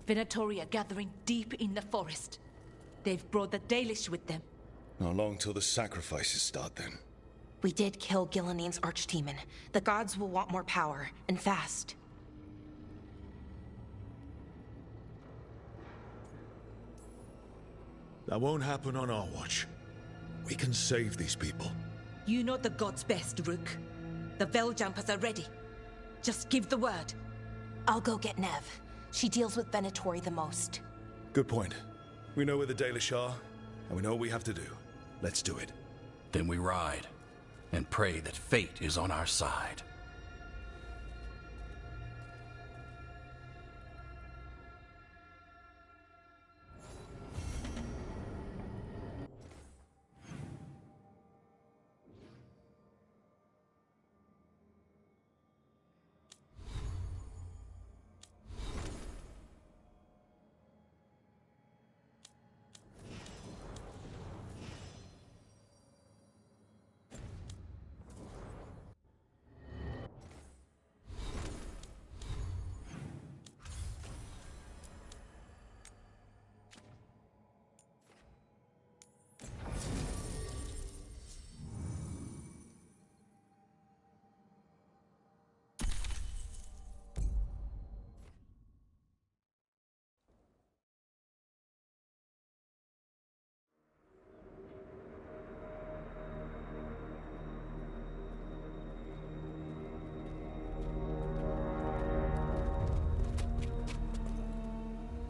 Venatori are gathering deep in the forest. They've brought the Dalish with them. Not long till the sacrifices start then. We did kill Gilanine's archdemon. The gods will want more power, and fast. That won't happen on our watch. We can save these people. You know the gods best, Rook. The Veiljumpers are ready. Just give the word. I'll go get Nev. She deals with Venatori the most. Good point. We know where the Dalish are, and we know what we have to do. Let's do it. Then we ride, and pray that fate is on our side.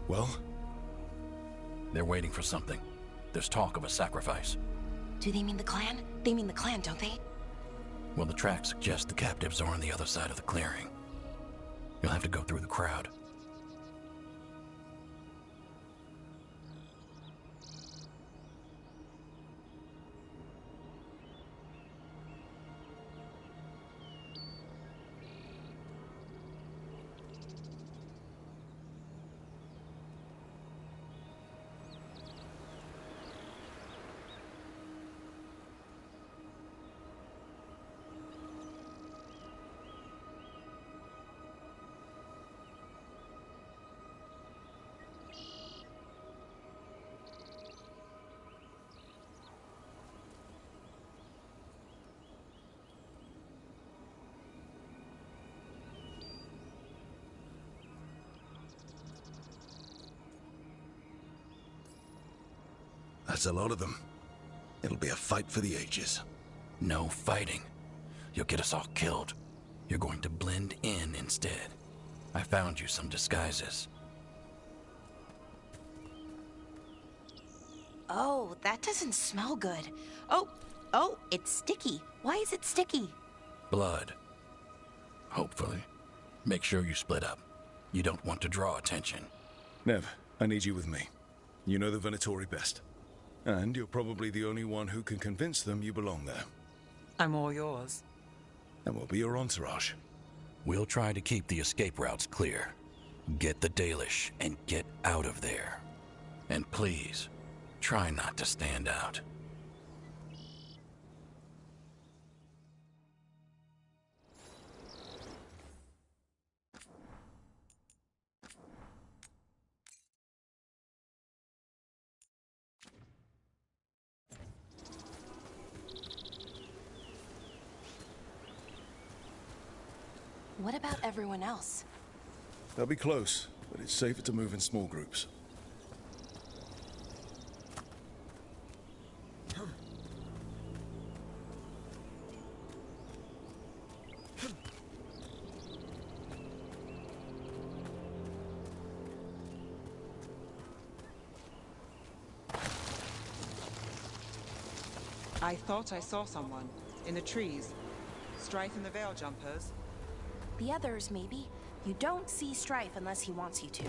Well? They're waiting for something. There's talk of a sacrifice. Do they mean the clan? They mean the clan, don't they? Well, the tracks suggest the captives are on the other side of the clearing. You'll have to go through the crowd. That's a lot of them. It'll be a fight for the ages. No fighting. You'll get us all killed. You're going to blend in instead. I found you some disguises. Oh, that doesn't smell good. Oh, it's sticky. Why is it sticky? Blood. Hopefully. Make sure you split up. You don't want to draw attention. Nev, I need you with me. You know the Venatori best. And you're probably the only one who can convince them you belong there. I'm all yours. And we'll be your entourage. We'll try to keep the escape routes clear. Get the Dalish and get out of there. And please, try not to stand out. What about everyone else? They'll be close, but it's safer to move in small groups. I thought I saw someone. In the trees. Strife and the Veiljumpers. The others, maybe. You don't see Strife unless he wants you to.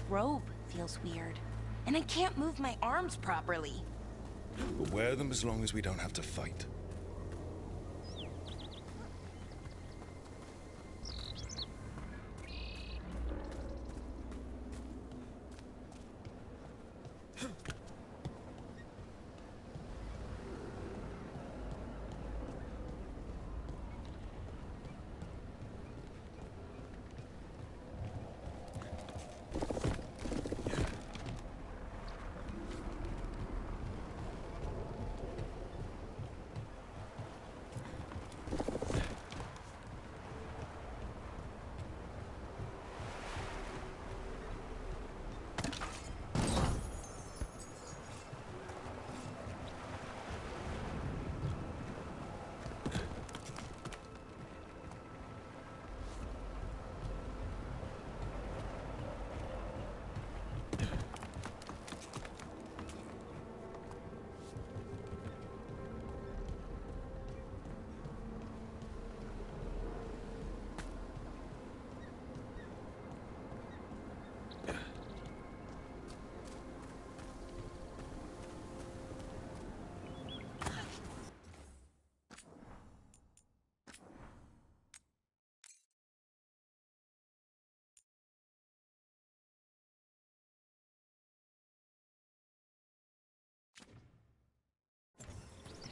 robe feels weird. And I can't move my arms properly. But wear them as long as we don't have to fight.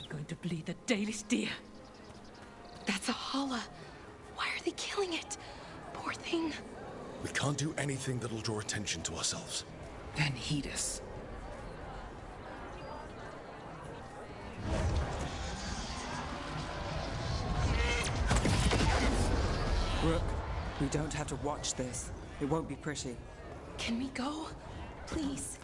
Going to bleed the Dalish deer. That's a holla. Why are they killing it? Poor thing. We can't do anything that'll draw attention to ourselves. Then heed us. Rook, we don't have to watch this. It won't be pretty. Can we go? Please.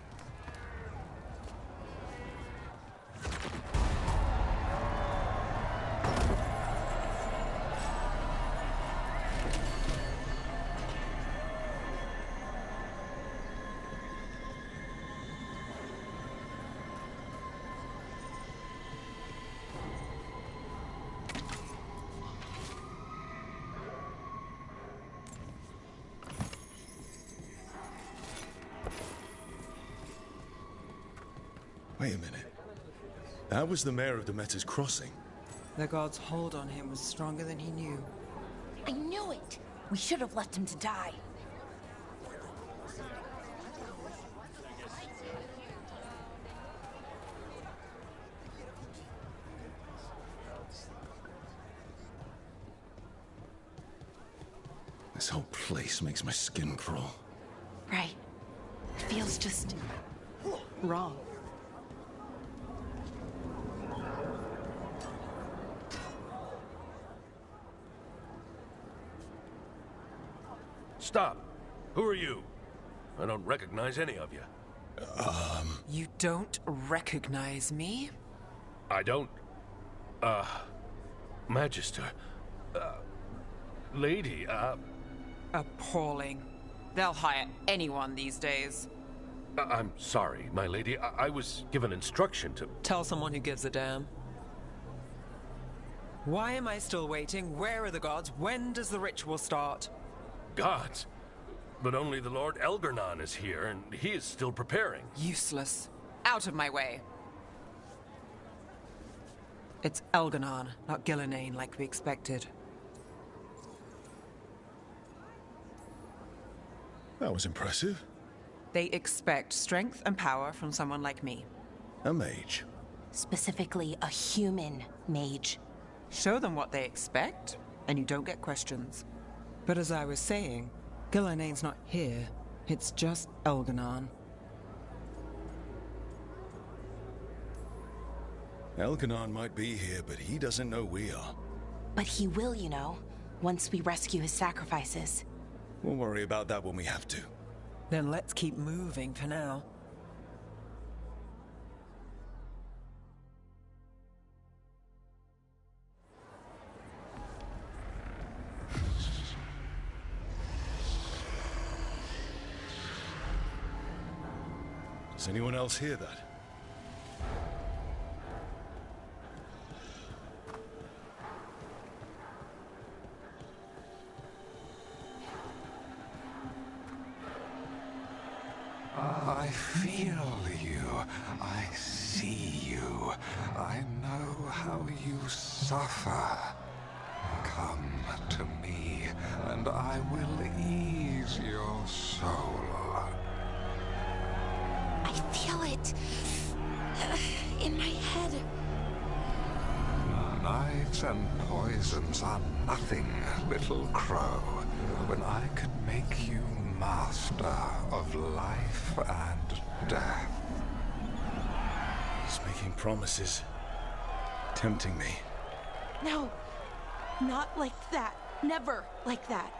Wait a minute. That was the mayor of Demeter's Crossing. The god's hold on him was stronger than he knew. I knew it! We should have left him to die. This whole place makes my skin crawl. Right. It feels just wrong. Stop! Who are you? I don't recognize any of you. You don't recognize me? I don't... Magister... Lady, Appalling. They'll hire anyone these days. I'm sorry, my lady. I was given instruction to... Tell someone who gives a damn. Why am I still waiting? Where are the gods? When does the ritual start? Gods? But only the Lord Elgarnon is here, and he is still preparing. Useless. Out of my way. It's Elgarnon, not Gillenane like we expected. That was impressive. They expect strength and power from someone like me. A mage. Specifically, a human mage. Show them what they expect, and you don't get questions. But as I was saying, Gillenane's not here. It's just Elgarnon. Elgarnon might be here, but he doesn't know we are. But he will, you know, once we rescue his sacrifices. We'll worry about that when we have to. Then let's keep moving for now. Does anyone else hear that? I feel you. I see you. I know how you suffer. Come to me, and I will ease your soul. I feel it. In my head. Knives and poisons are nothing, little crow, when I could make you master of life and death. He's making promises. Tempting me. No. Not like that. Never like that.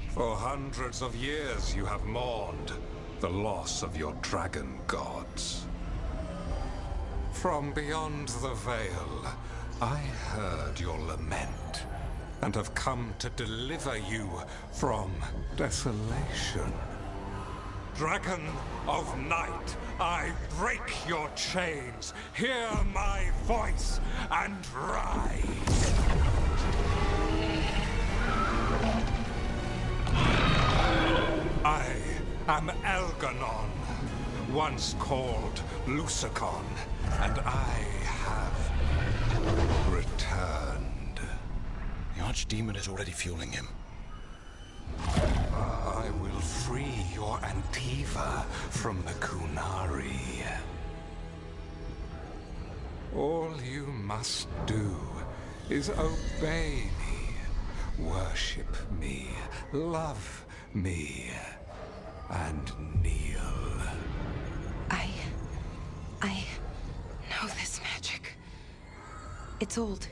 For hundreds of years you have mourned the loss of your dragon gods. From beyond the veil, I heard your lament, and have come to deliver you from desolation. Dragon of Night, I break your chains. Hear my voice and rise. I am Elganon, once called Lucicon, and I have returned. The Archdemon is already fueling him. I will free your Antiva from the Kunari. All you must do is obey me, worship me, love me, and kneel. I know this magic. It's old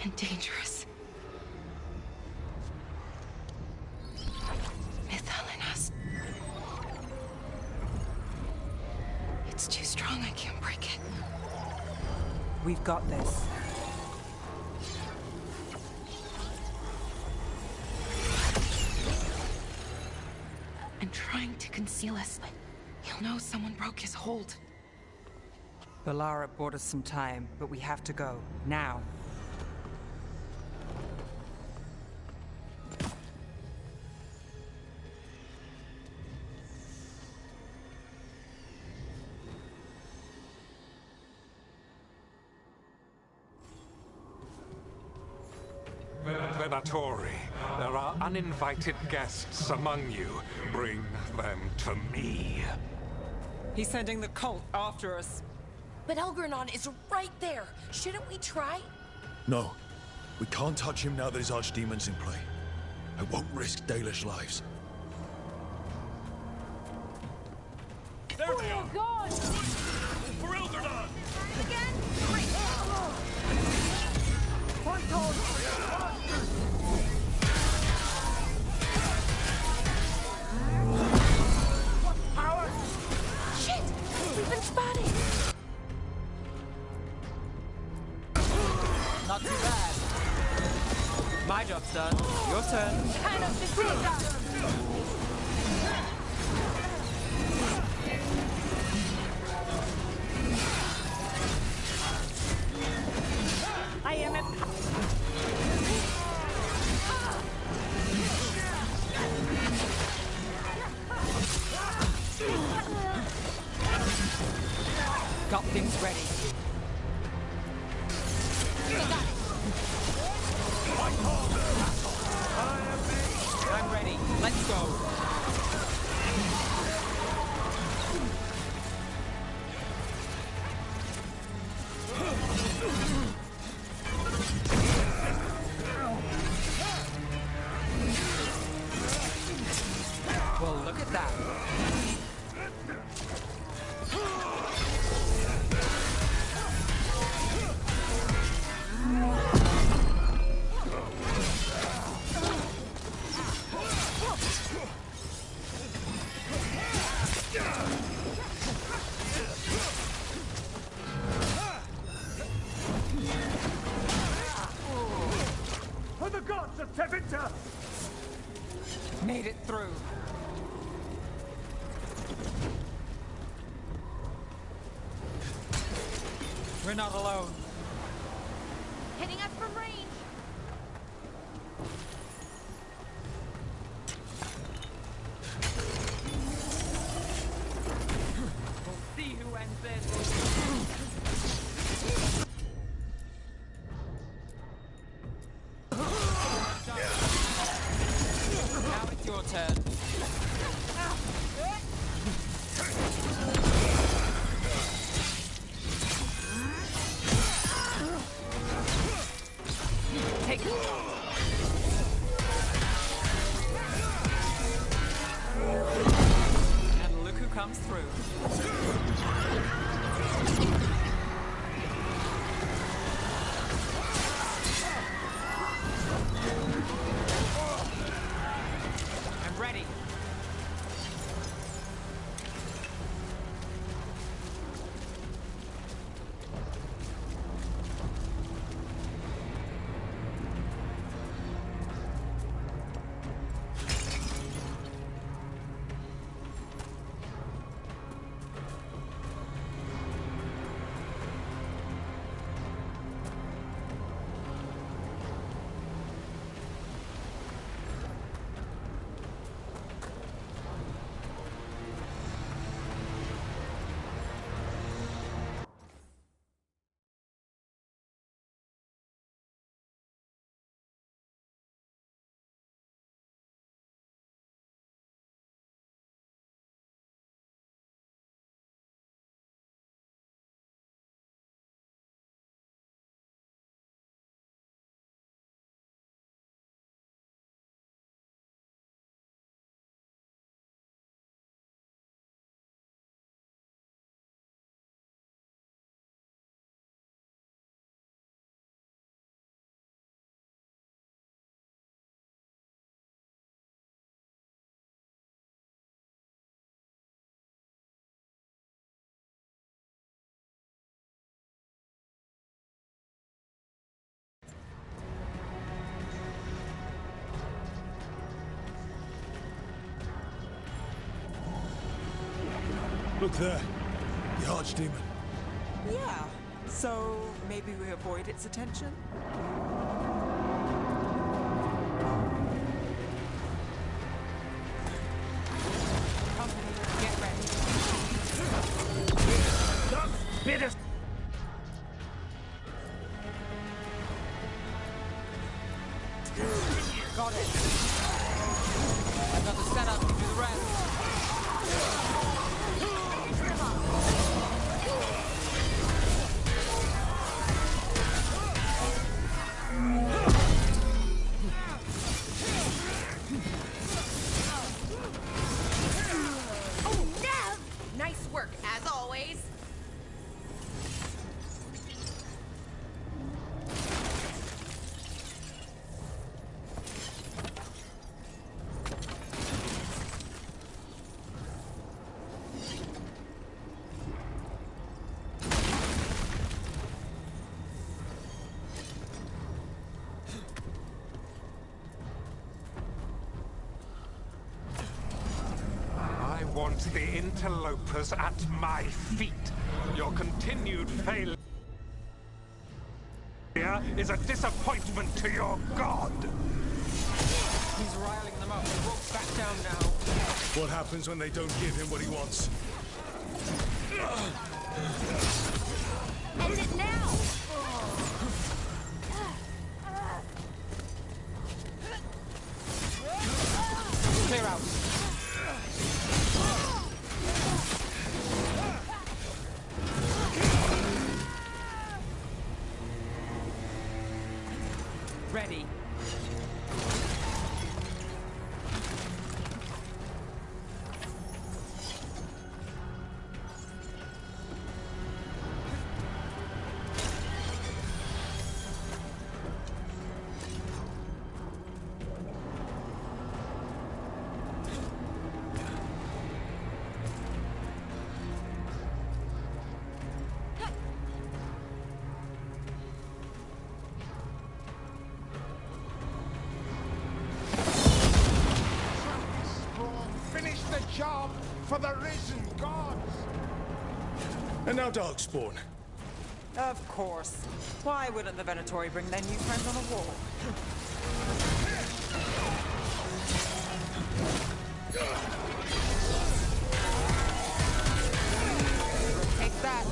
and dangerous. Mythalinas. It's too strong, I can't break it. We've got this. I'm trying to conceal us, but he'll know someone broke his hold. Balara bought us some time, but we have to go. Now. Venatori, there are uninvited guests among you. Bring them to me. He's sending the cult after us. But Elgranon is right there. Shouldn't we try? No. We can't touch him now that his Archdemon's in play. I won't risk Dalish lives. There they are! God! For Eldernon! Again? Great! Power! Shit! We've been spotted! Not too bad. My job's done. Your turn. Kind of defeat. I am at... Got things ready. I'm ready. Let's go. Well, look at that. made it through. We're not alone. Hitting us from range. We'll see who ends this. Now it's your turn. Take it. And look who comes through. I'm ready. Look there. The Archdemon. Yeah. So maybe we avoid its attention? Company, get ready. Got it. I've got the setup to do the rest. Oh, Nev! Nice work, as always. I want the interlopers at my feet. Your continued failure is a disappointment to your god. He's riling them up. They won't back down now. What happens when they don't give him what he wants? End it now! Clear out. Ready. job for the risen gods! And now Darkspawn. Of course. Why wouldn't the Venatori bring their new friends on a wall? Take that.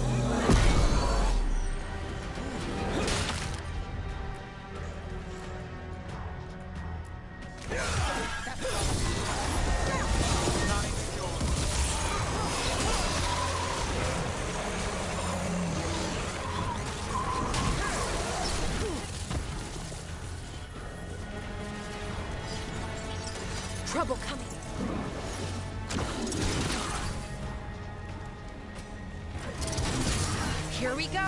Trouble coming. Here we go.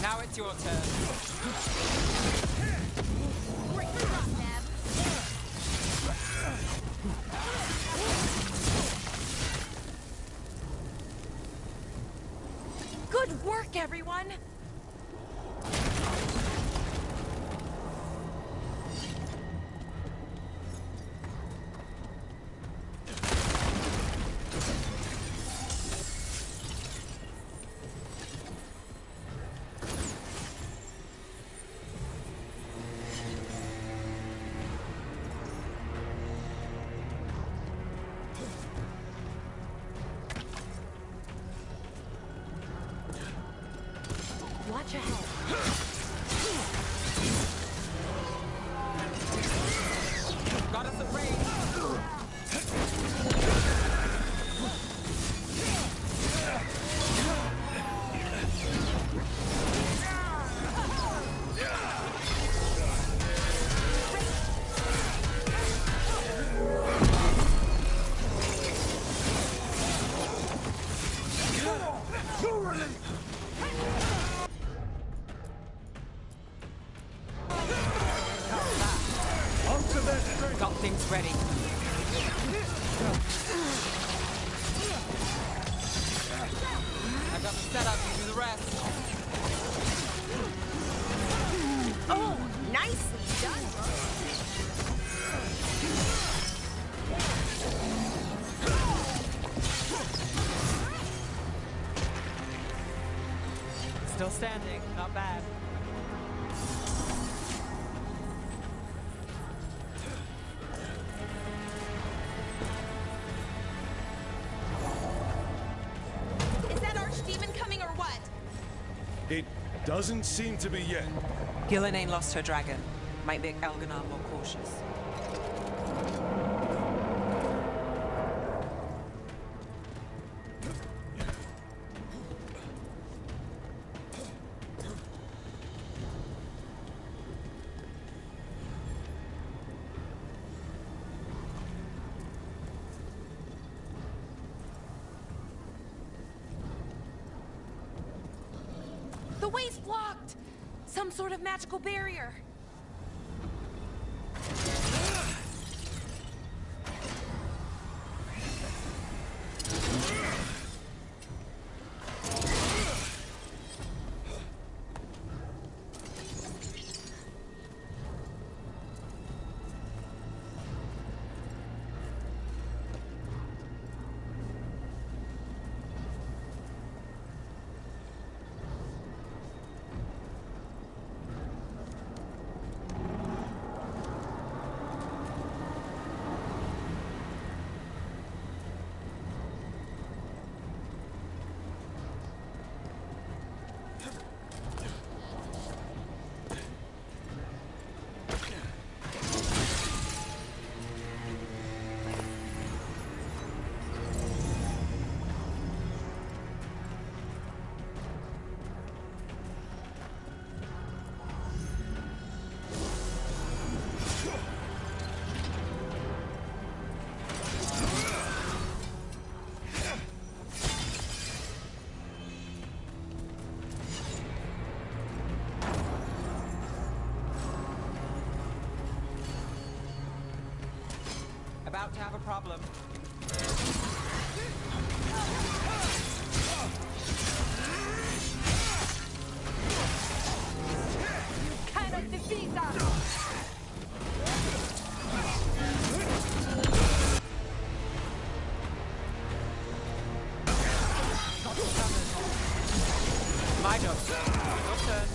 Now it's your turn. Good work, everyone! Watch ahead. Got us at range. Got things ready. I've got the setup, you do the rest. Oh, nicely done, Still standing, not bad. Is that archdemon coming or what? It doesn't seem to be yet. Gillenane lost her dragon. Might make Elganon more cautious. The way's blocked! Some sort of magical barrier. About to have a problem. You cannot defeat us! My turn. Your turn.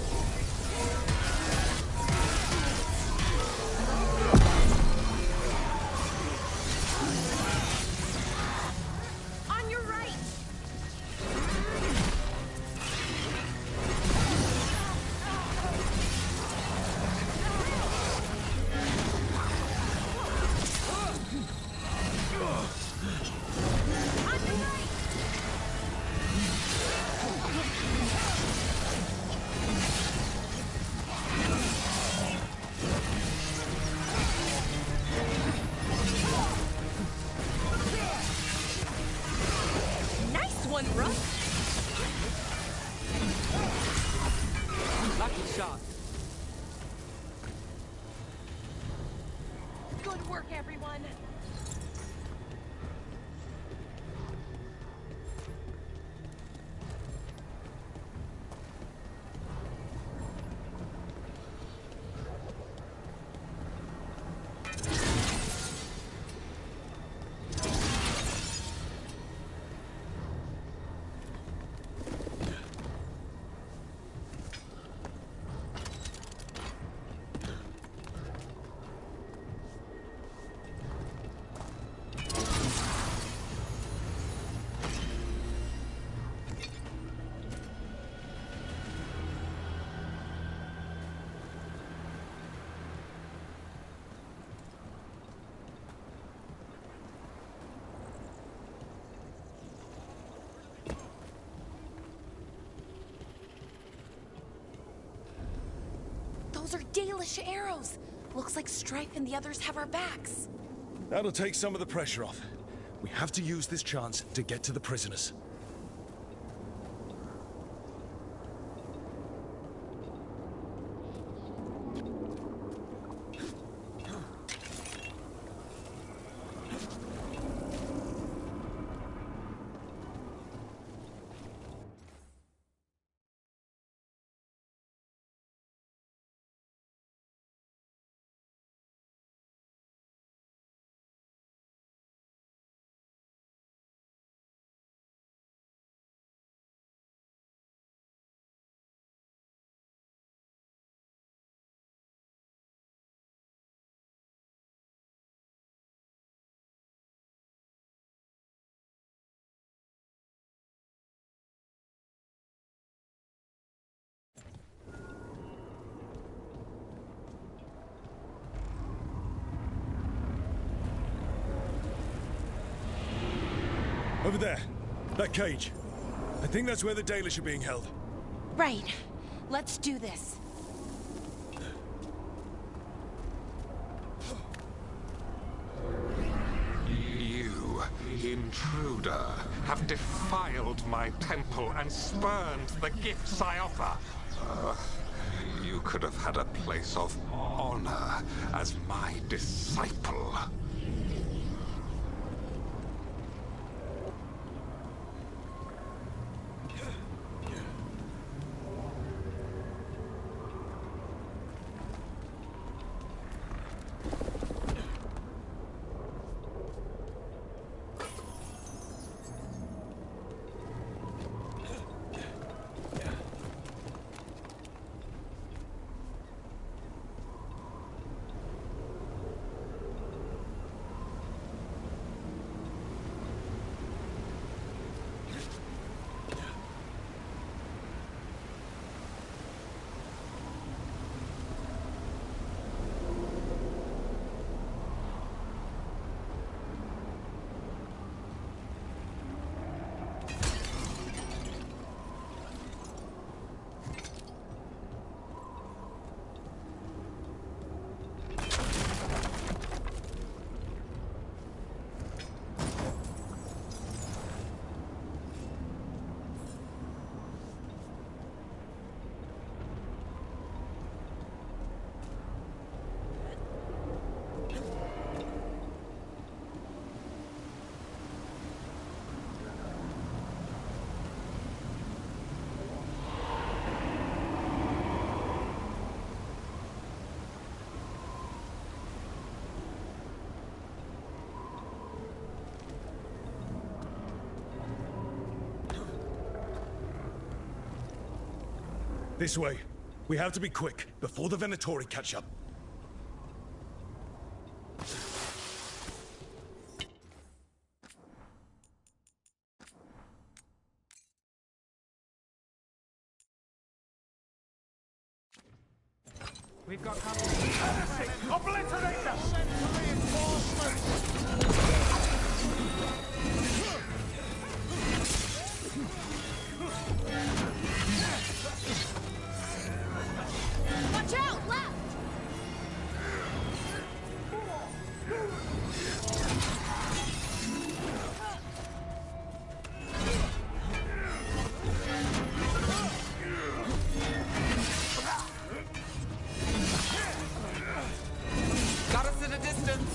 On your right! On your right! Nice one, Ruff! Lucky shot. Good work, everyone! Those are Dalish arrows. Looks like Strife and the others have our backs. That'll take some of the pressure off. We have to use this chance to get to the prisoners. Over there. That cage. I think that's where the Dalish are being held. Right. Let's do this. You, intruder, have defiled my temple and spurned the gifts I offer. You could have had a place of honor as my disciple. This way. We have to be quick, before the Venatori catch up. We've got company. Obliterate them! Send reinforcements! Watch out! Left! Got us at a distance.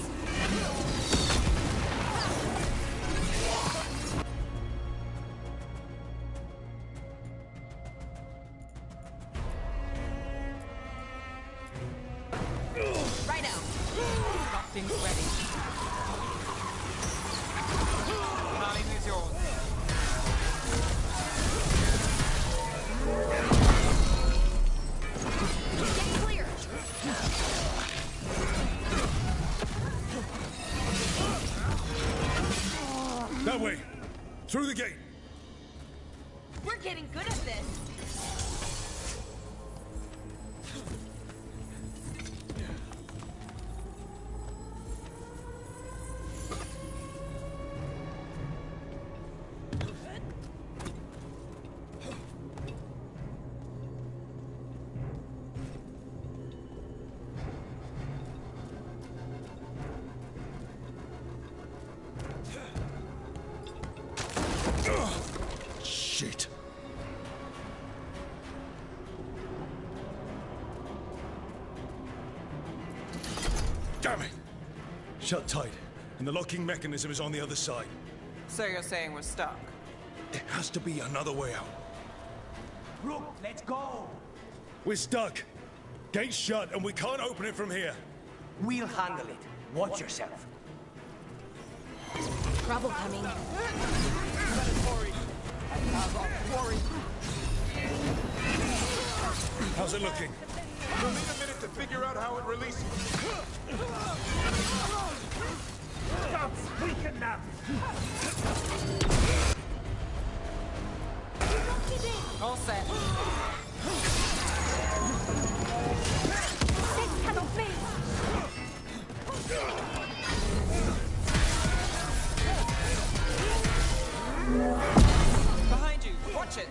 Right out. Got things ready. Line is yours. Get clear. That way! Through the gate! We're getting good at this. Shit! Damn it! Shut tight, and the locking mechanism is on the other side. So you're saying we're stuck? There has to be another way out. Rook, let's go! We're stuck. Gate's shut, and we can't open it from here. We'll handle it. Watch yourself. Trouble coming. How's it looking? We'll need a minute to figure out how it releases. Guns, weaken them! All set. Six cannot be. Behind you. Watch it.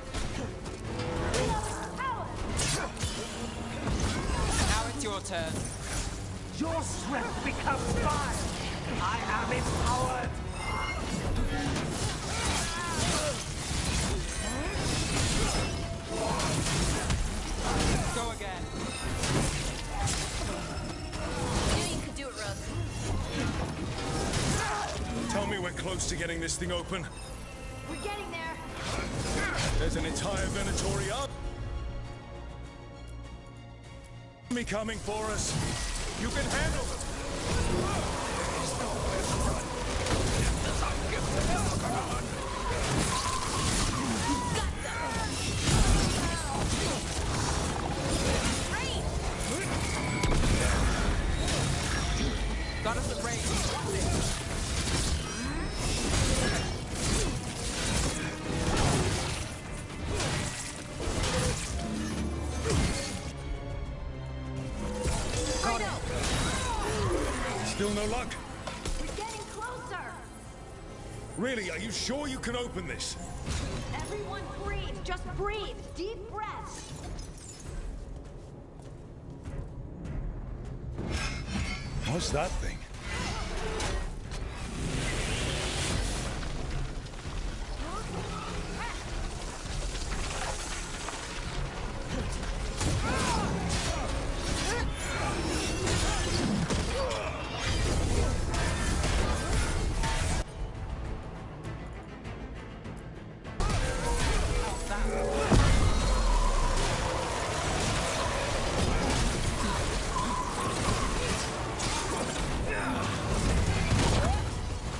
Now it's your turn. Your strength becomes mine! I am empowered! Go again. Knew you could do it, Rook. Tell me we're close to getting this thing open. We're getting there. There's an entire Venatori up. Me coming for us. You can handle them! Got us at range. Still no luck? We're getting closer. Really, are you sure you can open this? Everyone breathe. Just breathe. Deep breaths. What's that thing?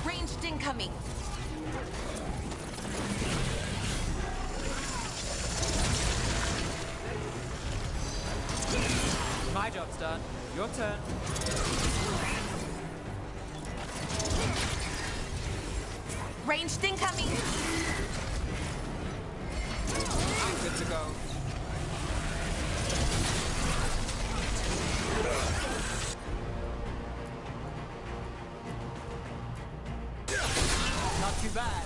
Ranged incoming. Almost done. Your turn. Ranged incoming. I'm good to go. Not too bad.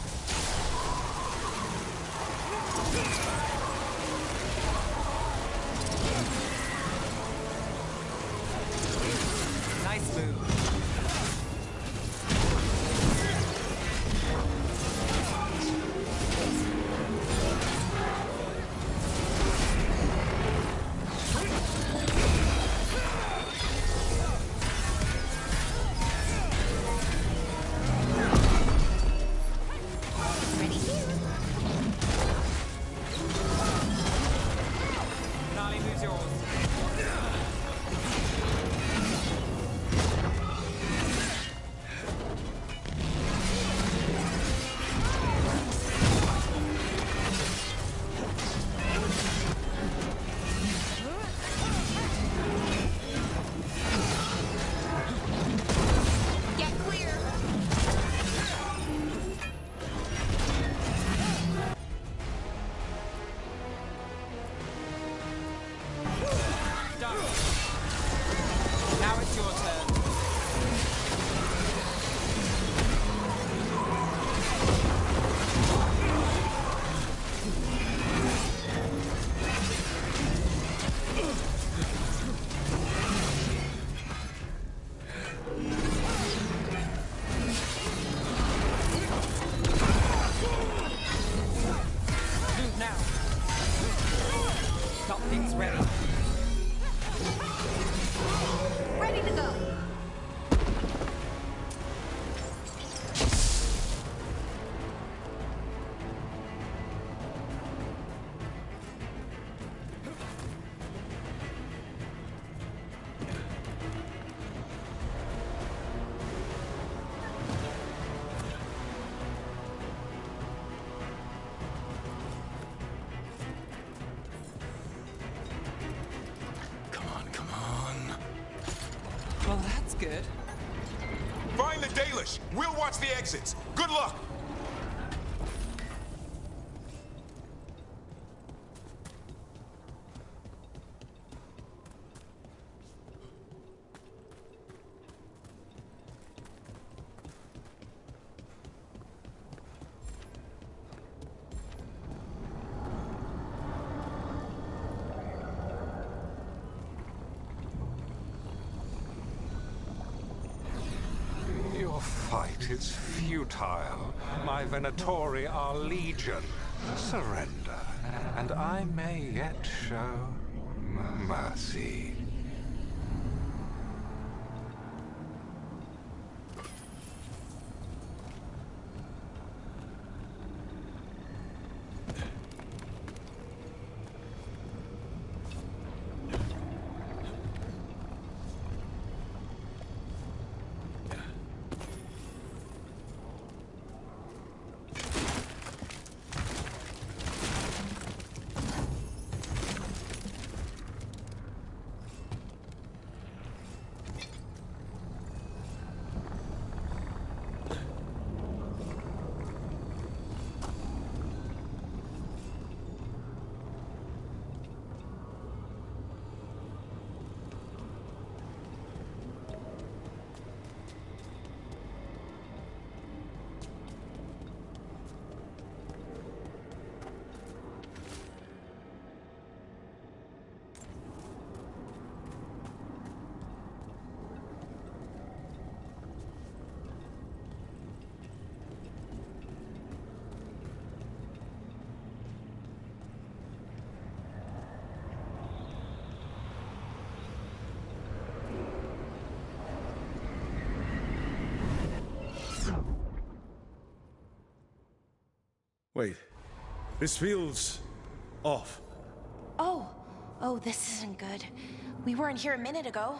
Nice move. Ready here. Nolly moves yours. Get clear. Done. Now it's your turn. Move now. Got things ready. Ready to go. Come on, come on. Well, that's good. Find the Dalish. We'll watch the exits. Good luck. Your fight is futile. My Venatori are legion. Surrender, and I may yet show mercy. Wait. This feels off. Oh, this isn't good. We weren't here a minute ago.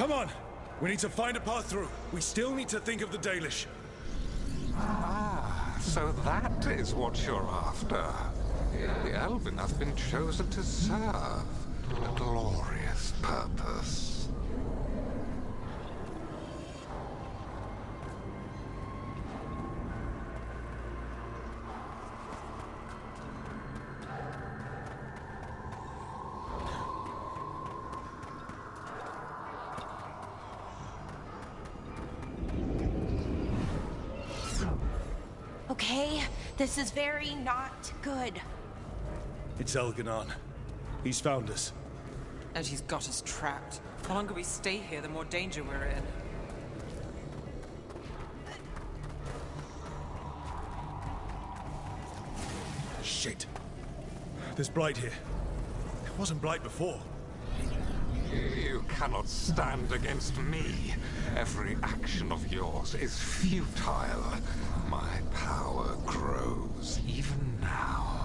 Come on! We need to find a path through. We still need to think of the Dalish. Ah, so that is what you're after. The Elven have been chosen to serve a glorious purpose. Okay, this is very not good. It's Elganon. He's found us. And he's got us trapped. The longer we stay here, the more danger we're in. Shit. There's Blight here. It wasn't Blight before. You cannot stand against me. Every action of yours is futile. My power grows even now.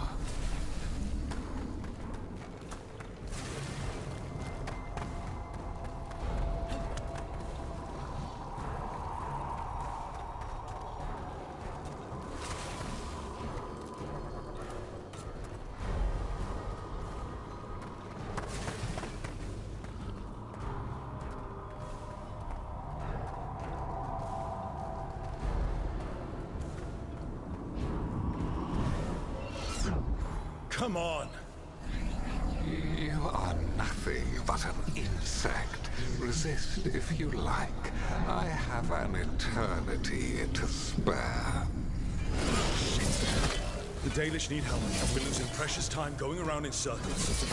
Come on! You are nothing but an insect. Resist if you like. I have an eternity to spare. The Dalish need help, and we're losing precious time going around in circles.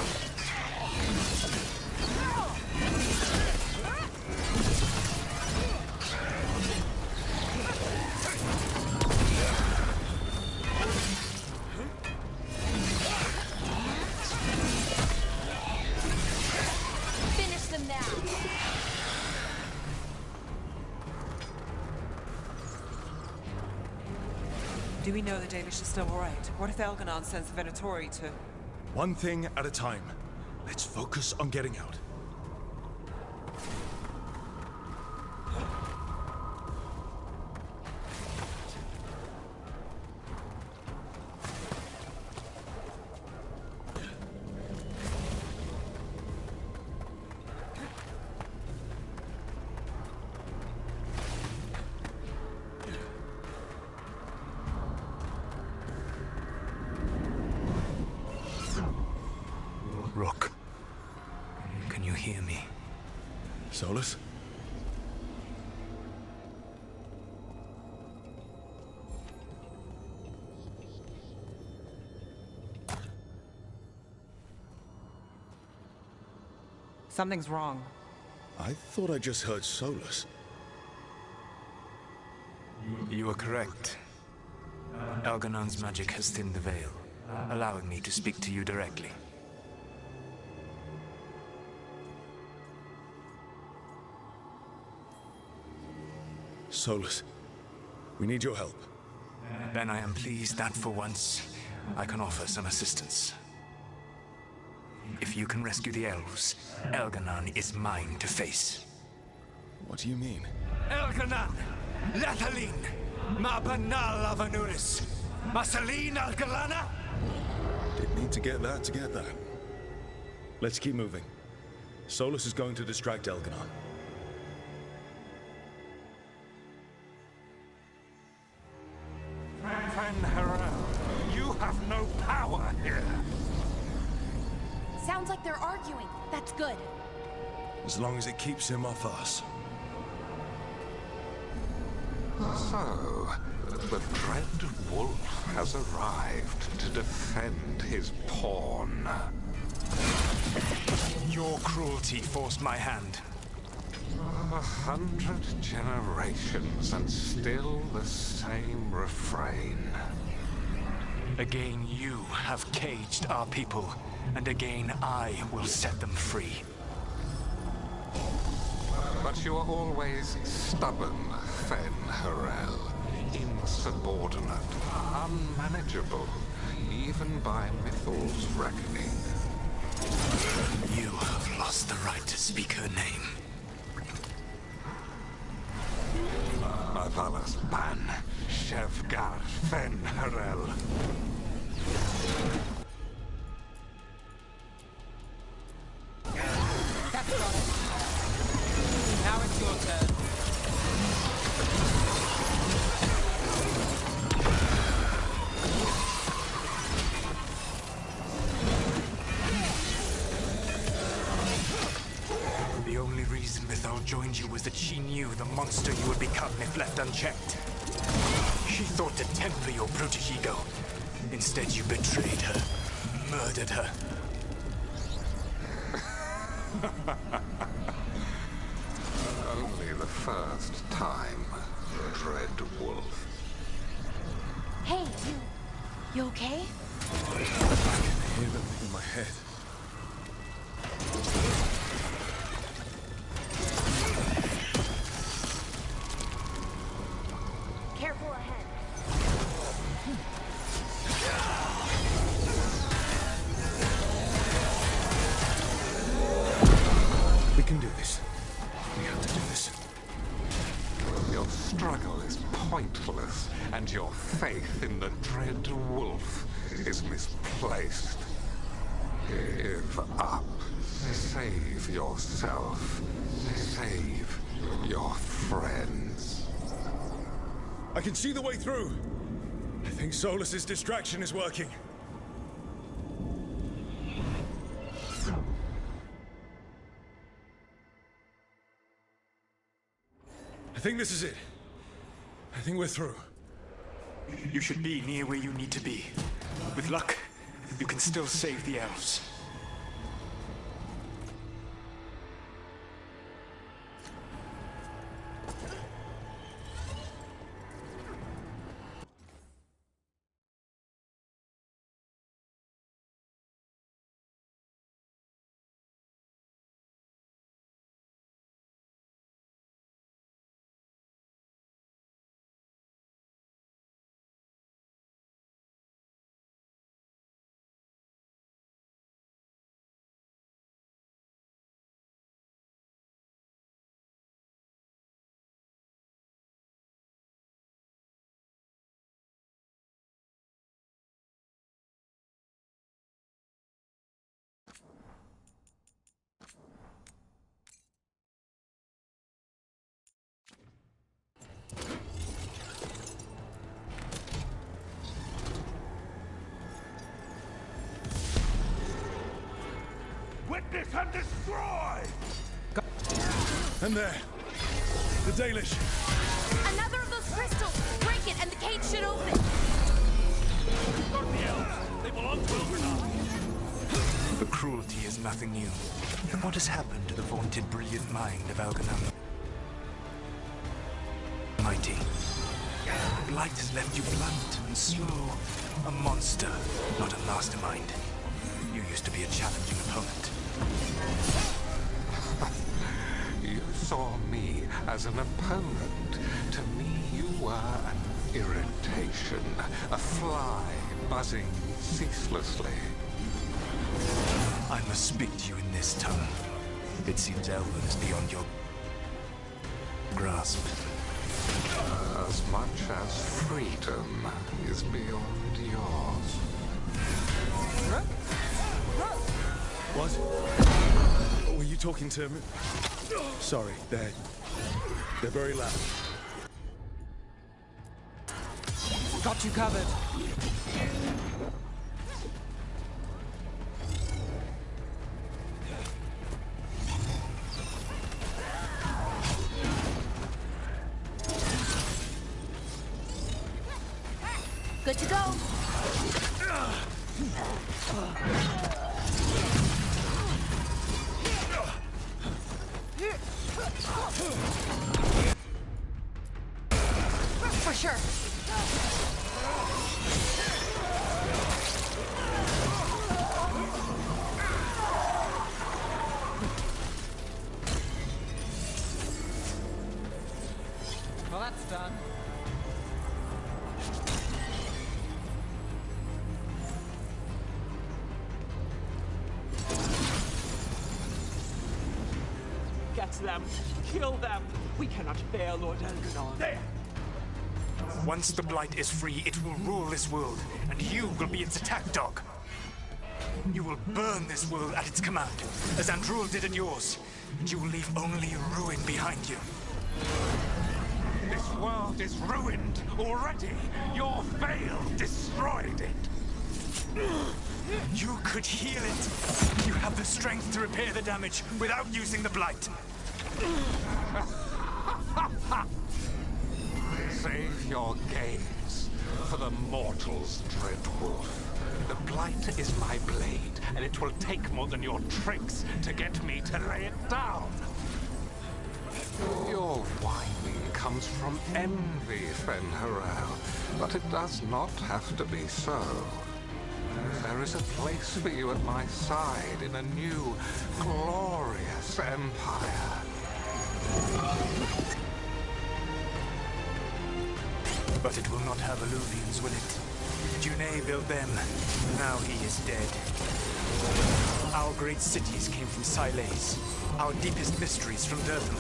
Do we know the Dalish are still alright? What if Elganon sends the Venatori to... One thing at a time. Let's focus on getting out. Rook, can you hear me? Solus? Something's wrong. I thought I just heard Solus. You are correct. Elganon's magic has thinned the veil, allowing me to speak to you directly. Solus, we need your help. Then I am pleased that for once, I can offer some assistance. If you can rescue the elves, Elganon is mine to face. What do you mean? Elganon! Lathalin! Ma banal avanuris! Masalin Algalana! Didn't need to get that. Let's keep moving. Solus is going to distract Elganon. Van Harel, you have no power here. Sounds like they're arguing. That's good. As long as it keeps him off us. So, the dread wolf has arrived to defend his pawn. Your cruelty forced my hand. 100 generations and still the same refrain. Again you have caged our people, and again I will set them free. But you are always stubborn, Fen Harel. Insubordinate, unmanageable, even by Mythal's reckoning. You have lost the right to speak her name. Valas Ban, Shevgar Fen Harel. That's got it. Now it's your turn. The only reason Mithal joined you was that she knew the monster you would become if left unchecked. She thought to temper your protege-ego. Instead, you betrayed her, murdered her. Only the first time, Dread Wolf. Hey, you okay? I can hear them in my head. Careful ahead. We can do this. We have to do this. Your struggle is pointless, and your faith in the Dread Wolf is misplaced. Give up. Save yourself. Save your friends. I can see the way through. I think Solus's distraction is working. I think this is it. I think we're through. You should be near where you need to be. With luck, you can still save the elves. Witness and destroy! And there. The Dalish. Another of those crystals! Break it and the cage should open! Guard the elves. They belong to Veilguard. The cruelty is nothing new. But what has happened to the vaunted brilliant mind of Algernon? Mighty. Blight has left you blunt and slow. A monster, not a mastermind. You used to be a challenging opponent. You saw me as an opponent. To me, you were an irritation, a fly buzzing ceaselessly. I must speak to you in this tongue. It seems Elven is beyond your grasp. As much as freedom is beyond yours. What? Were you talking to me? Sorry, they're very loud. Got you covered. Good to go. For sure. Well, that's done. Get them! Kill them! We cannot fail Lord Elganon. There! Once the Blight is free, it will rule this world, and you will be its attack dog. You will burn this world at its command, as Andrul did at yours, and you will leave only ruin behind you. This world is ruined already. Your veil destroyed it. You could heal it. You have the strength to repair the damage without using the Blight. Save your gaze for the mortal's dread wolf. The Blight is my blade, and it will take more than your tricks to get me to lay it down. Your whining comes from envy, Fen'Harel, but it does not have to be so. There is a place for you at my side in a new, glorious empire. But it will not have illusions, will it? Junei built them. Now he is dead. Our great cities came from Sileys. Our deepest mysteries from Dirtham.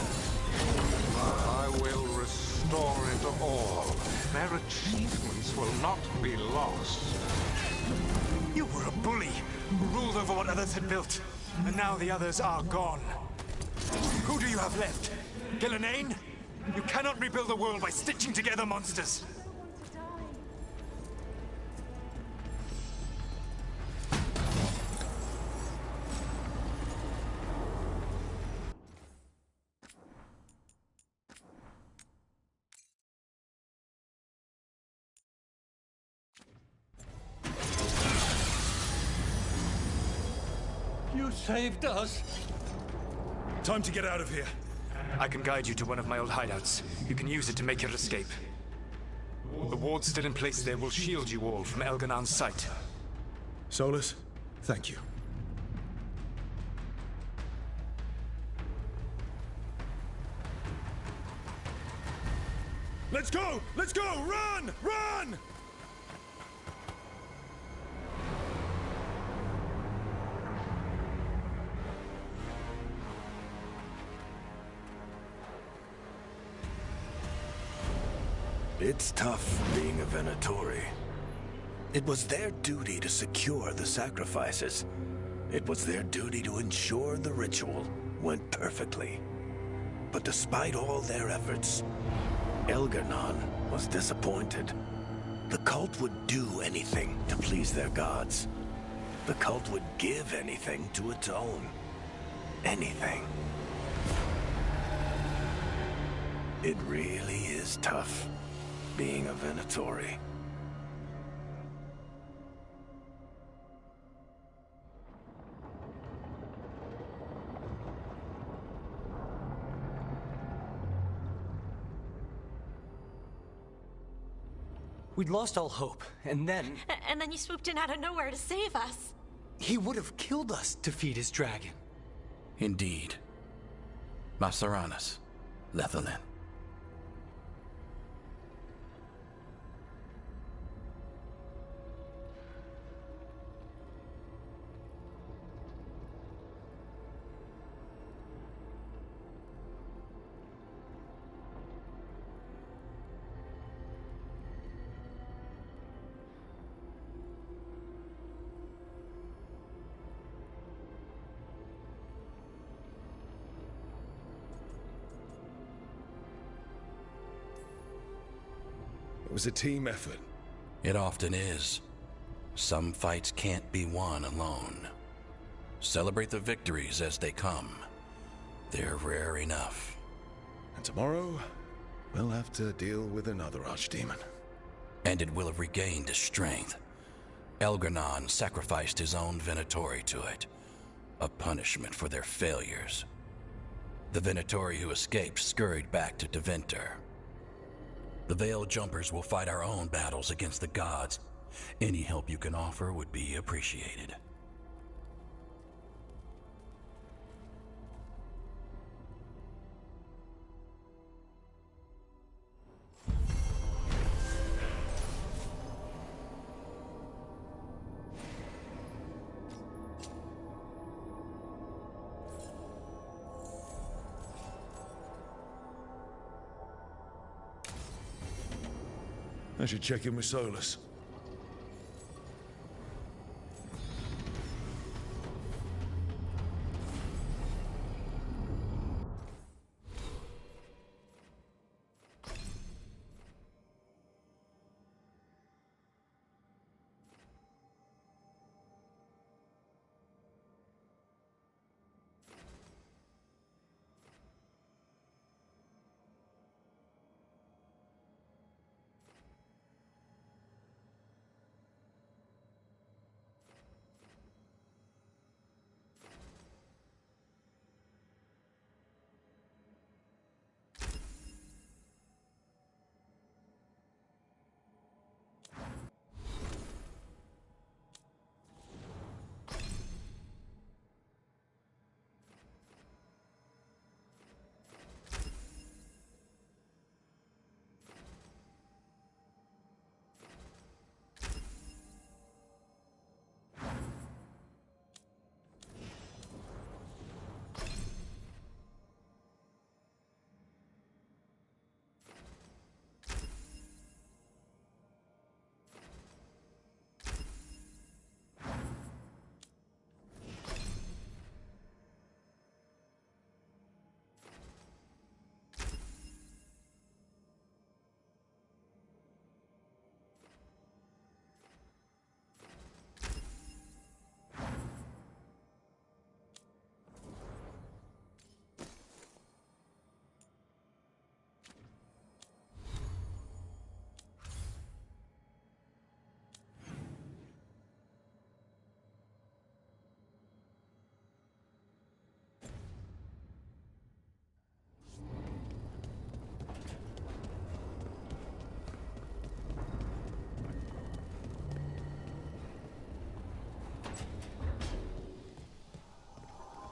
I will restore it all. Their achievements will not be lost. You were a bully who ruled over what others had built. And now the others are gone. Who do you have left? Gillenane? You cannot rebuild the world by stitching together monsters. You saved us. Time to get out of here. I can guide you to one of my old hideouts. You can use it to make your escape. The wards still in place there will shield you all from Elganon's sight. Solus, thank you. Let's go! Let's go! Run! Run! It's tough being a Venatori. It was their duty to secure the sacrifices. It was their duty to ensure the ritual went perfectly. But despite all their efforts, Elgar'nan was disappointed. The cult would do anything to please their gods. The cult would give anything to atone. Anything. It really is tough being a Venatori. We'd lost all hope, and then... And then you swooped in out of nowhere to save us. He would have killed us to feed his dragon. Indeed. Masaranas, Lethalin. It was a team effort. It often is. Some fights can't be won alone. Celebrate the victories as they come. They're rare enough. And tomorrow, we'll have to deal with another archdemon. And it will have regained its strength. Elgar'nan sacrificed his own Venatori to it. A punishment for their failures. The Venatori who escaped scurried back to Deventer. The Veil Jumpers will fight our own battles against the gods. Any help you can offer would be appreciated. I should check in with Solus.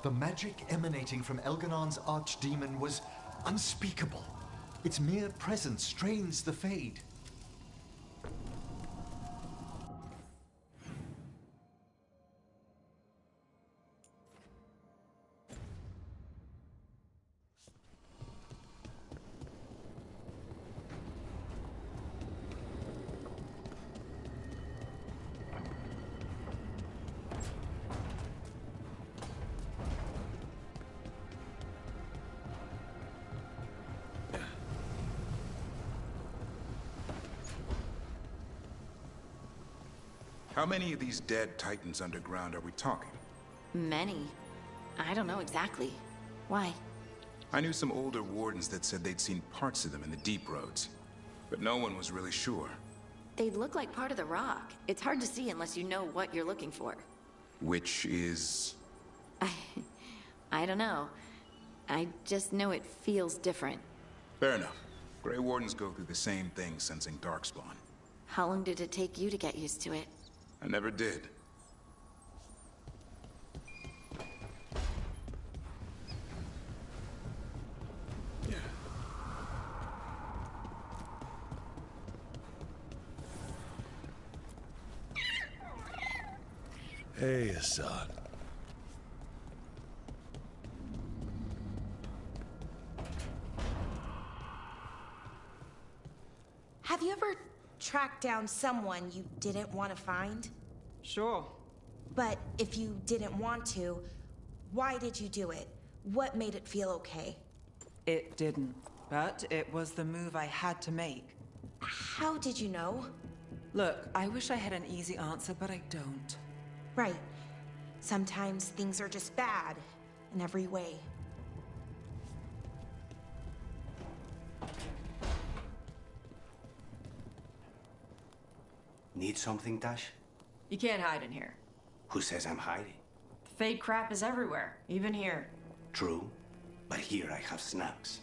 The magic emanating from Elganon's archdemon was unspeakable. Its mere presence strains the Fade. How many of these dead Titans underground are we talking? Many. I don't know exactly. Why? I knew some older wardens that said they'd seen parts of them in the deep roads, but no one was really sure. They look like part of the rock. It's hard to see unless you know what you're looking for. Which is... I don't know. I just know it feels different. Fair enough. Grey Wardens go through the same thing sensing Darkspawn. How long did it take you to get used to it? I never did. Hey, Assad. Have you ever tracked down someone you didn't want to find? Sure. But if you didn't want to, why did you do it? What made it feel okay? It didn't, but it was the move I had to make. How did you know? Look, I wish I had an easy answer, but I don't. Right. Sometimes things are just bad in every way. Need something, Dash? You can't hide in here. Who says I'm hiding? The Fade crap is everywhere, even here. True, but here I have snacks.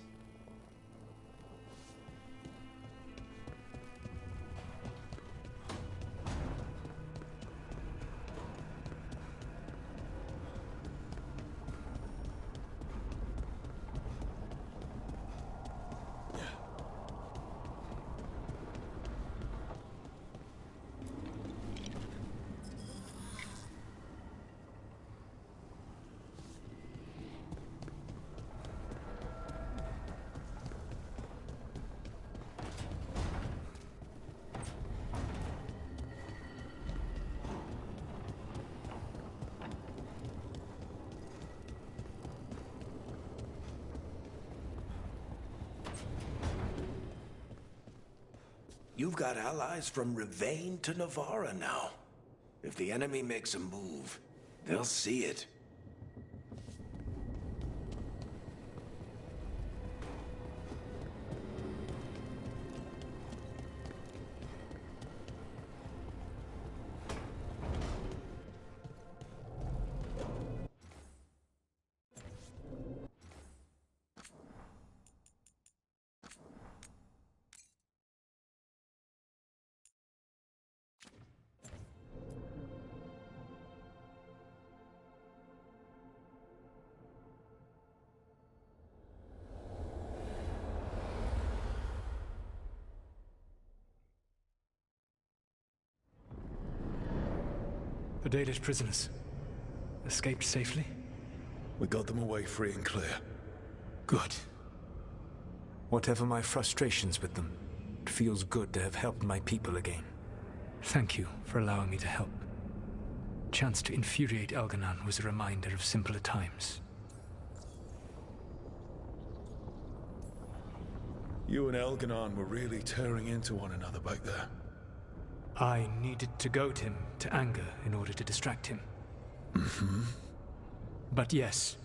You've got allies from Rivain to Navarra now. If the enemy makes a move, they'll see it. The Dalish prisoners escaped safely? We got them away free and clear. Good. Whatever my frustrations with them, it feels good to have helped my people again. Thank you for allowing me to help. Chance to infuriate Elganon was a reminder of simpler times. You and Elganon were really tearing into one another back there. I needed to goad him to anger in order to distract him. Mm-hmm. But yes,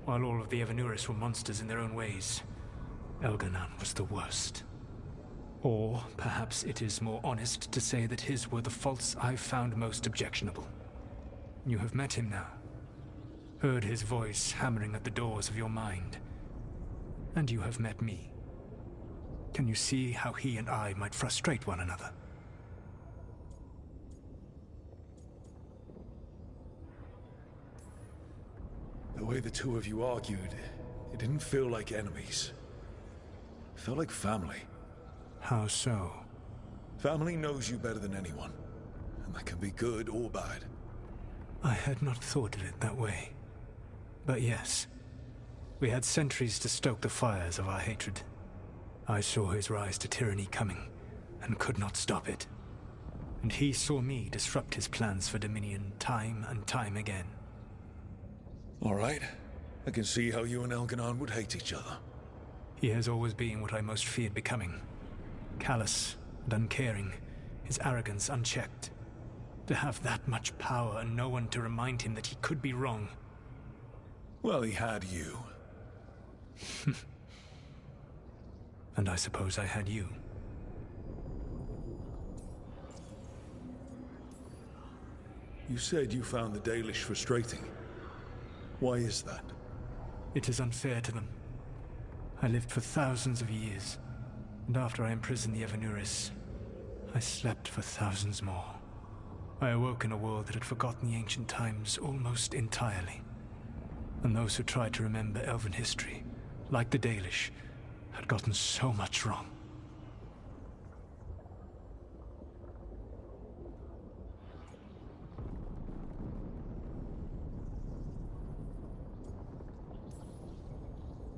while all of the Evanuris were monsters in their own ways, Elganon was the worst. Or perhaps it is more honest to say that his were the faults I've found most objectionable. You have met him now. Heard his voice hammering at the doors of your mind. And you have met me. Can you see how he and I might frustrate one another? The way the two of you argued, it didn't feel like enemies. It felt like family. How so? Family knows you better than anyone, and that can be good or bad. I had not thought of it that way. But yes, we had centuries to stoke the fires of our hatred. I saw his rise to tyranny coming, and could not stop it. And he saw me disrupt his plans for Dominion time and time again. All right. I can see how you and Elganon would hate each other. He has always been what I most feared becoming. Callous and uncaring, his arrogance unchecked. To have that much power and no one to remind him that he could be wrong. Well, he had you. And I suppose I had you. You said you found the Dalish frustrating. Why is that? It is unfair to them. I lived for thousands of years, and after I imprisoned the Evanuris, I slept for thousands more. I awoke in a world that had forgotten the ancient times almost entirely. And those who tried to remember Elven history, like the Dalish, had gotten so much wrong.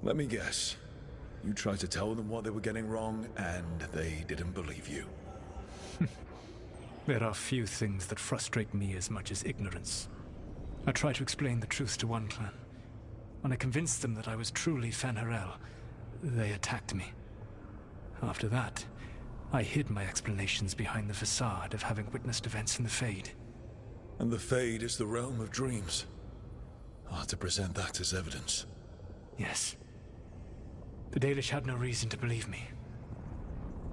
Let me guess. You tried to tell them what they were getting wrong, and they didn't believe you. There are few things that frustrate me as much as ignorance. I tried to explain the truth to one clan. When I convinced them that I was truly Fanharel, they attacked me. After that, I hid my explanations behind the facade of having witnessed events in the Fade. And the Fade is the realm of dreams. Hard to present that as evidence. Yes. The Dalish had no reason to believe me.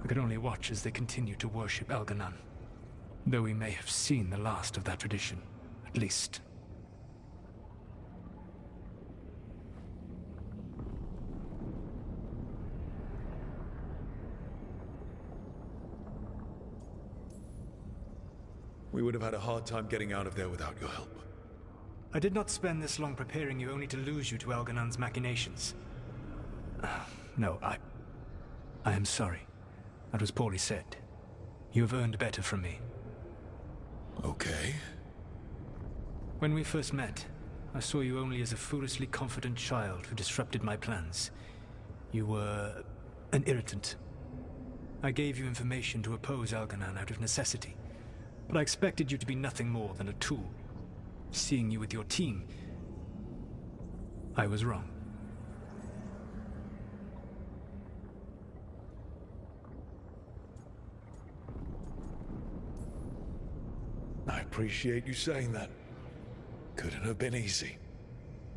I could only watch as they continued to worship Elganon, though we may have seen the last of that tradition, at least. We would have had a hard time getting out of there without your help. I did not spend this long preparing you only to lose you to Elganon's machinations. No, I am sorry. That was poorly said. You have earned better from me. Okay. When we first met, I saw you only as a foolishly confident child who disrupted my plans. You were an irritant. I gave you information to oppose Elganon out of necessity, but I expected you to be nothing more than a tool. Seeing you with your team, I was wrong. I appreciate you saying that. Couldn't have been easy.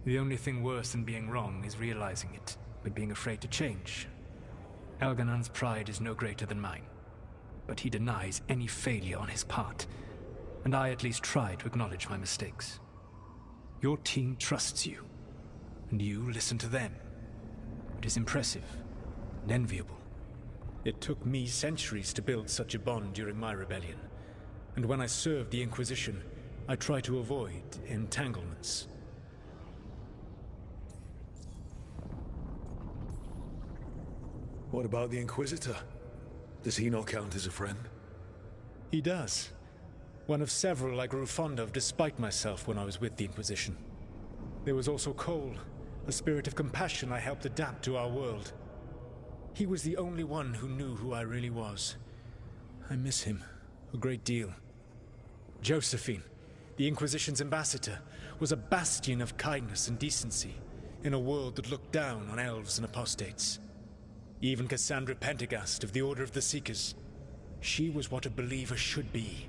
The only thing worse than being wrong is realizing it, but being afraid to change. Elganon's pride is no greater than mine, but he denies any failure on his part, and I at least try to acknowledge my mistakes. Your team trusts you, and you listen to them. It is impressive and enviable. It took me centuries to build such a bond during my rebellion, and when I served the Inquisition, I tried to avoid entanglements. What about the Inquisitor? Does he not count as a friend? He does. One of several I grew fond of despite myself when I was with the Inquisition. There was also Cole, a spirit of compassion I helped adapt to our world. He was the only one who knew who I really was. I miss him a great deal. Josephine, the Inquisition's ambassador, was a bastion of kindness and decency in a world that looked down on elves and apostates. Even Cassandra Pendergast of the Order of the Seekers. She was what a believer should be.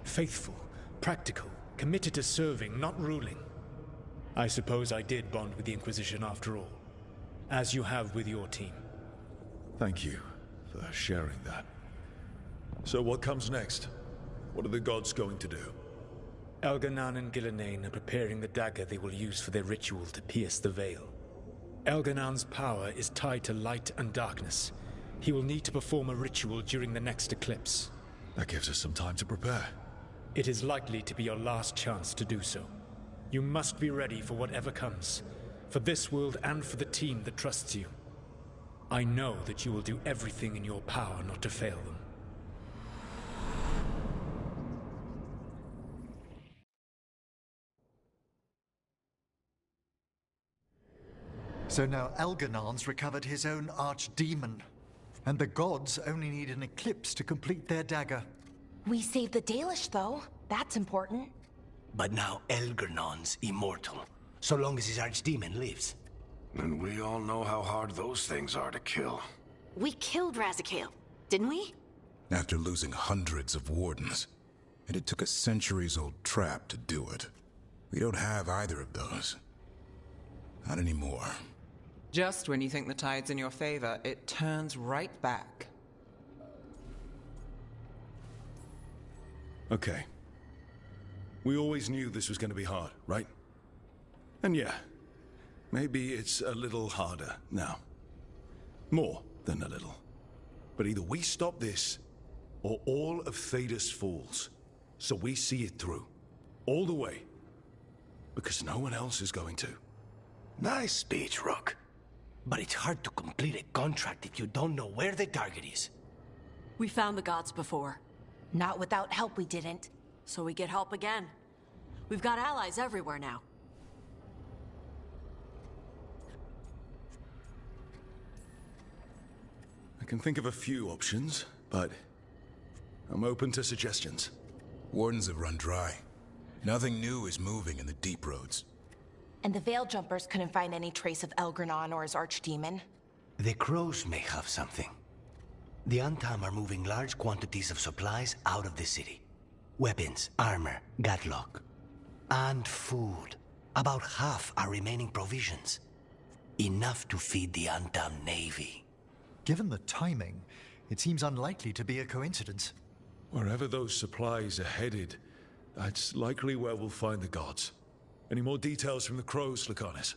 Faithful, practical, committed to serving, not ruling. I suppose I did bond with the Inquisition after all, as you have with your team. Thank you for sharing that. So what comes next? What are the gods going to do? Elganon and Gillenane are preparing the dagger they will use for their ritual to pierce the veil. Elganon's power is tied to light and darkness. He will need to perform a ritual during the next eclipse. That gives us some time to prepare. It is likely to be your last chance to do so. You must be ready for whatever comes, for this world and for the team that trusts you. I know that you will do everything in your power not to fail them. So now Elganon's recovered his own archdemon, and the gods only need an eclipse to complete their dagger. We saved the Dalish, though. That's important. But now Elganon's immortal, so long as his archdemon lives. And we all know how hard those things are to kill. We killed Razikale, didn't we? After losing hundreds of wardens. And it took a centuries-old trap to do it. We don't have either of those. Not anymore. Just when you think the tide's in your favor, it turns right back. Okay. We always knew this was going to be hard, right? And yeah, maybe it's a little harder now. More than a little. But either we stop this, or all of Thedas falls. So we see it through. All the way. Because no one else is going to. Nice speech, Rook. But it's hard to complete a contract if you don't know where the target is. We found the gods before. Not without help, we didn't. So we get help again. We've got allies everywhere now. I can think of a few options, but I'm open to suggestions. Wardens have run dry. Nothing new is moving in the deep roads. And the Veil Jumpers couldn't find any trace of Elganon or his archdemon. The crows may have something. The Antam are moving large quantities of supplies out of the city. Weapons, armor, gatlock. And food. About half are remaining provisions. Enough to feed the Antam navy. Given the timing, it seems unlikely to be a coincidence. Wherever those supplies are headed, that's likely where we'll find the gods. Any more details from the crows, Lucanus?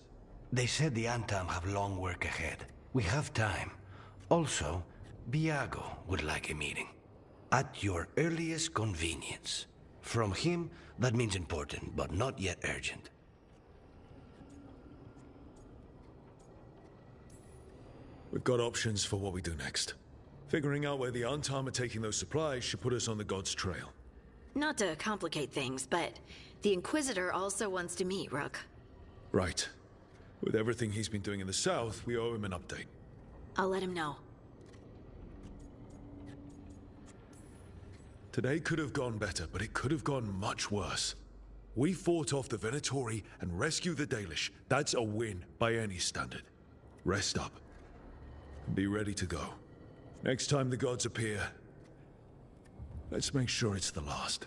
They said the Antam have long work ahead. We have time. Also, Viago would like a meeting. At your earliest convenience. From him, that means important, but not yet urgent. We've got options for what we do next. Figuring out where the Antam are taking those supplies should put us on the gods' trail. Not to complicate things, but the Inquisitor also wants to meet Rook. Right. With everything he's been doing in the south, we owe him an update. I'll let him know. Today could have gone better, but it could have gone much worse. We fought off the Venatori and rescued the Dalish. That's a win by any standard. Rest up. And be ready to go. Next time the gods appear, let's make sure it's the last.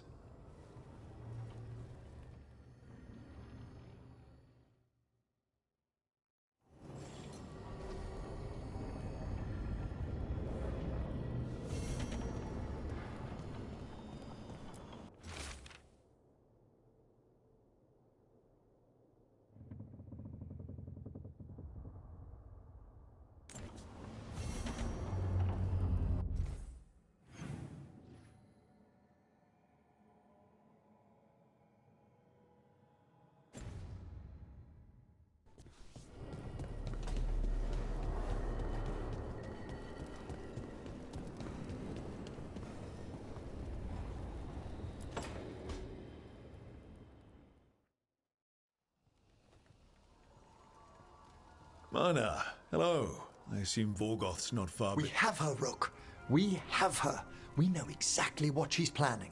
Mana, hello. I assume Vorgoth's not far. We have her, Rook. We have her. We know exactly what she's planning.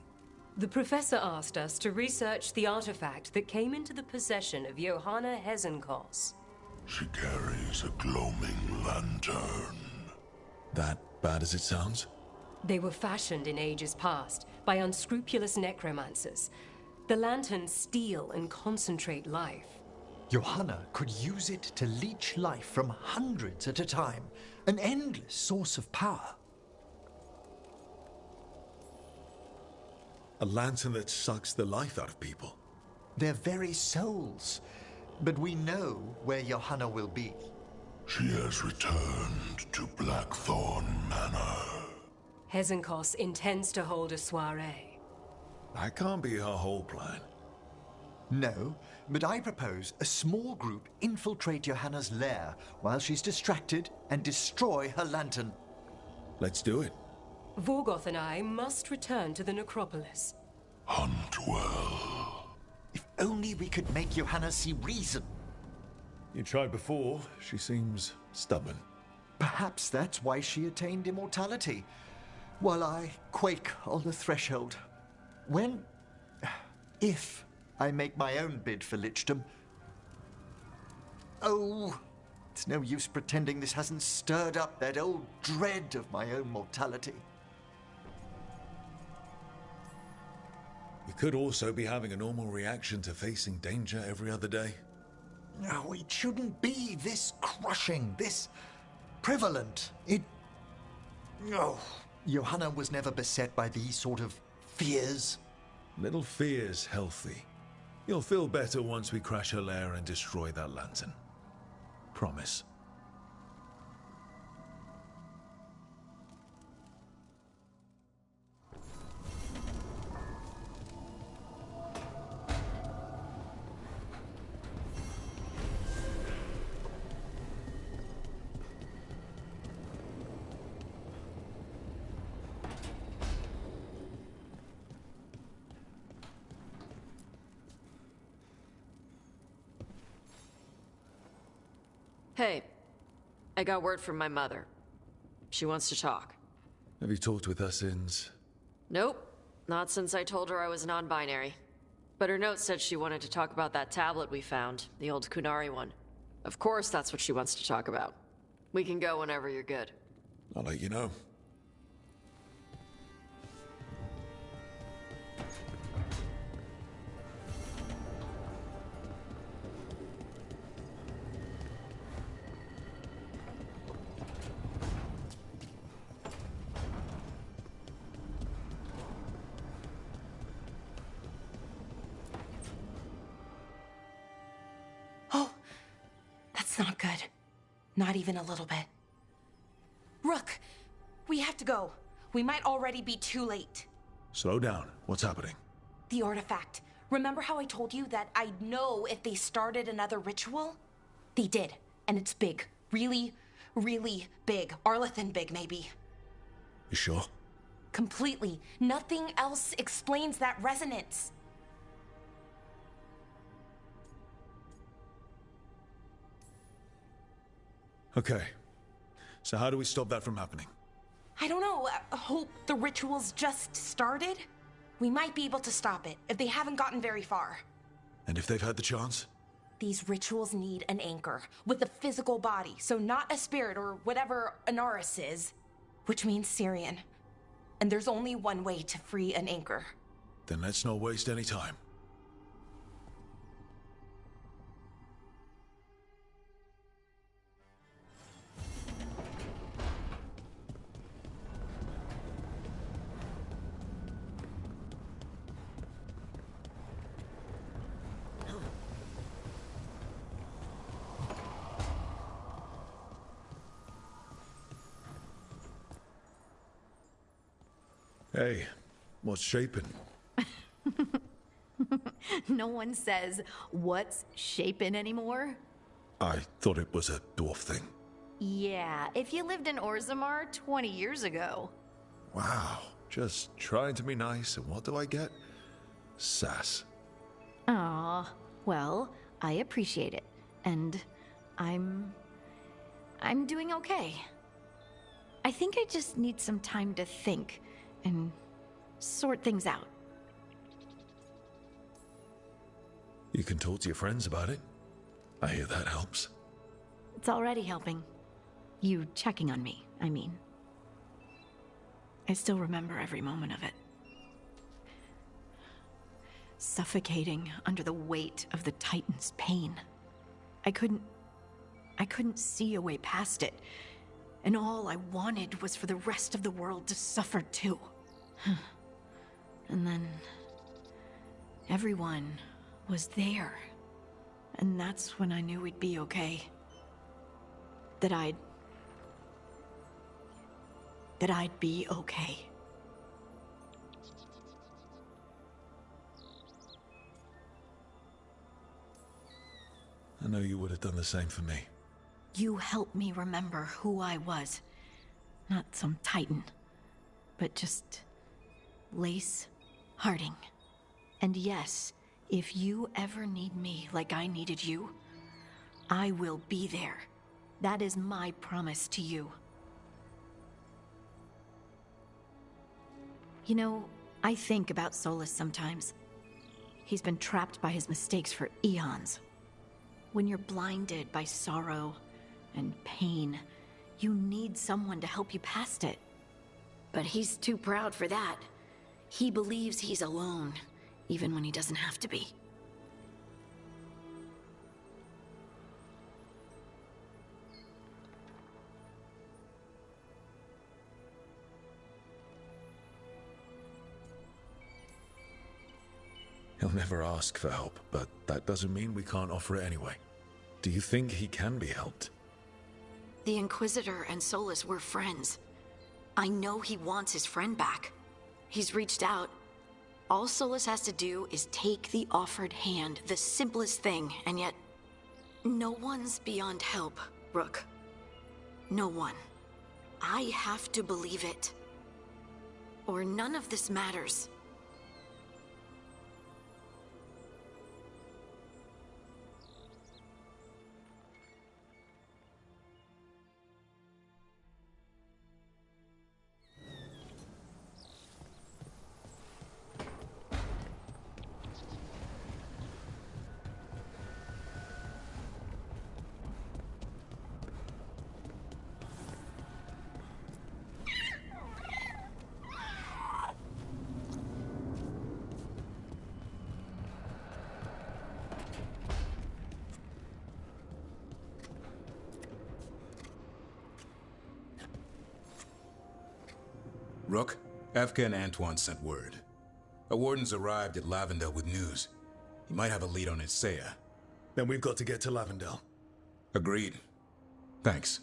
The professor asked us to research the artifact that came into the possession of Johanna Hezenkos. She carries a gloaming lantern. That bad as it sounds? They were fashioned in ages past by unscrupulous necromancers. The lanterns steal and concentrate life. Johanna could use it to leech life from hundreds at a time. An endless source of power. A lantern that sucks the life out of people. Their very souls. But we know where Johanna will be. She has returned to Blackthorn Manor. Hezenkos intends to hold a soiree. That can't be her whole plan. No, but I propose a small group infiltrate Johanna's lair while she's distracted and destroy her lantern. Let's do it. Vorgoth and I must return to the necropolis. Hunt well. If only we could make Johanna see reason. You tried before. She seems stubborn. Perhaps that's why she attained immortality, while I quake on the threshold. If I make my own bid for lichdom. Oh, it's no use pretending this hasn't stirred up that old dread of my own mortality. We could also be having a normal reaction to facing danger every other day. No, it shouldn't be this crushing, this prevalent. No. Johanna was never beset by these sort of fears. Little fear's healthy. You'll feel better once we crash her lair and destroy that lantern. Promise. Hey, I got word from my mother. She wants to talk. Have you talked with her since? Nope, not since I told her I was non-binary. But her note said she wanted to talk about that tablet we found, the old Kunari one. Of course that's what she wants to talk about. We can go whenever you're good. I'll let you know. That's not good. Not even a little bit. Rook, we have to go. We might already be too late. Slow down. What's happening? The artifact. Remember how I told you that I'd know if they started another ritual? They did, and it's big. Really, really big. Arlethan big, maybe. You sure? Completely. Nothing else explains that resonance. Okay. So how do we stop that from happening? I don't know. I hope the ritual's just started. We might be able to stop it if they haven't gotten very far. And if they've had the chance? These rituals need an anchor with a physical body, so not a spirit or whatever Anaris is, which means Syrian. And there's only one way to free an anchor. Then let's not waste any time. Hey, what's shaping? No one says, what's shaping anymore? I thought it was a dwarf thing. Yeah, if you lived in Orzammar 20 years ago. Wow, just trying to be nice, and what do I get? Sass. Aw, well, I appreciate it. And I'm I'm doing okay. I think I just need some time to think and sort things out. You can talk to your friends about it. I hear that helps. It's already helping. You checking on me, I mean. I still remember every moment of it. Suffocating under the weight of the Titan's pain. I couldn't see a way past it. And all I wanted was for the rest of the world to suffer too. And then everyone was there. And that's when I knew we'd be okay. That I'd be okay. I know you would have done the same for me. You helped me remember who I was. Not some Titan, but just Lace Harding. And yes, if you ever need me like I needed you, I will be there. That is my promise to you. You know, I think about Solus sometimes. He's been trapped by his mistakes for eons. When you're blinded by sorrow and pain, you need someone to help you past it. But he's too proud for that. He believes he's alone, even when he doesn't have to be. He'll never ask for help, but that doesn't mean we can't offer it anyway. Do you think he can be helped? The Inquisitor and Solus were friends. I know he wants his friend back. He's reached out. All Solus has to do is take the offered hand, the simplest thing, and yet no one's beyond help, Rook. No one. I have to believe it. Or none of this matters. Rook, Evka and Antoine sent word. A warden's arrived at Lavendel with news. He might have a lead on Isaiah. Then we've got to get to Lavendel. Agreed. Thanks.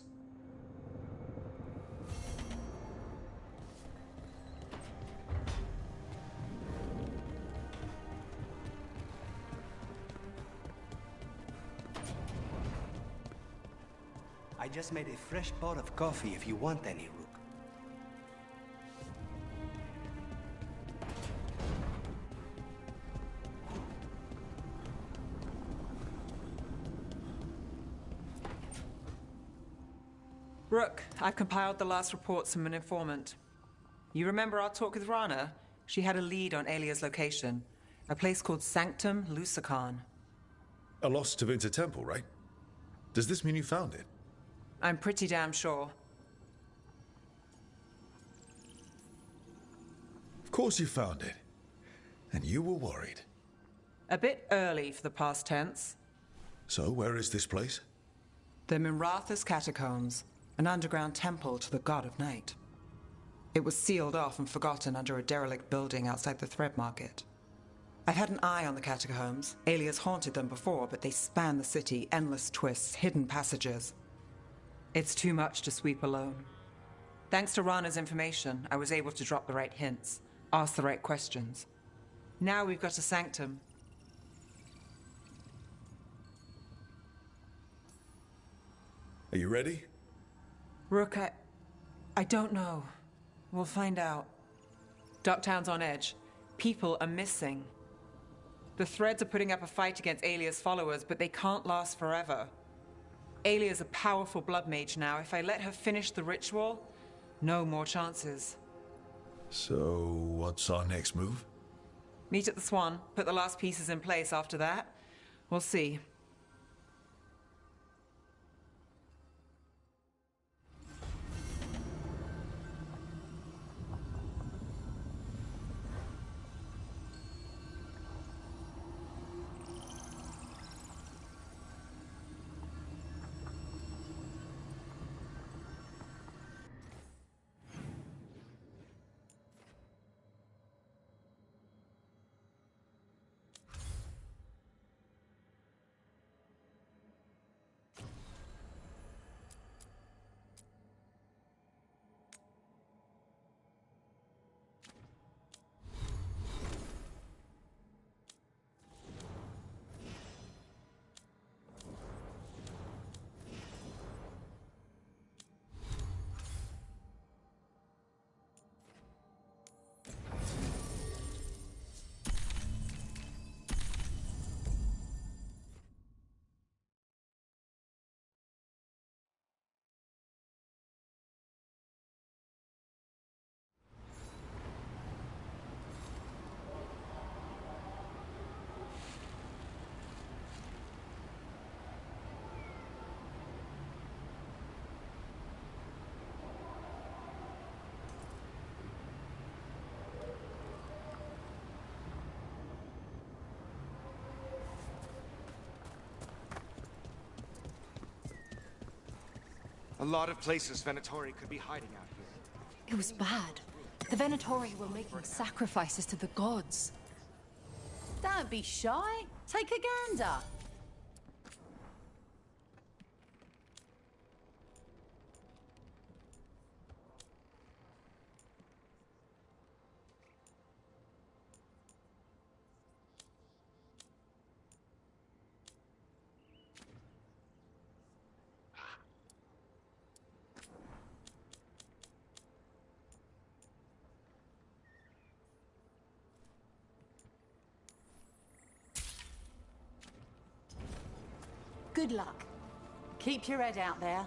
I just made a fresh pot of coffee if you want any, Rook. Rook, I've compiled the last reports from an informant. You remember our talk with Rana? She had a lead on Alia's location. A place called Sanctum Lucican. A lost Tevinter temple, right? Does this mean you found it? I'm pretty damn sure. Of course you found it. And you were worried. A bit early for the past tense. So, where is this place? The Minratha's Catacombs, an underground temple to the god of night. It was sealed off and forgotten under a derelict building outside the Thread Market. I've had an eye on the catacombs. Alias haunted them before, but they span the city, endless twists, hidden passages. It's too much to sweep alone. Thanks to Rana's information, I was able to drop the right hints, ask the right questions. Now we've got a sanctum. Are you ready? Rook, I don't know. We'll find out. Ducktown's on edge. People are missing. The Threads are putting up a fight against Alia's followers, but they can't last forever. Aylia's a powerful blood mage now. If I let her finish the ritual, no more chances. So, what's our next move? Meet at the Swan, put the last pieces in place after that. We'll see. A lot of places Venatori could be hiding out here. It was bad. The Venatori were making sacrifices to the gods. Don't be shy. Take a gander. Good luck. Keep your head out there.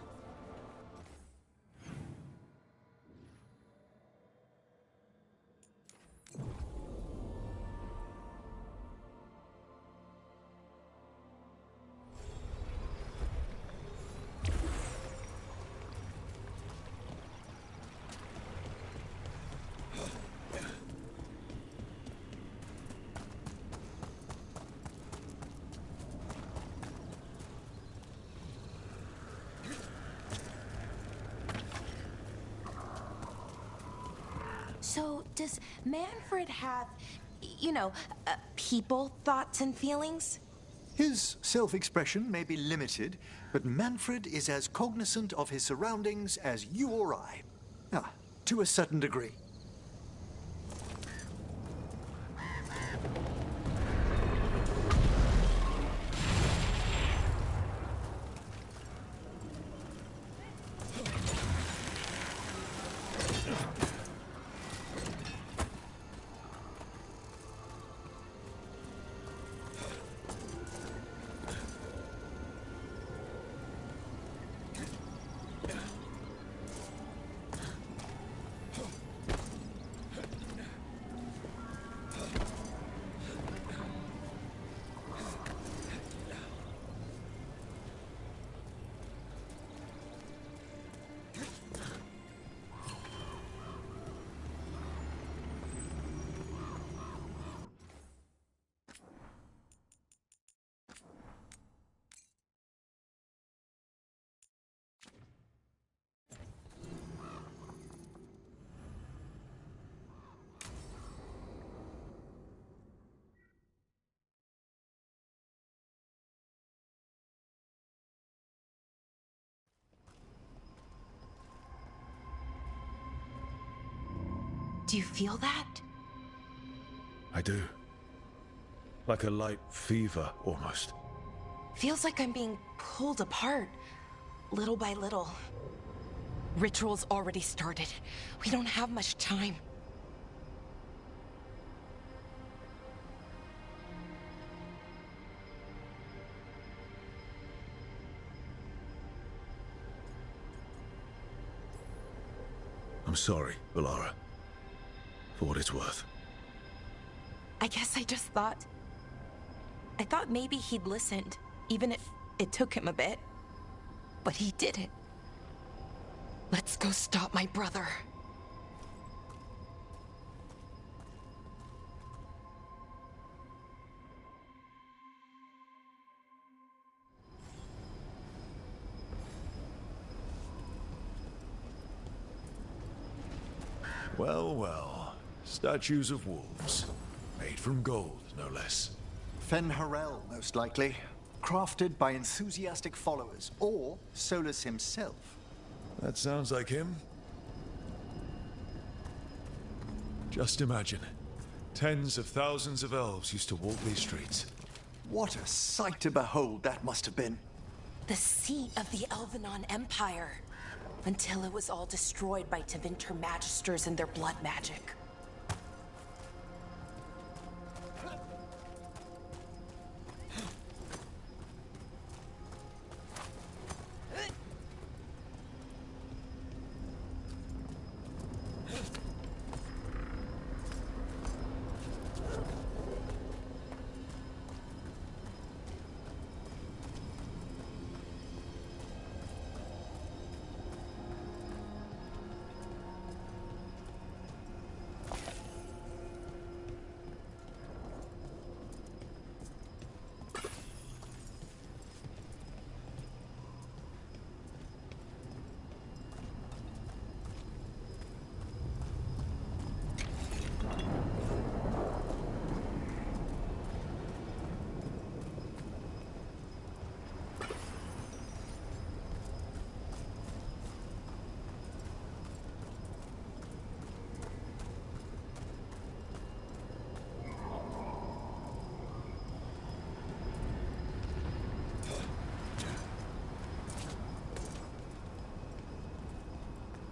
So, does Manfred have, people, thoughts, and feelings? His self-expression may be limited, but Manfred is as cognizant of his surroundings as you or I. To a certain degree. Do you feel that? I do. Like a light fever, almost. Feels like I'm being pulled apart, little by little. Ritual's already started. We don't have much time. I'm sorry, Valara. For what it's worth. I guess I just thought... I thought maybe he'd listened, even if it took him a bit. But he didn't. Let's go stop my brother. Well, well. Statues of wolves. Made from gold, no less. Fen Harel, most likely. Crafted by enthusiastic followers, or Solus himself. That sounds like him. Just imagine. Tens of thousands of elves used to walk these streets. What a sight to behold that must have been. The seat of the Elvenon Empire. Until it was all destroyed by Tevinter Magisters and their blood magic.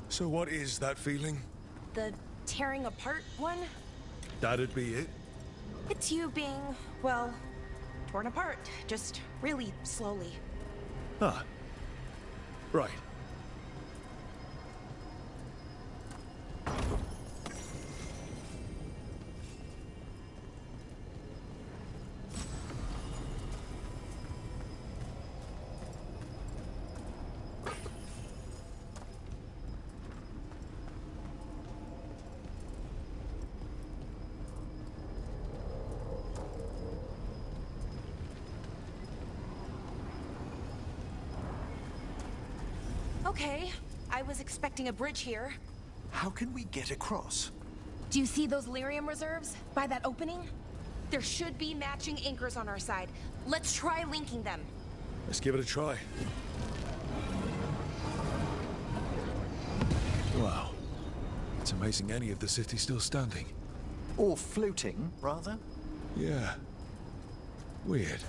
So what is that feeling? The tearing apart one? That'd be it? It's you being, well, torn apart. Just really slowly. Ah. Right. Okay, I was expecting a bridge here. How can we get across? Do you see those lyrium reserves by that opening? There should be matching anchors on our side. Let's try linking them. Let's give it a try. Wow. It's amazing any of the city's still standing. Or floating, rather. Yeah. Weird.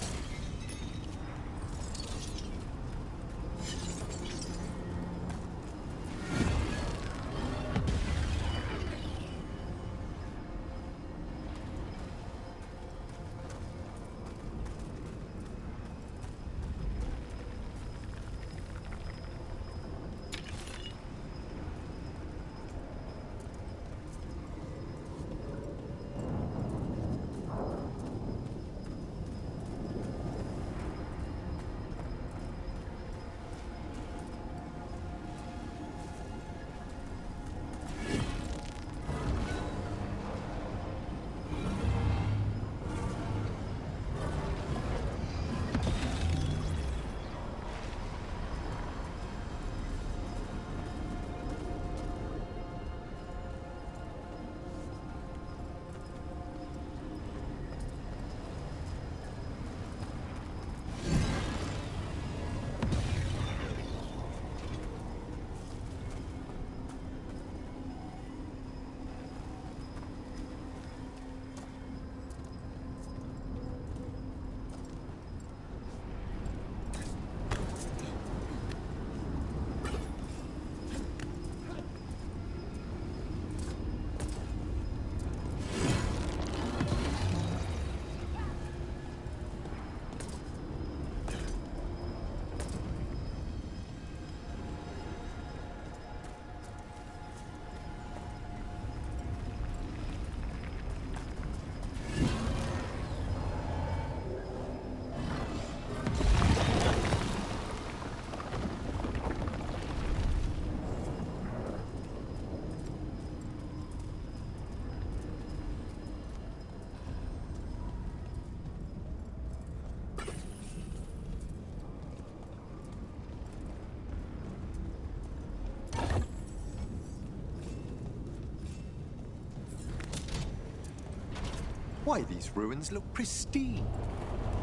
Why, these ruins look pristine.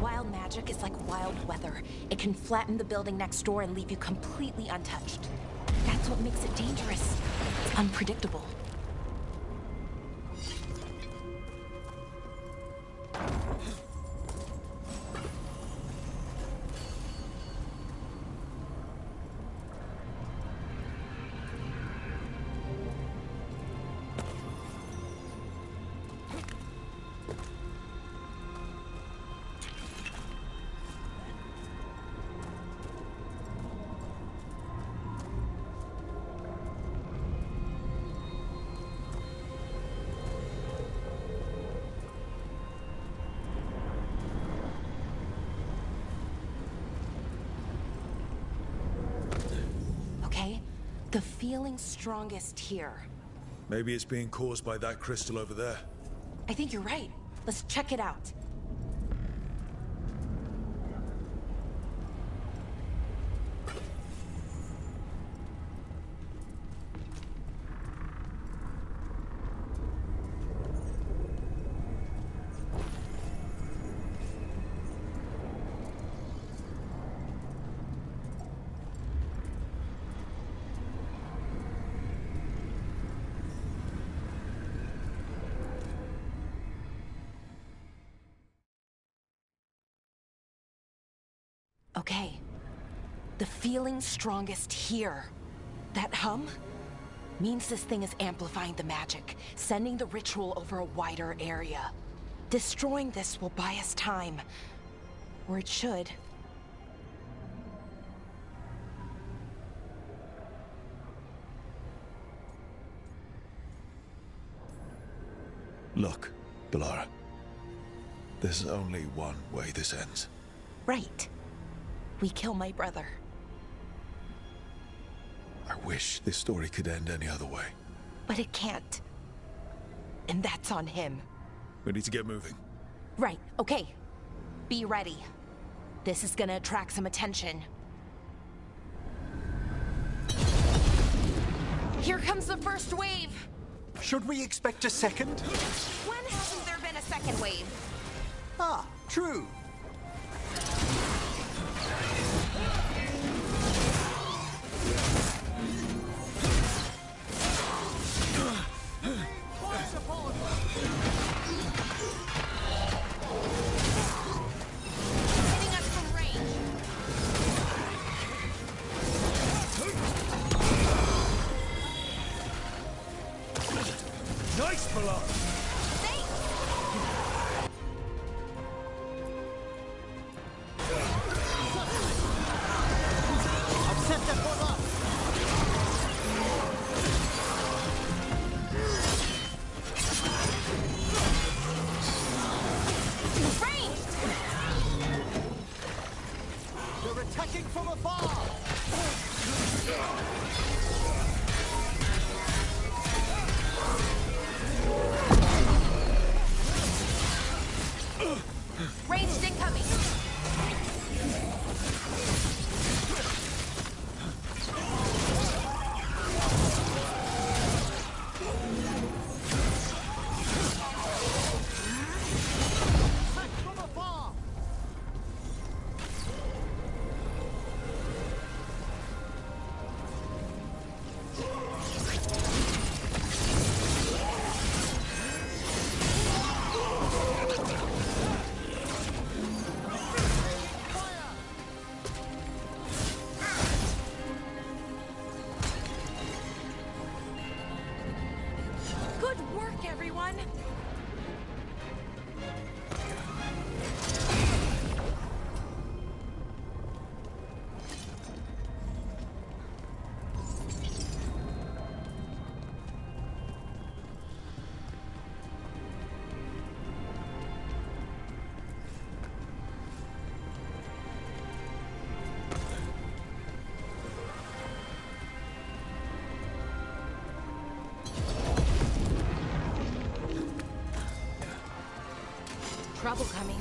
Wild magic is like wild weather. It can flatten the building next door and leave you completely untouched. That's what makes it dangerous. It's unpredictable. The feeling's strongest here. Maybe it's being caused by that crystal over there. I think you're right. Let's check it out. Okay. The feeling's strongest here. That hum means this thing is amplifying the magic, sending the ritual over a wider area. Destroying this will buy us time. Or it should. Look, Bellara. There's only one way this ends. Right. We kill my brother. I wish this story could end any other way. But it can't. And that's on him. We need to get moving. Right, okay. Be ready. This is gonna attract some attention. Here comes the first wave! Should we expect a second? When hasn't there been a second wave? Ah, true. Nice, Bellara! They're attacking from afar! Ranged incoming! Good work, everyone! Trouble coming.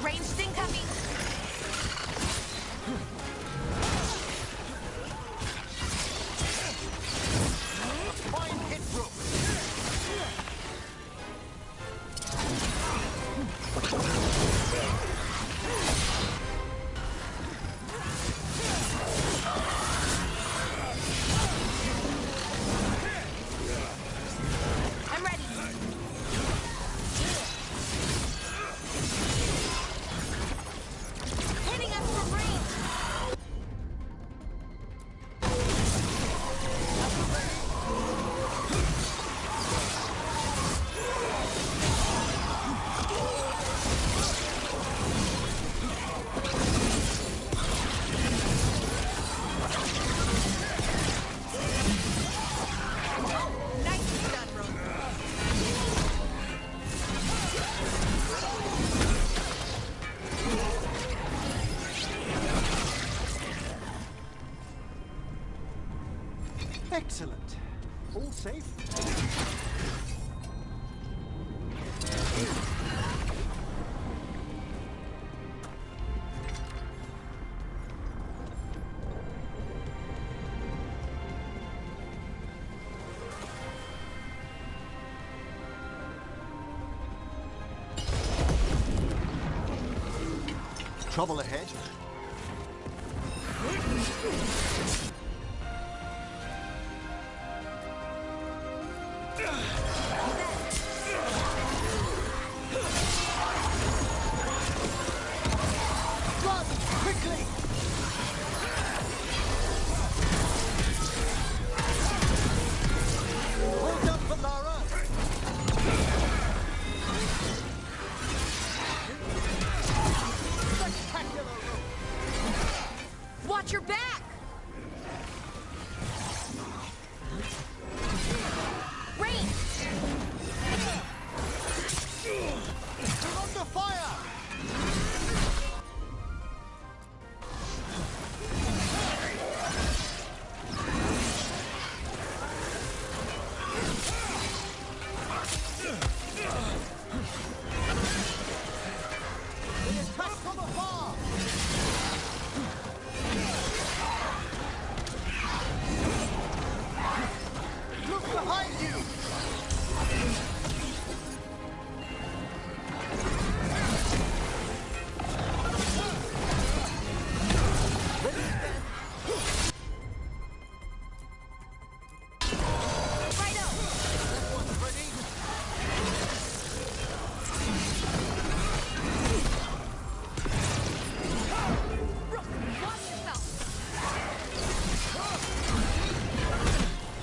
Ranged incoming. safe? Trouble ahead. Run! Quickly! Hold up for Lara! Spectacular! Watch your back! Rain! You're under fire! They attack from afar! Look behind you!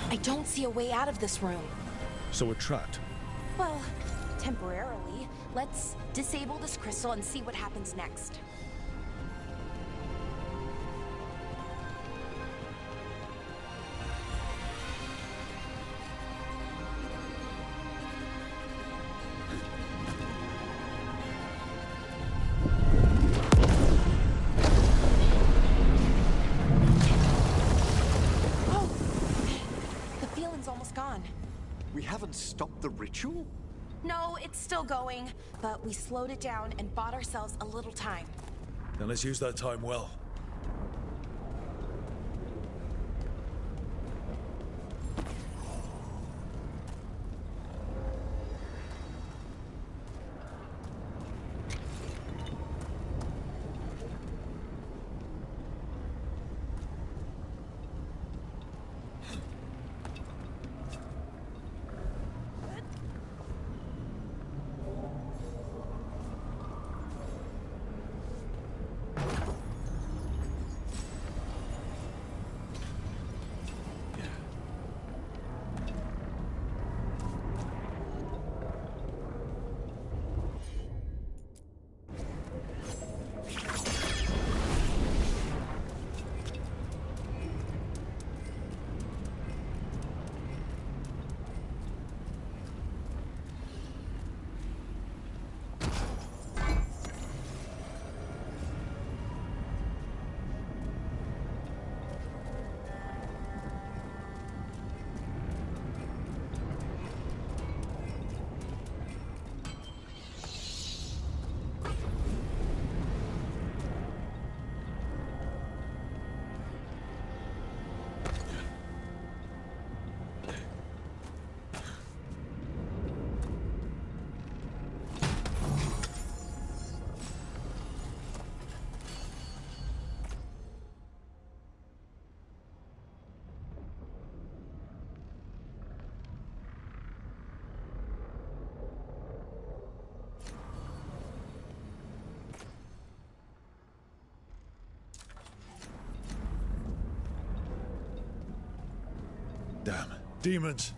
I don't see a way out of this room. So we're trapped. Well, temporarily. Let's disable this crystal and see what happens next. The feeling's almost gone. We haven't stopped the ritual? No, it's still going, but we slowed it down and bought ourselves a little time. Then let's use that time well. Damn. Demons.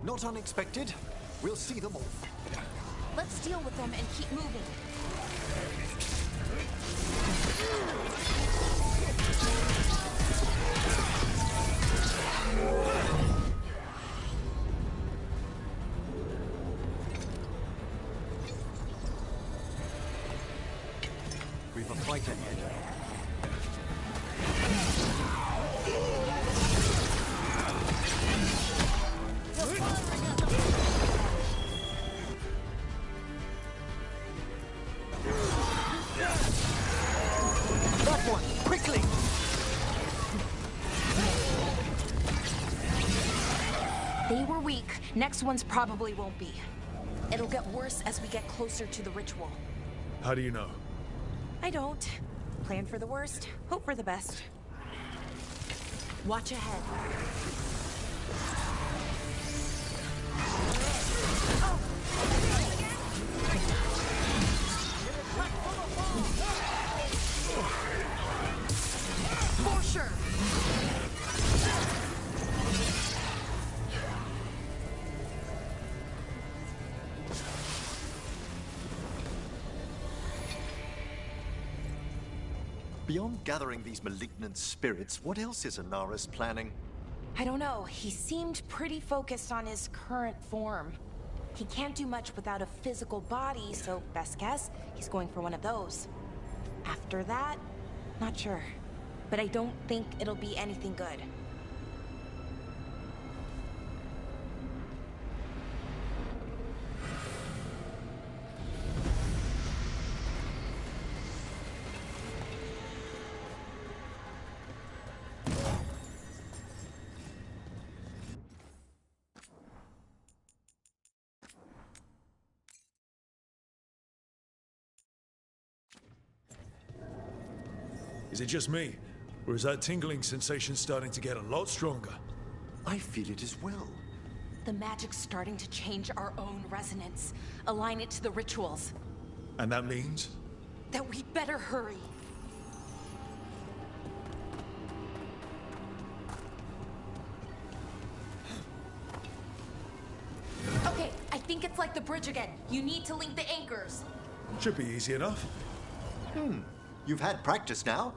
Not unexpected. We'll see them off. Let's deal with them and keep moving. We've a fight ahead. Next one's probably won't be. It'll get worse as we get closer to the ritual. How do you know? I don't. Plan for the worst, hope for the best. Watch ahead. For sure. Beyond gathering these malignant spirits, what else is Anaris planning? I don't know. He seemed pretty focused on his current form. He can't do much without a physical body, so best guess, he's going for one of those. After that, not sure. But I don't think it'll be anything good. Is it just me? Or is that tingling sensation starting to get a lot stronger? I feel it as well. The magic's starting to change our own resonance, align it to the rituals. And that means? That we better hurry. Okay, I think it's like the bridge again. You need to link the anchors. Should be easy enough. You've had practice now.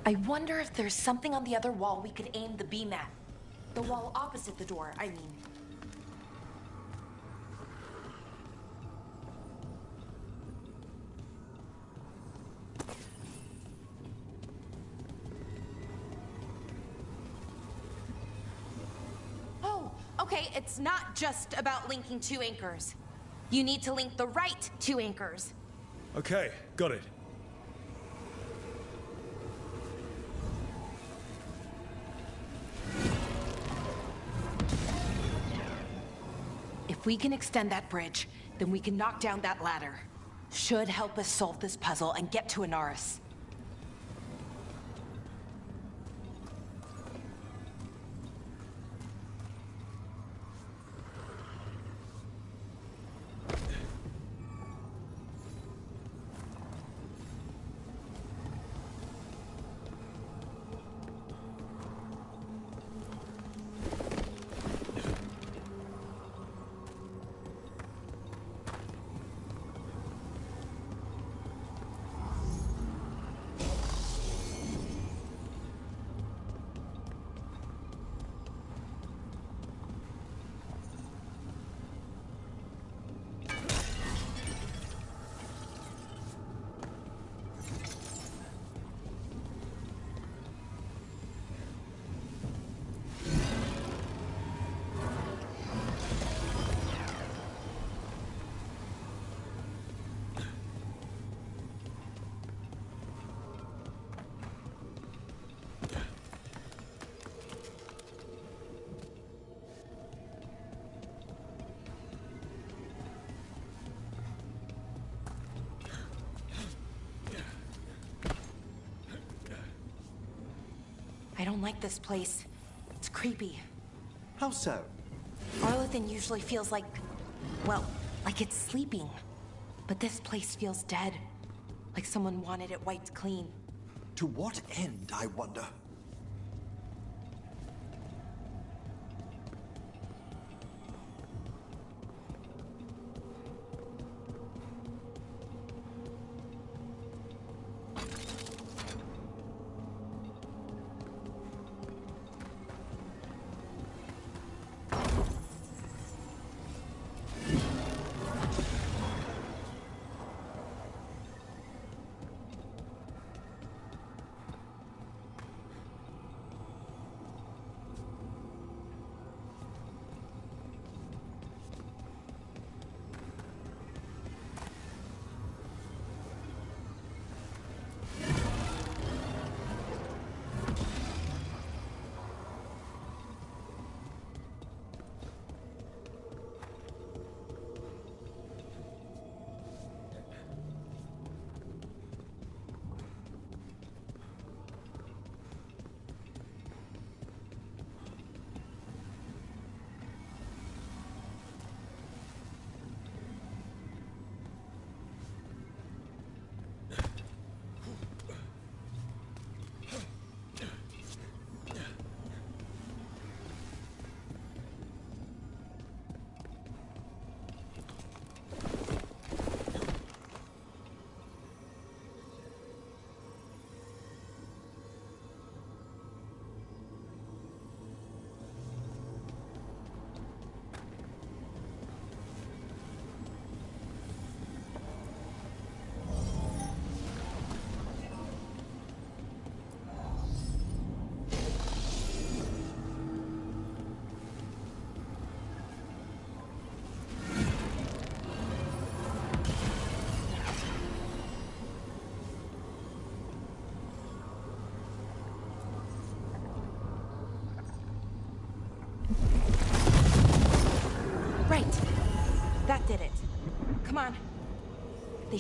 I wonder if there's something on the other wall we could aim the beam at. The wall opposite the door, I mean. Oh, okay, it's not just about linking two anchors. You need to link the right two anchors. Okay, got it. If we can extend that bridge, then we can knock down that ladder. Should help us solve this puzzle and get to Anaris. I don't like this place. It's creepy. How so? Arlathan usually feels like, well, like it's sleeping. But this place feels dead. Like someone wanted it wiped clean. To what end, I wonder?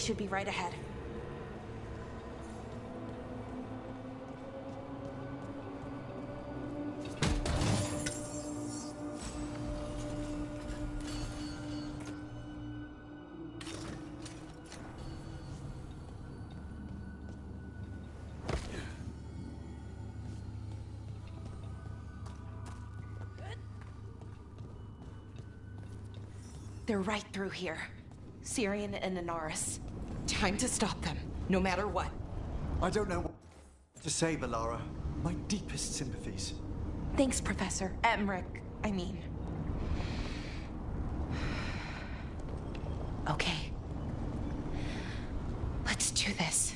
should be right ahead. They're right through here. Syrian and Inaris. Time to stop them, no matter what. I don't know what to say, Valara. My deepest sympathies. Thanks, Professor. Emmerich, I mean. Okay. Let's do this.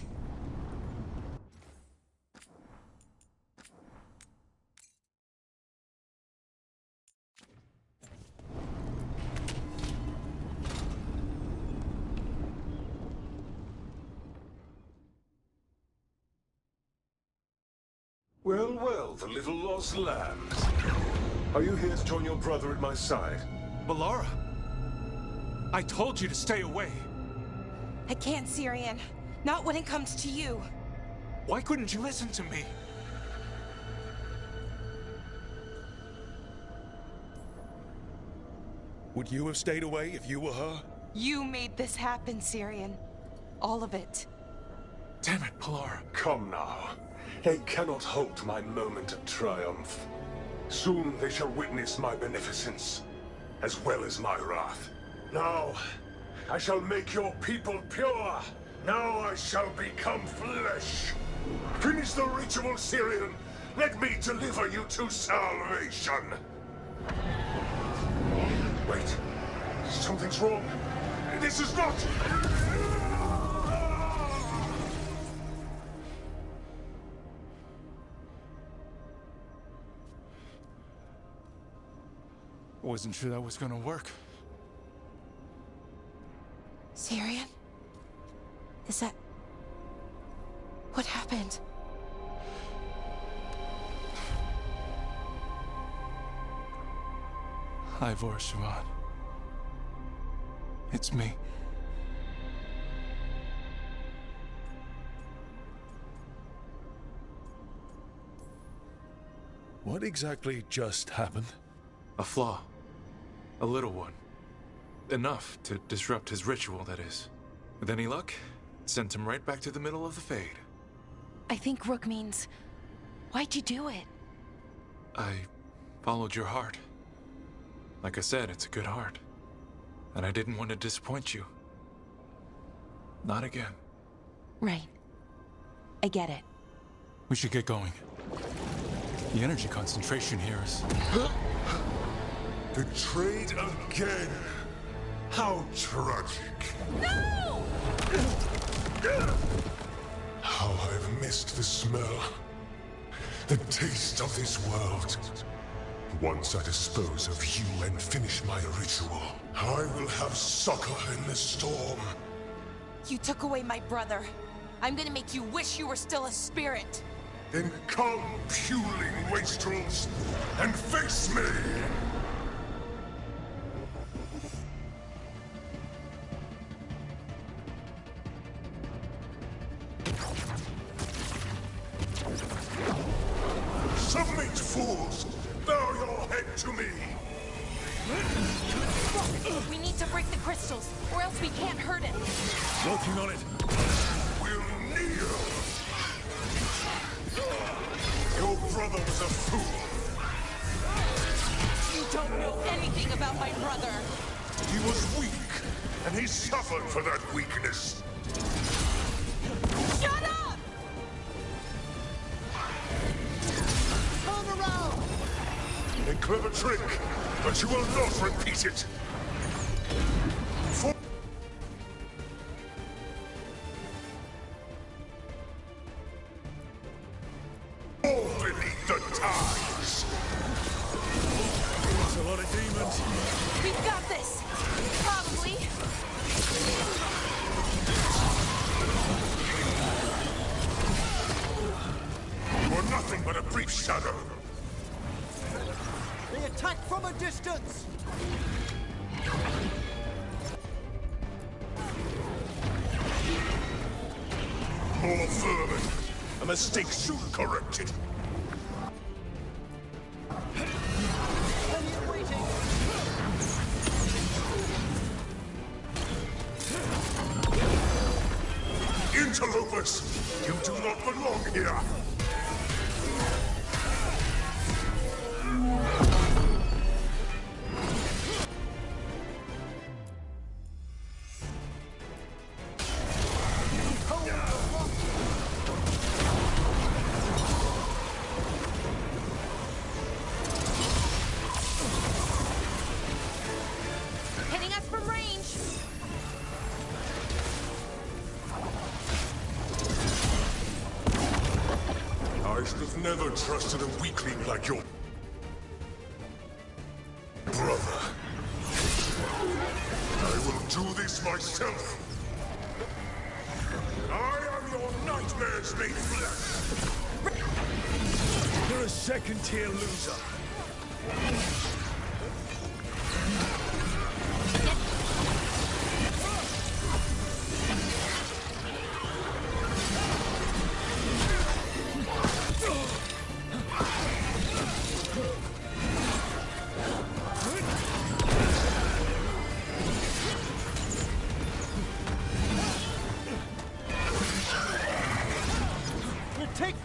Well, well, the little lost lambs. Are you here to join your brother at my side? Valara! I told you to stay away. I can't, Syrian. Not when it comes to you. Why couldn't you listen to me? Would you have stayed away if you were her? You made this happen, Syrian. All of it. Damn it, Valara. Come now. They cannot halt my moment of triumph. Soon they shall witness my beneficence, as well as my wrath. Now, I shall make your people pure. Now I shall become flesh. Finish the ritual, Syrian. Let me deliver you to salvation. Wait. Something's wrong. This is not... I wasn't sure that was gonna work. Syrian? Is that... What happened? Ivor Siobhan. It's me. What exactly just happened? A flaw. A little one. Enough to disrupt his ritual, that is. With any luck, sent him right back to the middle of the Fade. I think Rook means... Why'd you do it? I followed your heart. Like I said, it's a good heart. And I didn't want to disappoint you. Not again. Right. I get it. We should get going. The energy concentration here is... Betrayed again. How tragic. No! How I've missed the smell. The taste of this world. Once I dispose of you and finish my ritual, I will have succor in the storm. You took away my brother. I'm gonna make you wish you were still a spirit. Then come, puling wastrels, and face me! Submit, fools! Bow your head to me! We need to break the crystals, or else we can't hurt it. Working on it. We'll kneel! Your brother was a fool! You don't know anything about my brother! He was weak, and he suffered for that weakness. Shut up! Turn around! A clever trick, but you will not repeat it. All beneath the tides. There's a lot of demons. We've got this! Probably. You are nothing but a brief shadow. They attack from a distance! More vermin. A mistake soon corrected. Interlopers! You do not belong here! Hitting us from range! I should have never trusted a weakling like your brother. I will do this myself. I am your nightmares made flesh. You're a second-tier loser. Take.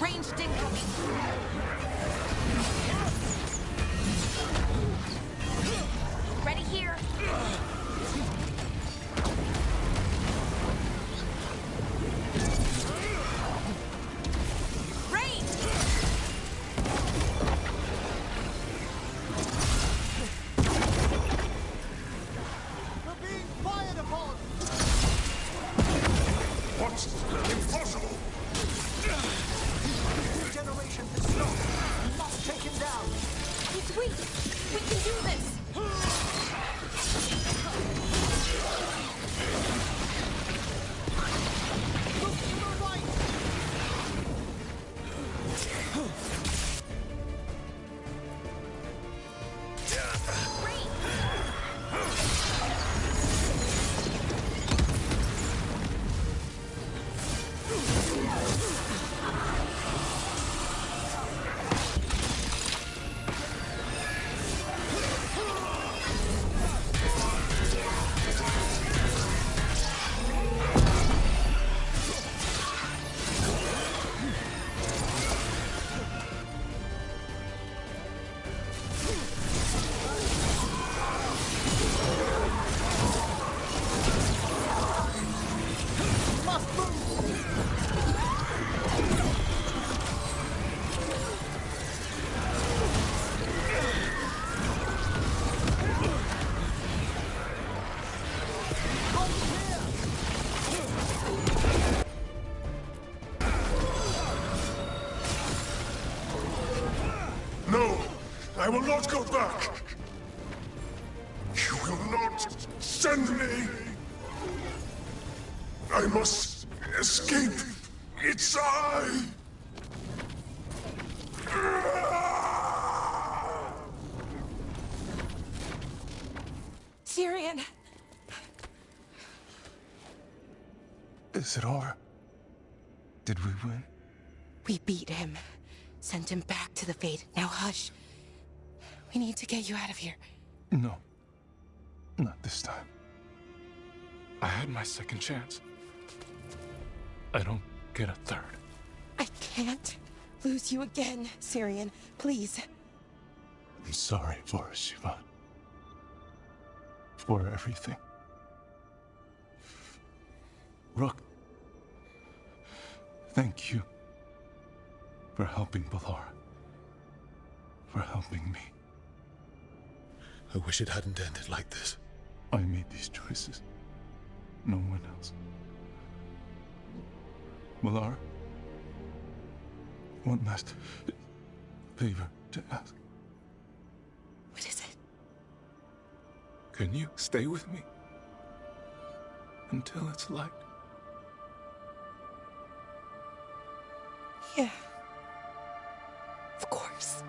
Ranged incoming! Ready here! Range! We're being fired upon! What? Impossible! Regeneration is stopped. We must take him down. He's weak! We can do this! Look to the right! No! I will not go back! You will not send me! I must escape! It's I! Syrian! Is it over? Did we win? We beat him. Sent him back to the Fate. Now hush. We need to get you out of here. No. Not this time. I had my second chance. I don't get a third. I can't lose you again, Syrian. Please. I'm sorry for Sivan. For everything. Rook. Thank you. For helping Balara. For helping me. I wish it hadn't ended like this. I made these choices. No one else. chance. Malara, one last favor to ask. What is it? Can you stay with me until it's light? Yeah. Of course.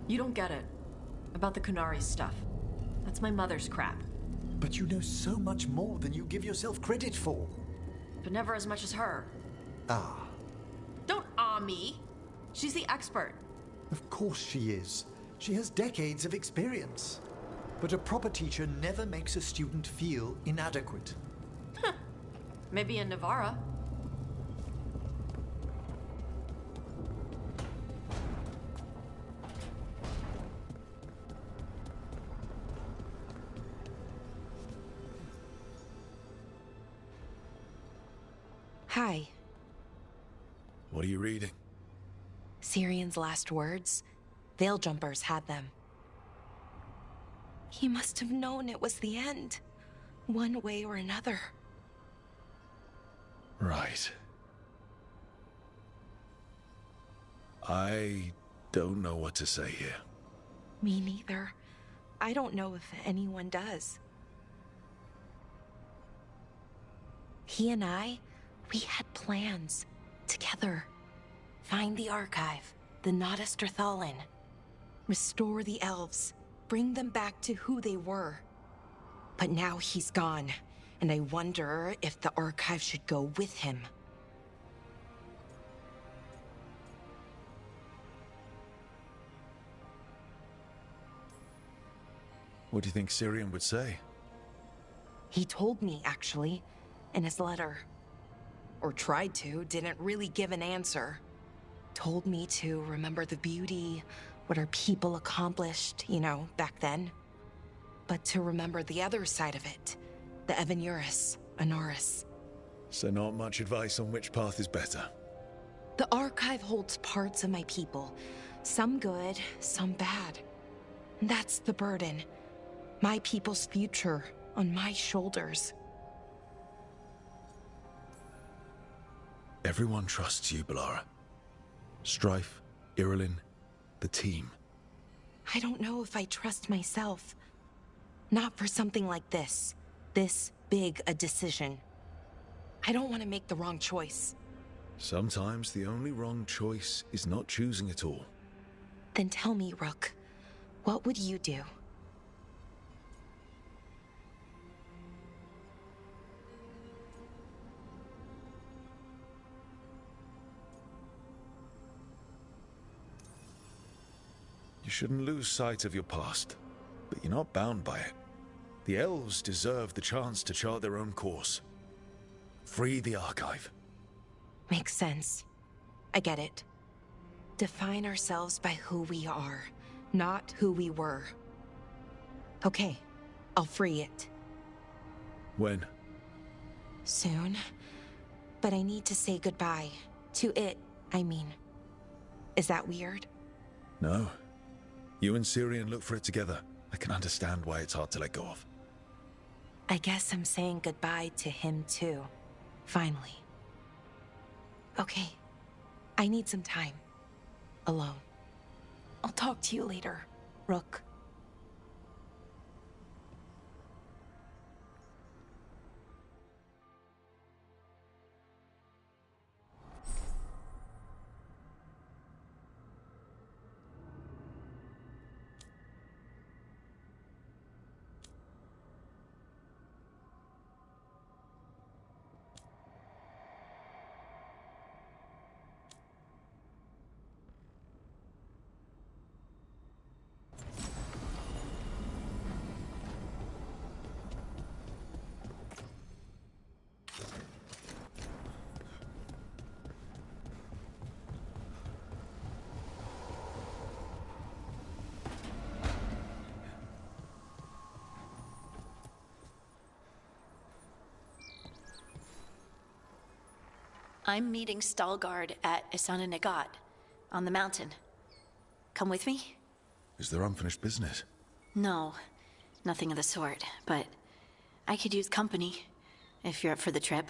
You don't get it. About the Kunari stuff. That's my mother's crap. But you know so much more than you give yourself credit for. But never as much as her. Ah. Don't me. She's the expert. Of course she is. She has decades of experience. But a proper teacher never makes a student feel inadequate. Maybe in Navarra. Hi. What are you reading? Syrion's last words. Veil Jumpers had them. He must have known it was the end, one way or another. Right. I don't know what to say here. Me neither. I don't know if anyone does. He and I, we had plans. Together. Find the archive, the Nodasterthalin. Restore the elves. Bring them back to who they were. But now he's gone, and I wonder if the archive should go with him. What do you think Syrian would say? He told me, actually, in his letter. Or tried to, didn't really give an answer. Told me to remember the beauty, what our people accomplished, you know, back then. But to remember the other side of it, the Evanuris, Honoris. So not much advice on which path is better. The archive holds parts of my people, some good, some bad. That's the burden. My people's future on my shoulders. Everyone trusts you, Balara. Strife, Irilyn, the team. I don't know if I trust myself. Not for something like this. This big a decision. I don't want to make the wrong choice. Sometimes the only wrong choice is not choosing at all. Then tell me, Rook, what would you do? You shouldn't lose sight of your past, but you're not bound by it. The elves deserve the chance to chart their own course. Free the archive. Makes sense. I get it. Define ourselves by who we are, not who we were. Okay, I'll free it. When? Soon. But I need to say goodbye. To it, I mean. Is that weird? No. You and Syrian look for it together. I can understand why it's hard to let go of. I guess I'm saying goodbye to him too. Finally. Okay. I need some time. Alone. I'll talk to you later, Rook. I'm meeting Stalgard at Isana Nagat, on the mountain. Come with me? Is there unfinished business? No, nothing of the sort, but I could use company, if you're up for the trip.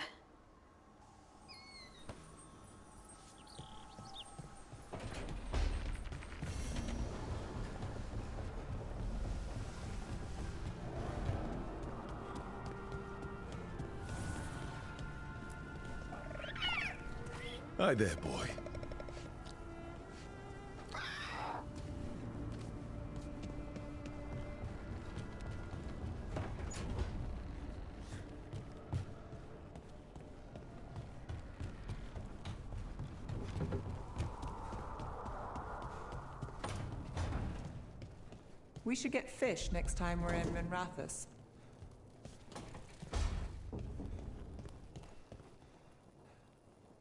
Hi there, boy. We should get fish next time we're in Minrathous.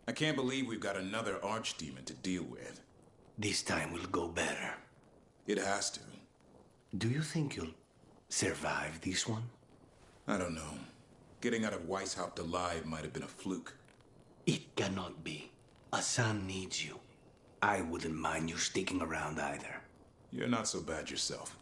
I can't believe we've got another archdemon to deal with. This time will go better. It has to. Do you think you'll survive this one? I don't know. Getting out of Weishaupt alive might have been a fluke. It cannot be. Asan needs you. I wouldn't mind you sticking around either. You're not so bad yourself.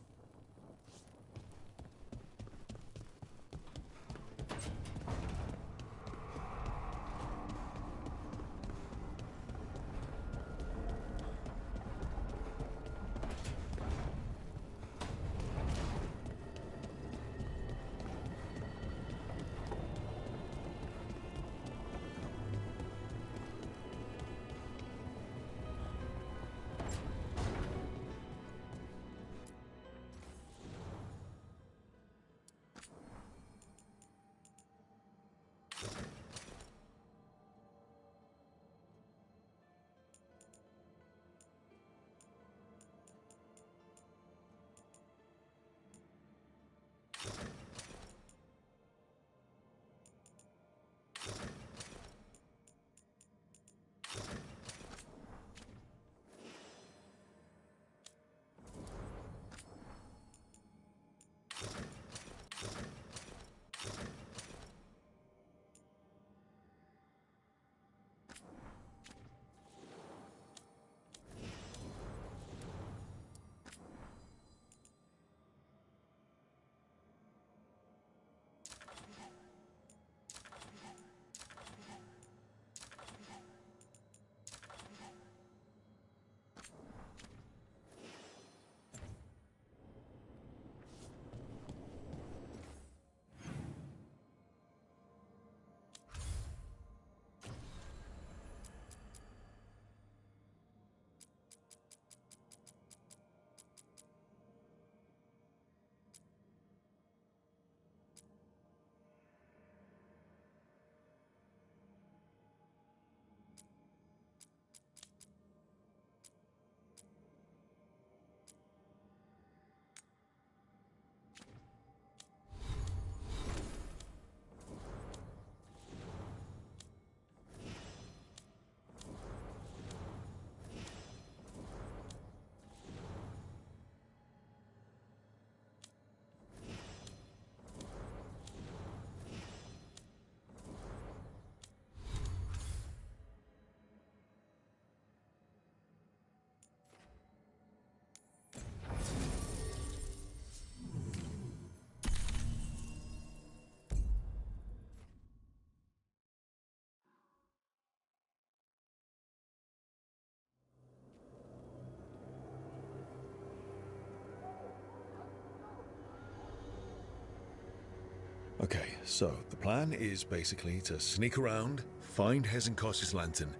So, the plan is basically to sneak around, find Hezenkos's lantern,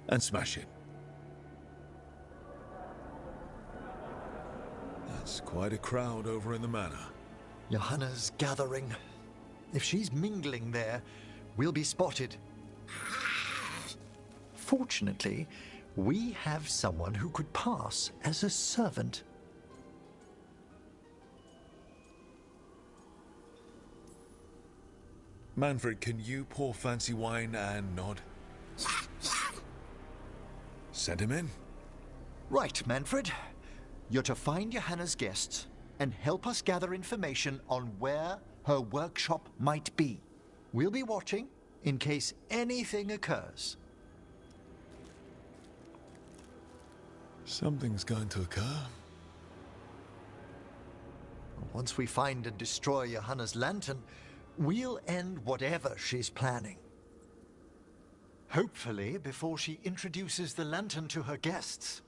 and smash it. That's quite a crowd over in the manor. Johanna's gathering. If she's mingling there, we'll be spotted. Fortunately, we have someone who could pass as a servant. Manfred, can you pour fancy wine and nod? Send him in. Right, Manfred. You're to find Johanna's guests and help us gather information on where her workshop might be. We'll be watching in case anything occurs. Something's going to occur. Once we find and destroy Johanna's lantern, we'll end whatever she's planning. Hopefully before she introduces the lantern to her guests.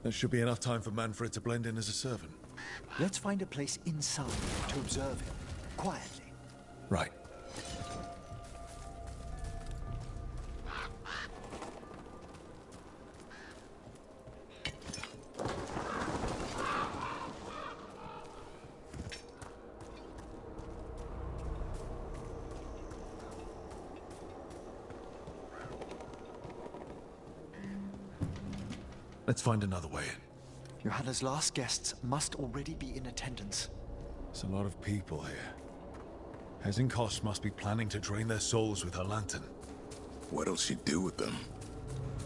There should be enough time for Manfred to blend in as a servant. Let's find a place inside to observe him, quietly. Right. Let's find another way in. Johanna's last guests must already be in attendance. There's a lot of people here. Hezenkos must be planning to drain their souls with her lantern. What'll she do with them?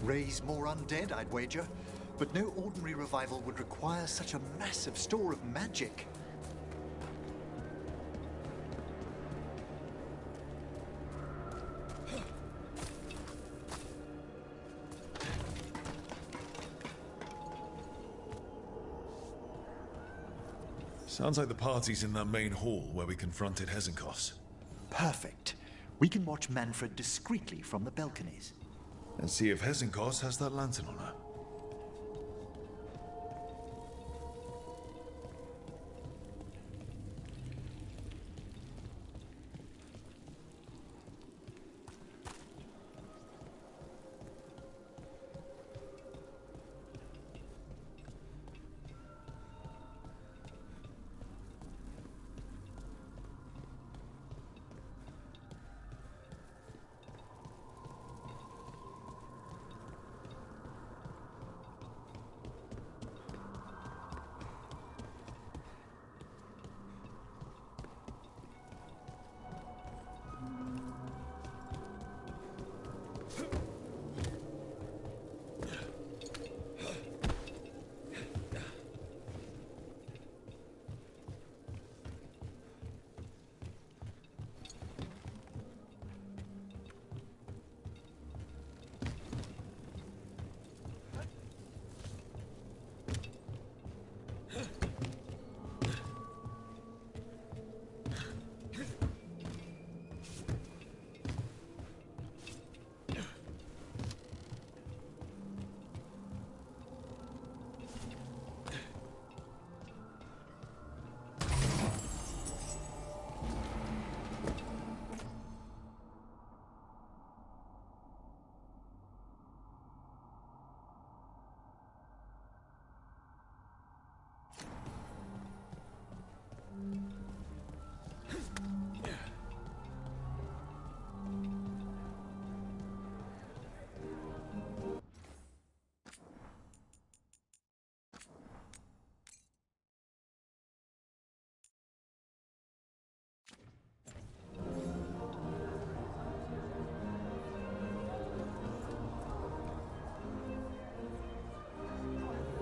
Raise more undead, I'd wager. But no ordinary revival would require such a massive store of magic. Sounds like the party's in that main hall where we confronted Hezenkos. Perfect. We can watch Manfred discreetly from the balconies. And see if Hezenkos has that lantern on her.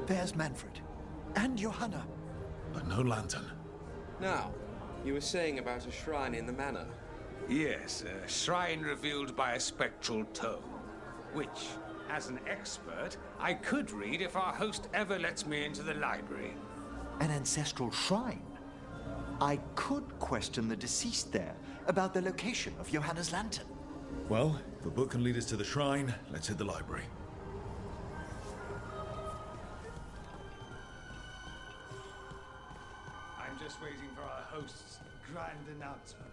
There's Manfred. And Johanna. But no lantern. Now, you were saying about a shrine in the manor. Yes, a shrine revealed by a spectral tome, which, as an expert, I could read if our host ever lets me into the library. An ancestral shrine? I could question the deceased there about the location of Johanna's lantern. Well, if a book can lead us to the shrine, let's hit the library. host's grand announcement.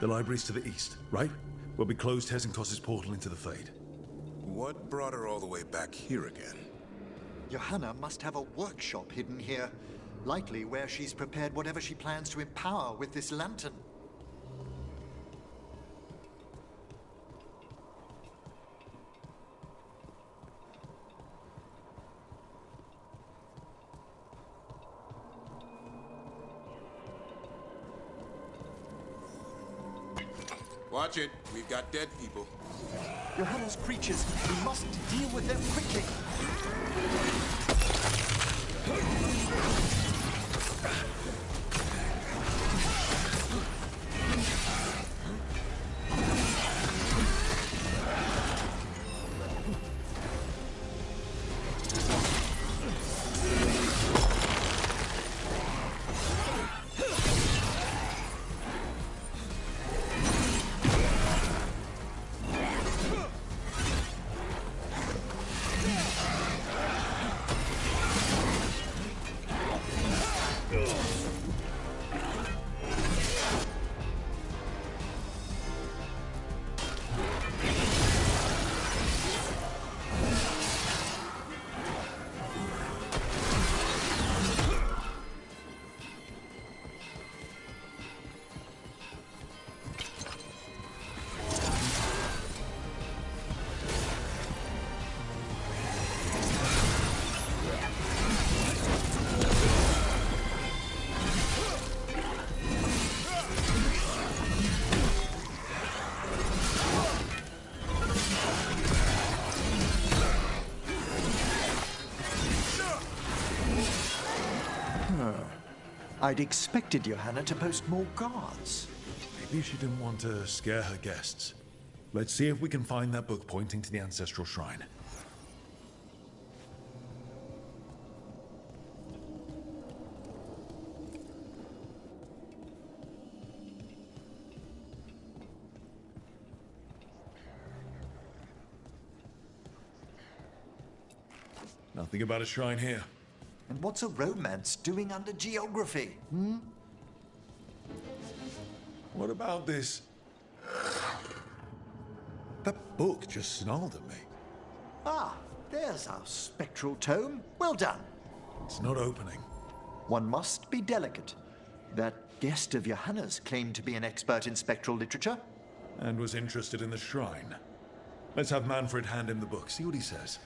The library's to the east, right? Where we closed Hezenkos's portal into the Fade. What brought her all the way back here again? Johanna must have a workshop hidden here. Likely where she's prepared whatever she plans to empower with this lantern. Watch it. We've got dead people. Johanna's creatures. We must deal with them quickly. I'd expected Johanna to post more guards. Maybe she didn't want to scare her guests. Let's see if we can find that book pointing to the ancestral shrine. Nothing about a shrine here. And what's a romance doing under geography, What about this? That book just snarled at me. Ah, there's our spectral tome. Well done. It's not opening. One must be delicate. That guest of Johanna's claimed to be an expert in spectral literature. And was interested in the shrine. Let's have Manfred hand him the book, see what he says.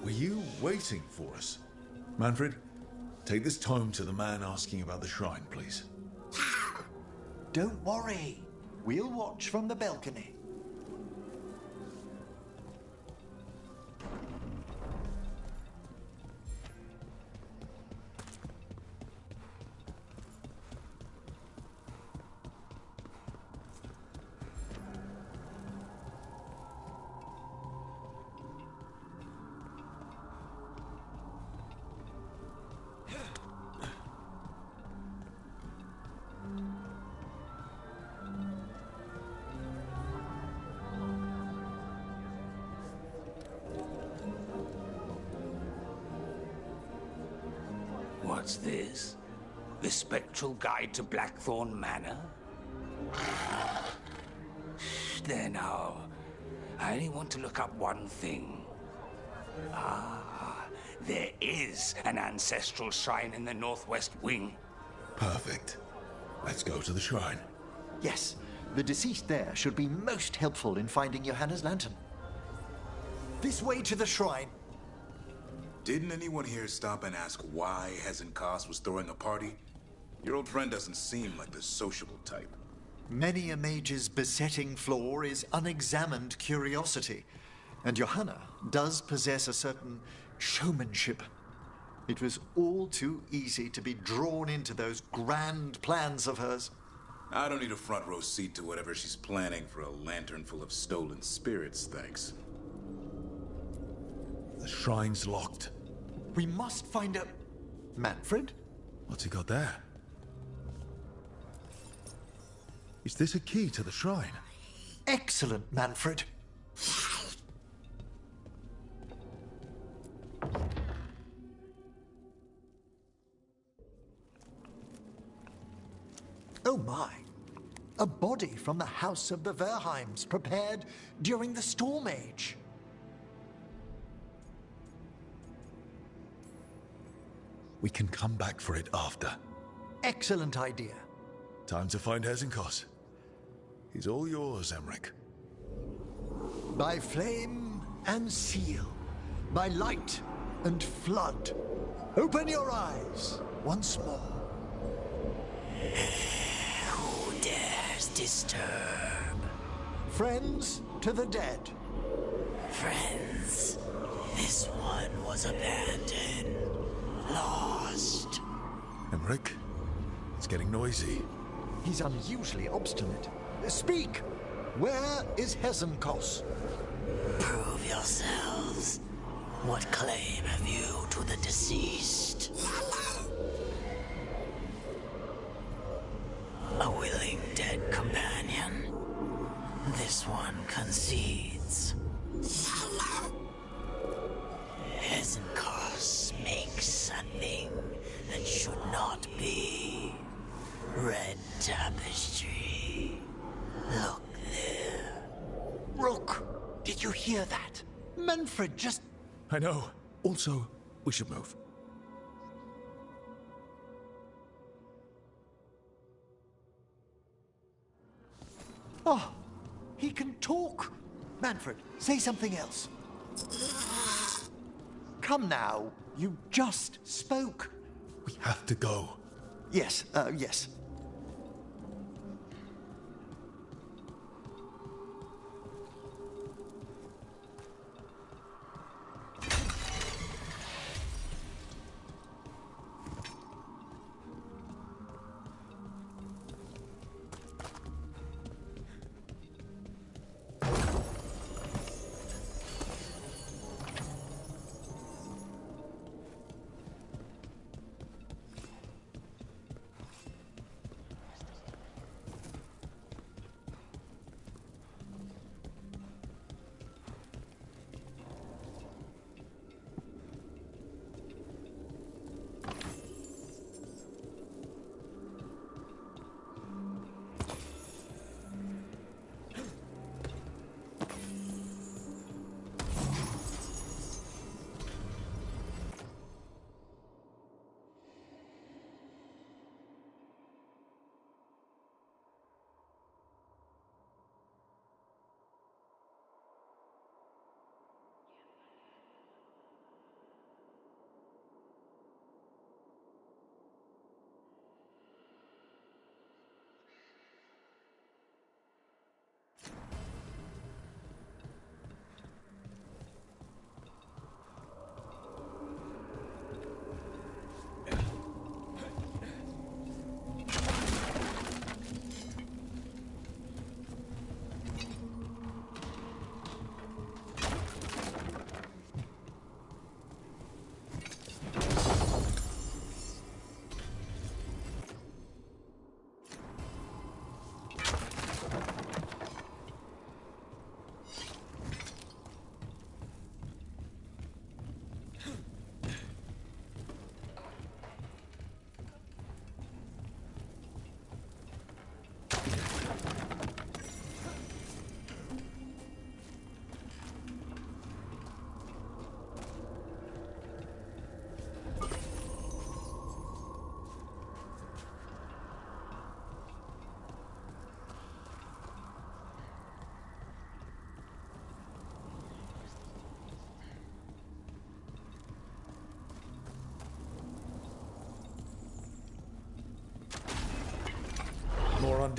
Were you waiting for us? Manfred, take this tome to the man asking about the shrine, please. Don't worry. We'll watch from the balcony. What's this? The Spectral Guide to Blackthorn Manor? There now. I only want to look up one thing. Ah, there is an ancestral shrine in the northwest wing. Perfect. Let's go to the shrine. Yes, the deceased there should be most helpful in finding Johanna's lantern. This way to the shrine. Didn't anyone here stop and ask why Hezenkos was throwing a party? Your old friend doesn't seem like the sociable type. Many a mage's besetting flaw is unexamined curiosity, and Johanna does possess a certain showmanship. It was all too easy to be drawn into those grand plans of hers. I don't need a front row seat to whatever she's planning for a lantern full of stolen spirits, thanks. The shrine's locked. We must find a... Manfred? What's he got there? Is this a key to the shrine? Excellent, Manfred. Oh my. A body from the House of the Verheims, prepared during the Storm Age. We can come back for it after. Excellent idea. Time to find Hezenkos. He's all yours, Emmerich. By flame and seal, by light and flood, open your eyes once more. Who dares disturb? Friends to the dead. Friends, this one was abandoned, lost. Emmerich, it's getting noisy. He's unusually obstinate. Speak! Where is Hezenkos? Prove yourselves. What claim have you to the deceased? A willing dead companion. This one concedes. Hezenkos makes a thing that should not be. Red tapestry. Look there. Rook, did you hear that? Manfred just... I know. Also, we should move. Oh, he can talk. Manfred, say something else. Come now, you just spoke. We have to go. Yes, yes.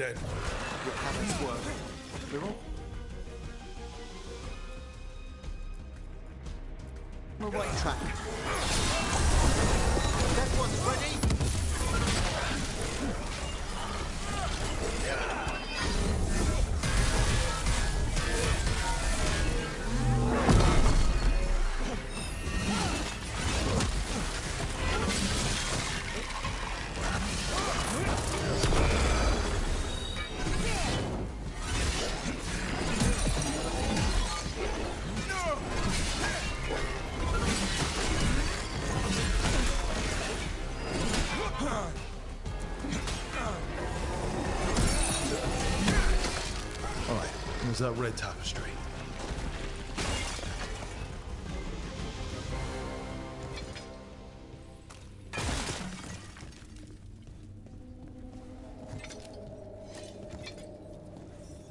dead. Your habits work. We're all... We're right track. That one's ready. That red tapestry.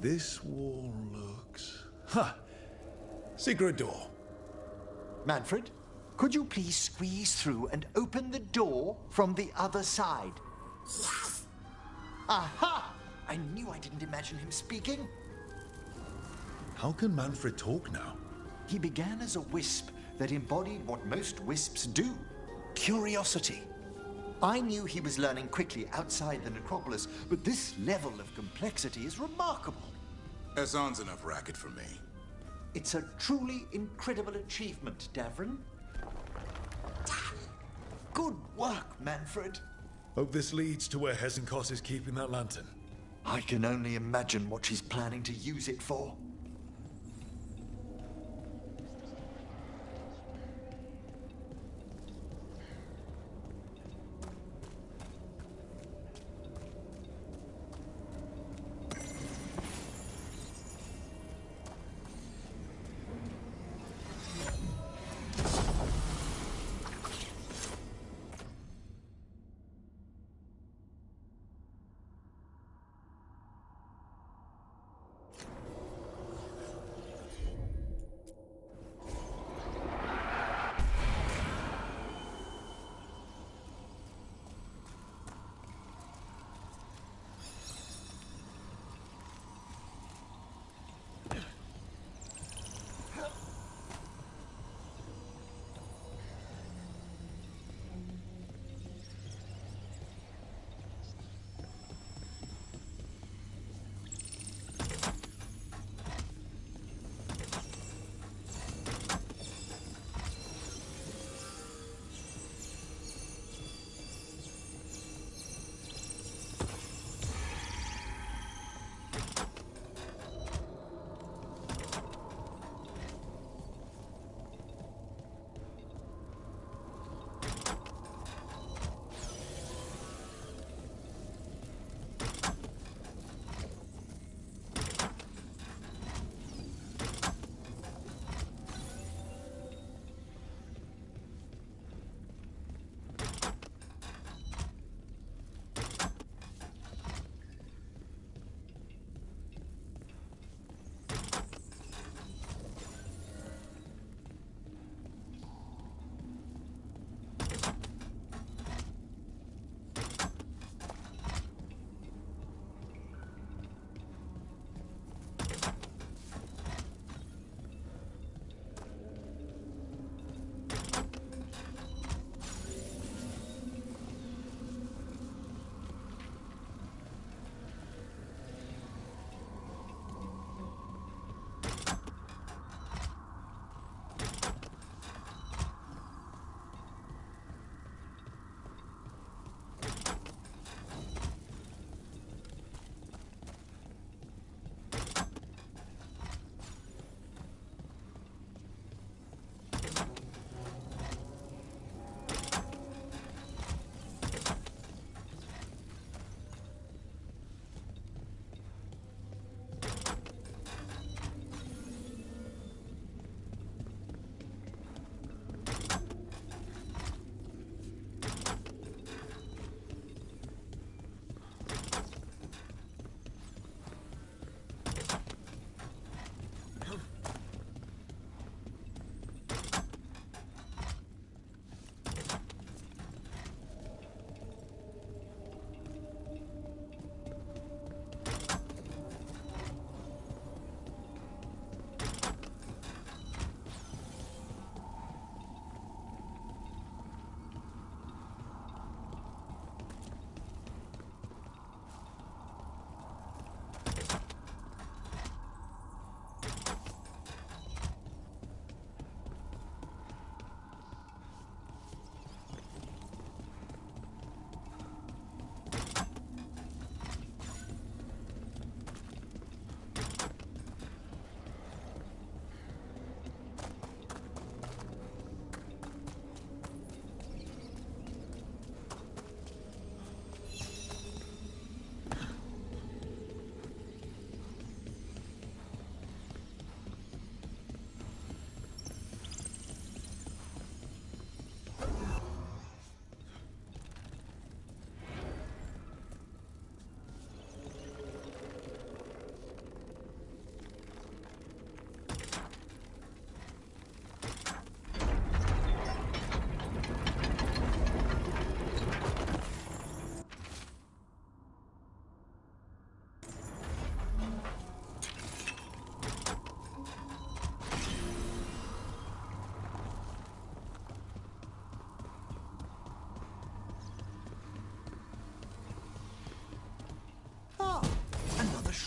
This wall looks... Ha! Secret door. Manfred, could you please squeeze through and open the door from the other side? Yes! Aha! I knew I didn't imagine him speaking. How can Manfred talk now? He began as a wisp that embodied what most wisps do. Curiosity. I knew he was learning quickly outside the necropolis, but this level of complexity is remarkable. Hassan's enough racket for me. It's a truly incredible achievement, Davrin. Good work, Manfred. Hope this leads to where Hesenkos is keeping that lantern. I can only imagine what she's planning to use it for.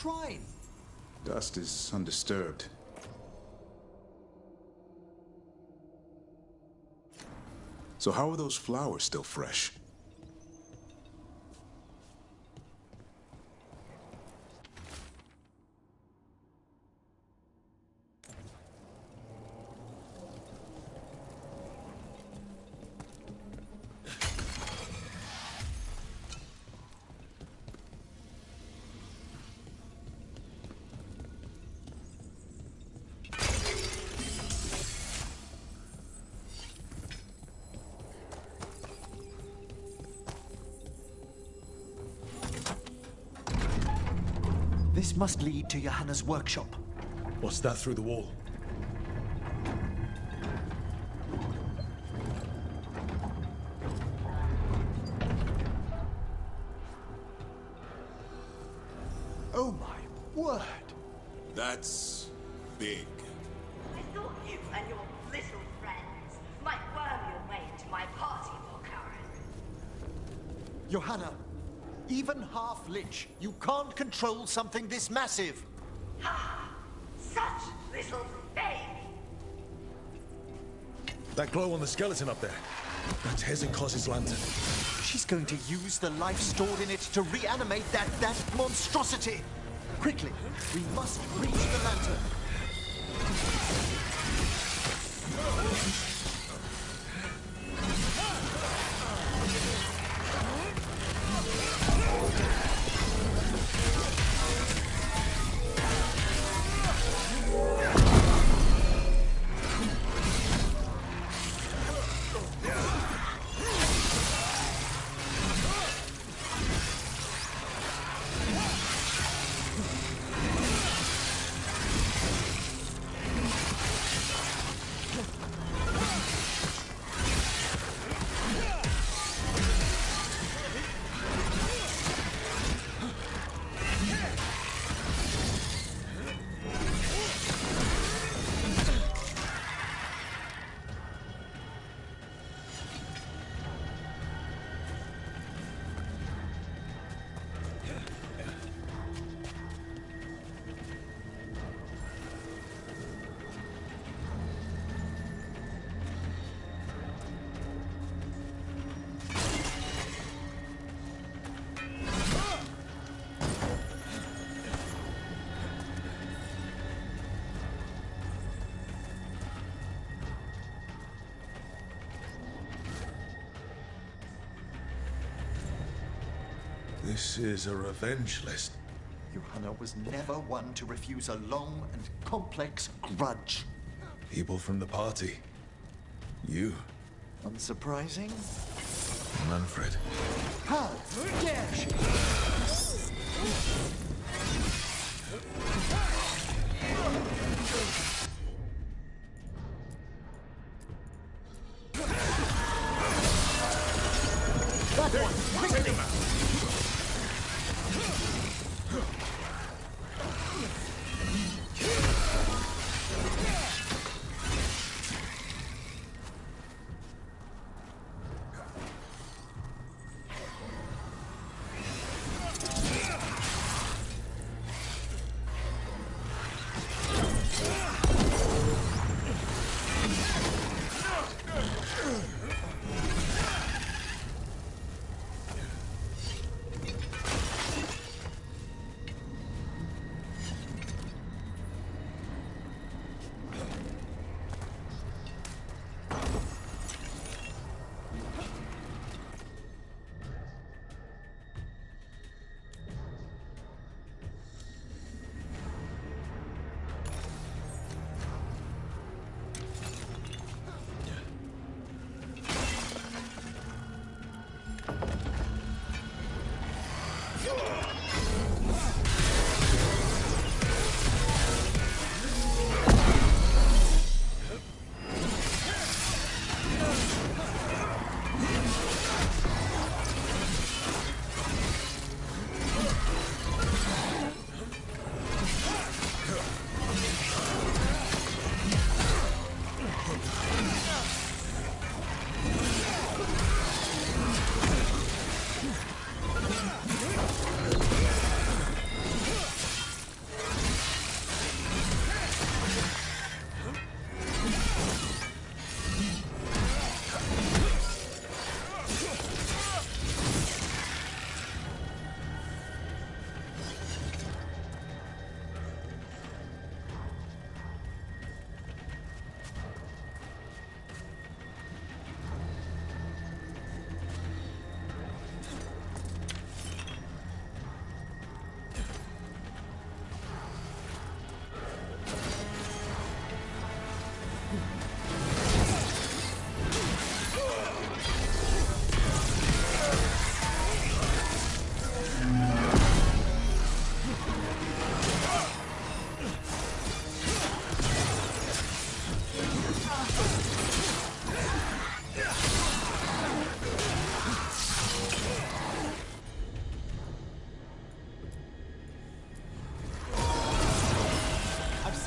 shrine. Dust is undisturbed. So how are those flowers still fresh? This must lead to Johanna's workshop. What's that through the wall? Oh my word! That's big. I thought you and your little friends might worm your way into my party, Veilguard. Johanna, even half-lich, you can't control something this massive. Ha! Such little baby! That glow on the skeleton up there. That's Hezekiah's lantern. She's going to use the life stored in it to reanimate that monstrosity. Quickly, we must reach the lantern. This is a revenge list. Johanna was never one to refuse a long and complex grudge. People from the party. You. Unsurprising? Manfred. How dare she? That one! Quickly!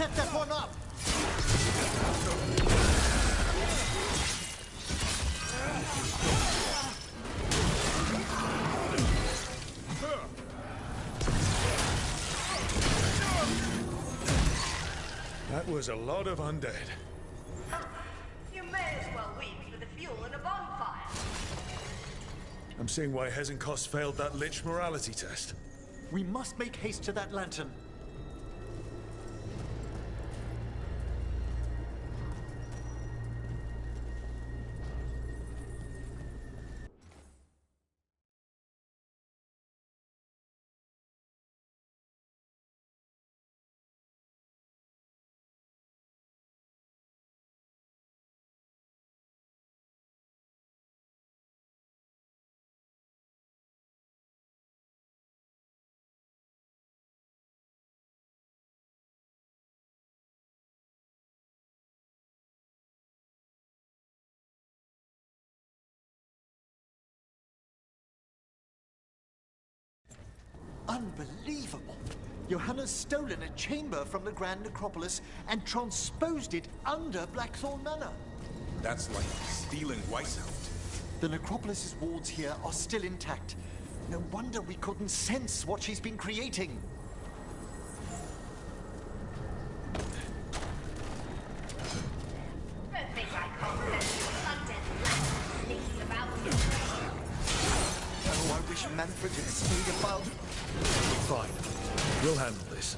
set that one up! That was a lot of undead. You may as well weep for the fuel in a bonfire. I'm seeing why Hezenkos failed that Lich morality test. We must make haste to that lantern. Unbelievable! Johanna's stolen a chamber from the Grand Necropolis and transposed it under Blackthorn Manor. That's like stealing Weishaupt. The Necropolis's wards here are still intact. No wonder we couldn't sense what she's been creating. Don't think I can't sense your undead flesh sneaking about you. Oh, I wish Manfred had stayed about. Fine. We'll handle this.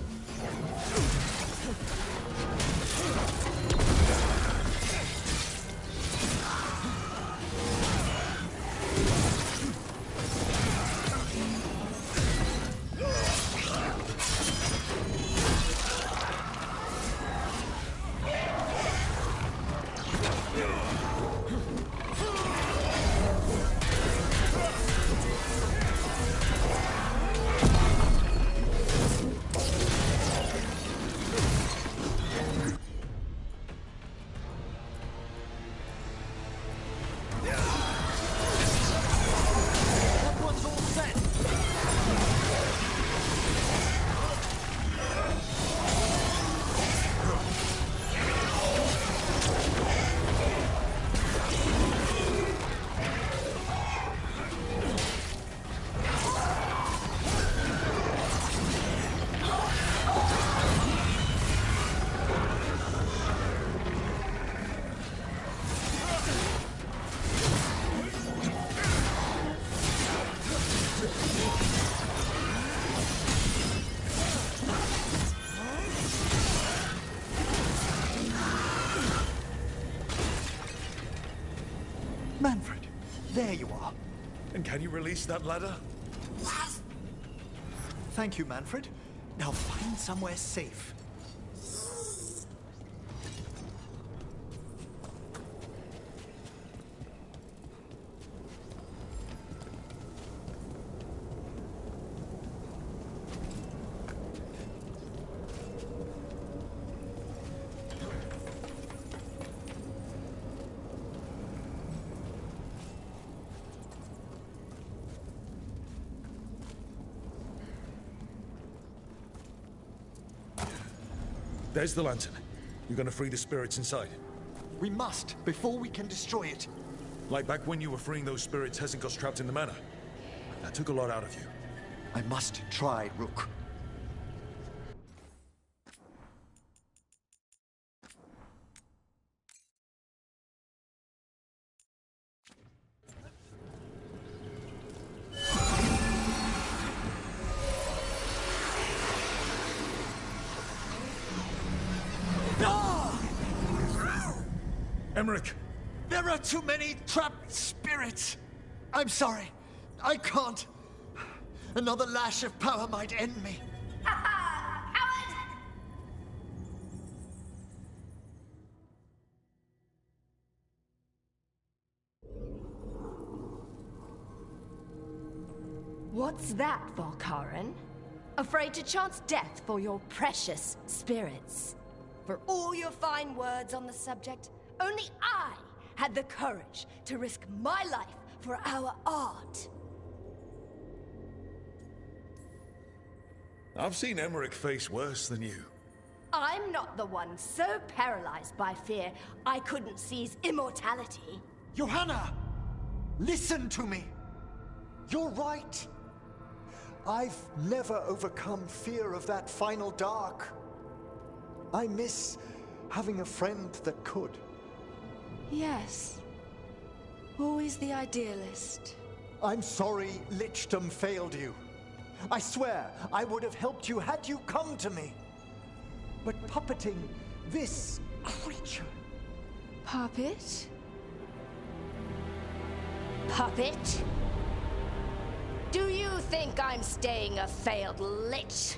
Manfred, there you are. And can you release that ladder? Thank you, Manfred. Now find somewhere safe. There's the lantern. You're gonna free the spirits inside. We must, before we can destroy it. Like back when you were freeing those spirits Hezenkos trapped in the manor. That took a lot out of you. I must try, Rook. Emmerich! There are too many trapped spirits! I'm sorry. I can't. Another lash of power might end me. What's that, Volkaren? Afraid to chance death for your precious spirits? For all your fine words on the subject, only I had the courage to risk my life for our art. I've seen Emmerich face worse than you. I'm not the one so paralyzed by fear I couldn't seize immortality. Johanna! Listen to me! You're right. I've never overcome fear of that final dark. I miss having a friend that could. Yes. Always the idealist. I'm sorry Lichdom failed you. I swear I would have helped you had you come to me. But puppeting this creature... Puppet? Puppet? Do you think I'm staying a failed lich?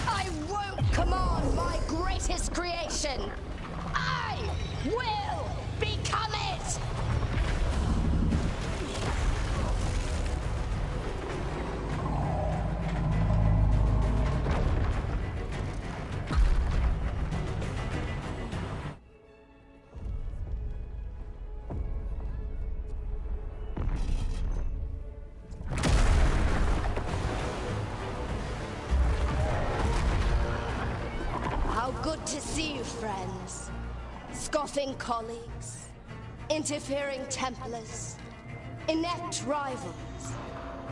I won't command my greatest creation! I will become it! Good to see you, friends. Scoffing colleagues, interfering Templars, inept rivals.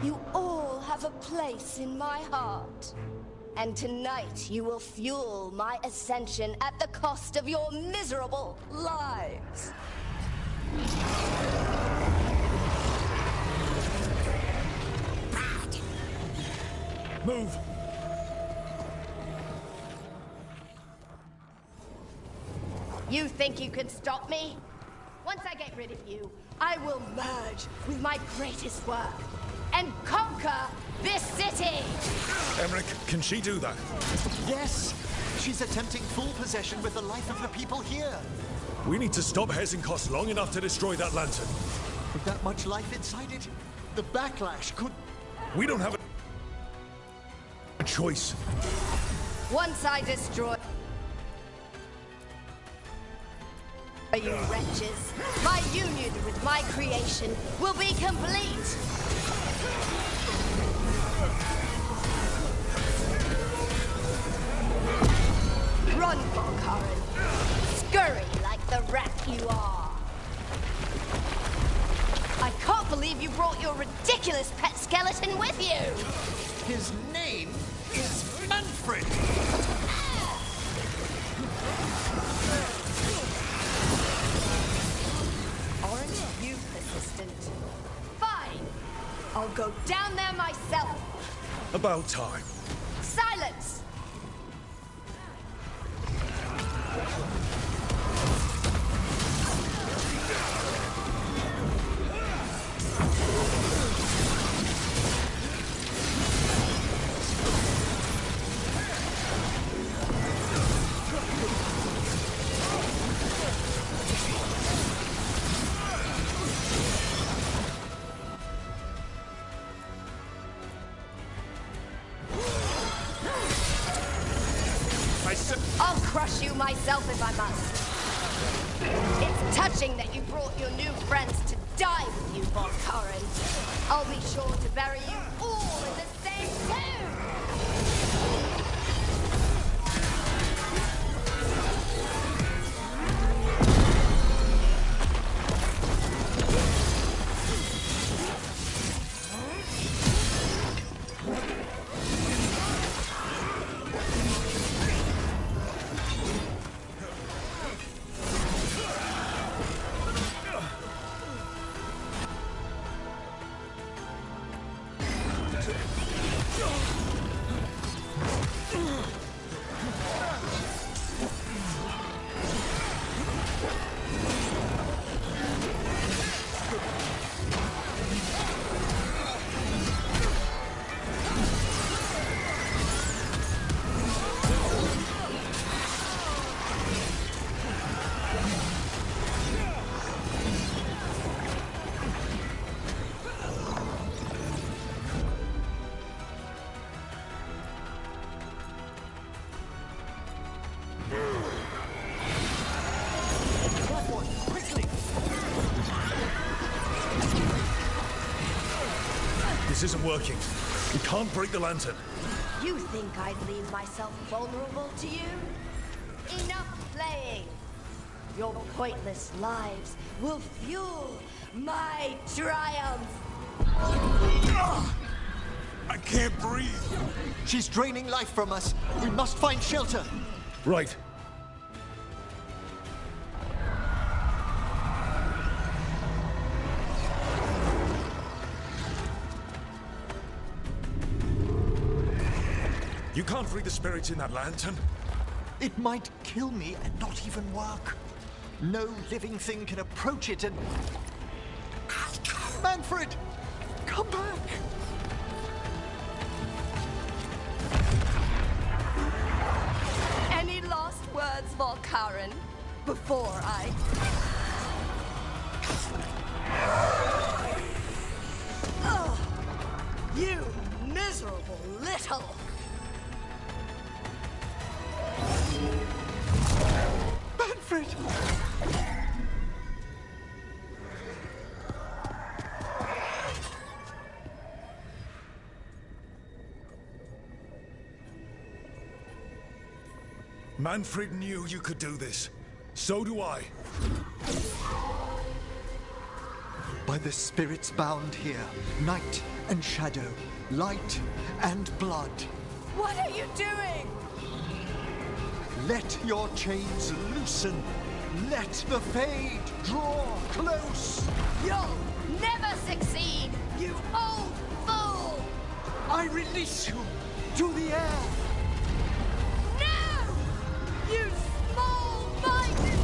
You all have a place in my heart. And tonight you will fuel my ascension at the cost of your miserable lives. Move! You think you can stop me? Once I get rid of you, I will merge with my greatest work and conquer this city! Emmerich, can she do that? Yes! She's attempting full possession with the life of the people here. We need to stop Hesenkos long enough to destroy that lantern. With that much life inside it, the backlash could... We don't have a choice. Once I destroy... you wretches, my union with my creation will be complete! Run, Veilguard. Scurry like the rat you are. I can't believe you brought your ridiculous pet skeleton with you! His name is Manfred! Aren't you persistent? Fine! I'll go down there myself! About time. Silence! I'll crush you myself if I must. It's touching that you brought your new friends to die with you, Veilguard. I'll be sure to bury you all in the same tomb! This isn't working. We can't break the lantern. You You think I'd leave myself vulnerable to you? Enough playing! Your pointless lives will fuel my triumph! I can't breathe! She's draining life from us. We must find shelter. Right. You can't free the spirits in that lantern? It might kill me and not even work. No living thing can approach it and... Manfred! Come back! Any last words, Volkaren, before I... Ugh! You miserable little... Manfred! Manfred knew you could do this. So do I. By the spirits bound here, night and shadow, light and blood. What are you doing? Let your chains loosen. Let the Fade draw close. You'll never succeed, you old fool! I release you to the air. No! You small-minded...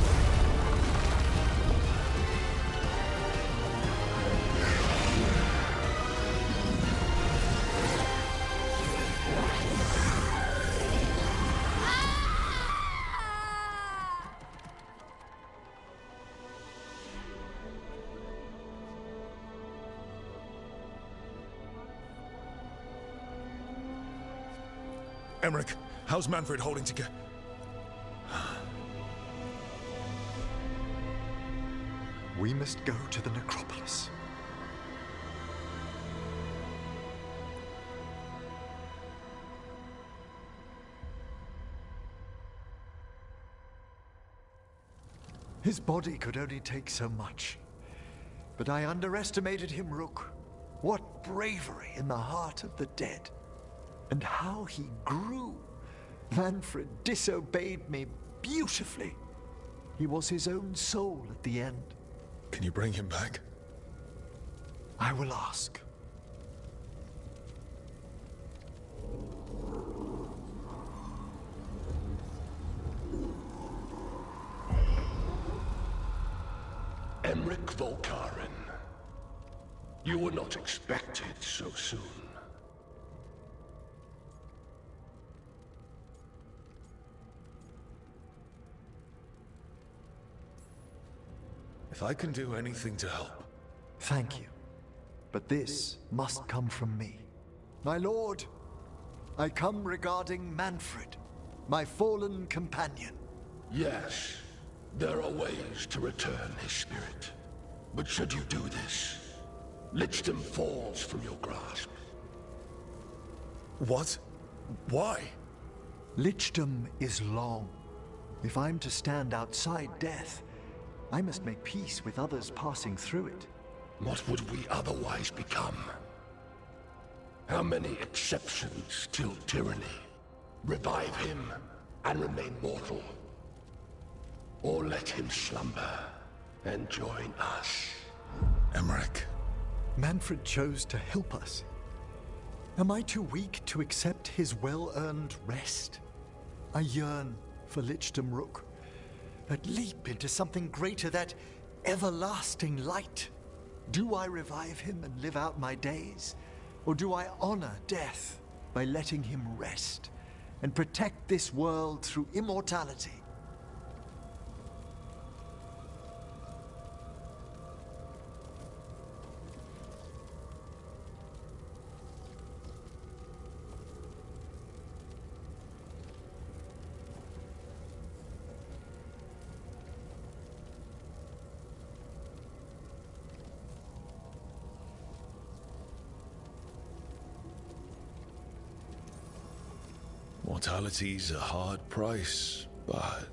Emmerich, how's Manfred holding together? We must go to the necropolis. His body could only take so much. But I underestimated him, Rook. What bravery in the heart of the dead. And how he grew. Manfred disobeyed me beautifully. He was his own soul at the end. Can you bring him back? I will ask. Emmerich Volkaren. You were not expected so soon. If I can do anything to help. Thank you. But this must come from me. My lord, I come regarding Manfred, my fallen companion. Yes, there are ways to return his spirit. But should you do this, Lichdom falls from your grasp. What? Why? Lichdom is long. If I'm to stand outside death, I must make peace with others passing through it. What would we otherwise become? How many exceptions till tyranny? Revive him and remain mortal. Or let him slumber and join us. Emmerich. Manfred chose to help us. Am I too weak to accept his well-earned rest? I yearn for Lichdom Rook. That leap into something greater, that everlasting light. Do I revive him and live out my days? Or do I honor death by letting him rest and protect this world through immortality? Mortality's a hard price, but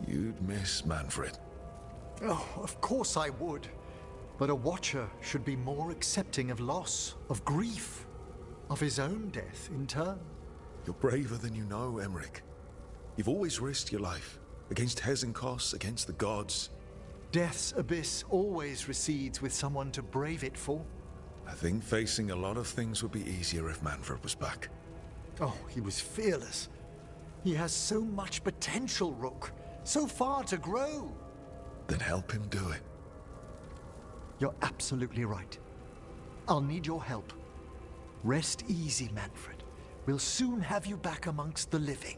you'd miss Manfred. Oh, of course I would. But a Watcher should be more accepting of loss, of grief, of his own death in turn. You're braver than you know, Emmerich. You've always risked your life, against Hezenkos, against the gods. Death's abyss always recedes with someone to brave it for. I think facing a lot of things would be easier if Manfred was back. Oh, he was fearless. He has so much potential, Rook. So far to grow. Then help him do it. You're absolutely right. I'll need your help. Rest easy, Manfred. We'll soon have you back amongst the living.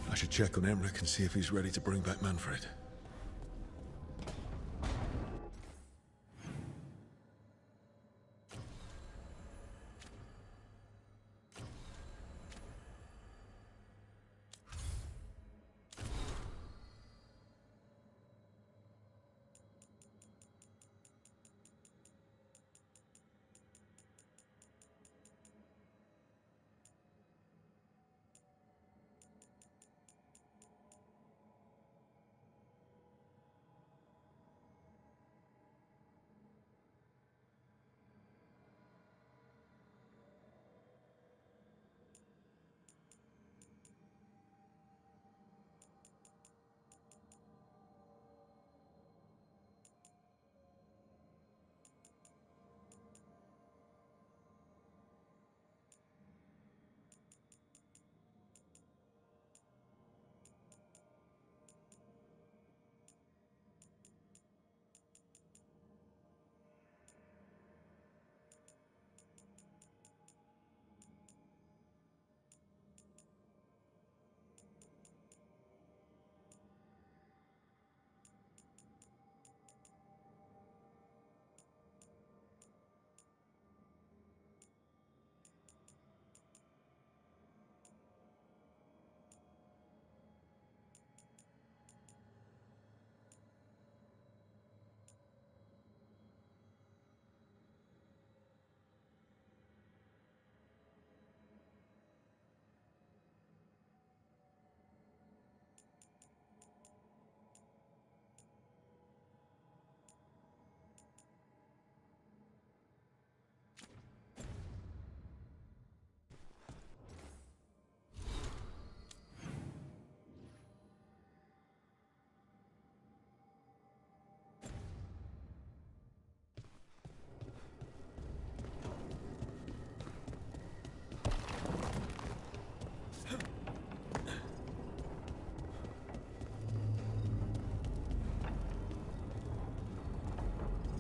I should check on Emmerich and see if he's ready to bring back Manfred.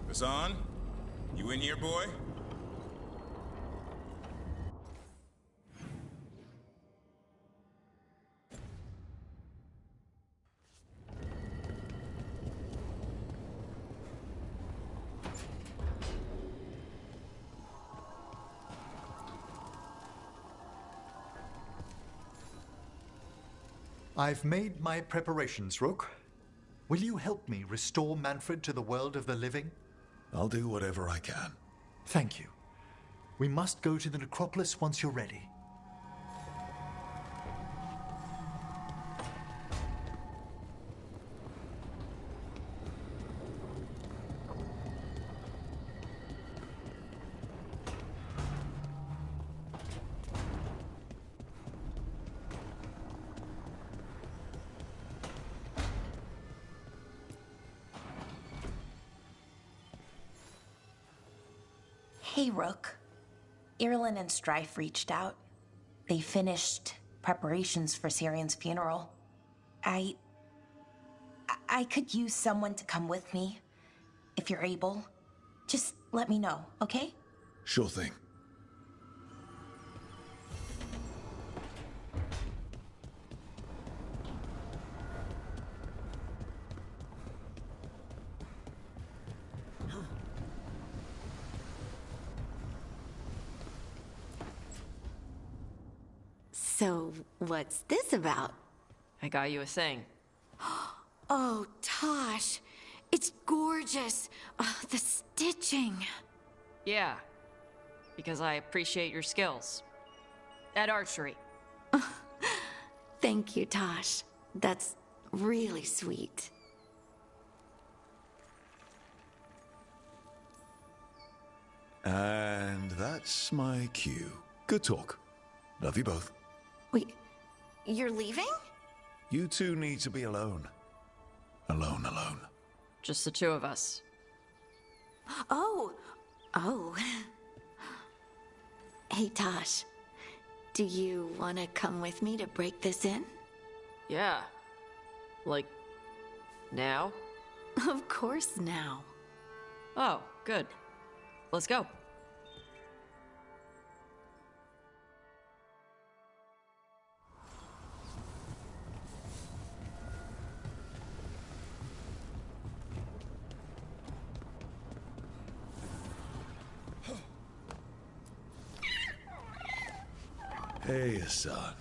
Hassan? You in here, boy? I've made my preparations, Rook. Will you help me restore Manfred to the world of the living? I'll do whatever I can. Thank you. We must go to the necropolis once you're ready. Hey, Rook. Irlin and Strife reached out. They finished preparations for Syrian's funeral. I could use someone to come with me, if you're able. Just let me know, okay? Sure thing. So, what's this about? I got you a thing. Oh, Tosh. It's gorgeous. Oh, the stitching. Yeah, because I appreciate your skills. At archery. Thank you, Tosh. That's really sweet. And that's my cue. Good talk. Love you both. Wait, you're leaving? You two need to be alone. Alone. Just the two of us. Oh. Hey, Tosh. Do you want to come with me to break this in? Yeah. Like, now? Of course now. Oh, good. Let's go. Hey, Hassan.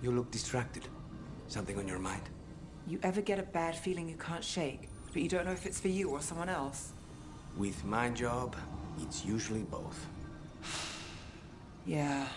You look distracted. Something on your mind? You ever get a bad feeling you can't shake, but you don't know if it's for you or someone else? With my job, it's usually both. Yeah.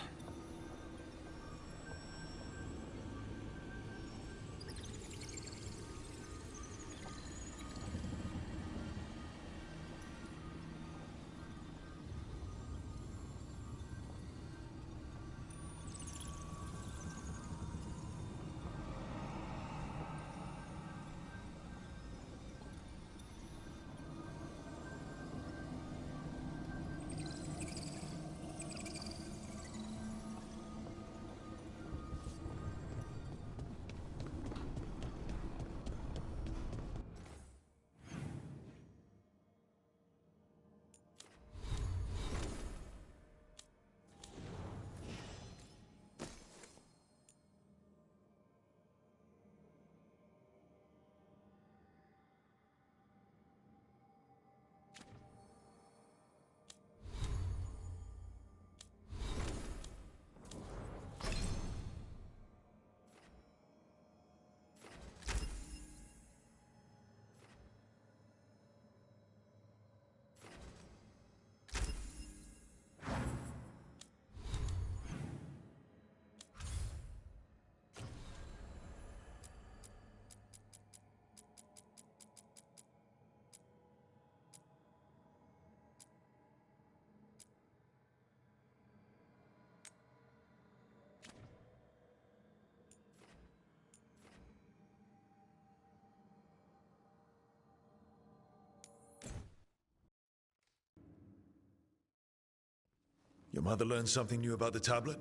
Your mother learned something new about the tablet?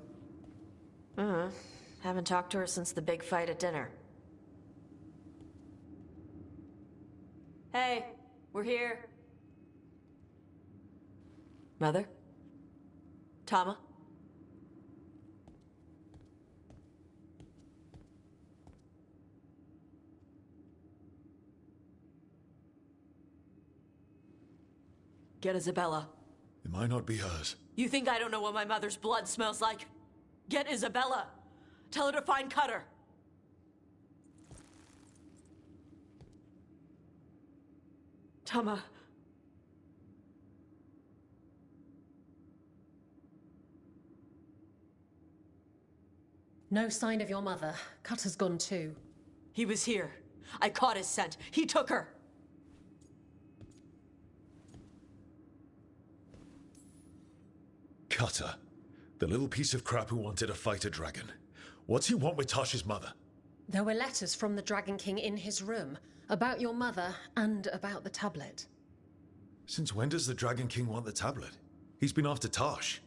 Haven't talked to her since the big fight at dinner. Hey, we're here. Mother? Tama? Get Isabella. It might not be hers. You think I don't know what my mother's blood smells like? Get Isabella. Tell her to find Cutter. Tama. No sign of your mother. Cutter's gone too. He was here. I caught his scent. He took her. Cutter. The little piece of crap who wanted to fight a dragon. What's he want with Tasha's mother? There were letters from the Dragon King in his room about your mother and about the tablet. Since when does the Dragon King want the tablet? He's been after Tash.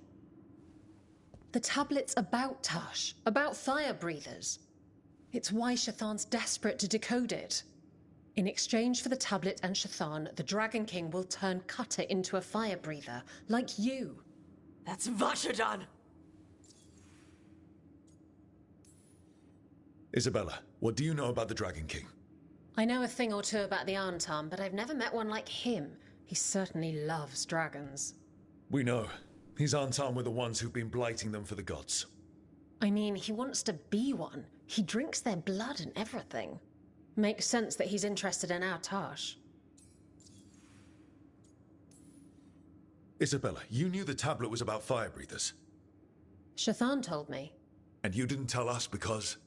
The tablet's about Tash, about fire breathers. It's why Shathan's desperate to decode it. In exchange for the tablet and Shathan, the Dragon King will turn Cutter into a fire breather, like you. That's Vashadan! Isabella, What do you know about the Dragon King? I know a thing or two about the Antam, but I've never met one like him. He certainly loves dragons. We know. His Antam were the ones who've been blighting them for the gods. I mean, he wants to be one. He drinks their blood and everything. Makes sense that he's interested in our Tash. Isabella, you knew the tablet was about fire breathers. Shathan told me. And you didn't tell us because...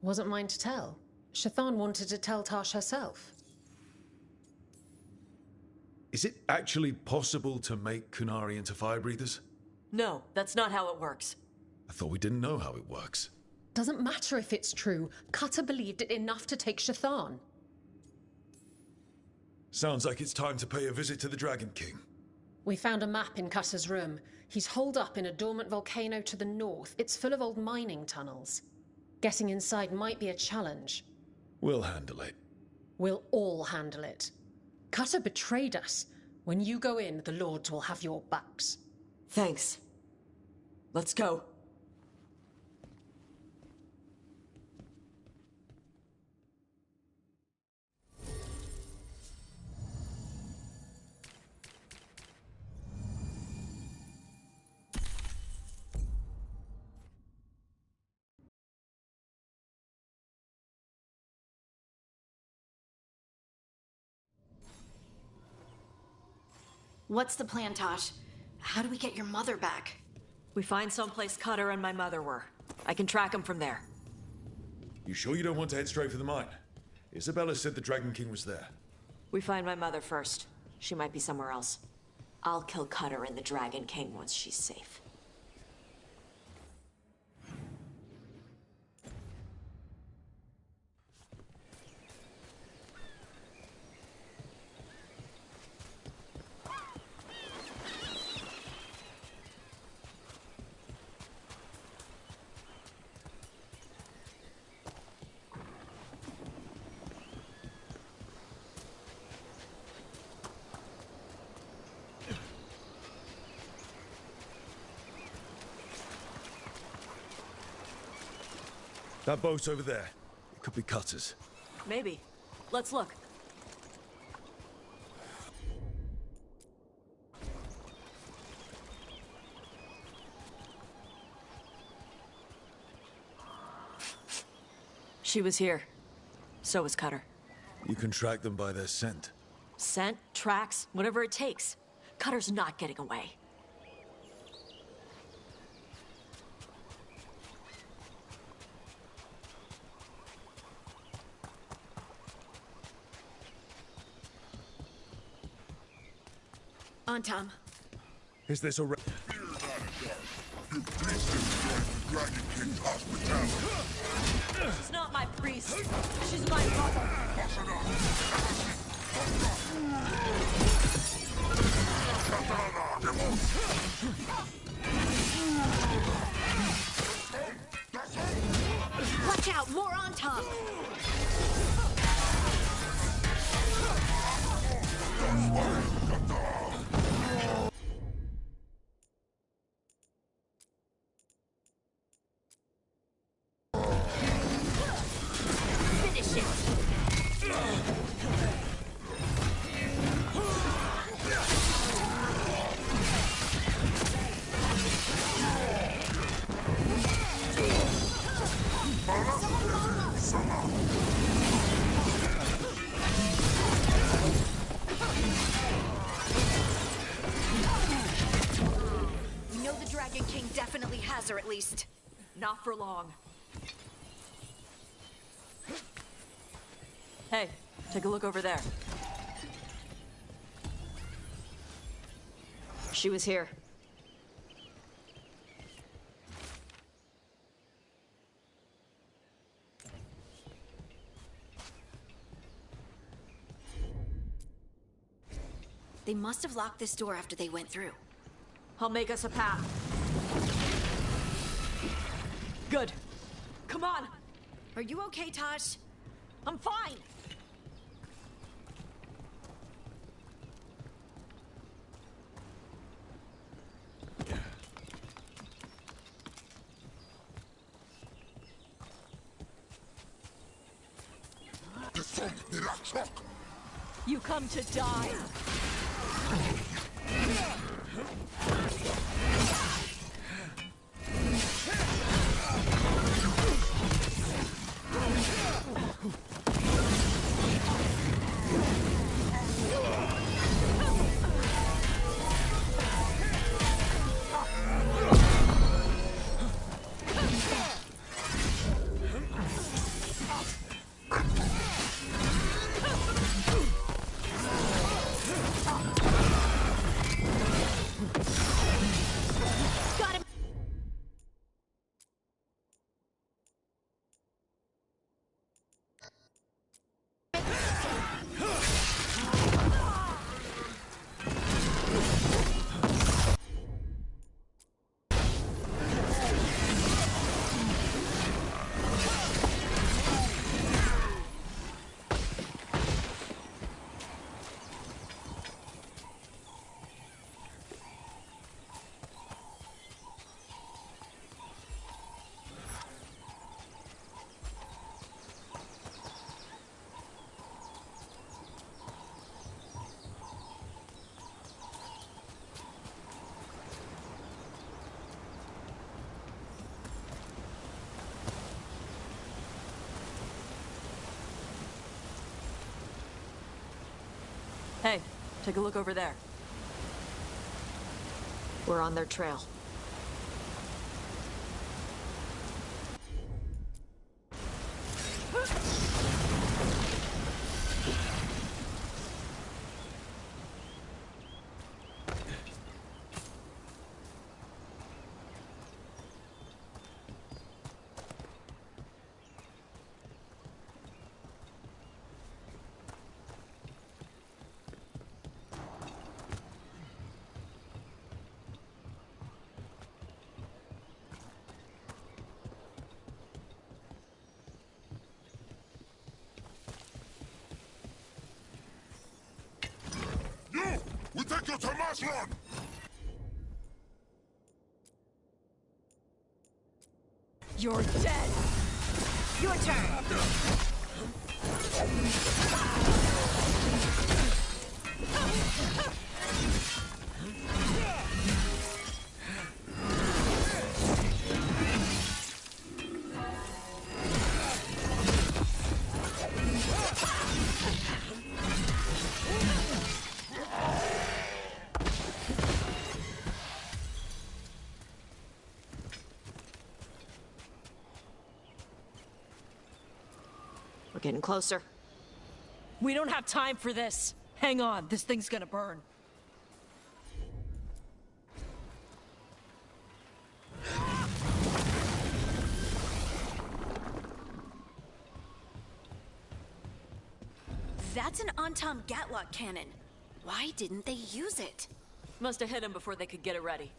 Wasn't mine to tell. Shathan wanted to tell Tash herself. Is it actually possible to make Kunari into fire breathers? No, that's not how it works. I thought we didn't know how it works. Doesn't matter if it's true. Cutter believed it enough to take Shathan. Sounds like it's time to pay a visit to the Dragon King. We found a map in Cutter's room. He's holed up in a dormant volcano to the north. It's full of old mining tunnels. Getting inside might be a challenge. We'll handle it. We'll all handle it. Cutter betrayed us. When you go in, the Lords will have your backs. Thanks. Let's go. What's the plan, Tosh? How do we get your mother back? We find someplace Cutter and my mother were. I can track them from there. You sure you don't want to head straight for the mine? Isabella said the Dragon King was there. We find my mother first. She might be somewhere else. I'll kill Cutter and the Dragon King once she's safe. That boat over there. It could be Cutter's. Maybe. Let's look. She was here. So was Cutter. You can track them by their scent. Scent, tracks, whatever it takes. Cutter's not getting away. Antam. Is this a... She's not my priest. She's my mother. Watch out! More Antam! Or at least. Not for long. Hey, take a look over there. She was here. They must have locked this door after they went through. I'll make us a path. Good. Come on. Are you okay, Tosh? I'm fine. You come to die. Hey, take a look over there. We're on their trail. We take you to mass run! You're dead! Your turn! We're getting closer. We don't have time for this. Hang on, this thing's gonna burn. That's an Antam Gatlock cannon. Why didn't they use it? Must have hit him before they could get it ready.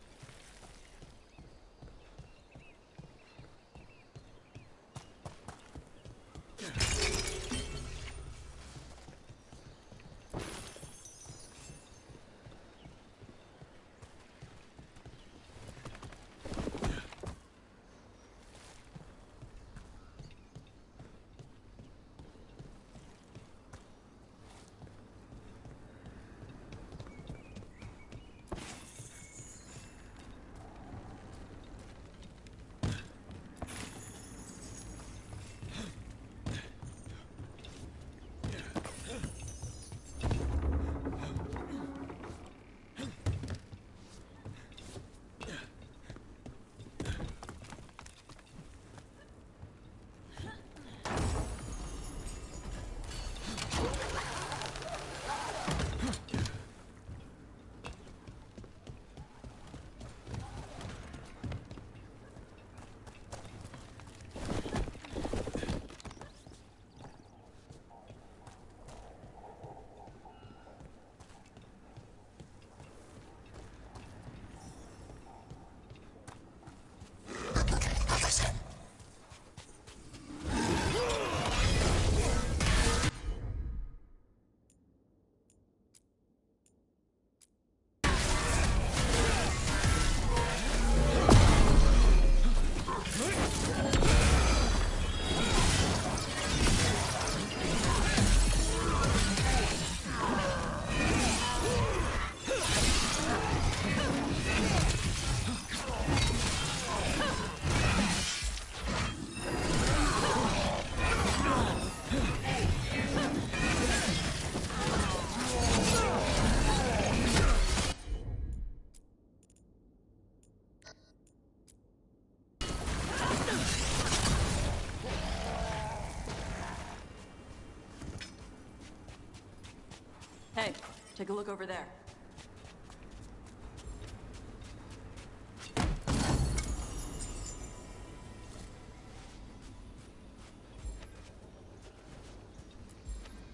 Take a look over there.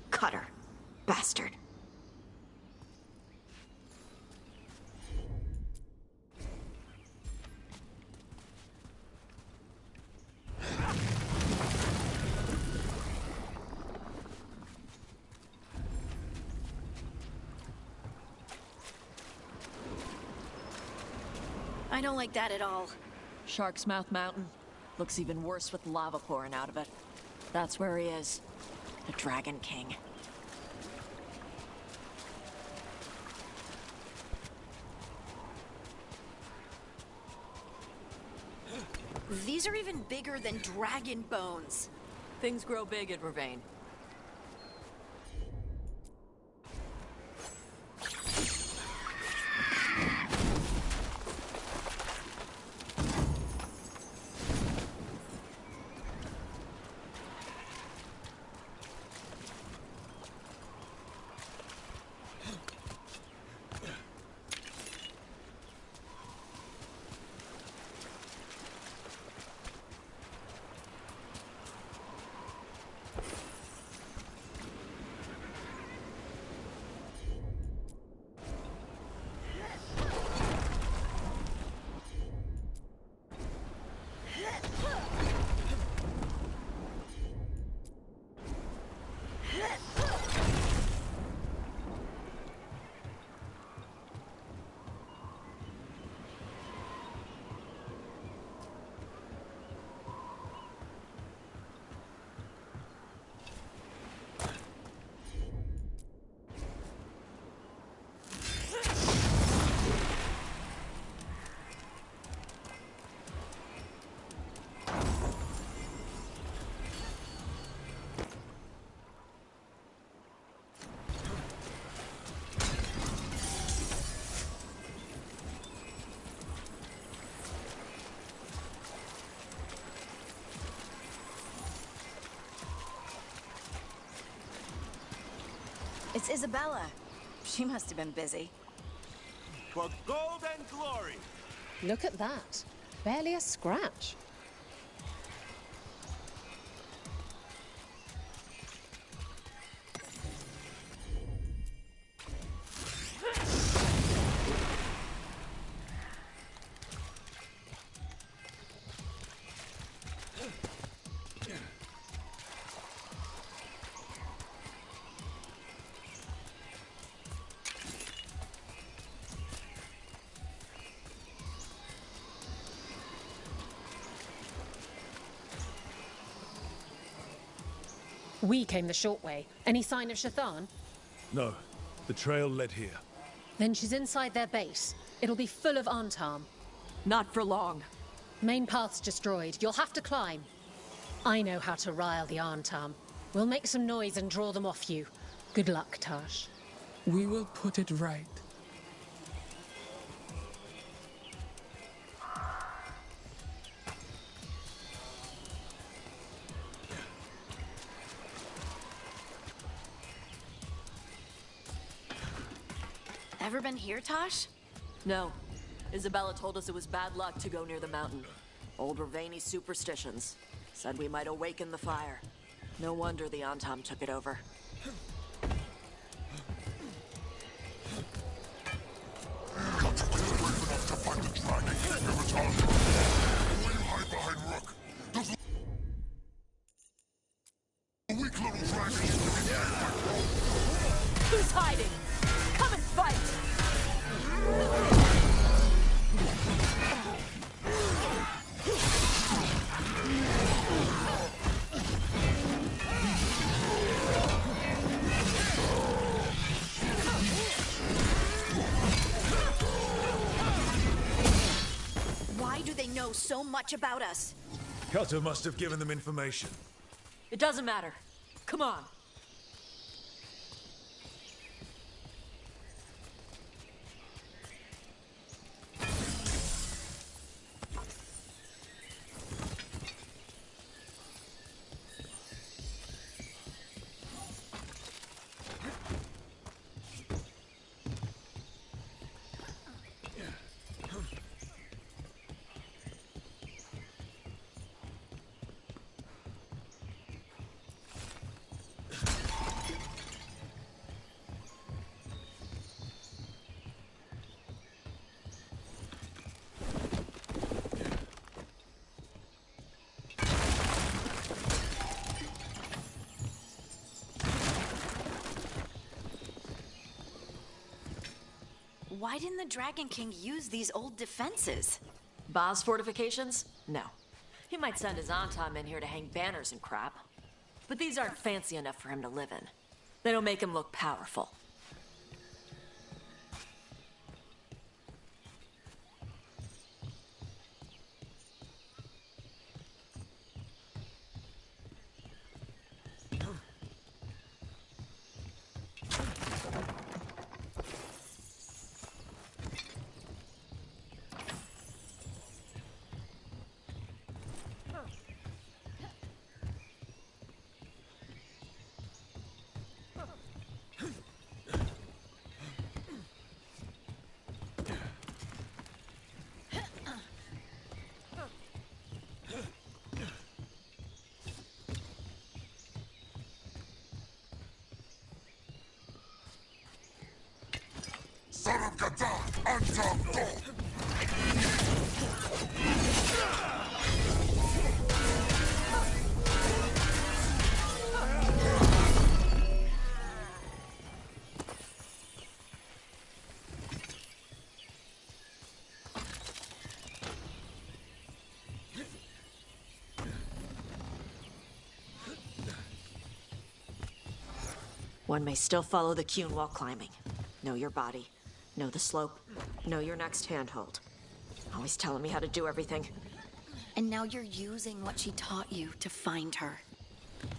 Cutter. Bastard. I don't like that at all. Shark's Mouth Mountain. Looks even worse with lava pouring out of it. That's where he is. The Dragon King. These are even bigger than dragon bones. Things grow big at Ravane. It's Isabella. She must have been busy. For gold and glory! Look at that. Barely a scratch. We came the short way. Any sign of Shathan? No. The trail led here. Then she's inside their base. It'll be full of Antam. Not for long. Main path's destroyed. You'll have to climb. I know how to rile the Antam. We'll make some noise and draw them off you. Good luck, Tash. We will put it right. Ever been here, Tosh? No. Isabella told us it was bad luck to go near the mountain. Old Ravani superstitions. Said we might awaken the fire. No wonder the Antam took it over. Who's hiding? Come and fight! Why do they know so much about us? Cutter must have given them information. It doesn't matter. Come on. Why didn't the Dragon King use these old defenses? Ba's fortifications? No. He might send his Antam in here to hang banners and crap. But these aren't fancy enough for him to live in. They don't make him look powerful. Son of Gadar, Antam God! One may still follow the Qun while climbing. Know your body. Know the slope. Know your next handhold. Always telling me how to do everything. And now you're using what she taught you to find her.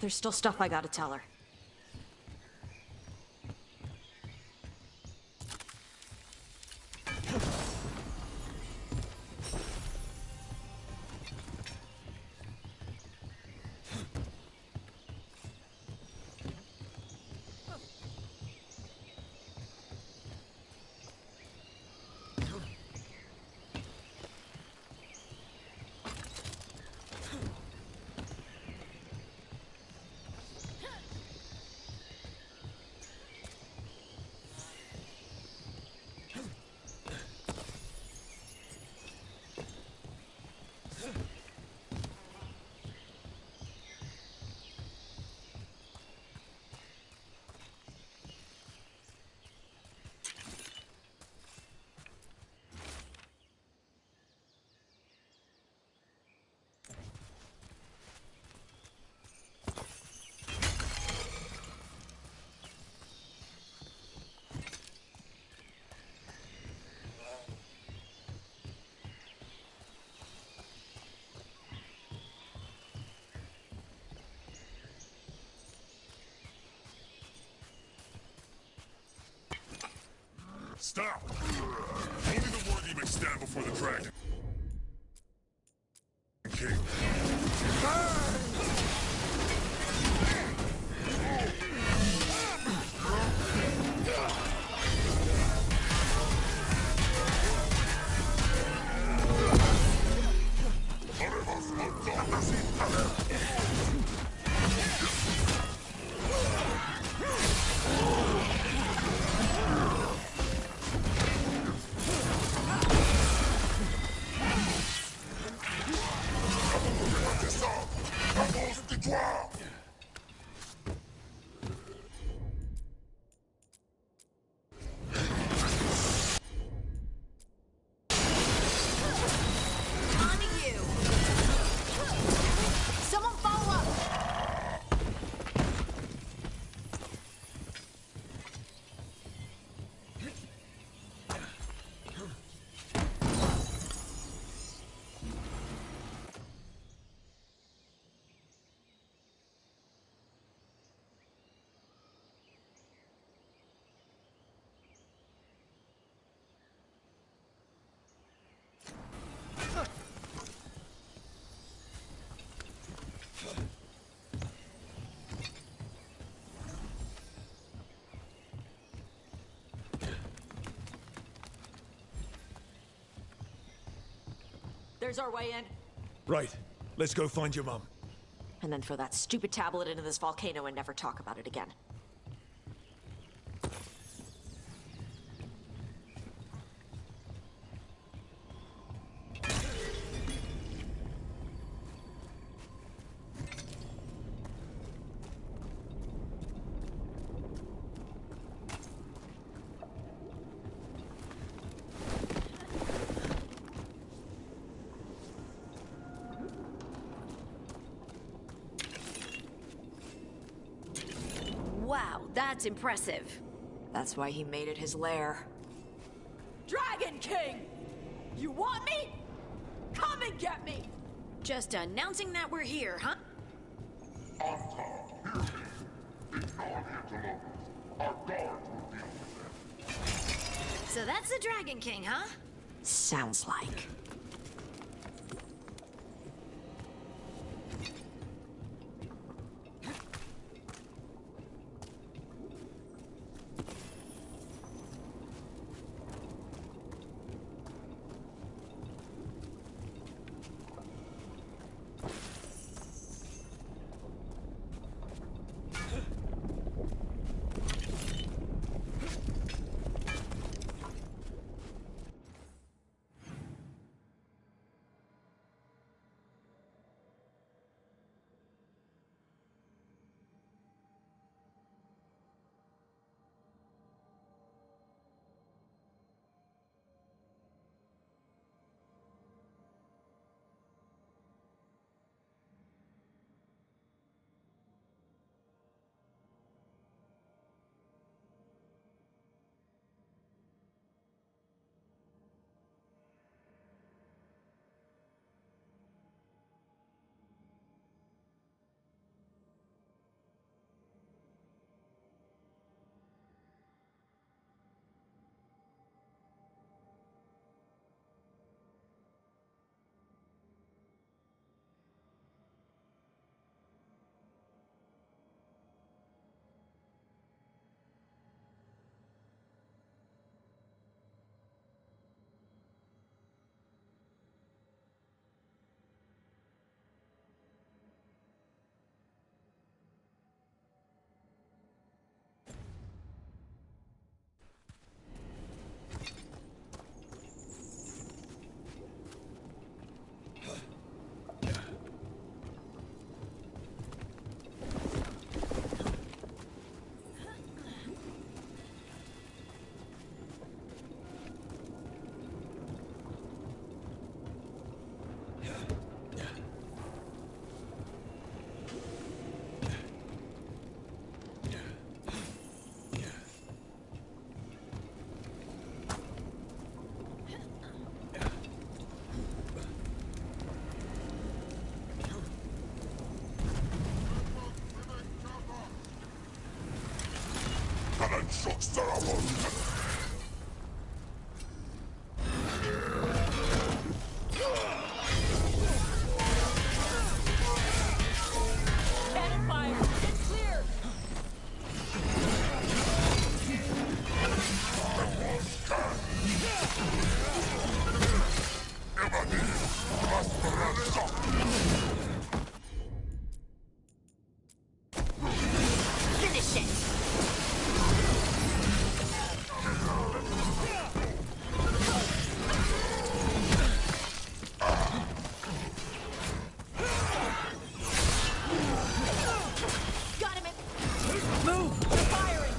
There's still stuff I gotta tell her. Stop! Only the worthy may stand before the Dragon King. There's our way in. Right. Let's go find your mum. And then throw that stupid tablet into this volcano and never talk about it again. That's impressive. That's why he made it his lair. Dragon King! You want me? Come and get me! Just announcing that we're here, huh? So that's the Dragon King, huh? Sounds like. Cannon fire! It's clear! Finish it! Got him! Move! They're firing!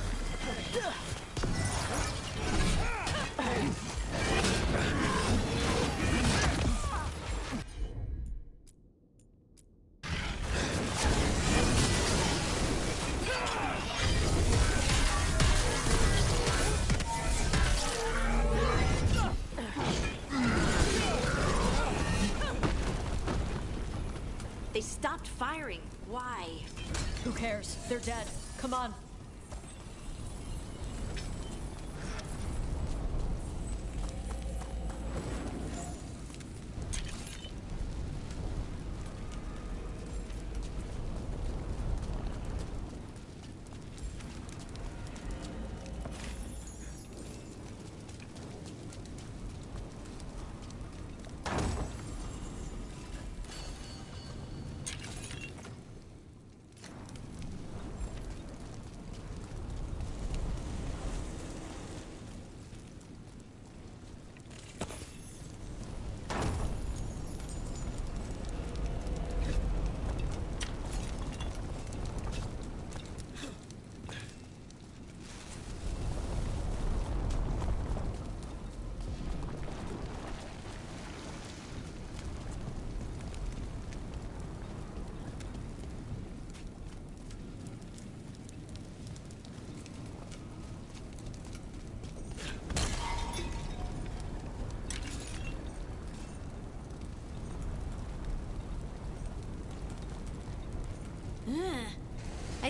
They stopped firing. Why? Who cares? They're dead. Come on.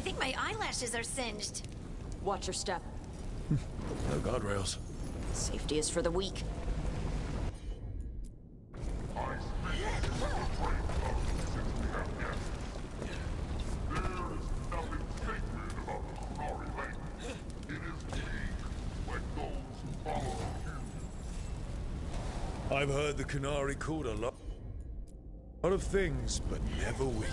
think my eyelashes are singed. Watch your step. No guardrails. Safety is for the weak. I've heard the Qunari called a lot of things, but never weak.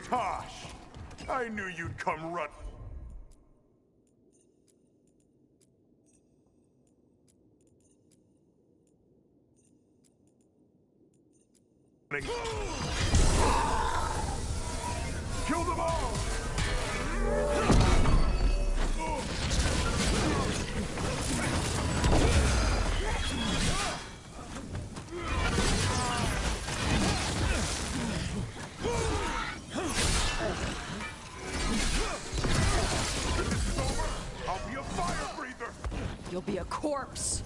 Tosh! I knew you'd come run. Kill them all! I'll be a fire breather! You'll be a corpse!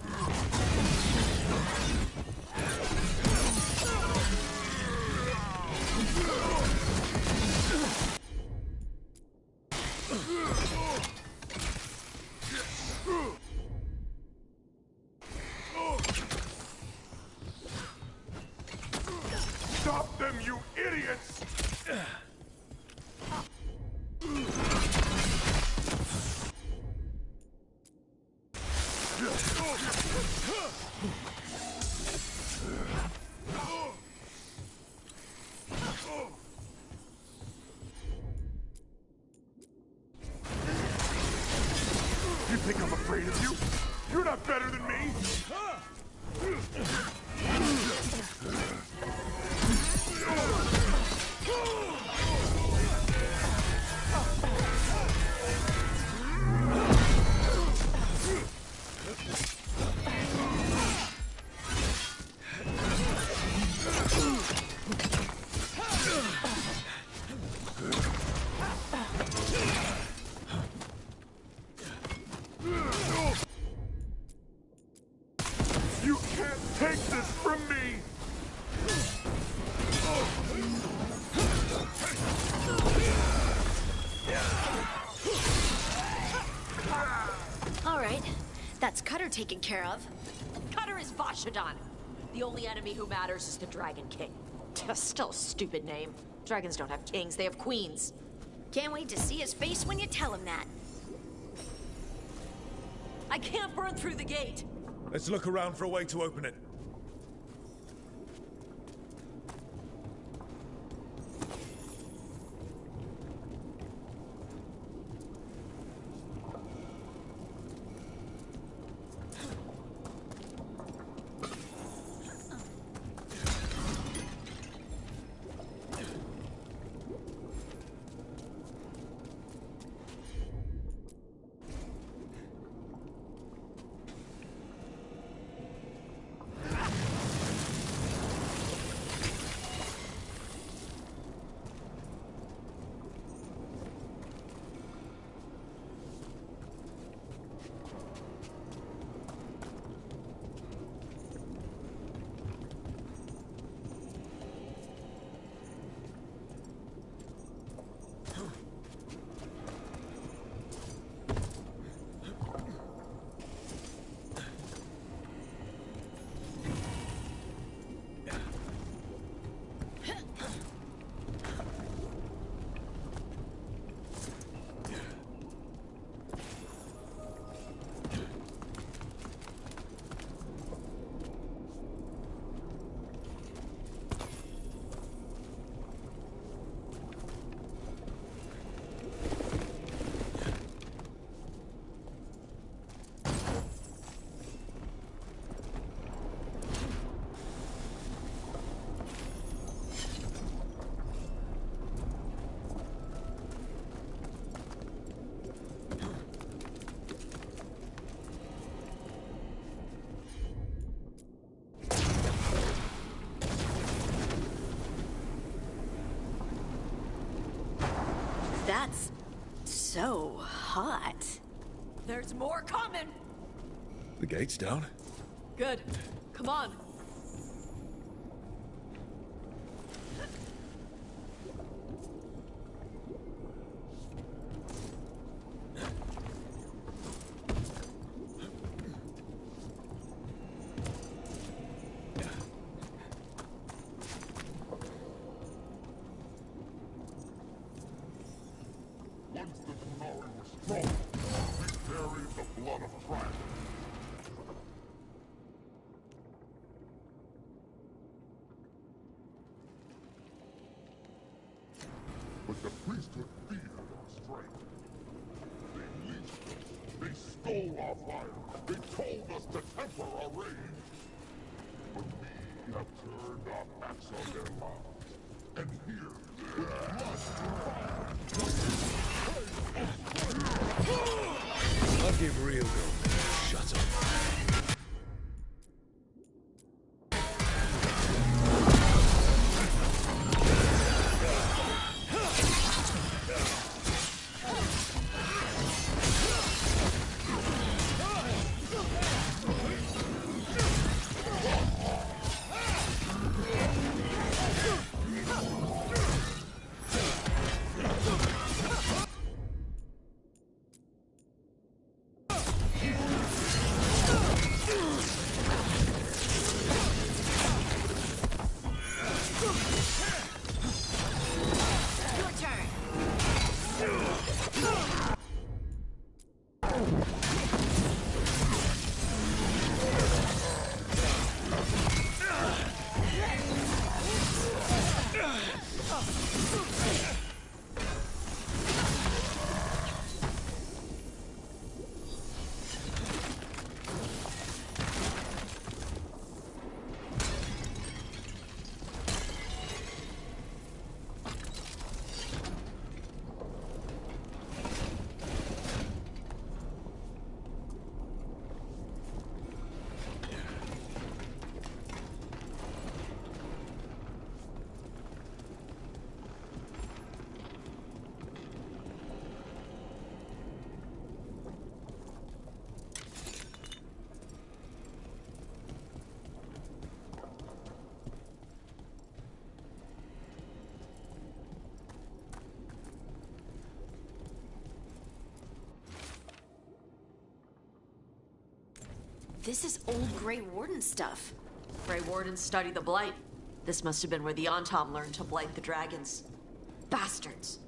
Stop them, you idiots! You think I'm afraid of you? You're not better than me! You can't take this from That's Cutter taken care of. Cutter is Vashadan. The only enemy who matters is the Dragon King. Still a stupid name. Dragons don't have kings, they have queens. Can't wait to see his face when you tell him that. I can't burn through the gate. Let's look around for a way to open it. That's so hot. There's more coming. The gate's down. Good. Come on. Once the Kunari were strong, they carried the blood of dragons. But the priesthood feared our strength. They leashed us. They stole our fire. They told us to temper our rage. But we have turned our backs on their lives. And here, with blood, I'll give real go. Shut up. This is old Grey Warden stuff. Grey Wardens study the Blight. This must have been where the Antom learned to blight the dragons. Bastards.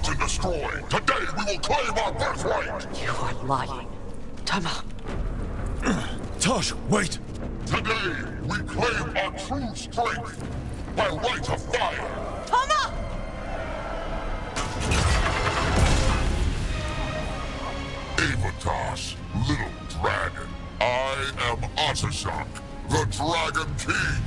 to destroy. Today we will claim our birthright. You are lying. Tama. Tosh, wait! Today we claim our true strength by right of fire. Tama! Avatosh, little dragon. I am Atashok, the Dragon King.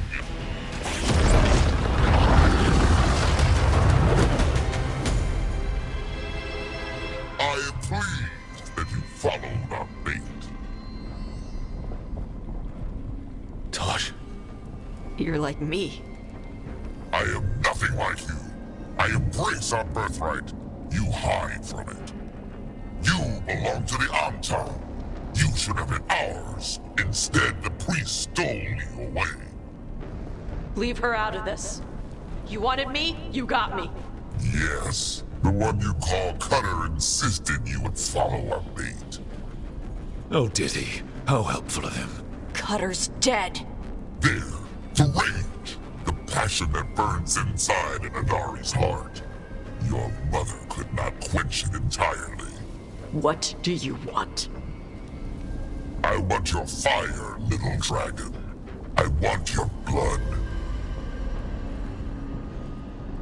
I am pleased that you followed our bait. Tosh. You're like me. I am nothing like you. I embrace our birthright. You hide from it. You belong to the Antam. You should have been ours. Instead, the priest stole you away. Leave her out of this. You wanted me, you got me. Yes, the one you call Cutter insisted you would follow our bait. Oh, did he? How helpful of him. Cutter's dead. There, the rage, the passion that burns inside Adari's heart. Your mother could not quench it entirely. What do you want? I want your fire, little dragon. I want your blood.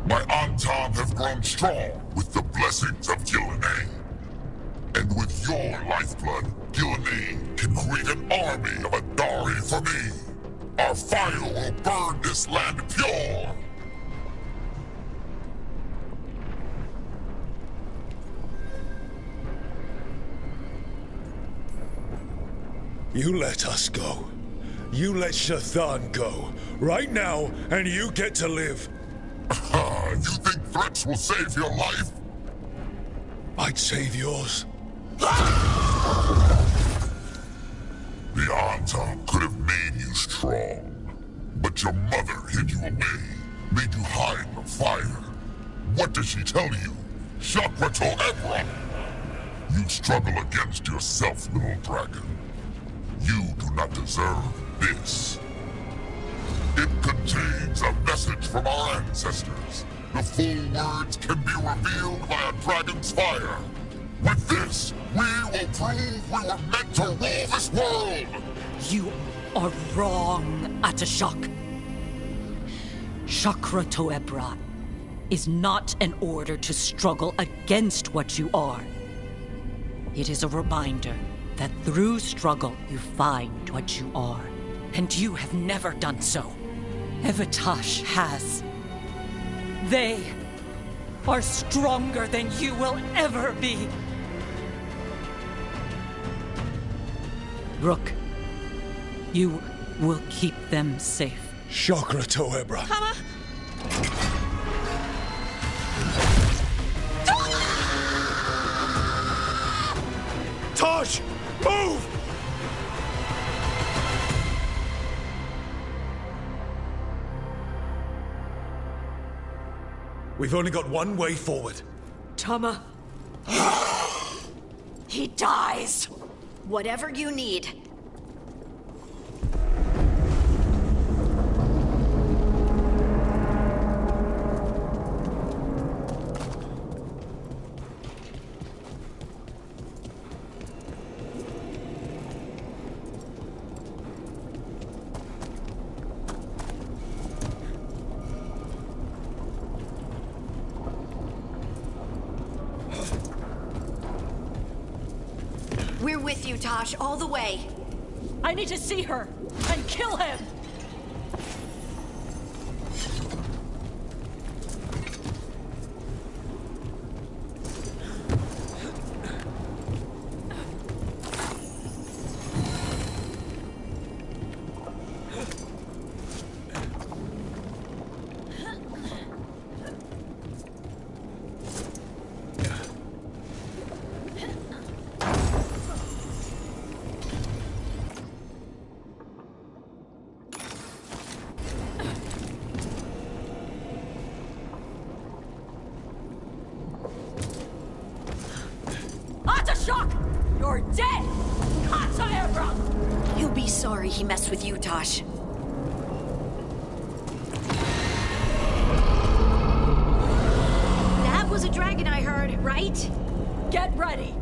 My Antam have grown strong with the blessings of Gillenane. And with your lifeblood, Gillenane can create an army of Adari for me. Our fire will burn this land pure. You let us go. You let Shathan go. Right now, and you get to live. You think threats will save your life? I'd save yours. The Antam could have made you strong. But your mother hid you away, made you hide the fire. What did she tell you? Shakrato Ebra! You struggle against yourself, little dragon. You do not deserve this. It contains a message from our ancestors. The full words can be revealed by a dragon's fire. With this, we will prove we were meant to rule this world! You are wrong, Atashok. Chakra Toebra is not an order to struggle against what you are. It is a reminder that through struggle you find what you are. And you have never done so. Evatash has. They are stronger than you will ever be. Rook, you will keep them safe. Chakra Toebra. Hama! Tosh! Move! We've only got one way forward. Tama. He dies. Whatever you need. We're with you, Tosh, all the way. I need to see her and kill him. Atashok! You're dead! Kataebra! He'll be sorry he messed with you, Tosh. That was a dragon I heard. Get ready!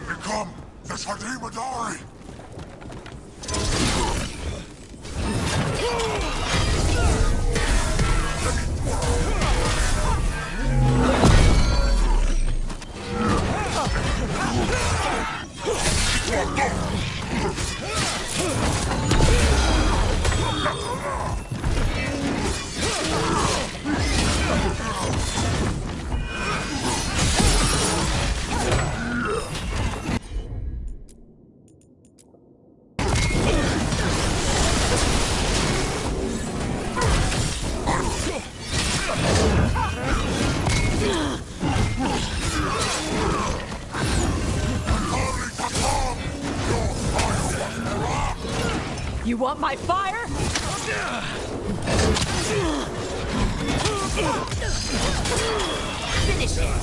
Become the Sardimadari! You want my fire? Finish it!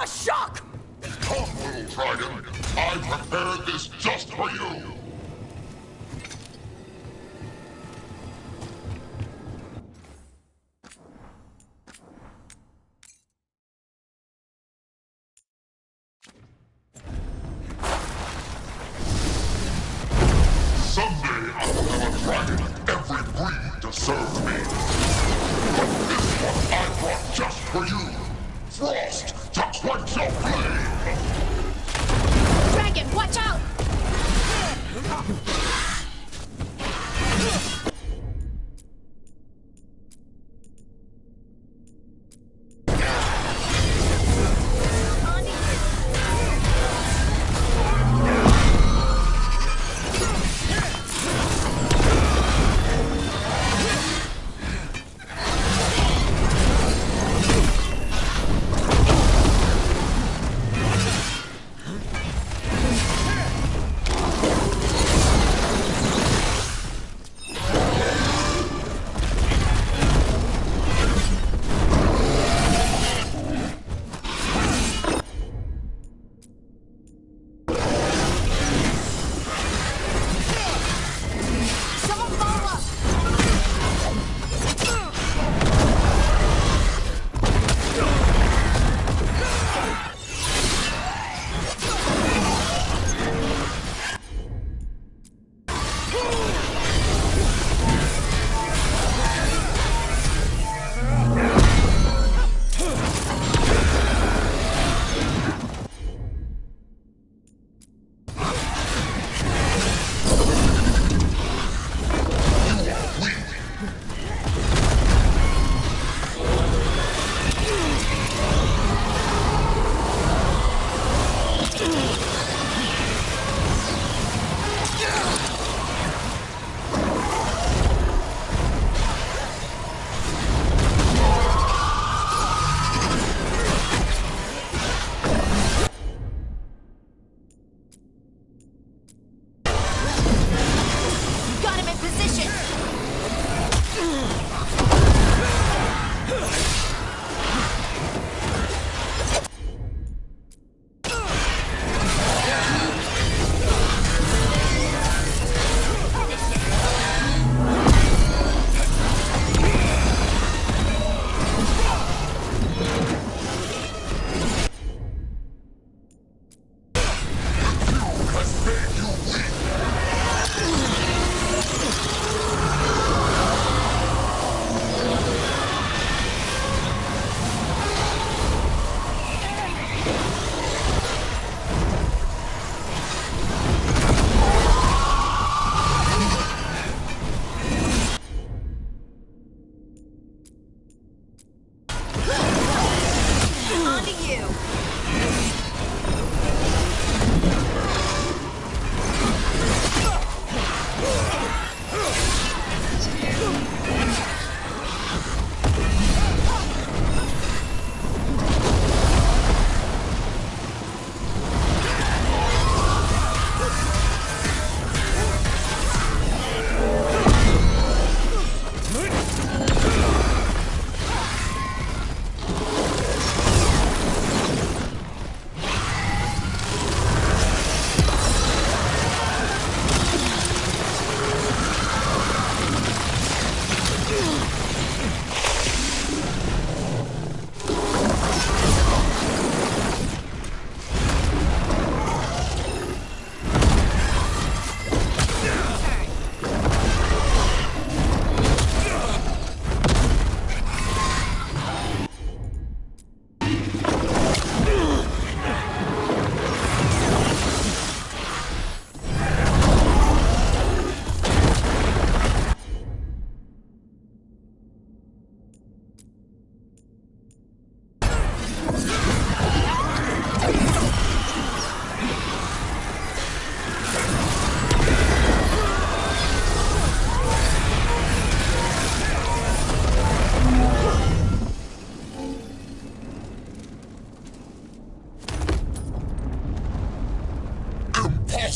Shock! Come, little dragon. I prepared this just for you. Someday I will have a dragon of every breed to serve me. But this one I brought just for you. Frost to quench your flame! Dragon, watch out!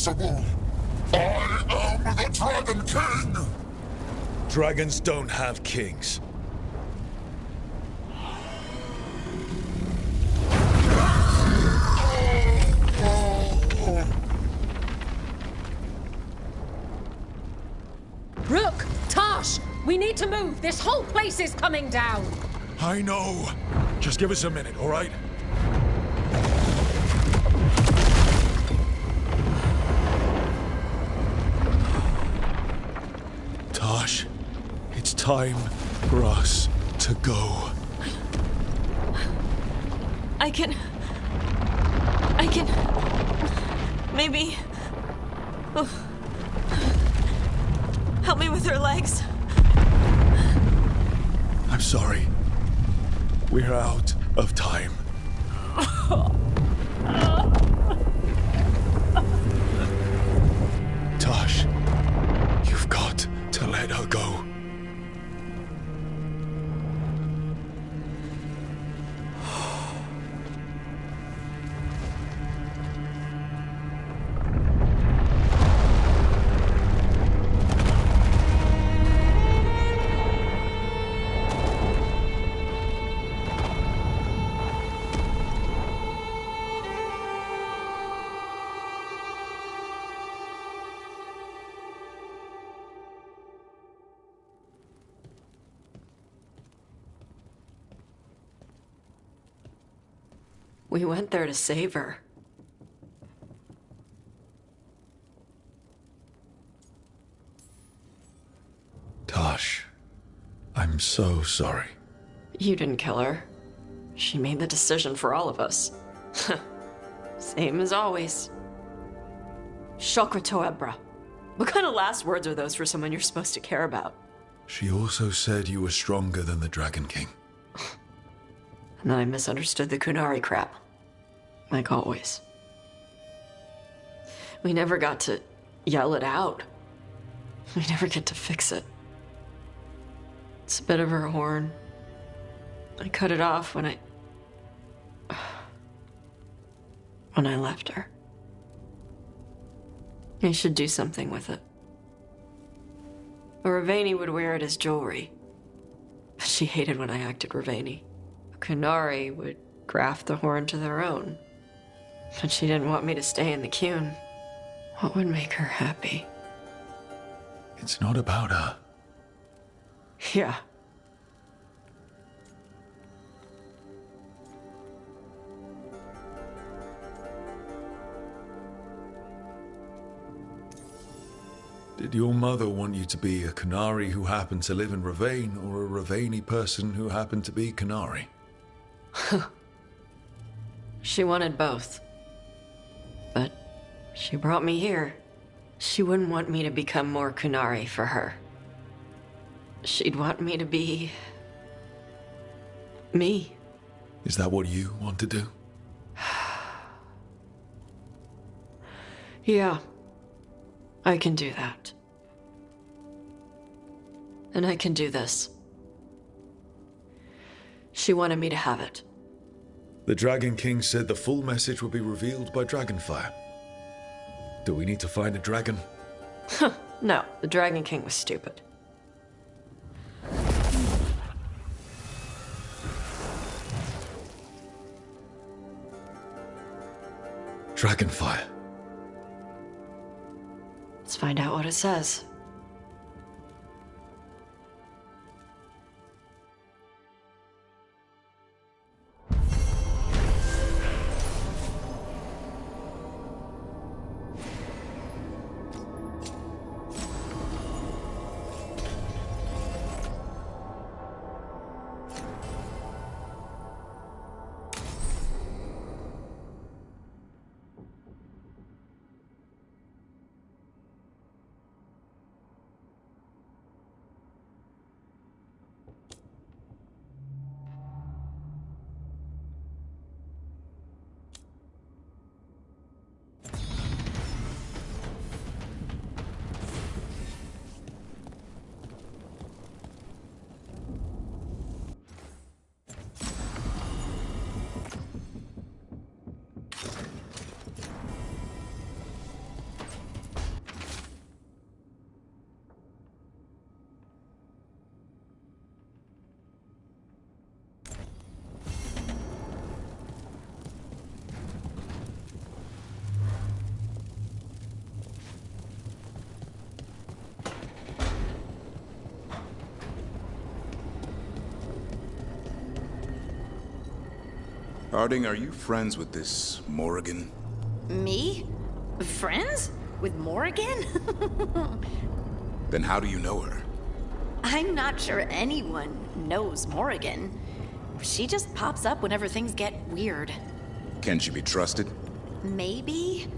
impossible! I am the Dragon King! Dragons don't have kings. Rook! Tosh! We need to move! This whole place is coming down! I know. Just give us a minute, all right? Tosh, it's time for us to go. I can... Maybe... Oh. Help me with her legs. I'm sorry. We're out of time. Tosh, you've got to let her go. We went there to save her. Tosh, I'm so sorry. You didn't kill her. She made the decision for all of us. Same as always. Shokra Toebra. What kind of last words are those for someone you're supposed to care about? She also said you were stronger than the Dragon King. And then I misunderstood the Kunari crap. Like always. We never got to yell it out. We never get to fix it. It's a bit of her horn. I cut it off when I left her. I should do something with it. A Ravani would wear it as jewelry. But she hated when I acted Ravani. A Kunari would graft the horn to their own. But she didn't want me to stay in the Qun. What would make her happy? It's not about her. Yeah. Did your mother want you to be a Kunari who happened to live in Ravane, or a Ravani person who happened to be Kunari? She wanted both. But she brought me here. She wouldn't want me to become more Kunari for her. She'd want me to be... me. Is that what you want to do? Yeah. I can do that. And I can do this. She wanted me to have it. The Dragon King said the full message would be revealed by Dragonfire. Do we need to find a dragon? No, the Dragon King was stupid. Dragonfire. Let's find out what it says. Harding, are you friends with this Morrigan? Me? Friends? With Morrigan? Then how do you know her? I'm not sure anyone knows Morrigan. She just pops up whenever things get weird. Can she be trusted? Maybe?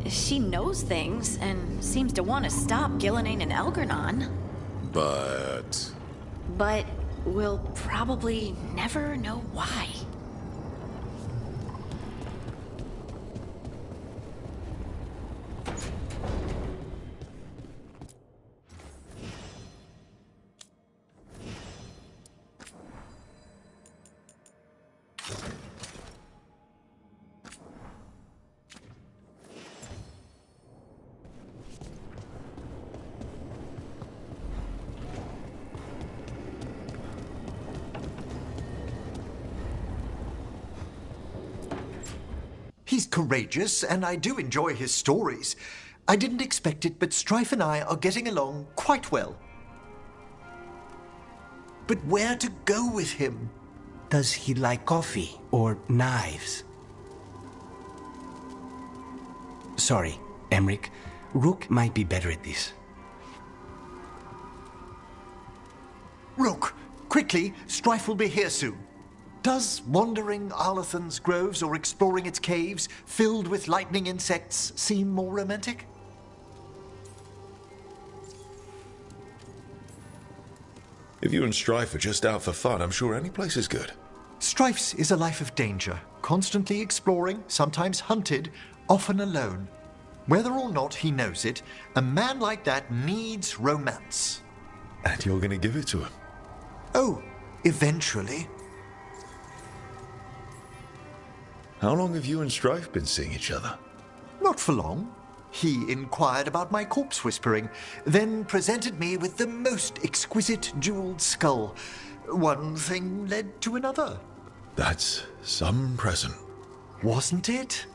She knows things and seems to want to stop Gillenane and Elgernon. But we'll probably never know why. He's courageous, and I do enjoy his stories. I didn't expect it, but Strife and I are getting along quite well. But where to go with him? Does he like coffee or knives? Sorry, Emric. Rook might be better at this. Rook, quickly, Strife will be here soon. Does wandering Arlathan's groves or exploring its caves, filled with lightning insects, seem more romantic? If you and Strife are just out for fun, I'm sure any place is good. Strife's is a life of danger, constantly exploring, sometimes hunted, often alone. Whether or not he knows it, a man like that needs romance. And you're going to give it to him? Oh, eventually. How long have you and Strife been seeing each other? Not for long. He inquired about my corpse whispering, then presented me with the most exquisite jeweled skull. One thing led to another. That's some present. Wasn't it?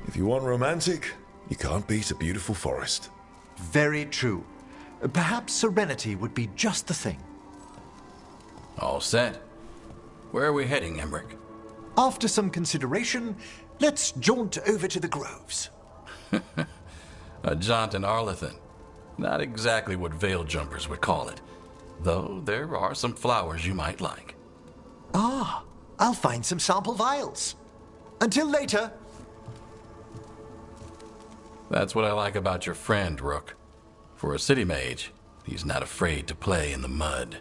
If you want romantic, you can't beat a beautiful forest. Very true. Perhaps serenity would be just the thing. All set. Where are we heading, Emric? After some consideration, let's jaunt over to the groves. A jaunt in Arlathan. Not exactly what veil jumpers would call it. Though there are some flowers you might like. Ah, I'll find some sample vials. Until later. That's what I like about your friend, Rook. For a city mage, he's not afraid to play in the mud.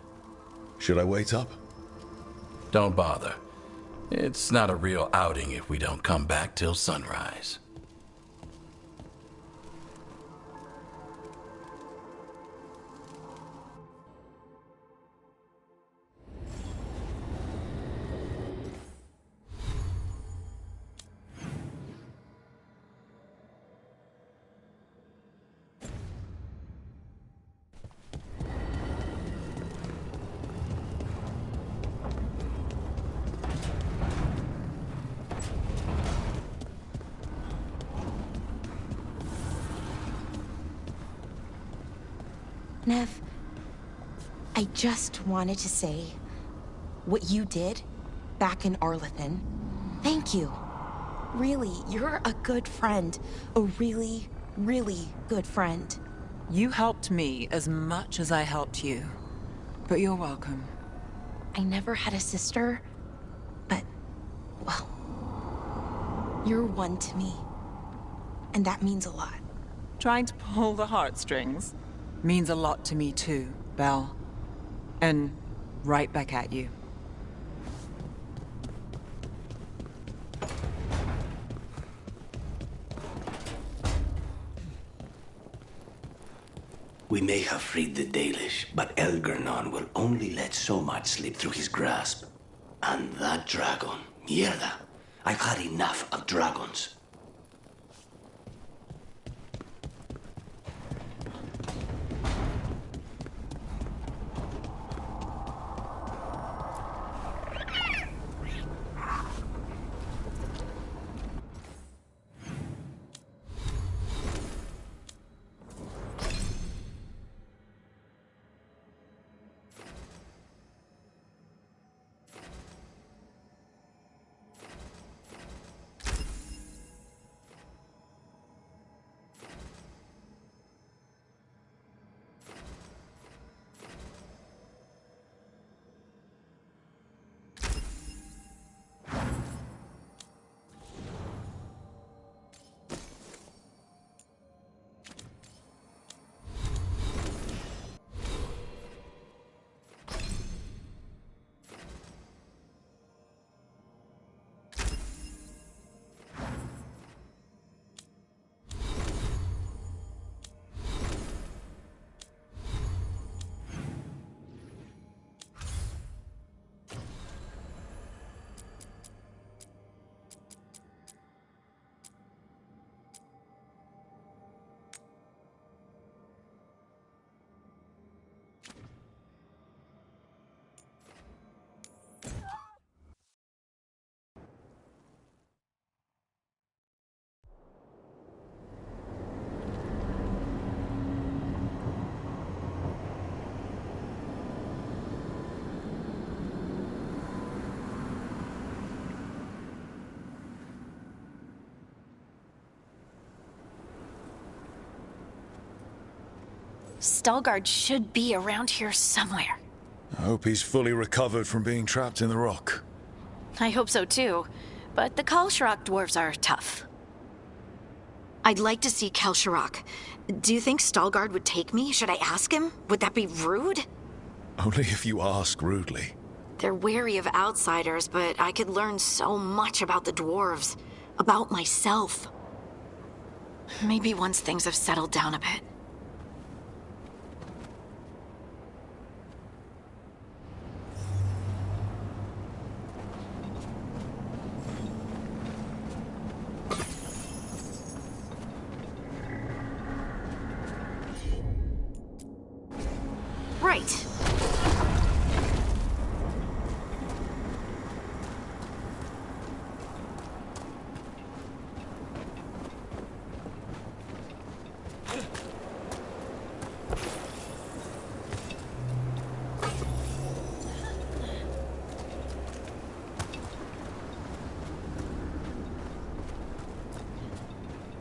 Should I wait up? Don't bother. It's not a real outing if we don't come back till sunrise. Nev, I just wanted to say, what you did back in Arlathan, thank you. Really, you're a good friend. A really, really good friend. You helped me as much as I helped you. But you're welcome. I never had a sister, but, well, you're one to me. And that means a lot. Trying to pull the heartstrings means a lot to me too, Belle. And right back at you. We may have freed the Dalish, but Elgernon will only let so much slip through his grasp. And that dragon, mierda. I've had enough of dragons. Stalgard should be around here somewhere. I hope he's fully recovered from being trapped in the rock. I hope so too, but the Kalsharak dwarves are tough. I'd like to see Kalsharak. Do you think Stalgard would take me? Should I ask him? Would that be rude? Only if you ask rudely. They're wary of outsiders, but I could learn so much about the dwarves, about myself. Maybe once things have settled down a bit. Right.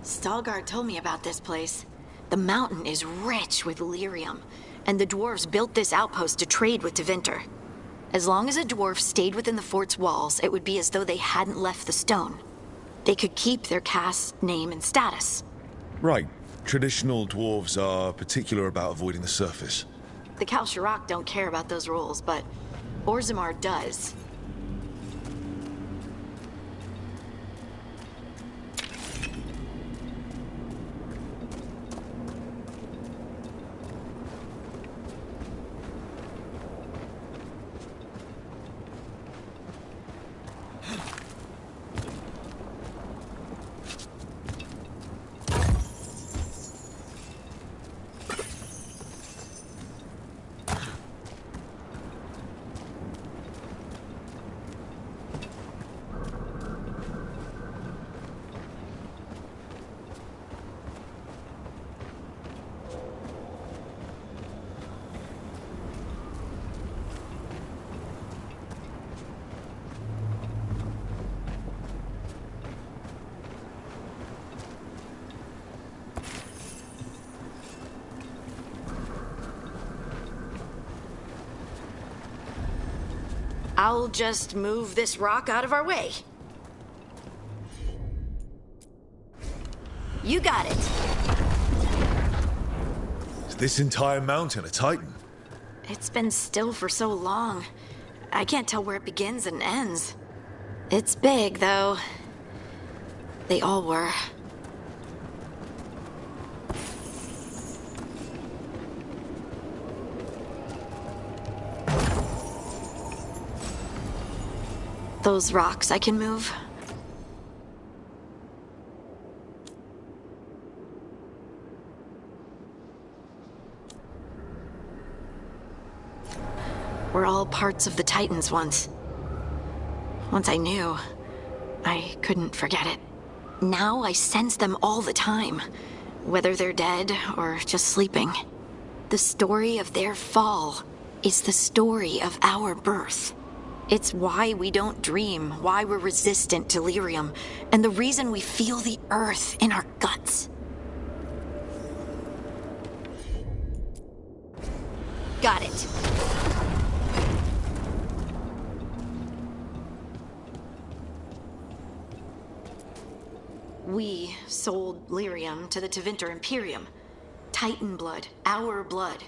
Stalgard told me about this place. The mountain is rich with lyrium, and the dwarves built this outpost to trade with Tevinter. As long as a dwarf stayed within the fort's walls, it would be as though they hadn't left the stone. They could keep their caste, name, and status. Right. Traditional dwarves are particular about avoiding the surface. The Kalsharak don't care about those rules, but Orzammar does. I'll just move this rock out of our way. You got it. Is this entire mountain a Titan? It's been still for so long. I can't tell where it begins and ends. It's big, though. They all were. Those rocks I can move. We're all parts of the Titans once. Once I knew, I couldn't forget it. Now I sense them all the time, whether they're dead or just sleeping. The story of their fall is the story of our birth. It's why we don't dream, why we're resistant to lyrium, and the reason we feel the earth in our guts. Got it. We sold lyrium to the Tevinter Imperium. Titan blood, our blood,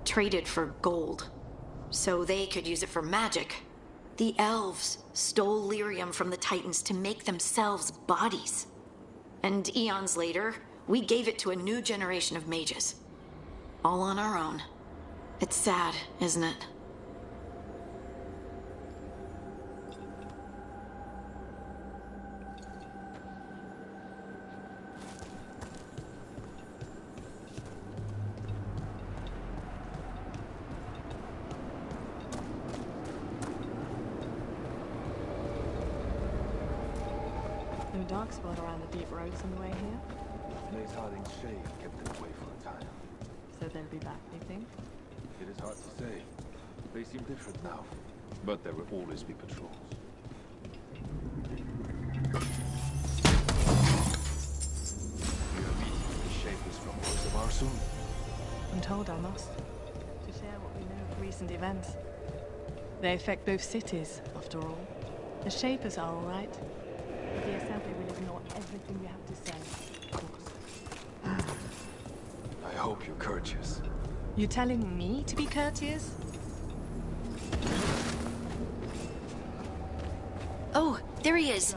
traded for gold. So they could use it for magic. The elves stole lyrium from the Titans to make themselves bodies. And eons later, we gave it to a new generation of mages. All on our own. It's sad, isn't it? No dark spot around the deep roads on the way here. Mace Harding's shade kept them away for a time. So they'll be back, you think? It is hard to say. They seem different now, but there will always be patrols. You have reason to be shapeless from Orzammar soon? been told, I must. To share what we know of recent events. They affect both cities, after all. The Shapers are all right. But the Assembly will ignore everything we have to say, of course. I hope you're courteous. You're telling me to be courteous? Oh, there he is.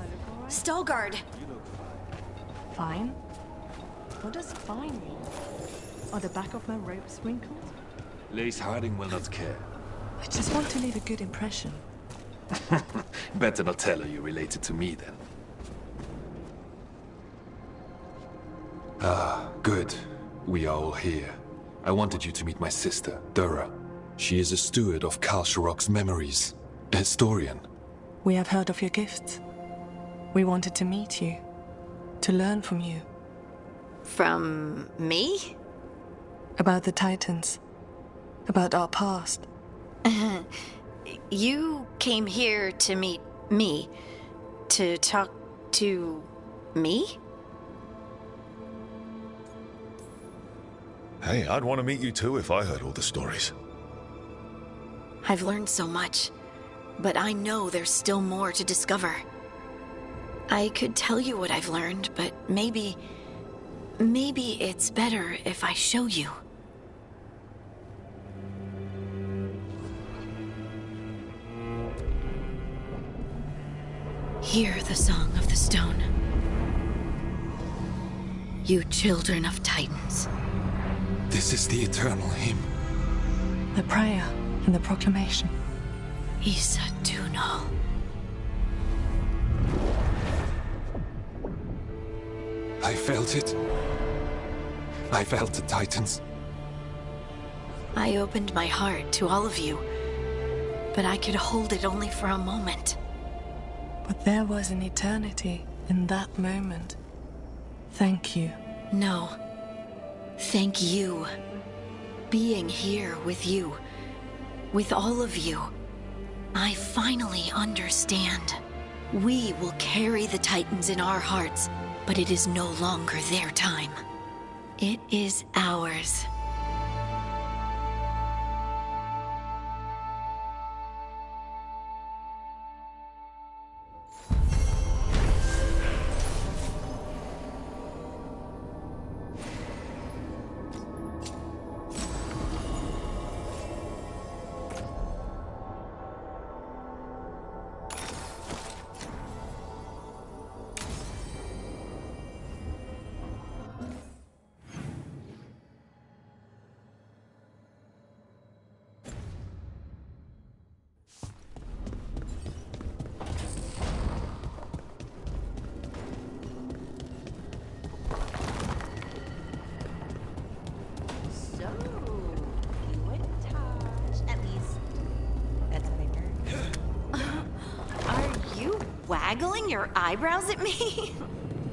Veilguard. Fine? What does fine mean? Are the back of my ropes wrinkled? Lace Harding will not care. I just want to leave a good impression. Better not tell her you're related to me, then. Ah, good. We are all here. I wanted you to meet my sister, Dura. She is a steward of Kal Sharok's memories. A historian. We have heard of your gifts. We wanted to meet you. To learn from you. From me? About the Titans. About our past. You came here to meet me. To talk to me? Hey, I'd want to meet you too if I heard all the stories. I've learned so much, but I know there's still more to discover. I could tell you what I've learned, but maybe it's better if I show you. Hear the song of the stone. You children of Titans. This is the eternal hymn. The prayer and the proclamation. Isa Tunal. I felt it. I felt the Titans. I opened my heart to all of you, but I could hold it only for a moment. But there was an eternity in that moment. Thank you. No. Thank you. Being here with you. With all of you. I finally understand. We will carry the Titans in our hearts, but it is no longer their time. It is ours. Waggling your eyebrows at me?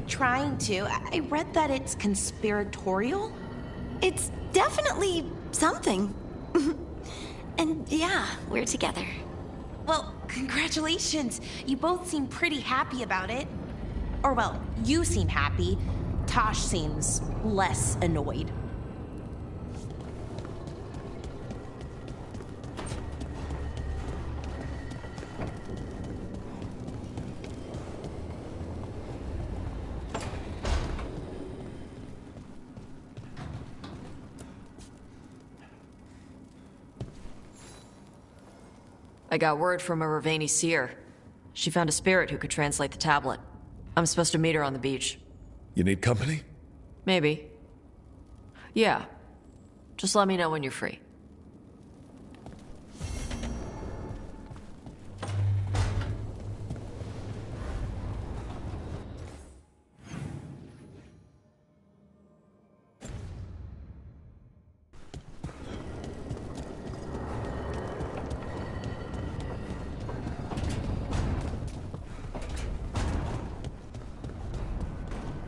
Trying to. I read that it's conspiratorial. It's definitely something. And yeah, we're together. Well, congratulations. You both seem pretty happy about it. Or well, you seem happy. Tosh seems less annoyed. I got word from a Ravani seer. She found a spirit who could translate the tablet. I'm supposed to meet her on the beach. You need company? Maybe. Yeah. Just let me know when you're free.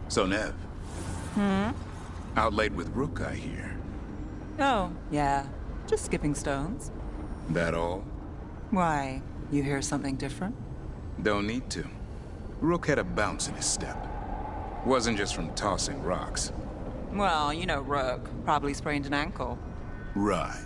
So, Nev. Out late with Rook, I hear. Oh, yeah. Just skipping stones. That all? Why? You hear something different? Don't need to. Rook had a bounce in his step. Wasn't just from tossing rocks. Well, you know Rook. Probably sprained an ankle. Right.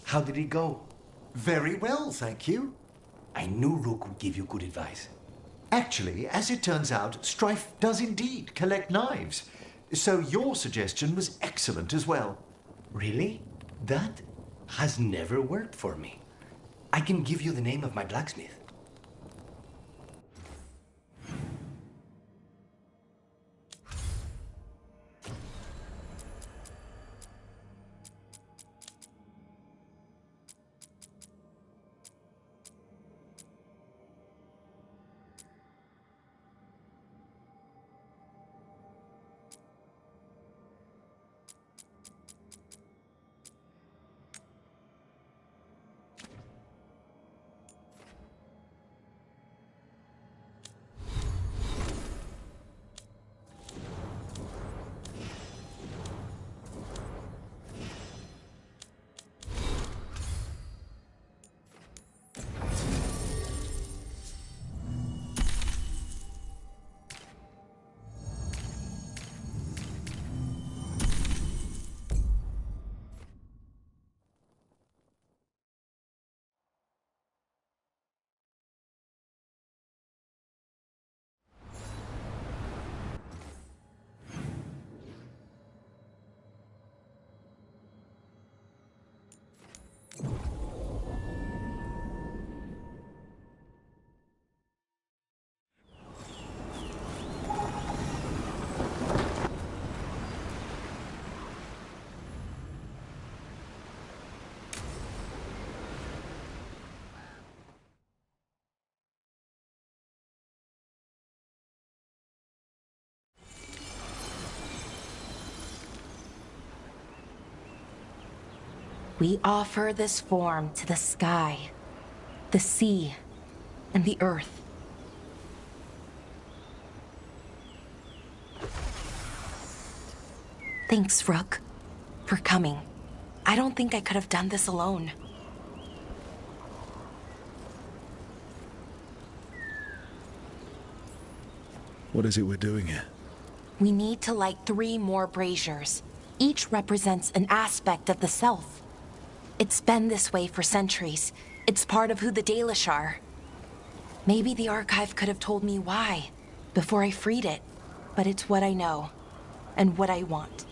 How did it go? Very well, thank you. I knew Rook would give you good advice. Actually, as it turns out, Strife does indeed collect knives. So your suggestion was excellent as well. Really? That has never worked for me. I can give you the name of my blacksmith. We offer this form to the sky, the sea, and the earth. Thanks, Rook, for coming. I don't think I could have done this alone. What is it we're doing here? We need to light 3 more braziers. Each represents an aspect of the self. It's been this way for centuries. It's part of who the Dalish are. Maybe the Archive could have told me why before I freed it, but it's what I know and what I want.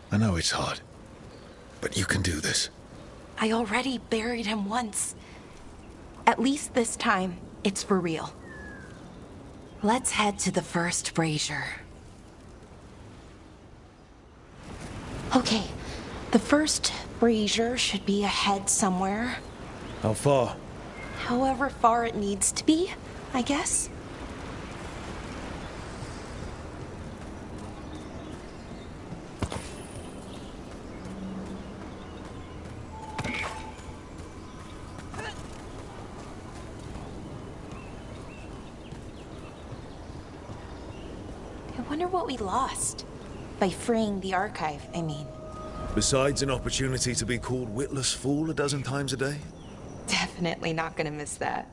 I know it's hard, but you can do this. I already buried him once. At least this time, it's for real. Let's head to the first brazier. Okay, the first brazier should be ahead somewhere. How far? However far it needs to be, I guess. I wonder what we lost. By freeing the Archive, I mean. Besides an opportunity to be called witless fool a dozen times a day? Definitely not gonna miss that.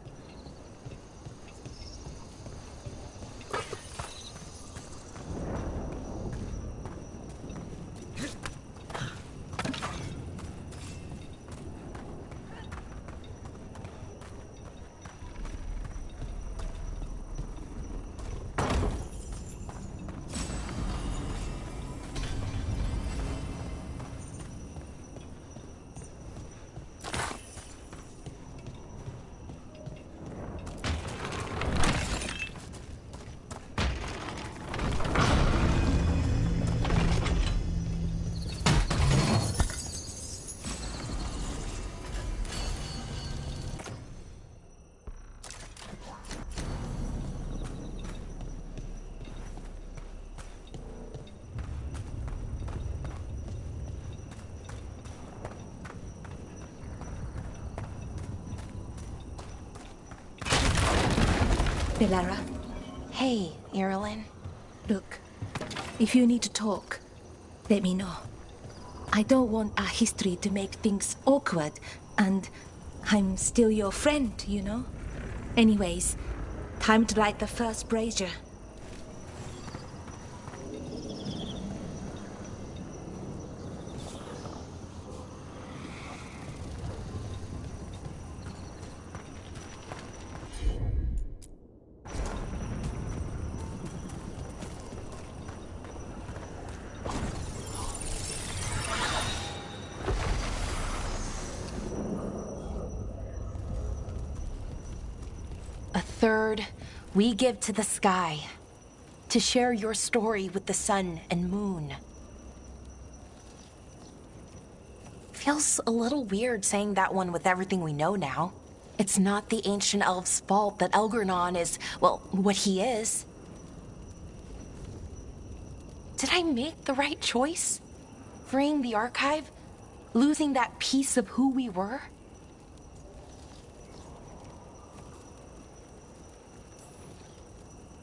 Delara. Hey, Irilyn. Look, if you need to talk, let me know. I don't want our history to make things awkward, and I'm still your friend, you know? Anyways, time to light the first brazier. A third we give to the sky, to share your story with the sun and moon. Feels a little weird saying that one with everything we know now. It's not the ancient elves' fault that Elgernon is, well, what he is. Did I make the right choice? Freeing the archive? Losing that piece of who we were?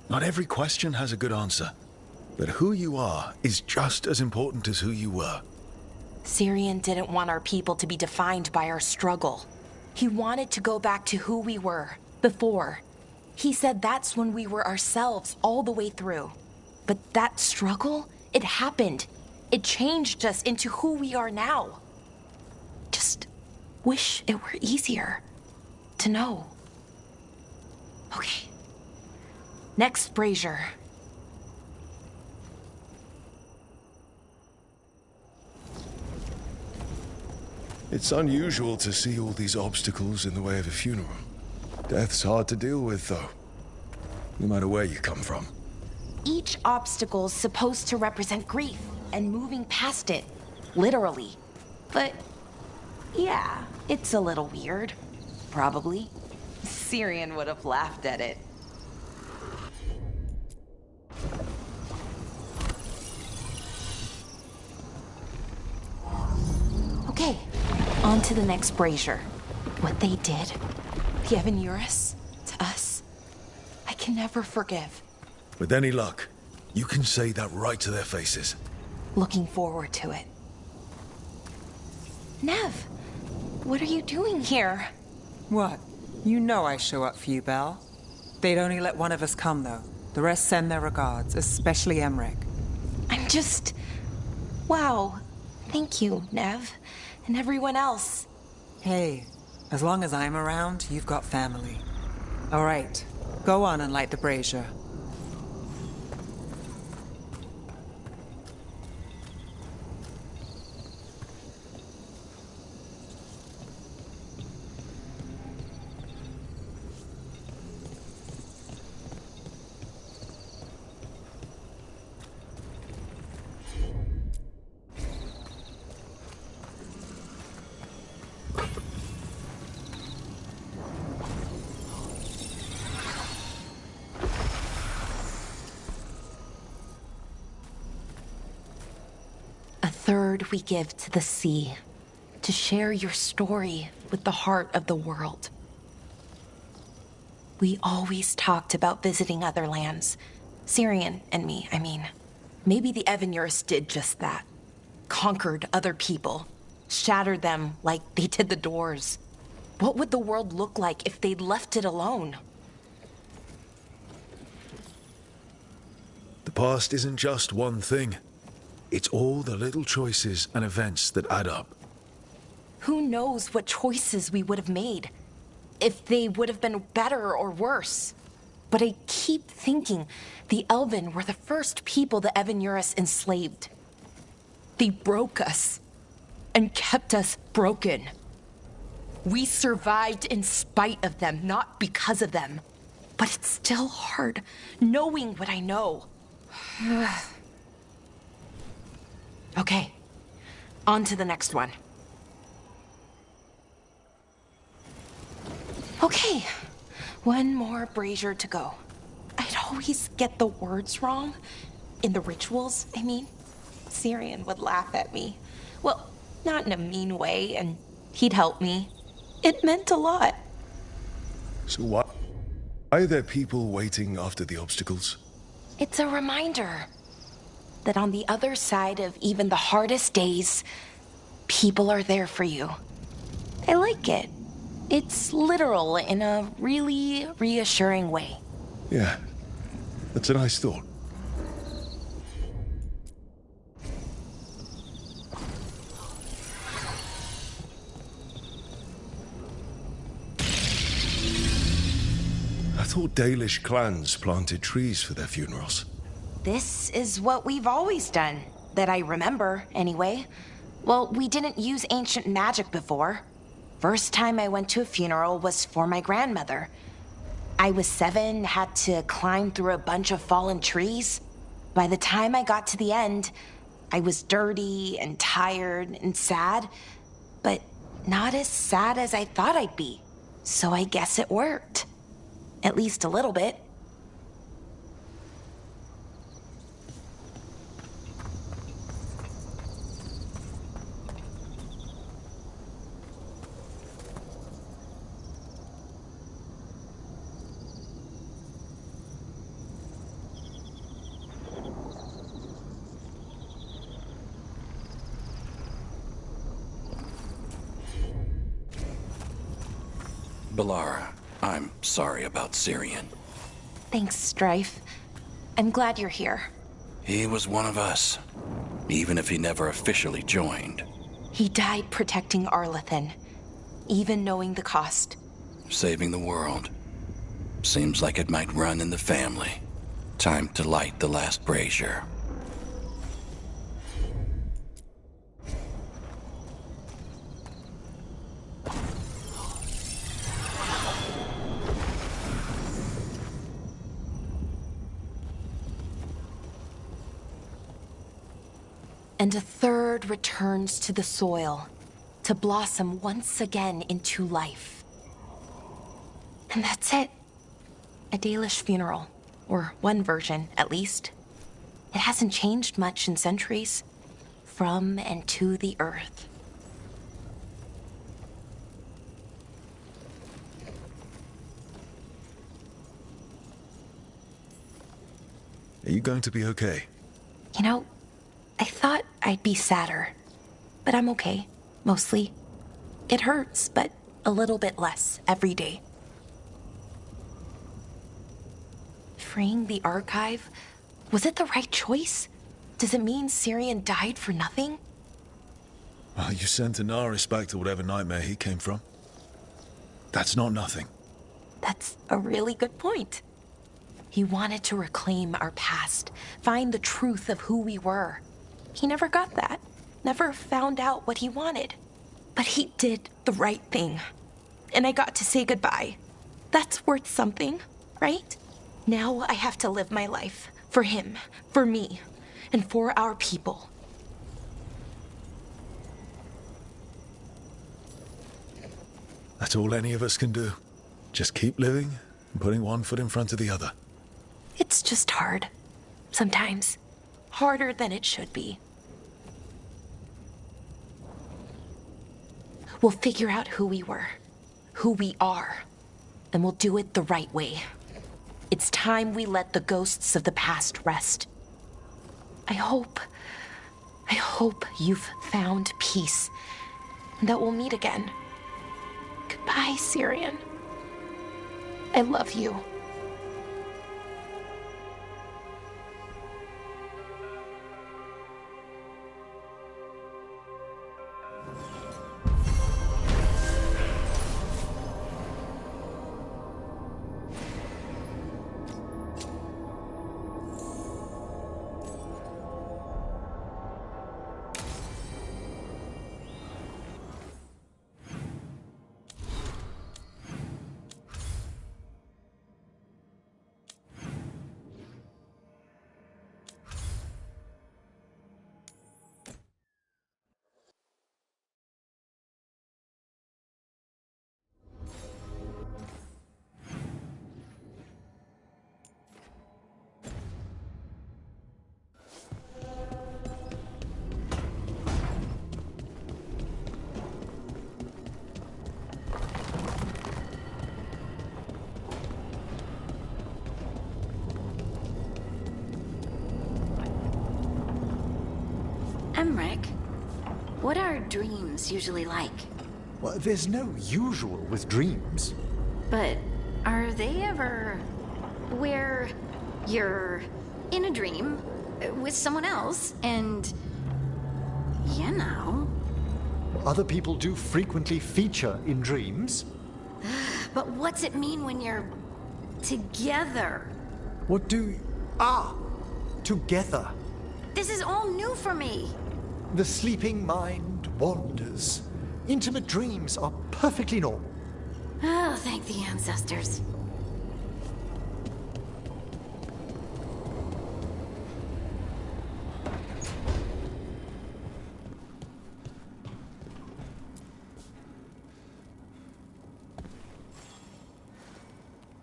Not every question has a good answer, but who you are is just as important as who you were. Syrian didn't want our people to be defined by our struggle. He wanted to go back to who we were, before. He said that's when we were ourselves all the way through. But that struggle, it happened. It changed us into who we are now. Just wish it were easier to know. Okay. Next brazier. It's unusual to see all these obstacles in the way of a funeral. Death's hard to deal with, though, no matter where you come from. Each obstacle's supposed to represent grief and moving past it, literally. But yeah, it's a little weird. Probably. Syrian would have laughed at it. Okay, on to the next brazier. What they did, the Evanurus, to us, I can never forgive. With any luck, you can say that right to their faces. Looking forward to it. Nev, what are you doing here? What? You know I show up for you, Belle. They'd only let one of us come, though. The rest send their regards, especially Emmerich. I'm just... Wow. Thank you, Nev. And everyone else. Hey, as long as I'm around, you've got family. All right, go on and light the brazier. Third, we give to the sea, to share your story with the heart of the world. We always talked about visiting other lands. Syrian and me, I mean. Maybe the Evanurus did just that. Conquered other people. Shattered them like they did the doors. What would the world look like if they'd left it alone? The past isn't just one thing. It's all the little choices and events that add up. Who knows what choices we would have made? If they would have been better or worse. But I keep thinking the Elven were the first people the Evanurus enslaved. They broke us and kept us broken. We survived in spite of them, not because of them. But it's still hard, knowing what I know. Okay, on to the next one. Okay, one more brazier to go. I'd always get the words wrong. In the rituals, I mean. Syrian would laugh at me. Well, not in a mean way, and he'd help me. It meant a lot. So what? Are there people waiting after the obstacles? It's a reminder that on the other side of even the hardest days, people are there for you. I like it. It's literal in a really reassuring way. Yeah, that's a nice thought. I thought Dalish clans planted trees for their funerals. This is what we've always done, that I remember, anyway. Well, we didn't use ancient magic before. First time I went to a funeral was for my grandmother. I was 7, had to climb through a bunch of fallen trees. By the time I got to the end, I was dirty and tired and sad, but not as sad as I thought I'd be. So I guess it worked. At least a little bit. Balara, I'm sorry about Syrian. Thanks, Strife. I'm glad you're here. He was one of us, even if he never officially joined. He died protecting Arlethan, even knowing the cost. Saving the world. Seems like it might run in the family. Time to light the last brazier. And a third returns to the soil, to blossom once again into life. And that's it. A Dalish funeral, or one version, at least. It hasn't changed much in centuries, from and to the earth. Are you going to be okay? You know, I thought I'd be sadder, but I'm okay, mostly. It hurts, but a little bit less every day. Freeing the archive, was it the right choice? Does it mean Syrian died for nothing? Well, you sent Anaris back to whatever nightmare he came from. That's not nothing. That's a really good point. He wanted to reclaim our past, find the truth of who we were. He never got that, never found out what he wanted. But he did the right thing. And I got to say goodbye. That's worth something, right? Now I have to live my life for him, for me, and for our people. That's all any of us can do. Just keep living and putting one foot in front of the other. It's just hard. Sometimes. Harder than it should be. We'll figure out who we were, who we are, and we'll do it the right way. It's time we let the ghosts of the past rest. I hope you've found peace, and that we'll meet again. Goodbye, Syrian. I love you. dreams usually like? Well, there's no usual with dreams. But are they ever where you're in a dream with someone else and, you know... Other people do frequently feature in dreams. But what's it mean when you're together? What do... together. This is all new for me. The sleeping mind wanders. Intimate dreams are perfectly normal. Oh, thank the ancestors.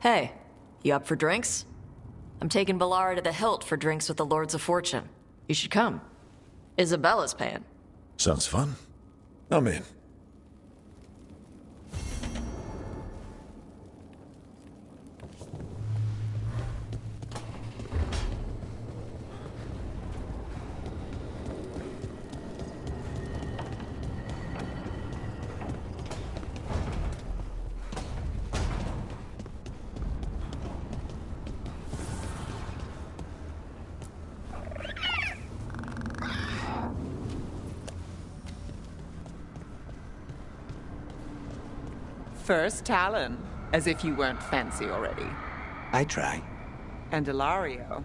Hey, you up for drinks? I'm taking Bellara to the Hilt for drinks with the Lords of Fortune. You should come. Isabella's paying. Sounds fun. I'm in. First Talon, as if you weren't fancy already. I try. And Ilario.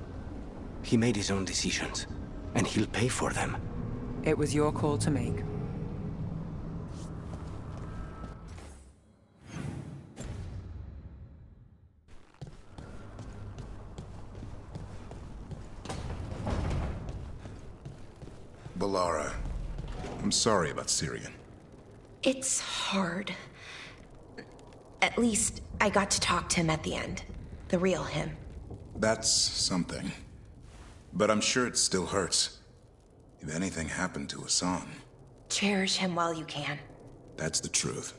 He made his own decisions, and he'll pay for them. It was your call to make. Bellara, I'm sorry about Syrian. It's hard. At least I got to talk to him at the end. The real him. That's something. But I'm sure it still hurts. If anything happened to Hassan. Cherish him while you can. That's the truth.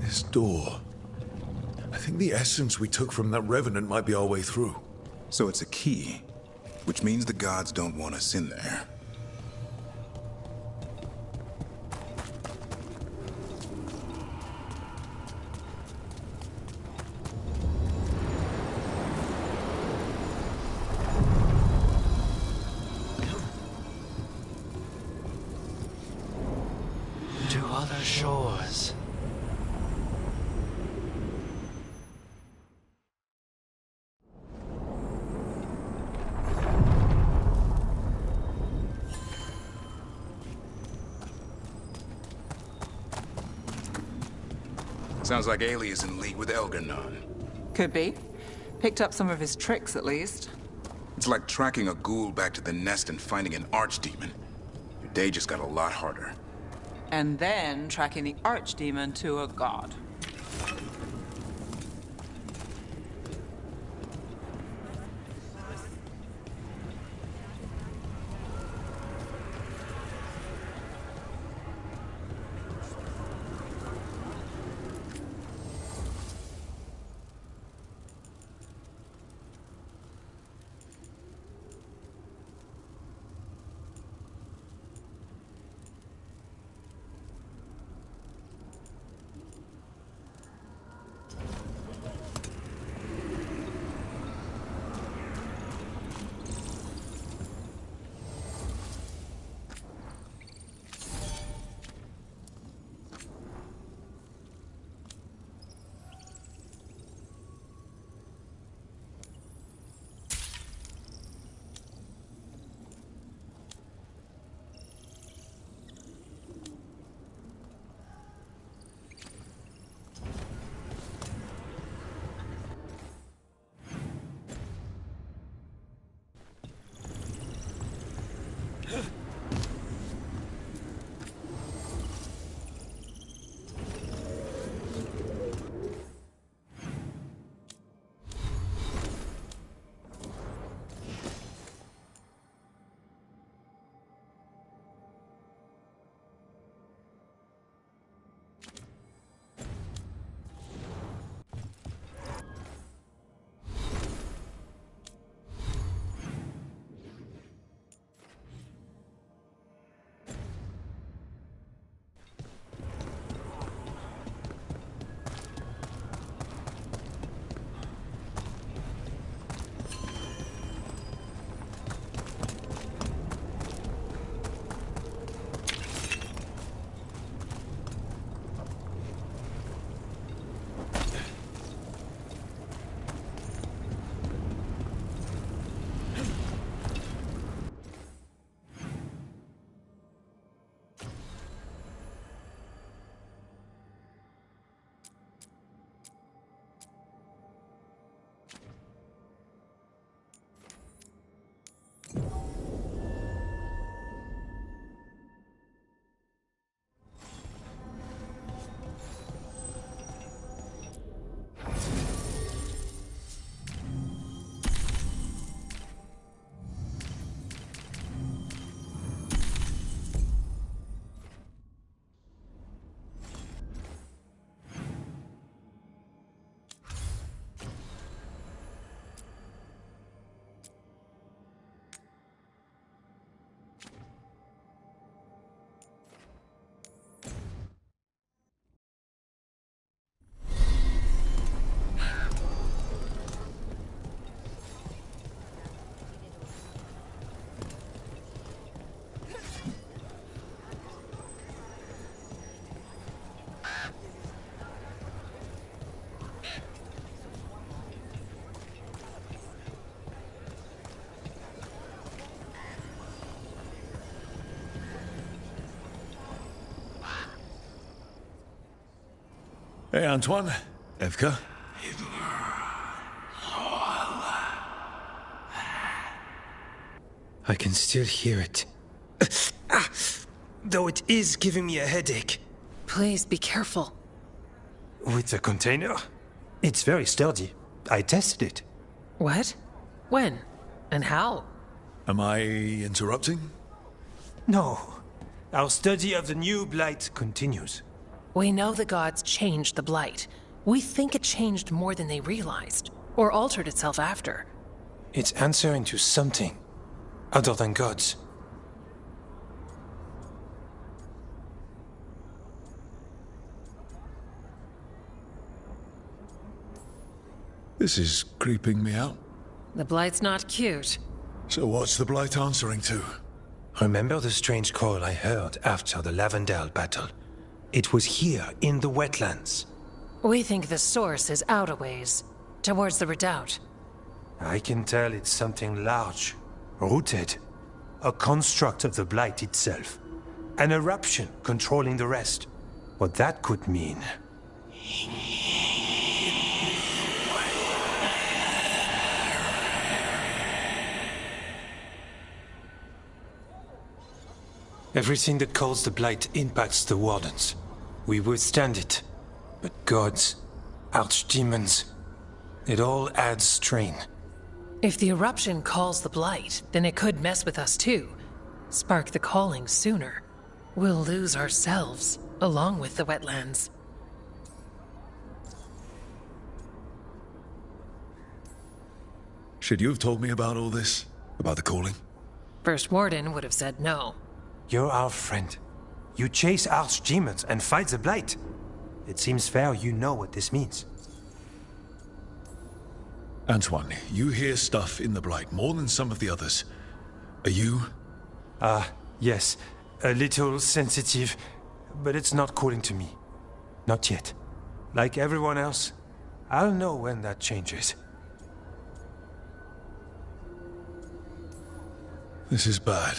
This door. I think the essence we took from that revenant might be our way through. So it's a key, which means the gods don't want us in there. To other shores. Sounds like Ailey is in league with Elgar'nan. Could be. Picked up some of his tricks, at least. It's like tracking a ghoul back to the nest and finding an archdemon. Your day just got a lot harder. And then tracking the archdemon to a god. Hey, Antoine. Evka. I can still hear it. Though it is giving me a headache. Please be careful. With the container? It's very sturdy. I tested it. What? When? And how? Am I interrupting? No. Our study of the new blight continues. We know the gods changed the blight. We think it changed more than they realized, or altered itself after. It's answering to something other than gods. This is creeping me out. The blight's not cute. So what's the blight answering to? Remember the strange call I heard after the Lavendale battle? It was here, in the wetlands. We think the source is out a ways, towards the redoubt. I can tell it's something large, rooted. A construct of the blight itself. An eruption controlling the rest. What that could mean. Everything that calls the blight impacts the wardens. We withstand it. But gods, archdemons, it all adds strain. If the eruption calls the blight, then it could mess with us too. Spark the calling sooner. We'll lose ourselves, along with the wetlands. Should you have told me about all this? About the calling? First Warden would have said no. You're our friend. You chase archdemons and fight the blight. It seems fair you know what this means. Antoine, you hear stuff in the blight more than some of the others. Are you? Yes. A little sensitive, but it's not calling to me. Not yet. Like everyone else, I'll know when that changes. This is bad.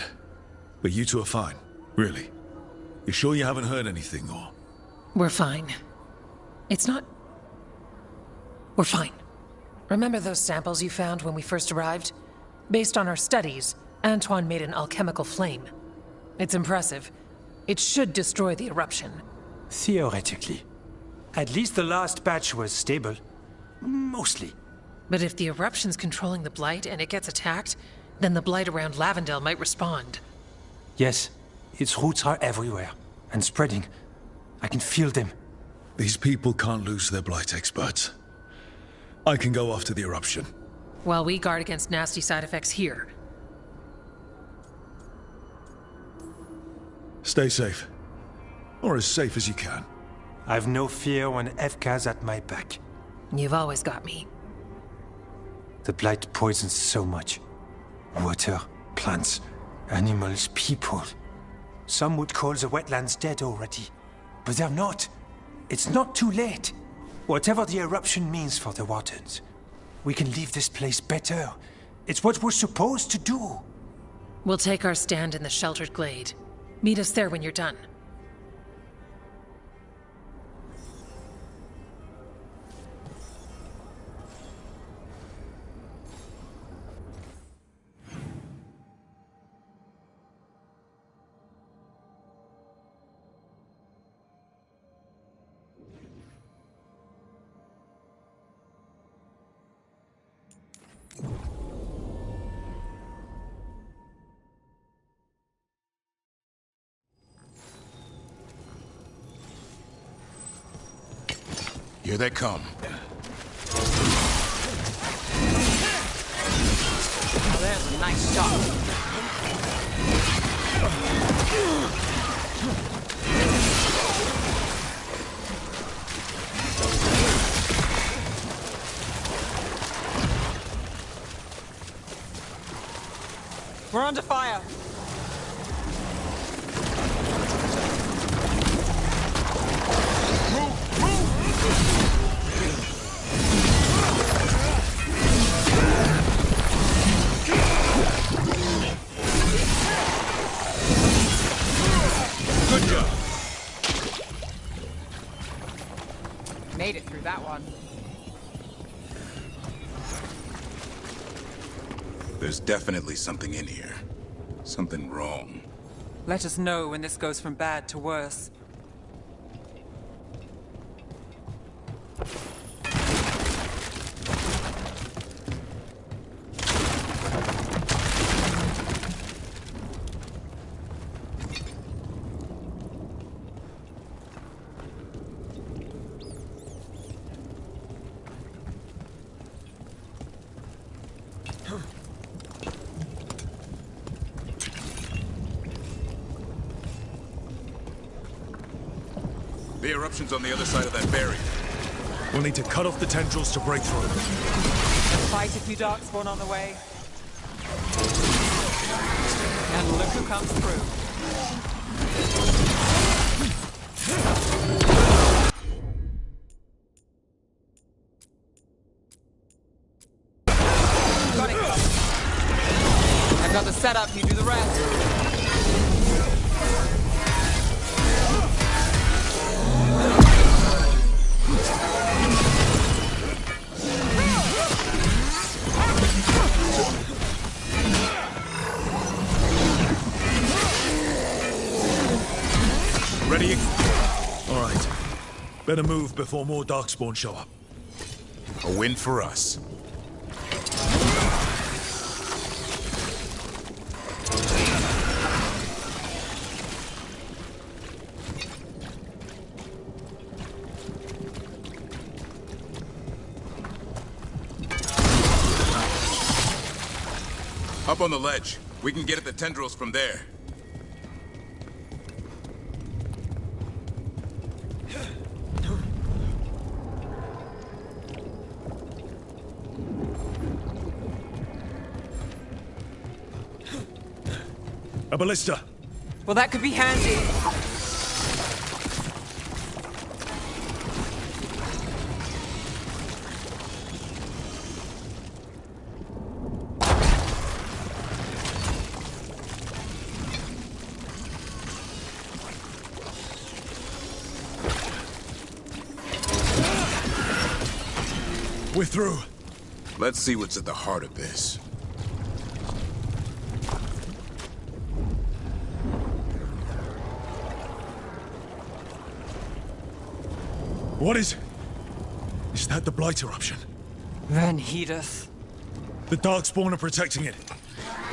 But you two are fine, really. You sure you haven't heard anything, or? We're fine. It's not... We're fine. Remember those samples you found when we first arrived? Based on our studies, Antoine made an alchemical flame. It's impressive. It should destroy the eruption. Theoretically. At least the last batch was stable. Mostly. But if the eruption's controlling the blight and it gets attacked, then the blight around Lavendale might respond. Yes, its roots are everywhere, and spreading. I can feel them. These people can't lose their blight experts. I can go after the eruption. While we guard against nasty side effects here. Stay safe. Or as safe as you can. I've no fear when Evka's at my back. You've always got me. The blight poisons so much. Water, plants, animals, people. Some would call the wetlands dead already. But they're not. It's not too late. Whatever the eruption means for the wardens, we can leave this place better. It's what we're supposed to do. We'll take our stand in the sheltered glade. Meet us there when you're done. Here they come. Now there's a nice shot. We're under fire. Good job. made it through that one. There's definitely something in here. Something wrong. Let us know when this goes from bad to worse. The eruption's on the other side of that barrier. We'll need to cut off the tendrils to break through. Fight a few darkspawn on the way. And look who comes through. Got it. I've got the setup, you do the rest. Ready? All right. Better move before more darkspawn show up. A win for us. Up on the ledge. We can get at the tendrils from there. A ballista. Well, that could be handy. We're through. Let's see what's at the heart of this. What is... Is that the Blight eruption? Then heedeth. The Darkspawn are protecting it.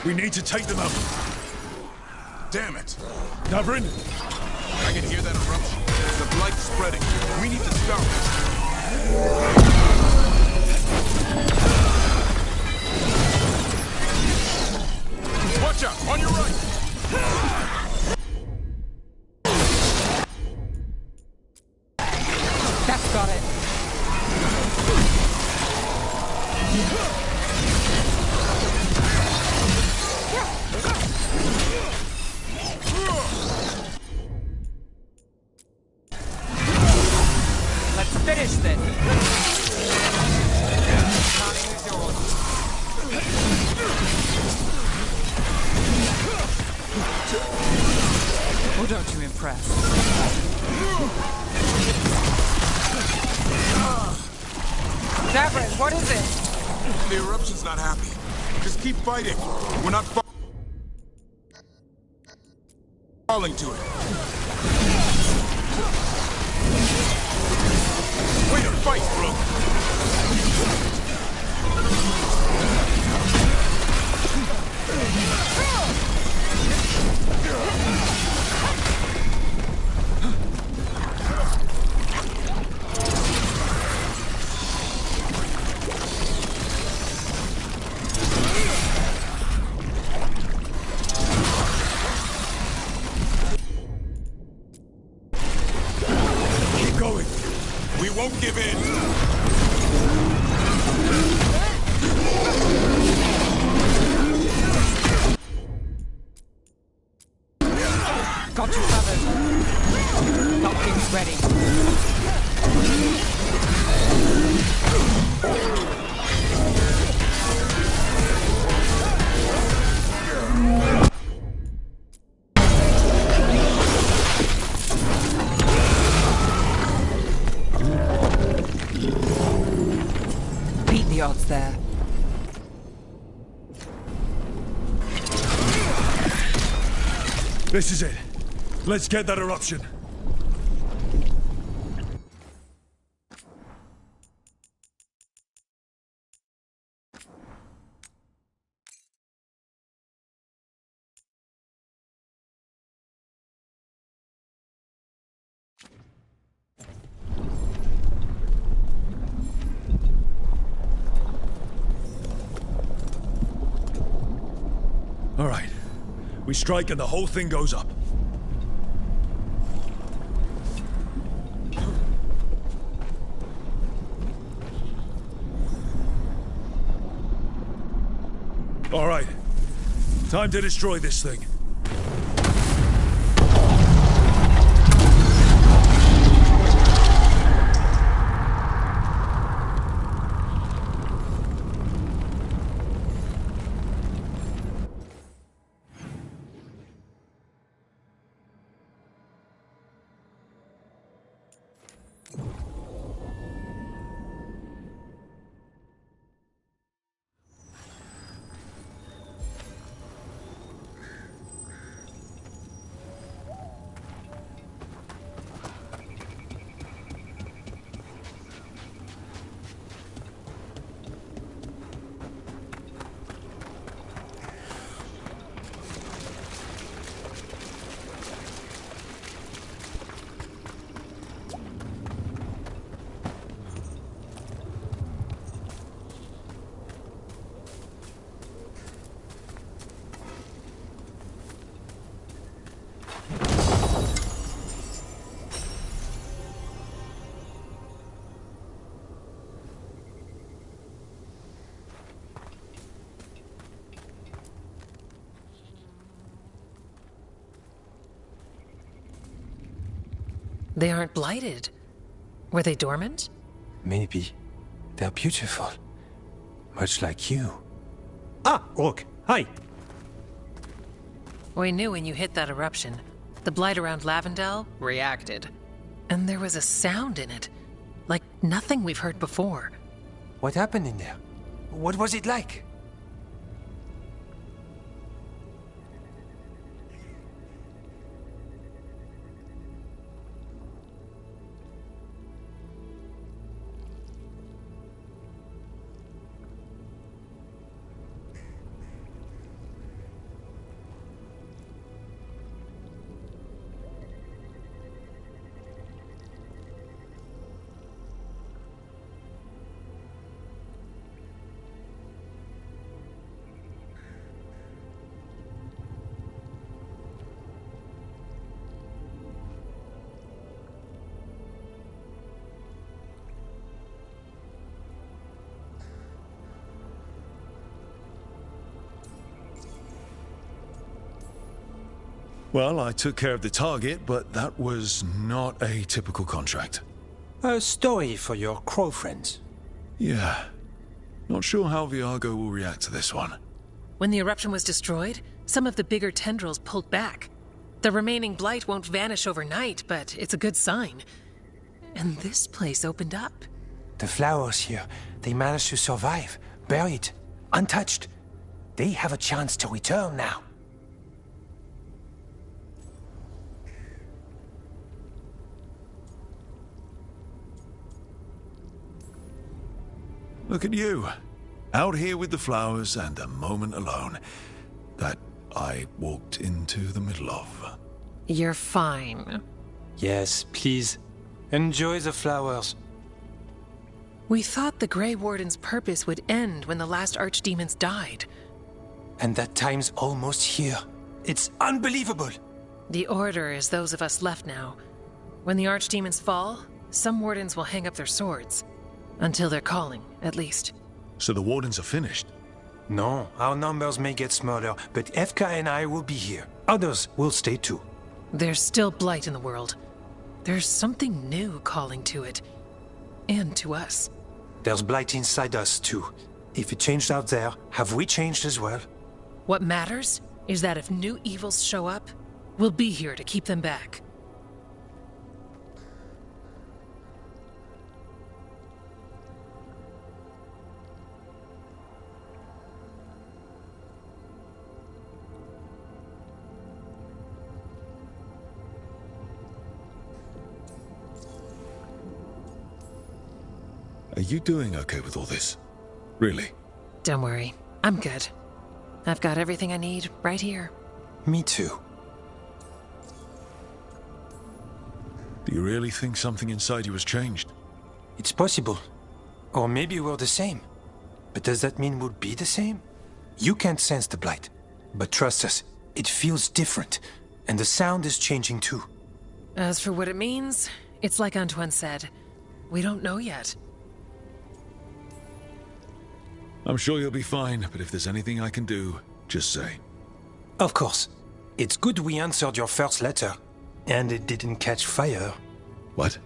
We need to take them out. Damn it! Davrin? I can hear that eruption. The Blight's spreading. We need to stop it. Watch out! On your right! That's got it. Let's finish this. Oh, don't you impress. Davrin, what is it? The eruption's not happy. Just keep fighting. We're not falling to it. Way to fight, bro! Keep going. We won't give in. Got you covered. Got things ready. This is it. Let's get that eruption. All right. We strike and the whole thing goes up. All right. Time to destroy this thing. They aren't blighted. Were they dormant? Maybe. They're beautiful. Much like you. Ah, Rook. Hi. We knew when you hit that eruption. The blight around Lavendel reacted. And there was a sound in it. Like nothing we've heard before. What happened in there? What was it like? Well, I took care of the target, but that was not a typical contract. A story for your crow friends. Yeah. Not sure how Viago will react to this one. When the eruption was destroyed, some of the bigger tendrils pulled back. The remaining blight won't vanish overnight, but it's a good sign. And this place opened up. The flowers here, they managed to survive, buried, untouched. They have a chance to return now. Look at you. Out here with the flowers and a moment alone. That I walked into the middle of. You're fine. Yes, please. Enjoy the flowers. We thought the Grey Warden's purpose would end when the last archdemons died. And that time's almost here. It's unbelievable. The Order is those of us left now. When the archdemons fall, some wardens will hang up their swords. Until they're calling, at least. So the Wardens are finished? No, our numbers may get smaller, but Efka and I will be here. Others will stay too. There's still blight in the world. There's something new calling to it. And to us. There's blight inside us too. If it changed out there, have we changed as well? What matters is that if new evils show up, we'll be here to keep them back. Are you doing okay with all this? Really? Don't worry. I'm good. I've got everything I need right here. Me too. Do you really think something inside you has changed? It's possible. Or maybe we're the same. But does that mean we'll be the same? You can't sense the blight. But trust us, it feels different. And the sound is changing too. As for what it means, it's like Antoine said. We don't know yet. I'm sure you'll be fine, but if there's anything I can do, just say. Of course. It's good we answered your first letter. And it didn't catch fire. What?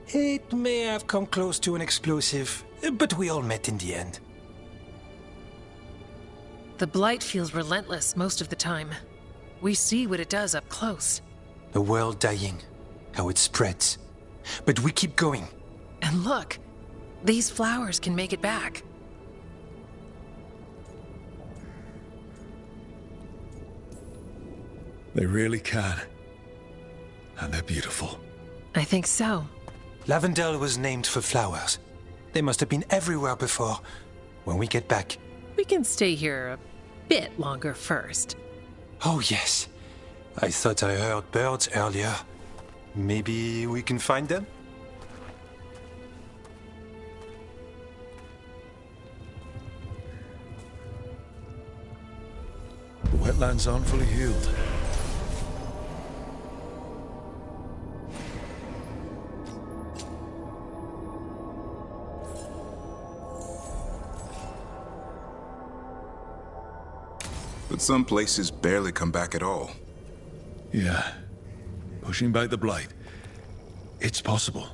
It may have come close to an explosive, but we all met in the end. The blight feels relentless most of the time. We see what it does up close. The world dying, how it spreads. But we keep going. And look, these flowers can make it back. They really can. And they're beautiful. I think so. Lavendel was named for flowers. They must have been everywhere before. When we get back... We can stay here a bit longer first. Oh, yes. I thought I heard birds earlier. Maybe we can find them? The wetlands aren't fully healed. But some places barely come back at all. Yeah. Pushing back the blight. It's possible.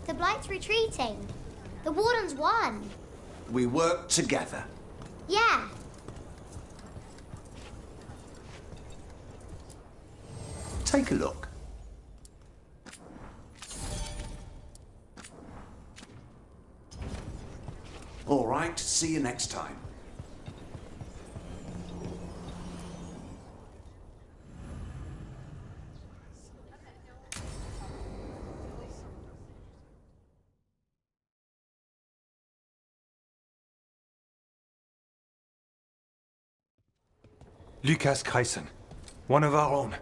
The Blight's retreating. The Warden's won. We work together. Yeah. Take a look. All right, see you next time. Lucas Chryson, one of our own.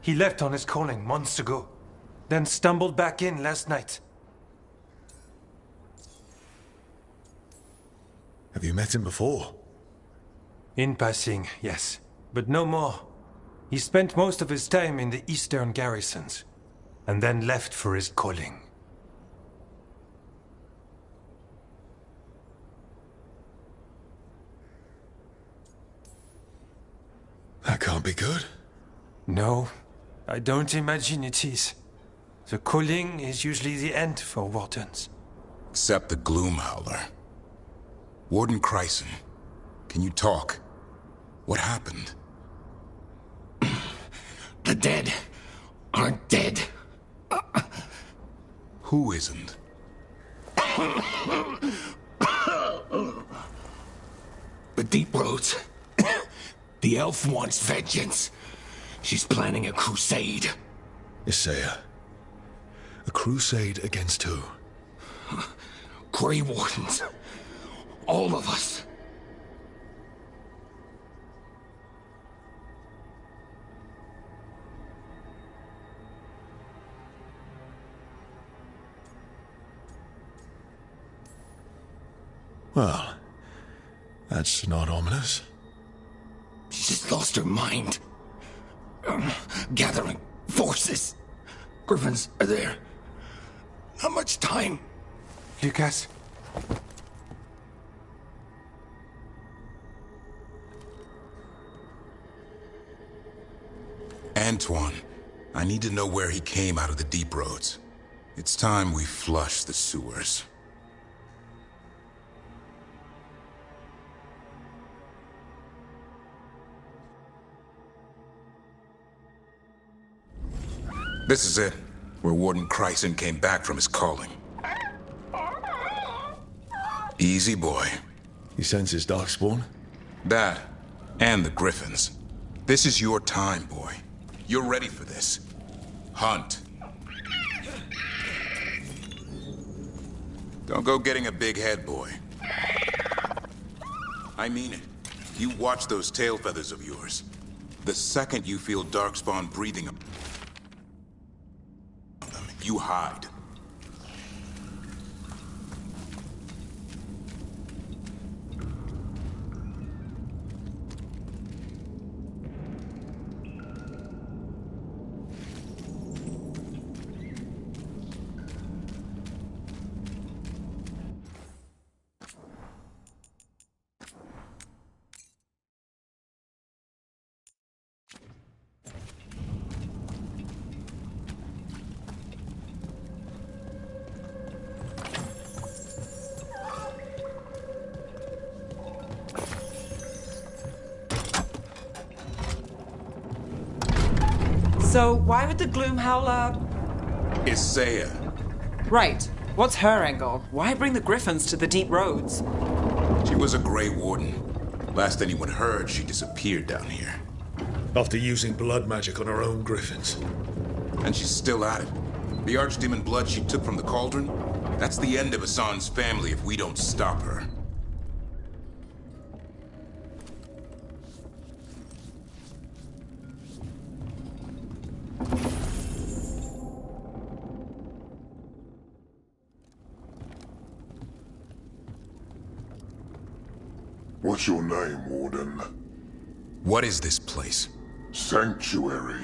He left on his calling months ago, then stumbled back in last night. Have you met him before? In passing, yes, but no more. He spent most of his time in the eastern garrisons, and then left for his calling. That can't be good. No, I don't imagine it is. The calling is usually the end for wardens. Except the Gloom Howler. Warden Chryson, can you talk? What happened? The dead aren't dead. Who isn't? The Deep Roads. The elf wants vengeance. She's planning a crusade. Isaiah. A crusade against who? Grey Wardens. All of us. Well, that's not ominous. She just lost her mind. Gathering forces. Griffins are there. Not much time. Lucas? Antoine, I need to know where he came out of the Deep Roads. It's time we flush the sewers. This is it, where Warden Chryson came back from his calling. Easy, boy. He senses Darkspawn? That, and the Griffins. This is your time, boy. You're ready for this. Hunt. Don't go getting a big head, boy. I mean it. You watch those tail feathers of yours. The second you feel Darkspawn breathing on them, you hide. So, why would the Gloom Howler... Isaiah. Right. What's her angle? Why bring the Griffins to the deep roads? She was a Grey Warden. Last anyone heard, she disappeared down here. After using blood magic on her own Griffins. And she's still at it. The Archdemon blood she took from the cauldron? That's the end of Hassan's family if we don't stop her. What's your name, Warden? What is this place? Sanctuary.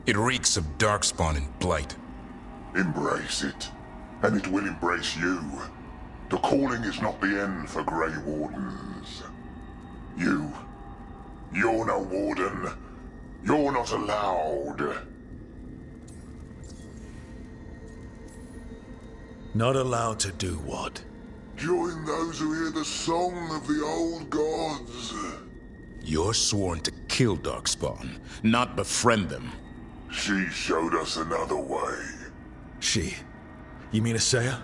It reeks of Darkspawn and Blight. Embrace it, and it will embrace you. The calling is not the end for Grey Wardens. You're no Warden. You're not allowed. Not allowed to do what? Join those who hear the song of the old gods. You're sworn to kill Darkspawn, not befriend them. She showed us another way. She? You mean Isaiah?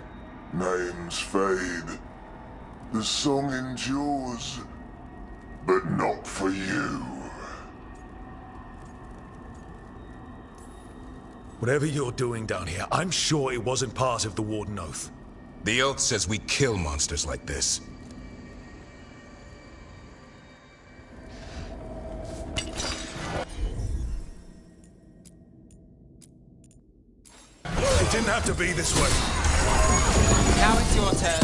Names fade. The song endures. But not for you. Whatever you're doing down here, I'm sure it wasn't part of the Warden Oath. The oath says we kill monsters like this. It didn't have to be this way. Now it's your turn.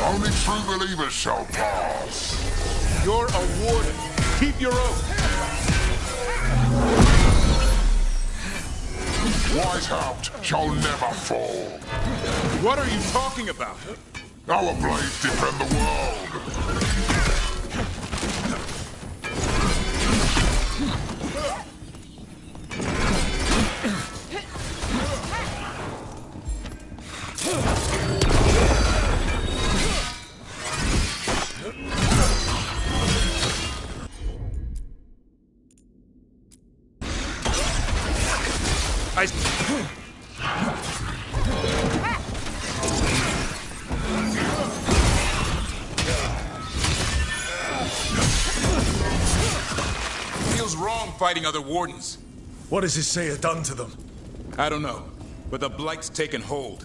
Only true believers shall pass. You're a warden. Keep your oath. Whiteout shall never fall. What are you talking about? Our blades defend the world. Feels wrong fighting other wardens. What has Isaiah done to them? I don't know, but the Blight's taken hold.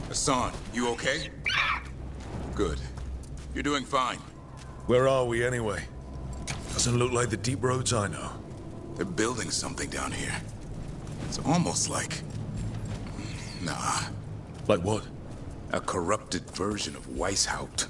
Hassan, you okay? Good. You're doing fine. Where are we anyway? Doesn't look like the deep roads I know. They're building something down here. It's almost like... Nah. Like what? A corrupted version of Weishaupt.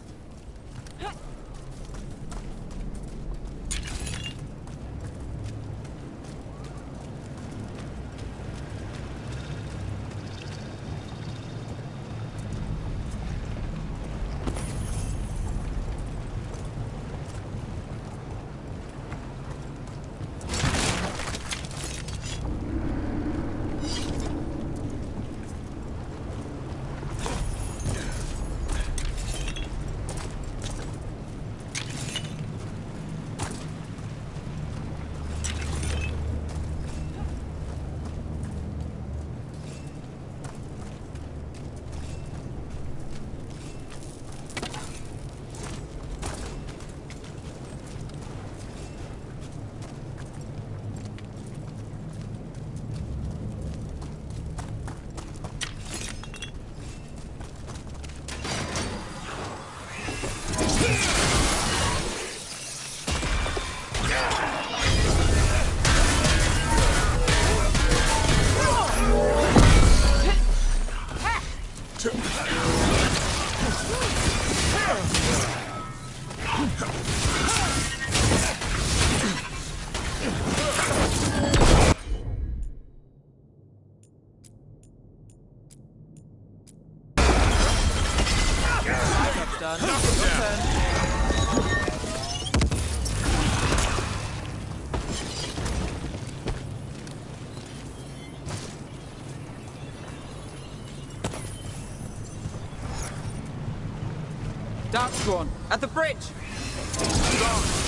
Darkspawn, at the bridge!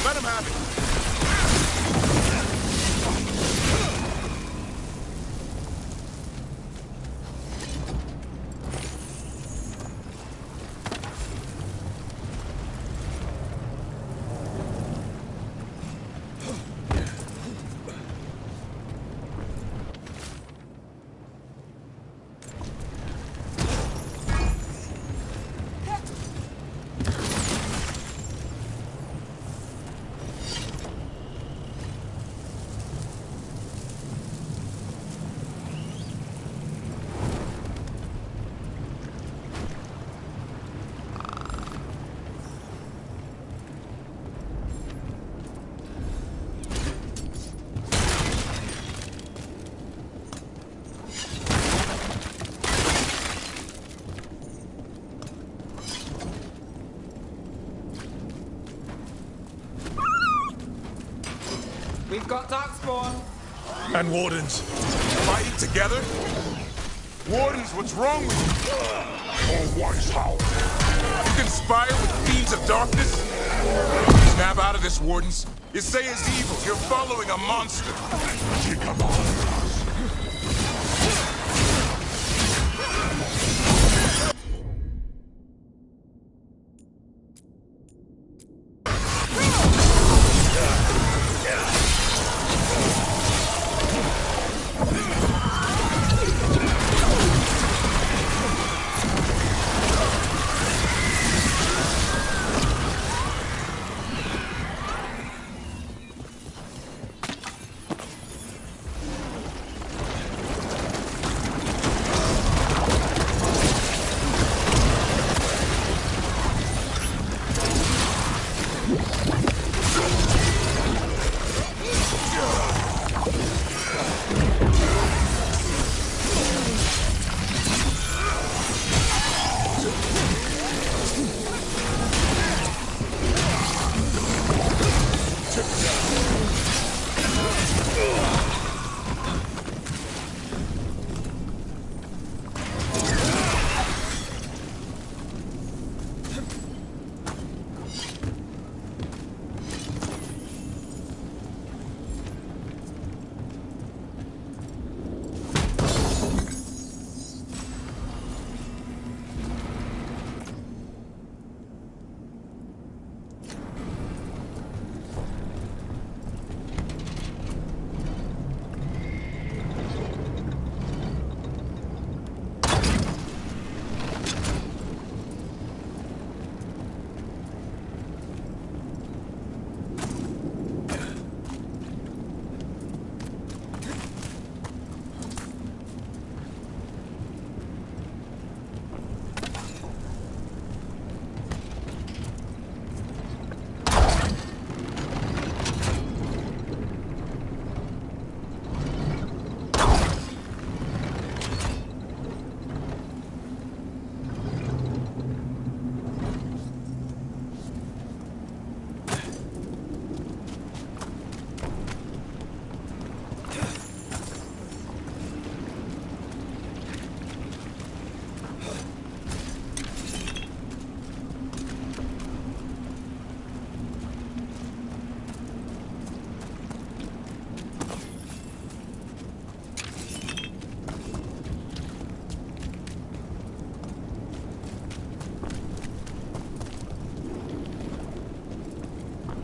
Let him have it! We've got Darkspawn! And Wardens. Fighting together? Wardens, what's wrong with you? Oh, Weishaupt. You conspire with fiends of darkness? Snap out of this, Wardens. Isaiah's evil. You're following a monster. Come on.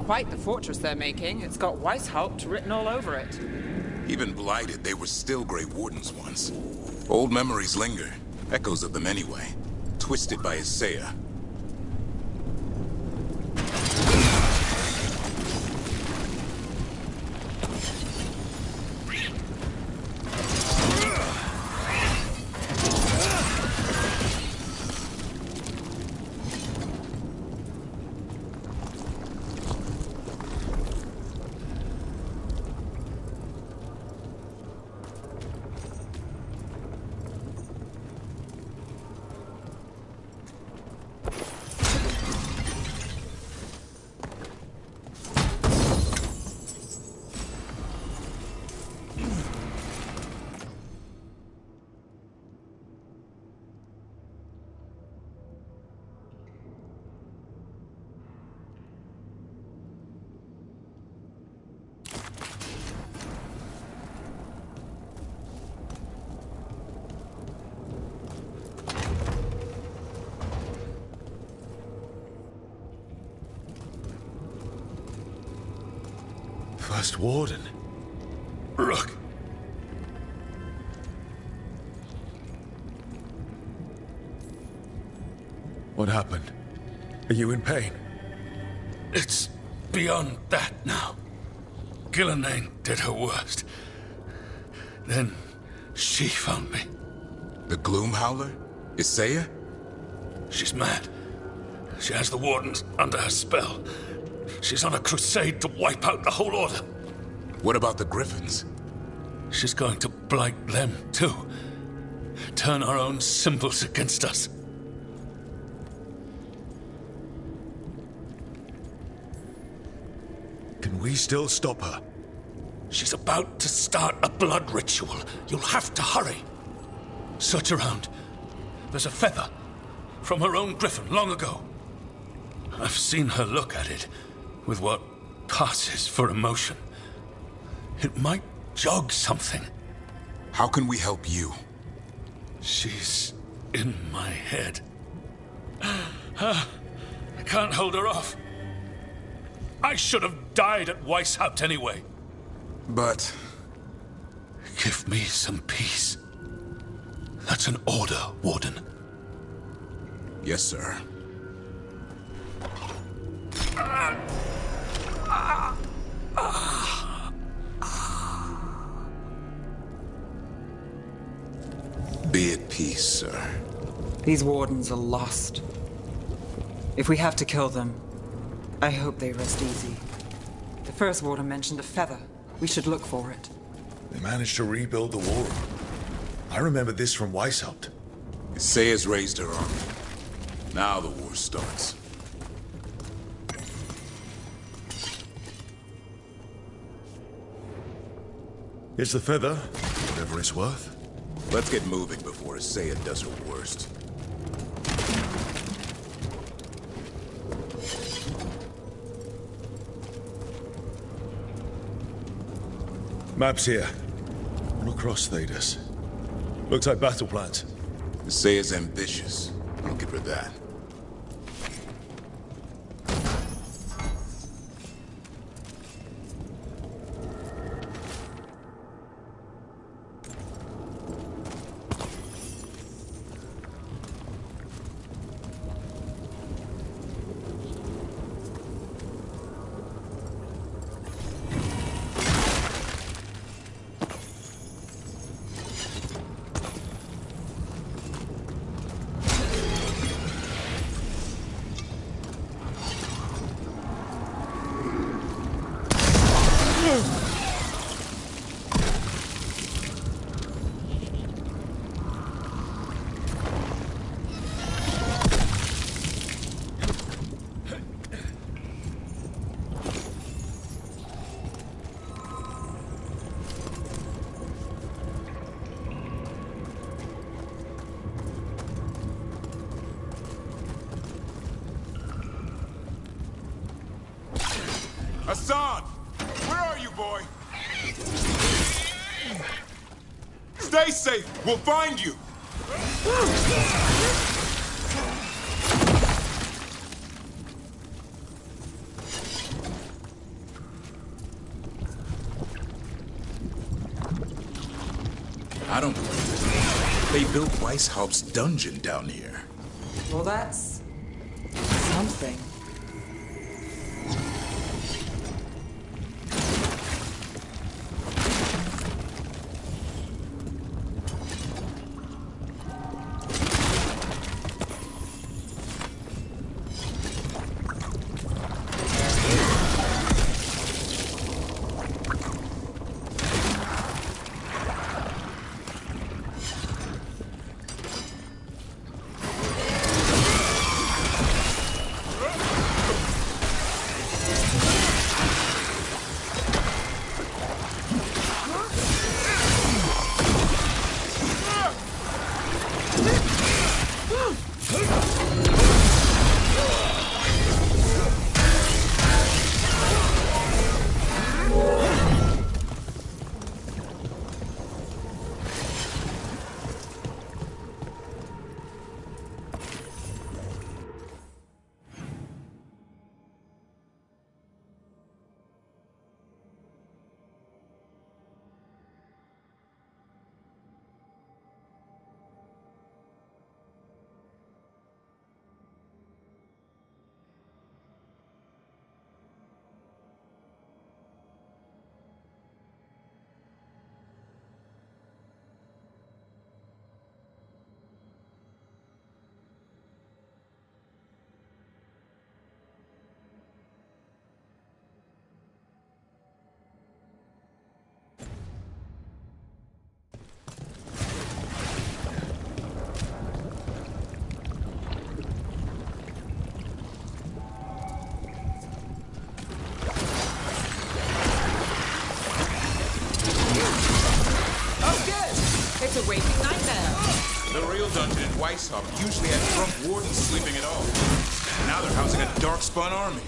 quite the fortress they're making. It's got Weishaupt written all over it. Even blighted, they were still Grey Wardens once. Old memories linger. Echoes of them anyway. Twisted by Isaiah. First Warden. Look. What happened? Are you in pain? It's beyond that now. Gillenane did her worst. Then she found me. The Gloom Howler? Isaiah? She's mad. She has the Wardens under her spell. She's on a crusade to wipe out the whole Order. What about the Griffins? She's going to blight them, too. Turn our own symbols against us. Can we still stop her? She's about to start a blood ritual. You'll have to hurry. Search around. There's a feather from her own griffin long ago. I've seen her look at it with what passes for emotion. It might jog something. How can we help you? She's in my head. I can't hold her off. I should have died at Weishaupt anyway. But... give me some peace. That's an order, Warden. Yes, sir. Be at peace, sir. These Wardens are lost. If we have to kill them, I hope they rest easy. The first Warden mentioned a feather. We should look for it. They managed to rebuild the war room. I remember this from Weishaupt. Isaiah's raised her army. Now the war starts. Here's the feather, whatever it's worth. Let's get moving before Isaiah does her worst. Maps here. All across Thedas. Looks like battle plans. Isaiah's ambitious. I'll give her that. Hassan! Where are you, boy? Stay safe! We'll find you! built Weishaupt's dungeon down here. Well, that's something. It's a waking nightmare. The real dungeon in Weishaupt usually had drunk wardens sleeping it off. Now they're housing a dark-spun army.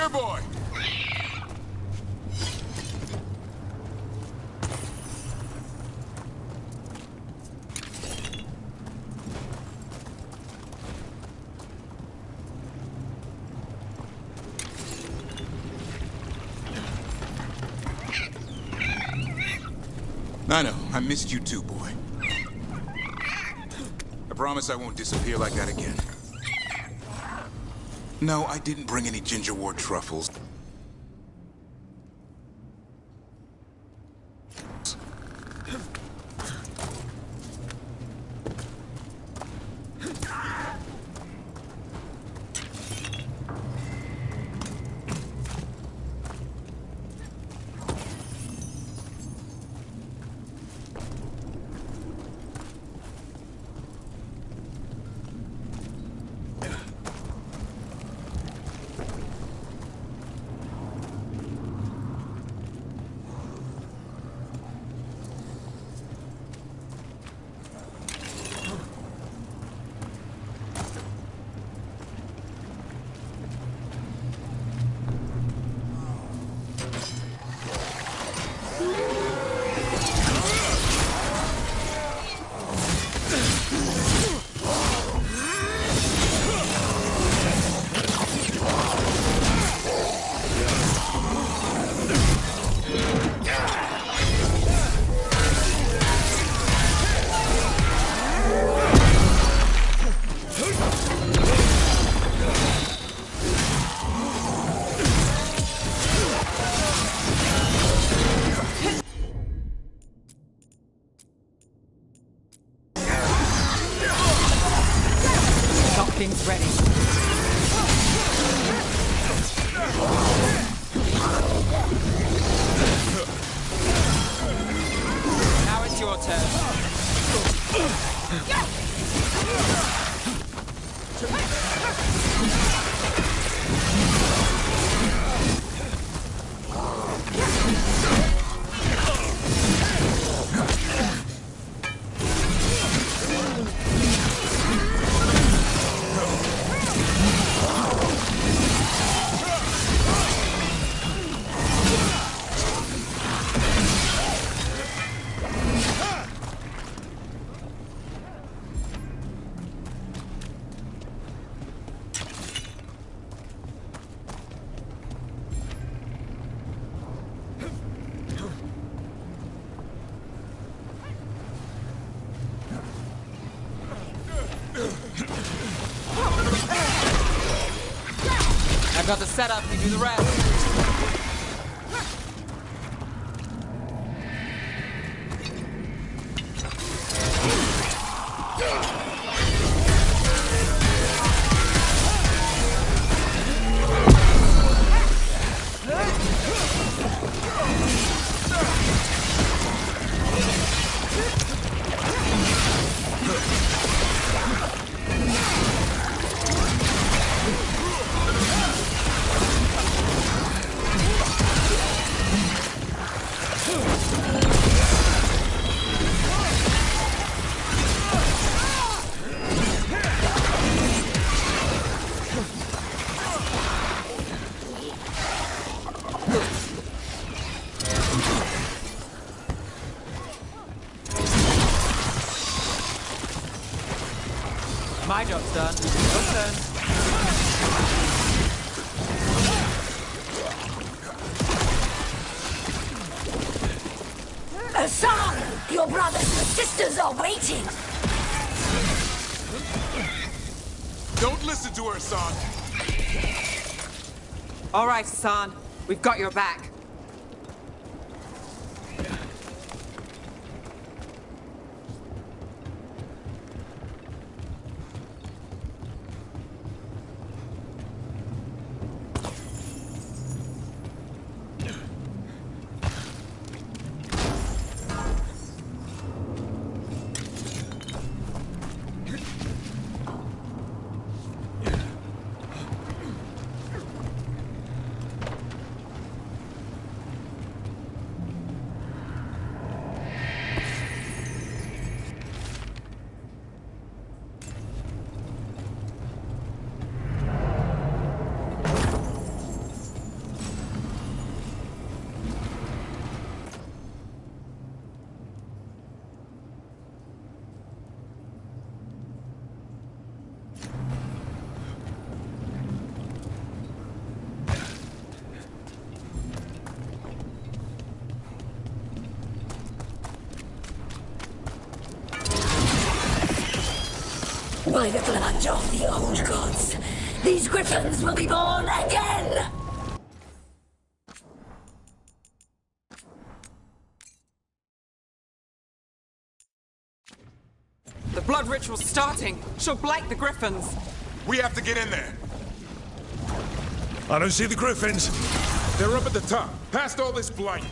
Here, boy! I know. I missed you too, boy. I promise I won't disappear like that again. No, I didn't bring any ginger wort truffles. Something's ready. Now it's your turn. I've got the setup, you do the rest. My job's done. Your turn. Hassan! Your brothers and sisters are waiting! Don't listen to her, Hassan! All right, Hassan. We've got your back. By the blood of the old gods, these griffins will be born again! The blood ritual's starting. She'll blight the griffins. We have to get in there. I don't see the griffins. They're up at the top, past all this blight.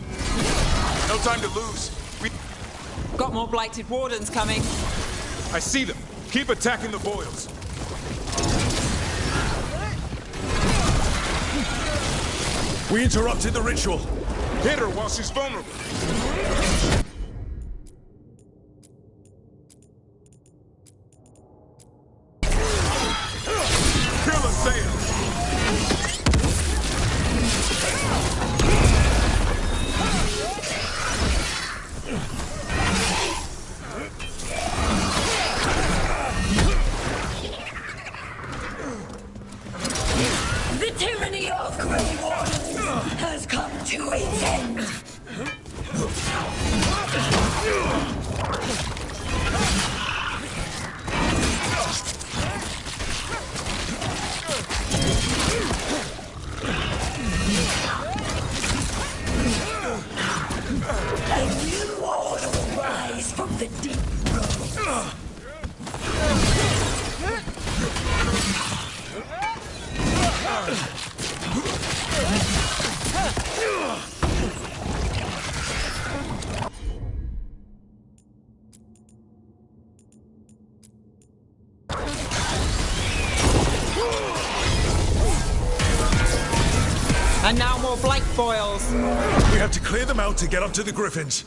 No time to lose. We got more blighted wardens coming. I see them. Keep attacking the boils. We interrupted the ritual. Hit her while she's vulnerable. Kill assailants. The tyranny of Grey Wardens has come to its end. A new order will rise from the deep road. And now more blight boils. We have to clear them out to get up to the griffins.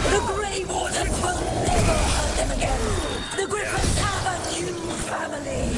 The Grey Wardens will never hurt them again. The Griffins have a new family.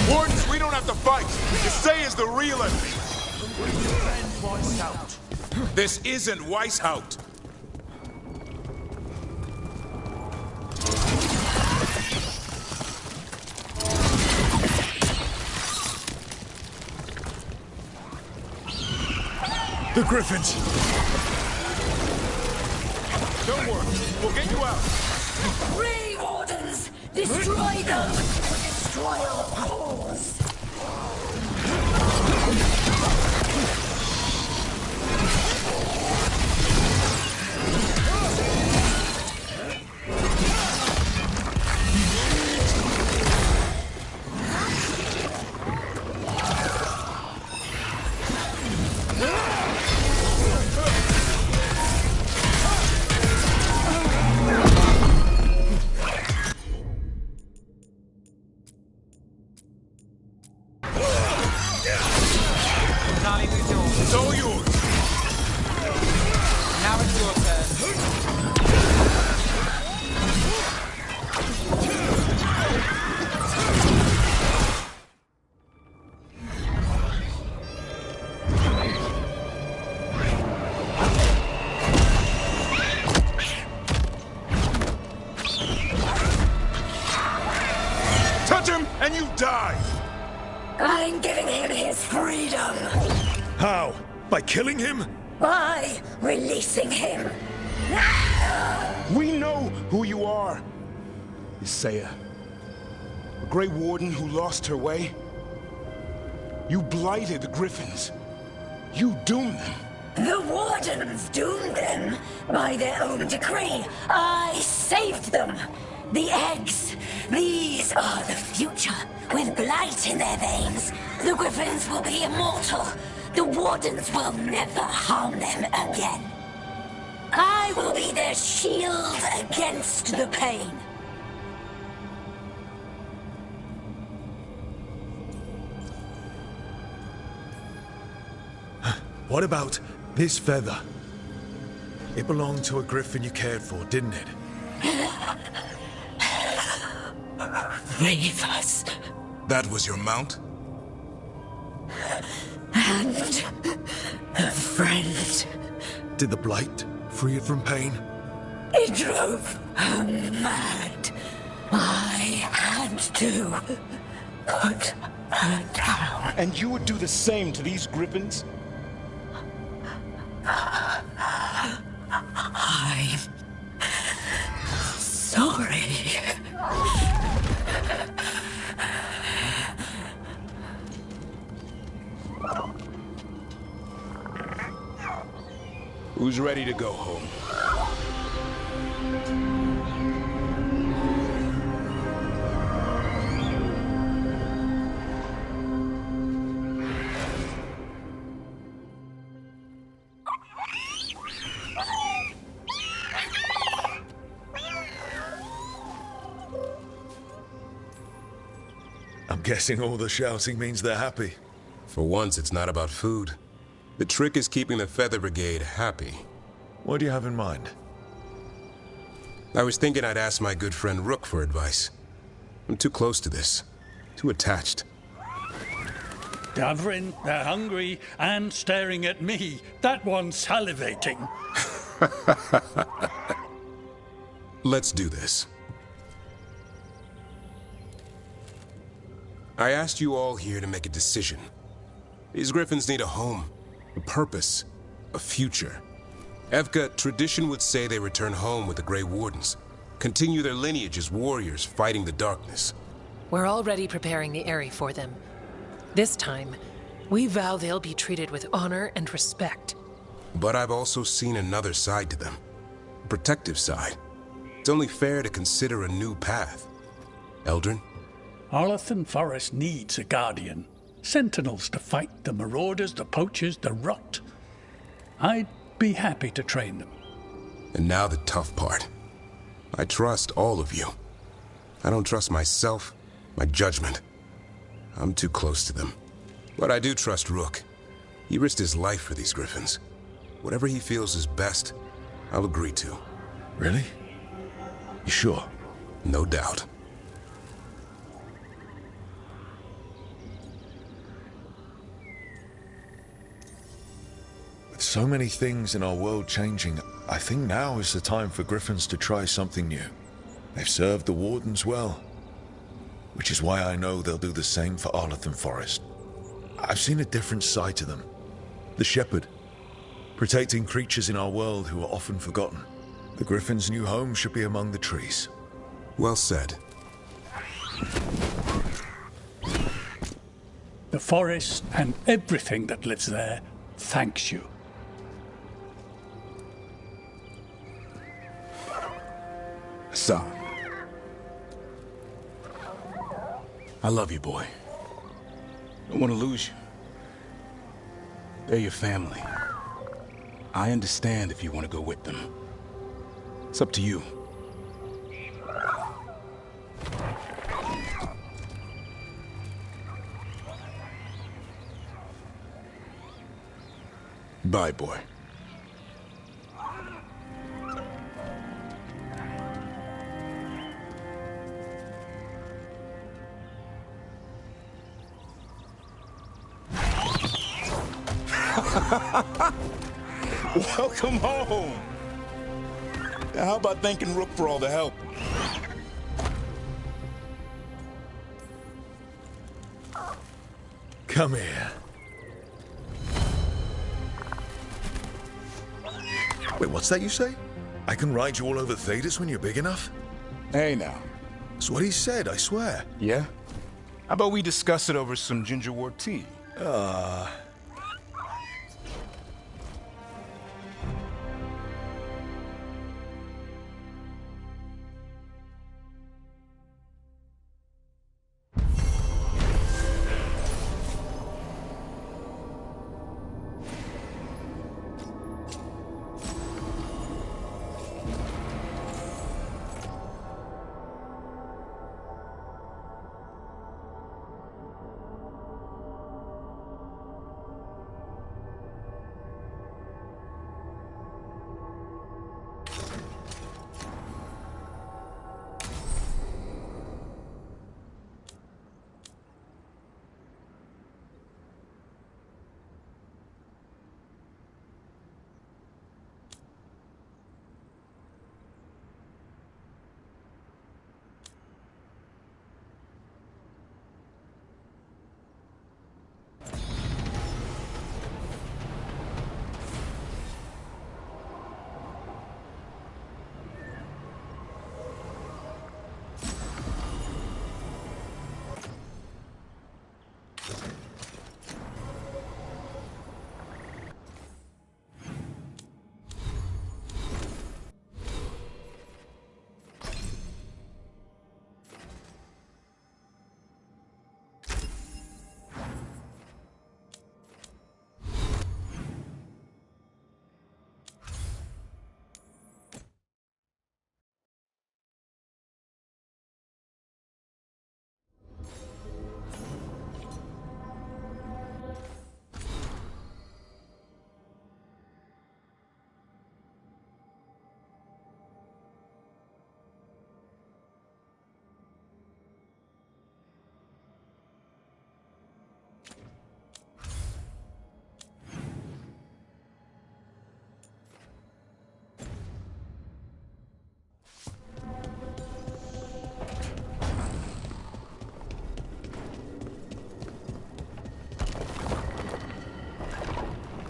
Wardens, we don't have to fight. Say is the real enemy. This isn't Weishaupt. The griffins. Don't worry, we'll get you out. Grey Wardens, destroy them. Destroy our cause. It's all yours. Now it's your turn. freedom. How? By killing him? By releasing him. We know who you are. Isaiah. A Grey Warden who lost her way. You blighted the Griffins. You doomed them. The Wardens doomed them by their own decree. I saved them. The eggs. These are the future. With blight in their veins, the Griffins will be immortal. The Wardens will never harm them again. I will be their shield against the pain. What about this feather? It belonged to a griffin you cared for, didn't it? Ravus. That was your mount? And a friend. Did the blight free it from pain? It drove her mad. I had to put her down. And you would do the same to these Griffins? I'm sorry. Who's ready to go home? I'm guessing all the shouting means they're happy. For once, it's not about food. The trick is keeping the Feather Brigade happy. What do you have in mind? I was thinking I'd ask my good friend Rook for advice. I'm too close to this. Too attached. Davrin, they're hungry and staring at me. That one's salivating. Let's do this. I asked you all here to make a decision. These Griffins need a home, a purpose, a future. Evka, tradition would say they return home with the Grey Wardens, continue their lineage as warriors fighting the darkness. We're already preparing the Eyrie for them. This time, we vow they'll be treated with honor and respect. But I've also seen another side to them. A protective side. It's only fair to consider a new path. Eldrin? Arlathan Forest needs a guardian. Sentinels to fight the marauders, the poachers, the rot. I'd be happy to train them. And now the tough part. I trust all of you. I don't trust myself, my judgment. I'm too close to them. But I do trust Rook. He risked his life for these Griffins. Whatever he feels is best, I'll agree to. Really? You sure? No doubt. With so many things in our world changing, I think now is the time for Griffins to try something new. They've served the Wardens well, which is why I know they'll do the same for Arlathan Forest. I've seen a different side to them. The Shepherd, protecting creatures in our world who are often forgotten. The Griffins' new home should be among the trees. Well said. The forest and everything that lives there thanks you. Son. I love you, boy. Don't want to lose you. They're your family. I understand if you want to go with them. It's up to you. Bye, boy. Welcome home. How about thanking Rook for all the help? Come here. Wait, what's that you say? I can ride you all over Thedas when you're big enough? Hey, now. That's what he said, I swear. Yeah? How about we discuss it over some ginger wort tea?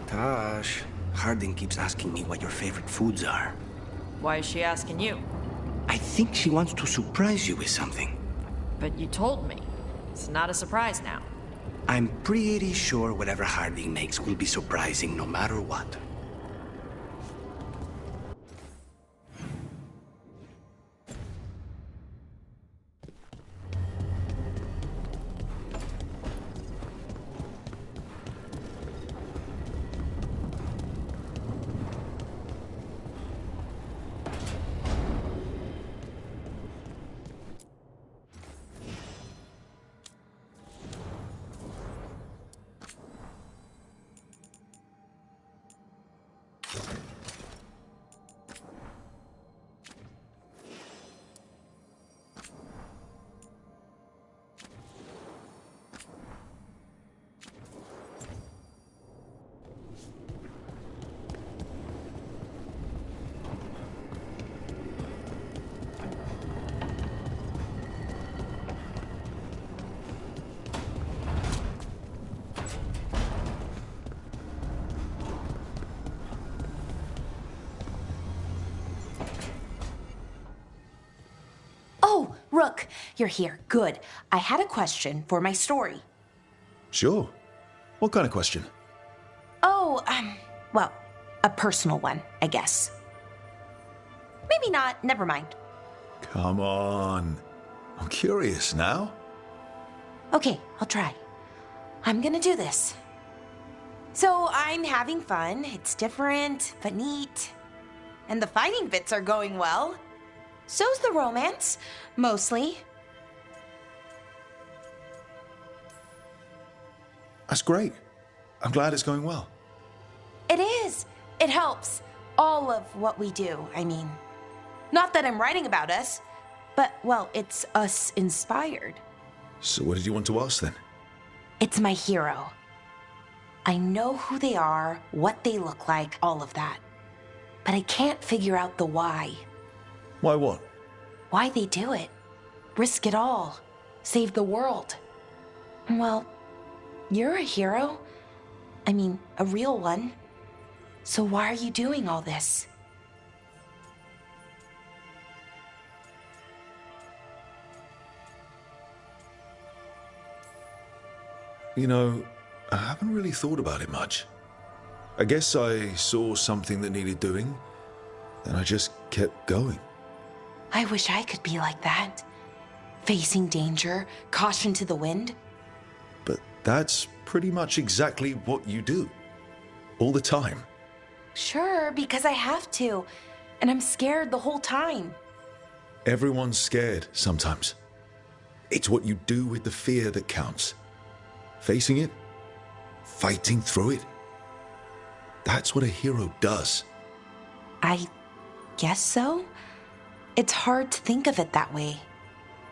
Tosh, Harding keeps asking me what your favorite foods are. Why is she asking you? I think she wants to surprise you with something. But you told me. It's not a surprise now. I'm pretty sure whatever Harding makes will be surprising no matter what. Rook, you're here. Good. I had a question for my story. Sure. What kind of question? Oh, well, a personal one, I guess. Maybe not. Never mind. Come on. I'm curious now. Okay, I'll try. I'm gonna do this. So I'm having fun. It's different, but neat. And the fighting bits are going well. So's the romance, mostly. That's great. I'm glad it's going well. It is. It helps. All of what we do, I mean. Not that I'm writing about us, but, well, it's us inspired. So what did you want to ask then? It's my hero. I know who they are, what they look like, all of that. But I can't figure out the why. Why what? Why they do it. Risk it all. Save the world. Well, you're a hero. I mean, a real one. So why are you doing all this? You know, I haven't really thought about it much. I guess I saw something that needed doing, and I just kept going. I wish I could be like that. Facing danger, caution to the wind. But that's pretty much exactly what you do. All the time. Sure, because I have to. And I'm scared the whole time. Everyone's scared sometimes. It's what you do with the fear that counts. Facing it, fighting through it. That's what a hero does. I guess so. It's hard to think of it that way.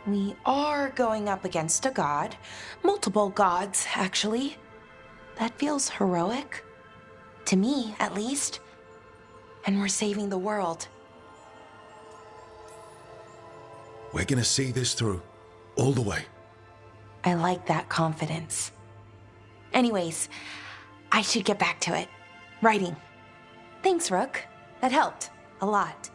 We are going up against a god. Multiple gods, actually. That feels heroic. To me, at least. And we're saving the world. We're gonna see this through. All the way. I like that confidence. Anyways, I should get back to it. Writing. Thanks, Rook. That helped. A lot.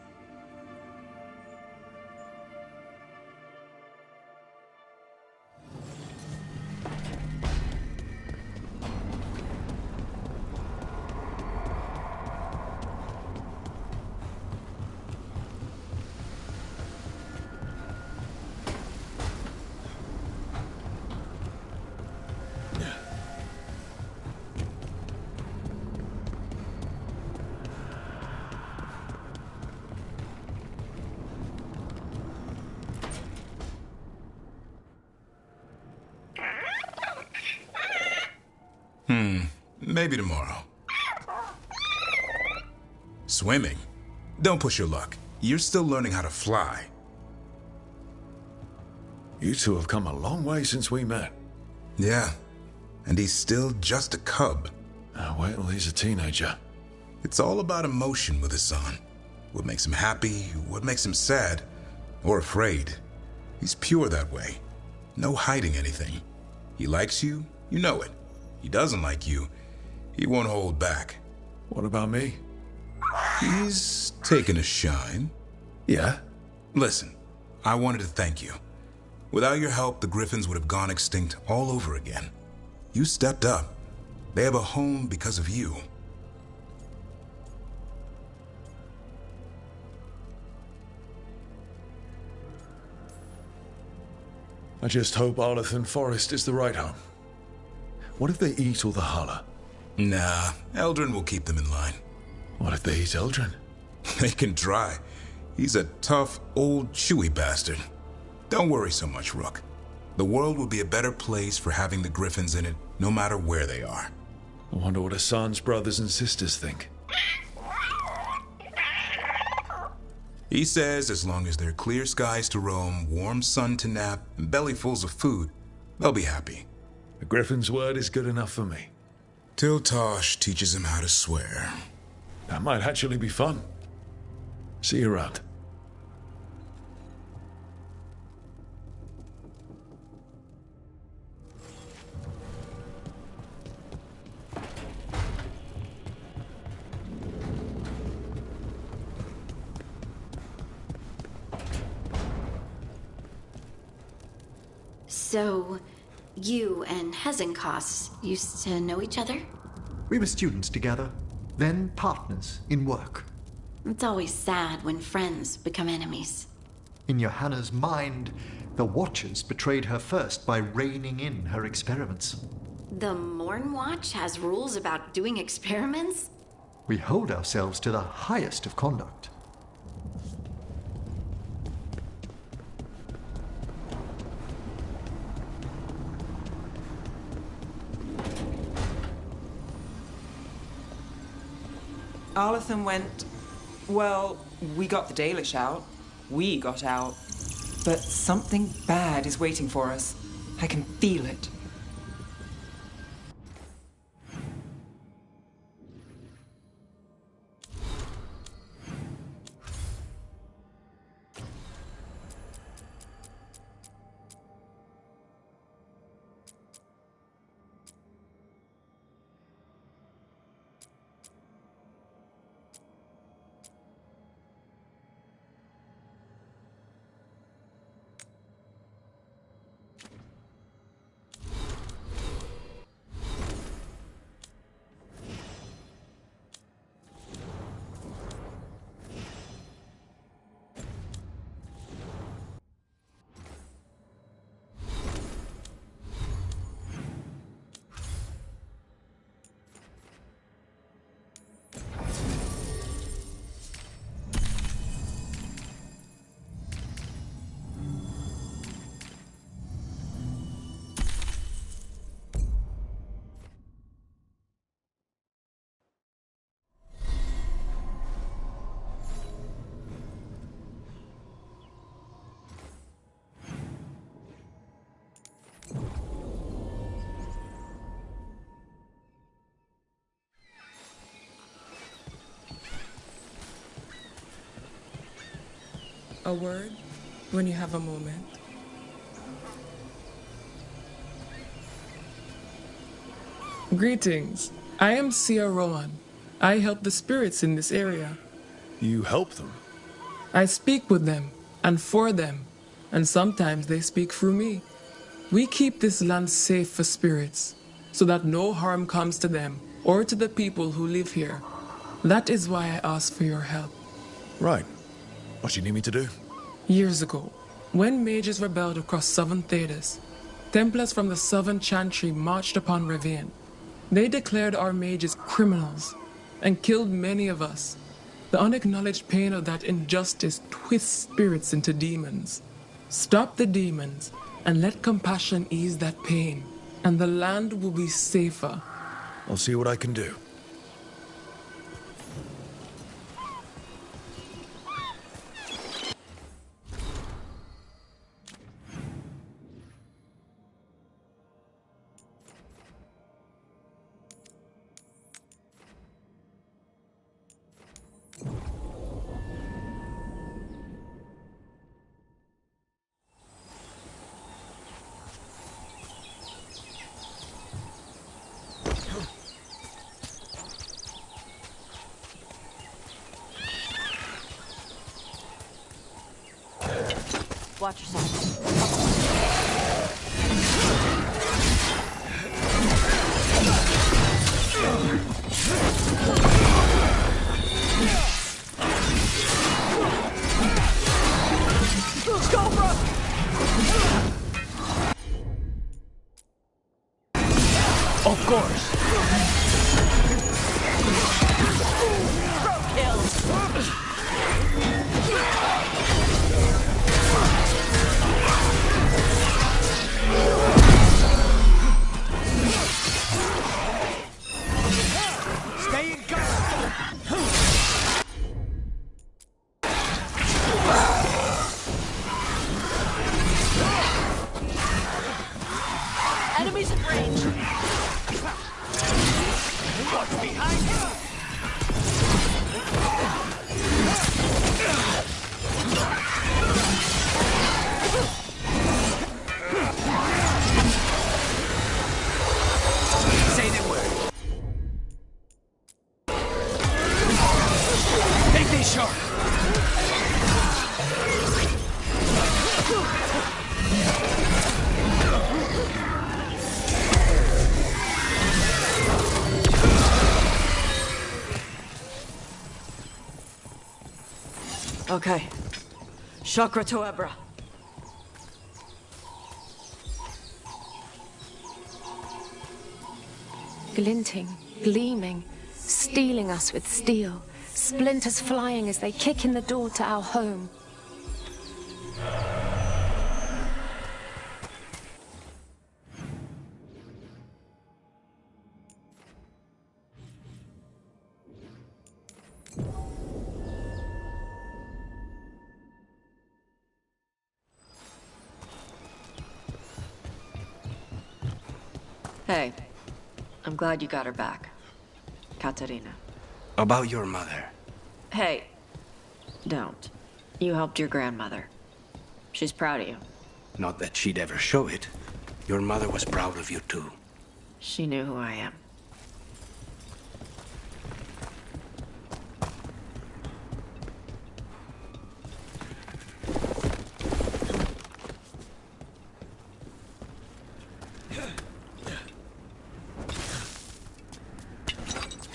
Maybe tomorrow. Swimming? Don't push your luck. You're still learning how to fly. You two have come a long way since we met. Yeah, and he's still just a cub. Wait till he's a teenager. It's all about emotion with his son. What makes him happy, what makes him sad, or afraid. He's pure that way. No hiding anything. He likes you, you know it. He doesn't like you, he won't hold back. What about me? He's taken a shine. Yeah? Listen, I wanted to thank you. Without your help, the Griffins would have gone extinct all over again. You stepped up. They have a home because of you. I just hope Arlathan Forest is the right home. What if they eat all the Hala? Nah, Eldrin will keep them in line. What if they eat Eldrin? They can try. He's a tough, old, chewy bastard. Don't worry so much, Rook. The world will be a better place for having the Griffins in it, no matter where they are. I wonder what Hassan's brothers and sisters think. He says as long as there are clear skies to roam, warm sun to nap, and bellyfuls of food, they'll be happy. The Griffin's word is good enough for me. Till Tosh teaches him how to swear. That might actually be fun. See you around. So, you and Hezenkos used to know each other? We were students together, then partners in work. It's always sad when friends become enemies. In Johanna's mind, the Watchers betrayed her first by reining in her experiments. The Morn Watch has rules about doing experiments? We hold ourselves to the highest of conduct. Arlathan went... Well, we got the Dalish out. We got out. But something bad is waiting for us. I can feel it. a word when you have a moment? Greetings. I am Sia Rowan. I help the spirits in this area. You help them? I speak with them and for them, and sometimes they speak through me. We keep this land safe for spirits, so that no harm comes to them or to the people who live here. That is why I ask for your help. Right. What do you need me to do? Years ago, when mages rebelled across southern Thedas, Templars from the southern Chantry marched upon Ravine. They declared our mages criminals and killed many of us. The unacknowledged pain of that injustice twists spirits into demons. Stop the demons and let compassion ease that pain, and the land will be safer. I'll see what I can do. Watch yourself. Let's go, bro! Of course. Bro kills. Stay in cover! Enemies in range. What's behind you? Say the word. Take this shot. Okay. Chakra to Ebra. Glinting, gleaming, stealing us with steel, splinters flying as they kick in the door to our home. Hey, I'm glad you got her back. Katarina. About your mother. Hey, don't. You helped your grandmother. She's proud of you. Not that she'd ever show it. Your mother was proud of you too. She knew who I am.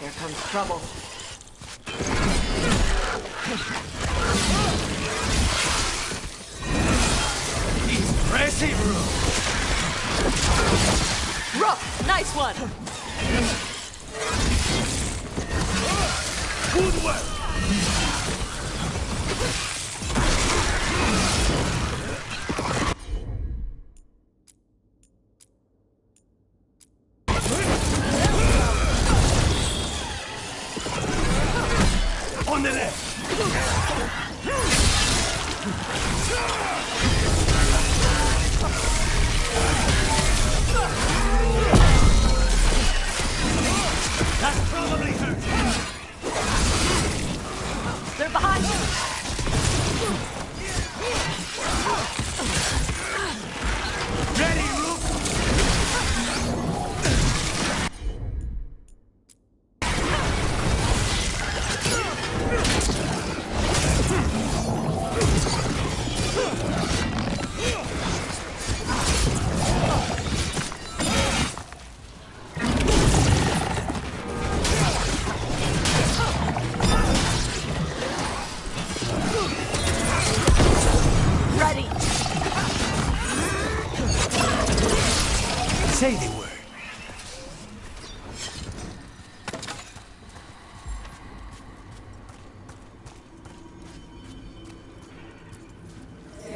Here comes trouble. Impressive, Rook, nice one! Good work! On the left! That's probably hurt! They're behind you!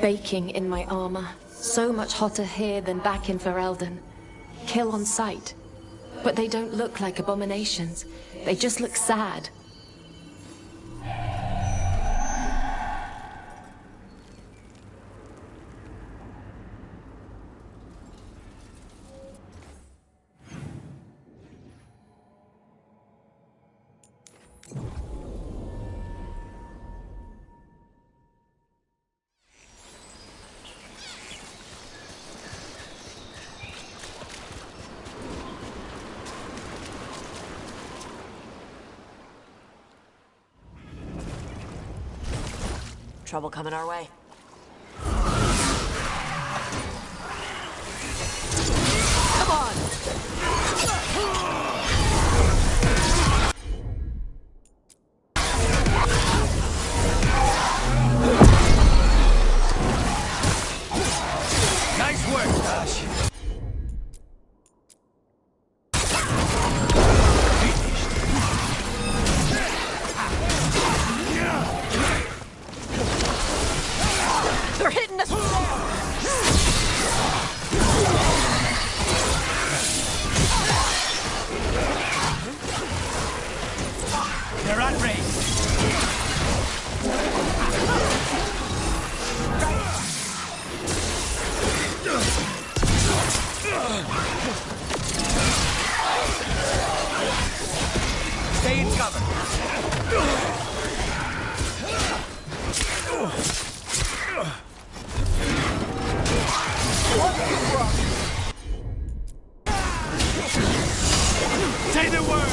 Baking in my armor. So much hotter here than back in Ferelden. Kill on sight. But they don't look like abominations. They just look sad. Trouble coming our way. Come on! Nice work, Dash. They're hitting us from there! They're at race. Stay in cover. Say the word!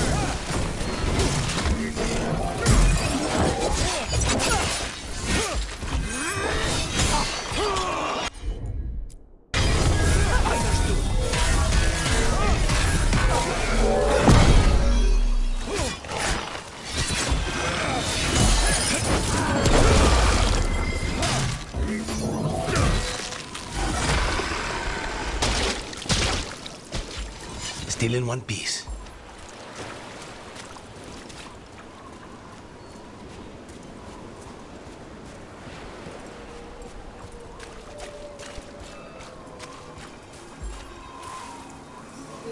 Still in one piece.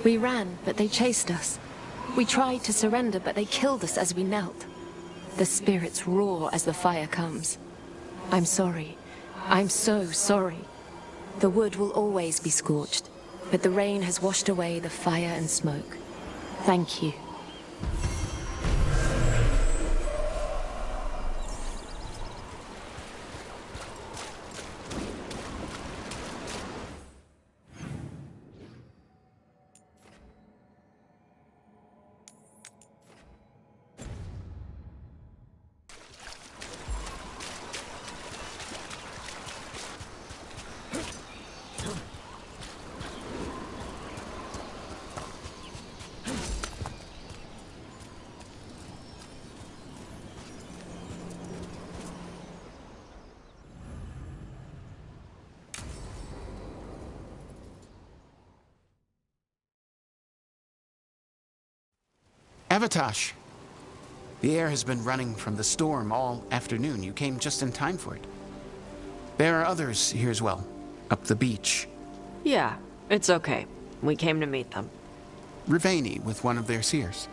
We ran, but they chased us. We tried to surrender, but they killed us as we knelt. The spirits roar as the fire comes. I'm sorry. I'm so sorry. The wood will always be scorched, but the rain has washed away the fire and smoke. Thank you. Avatash. The air has been running from the storm all afternoon. You came just in time for it. There are others here as well, up the beach. Yeah, it's okay. We came to meet them. Riveni with one of their seers.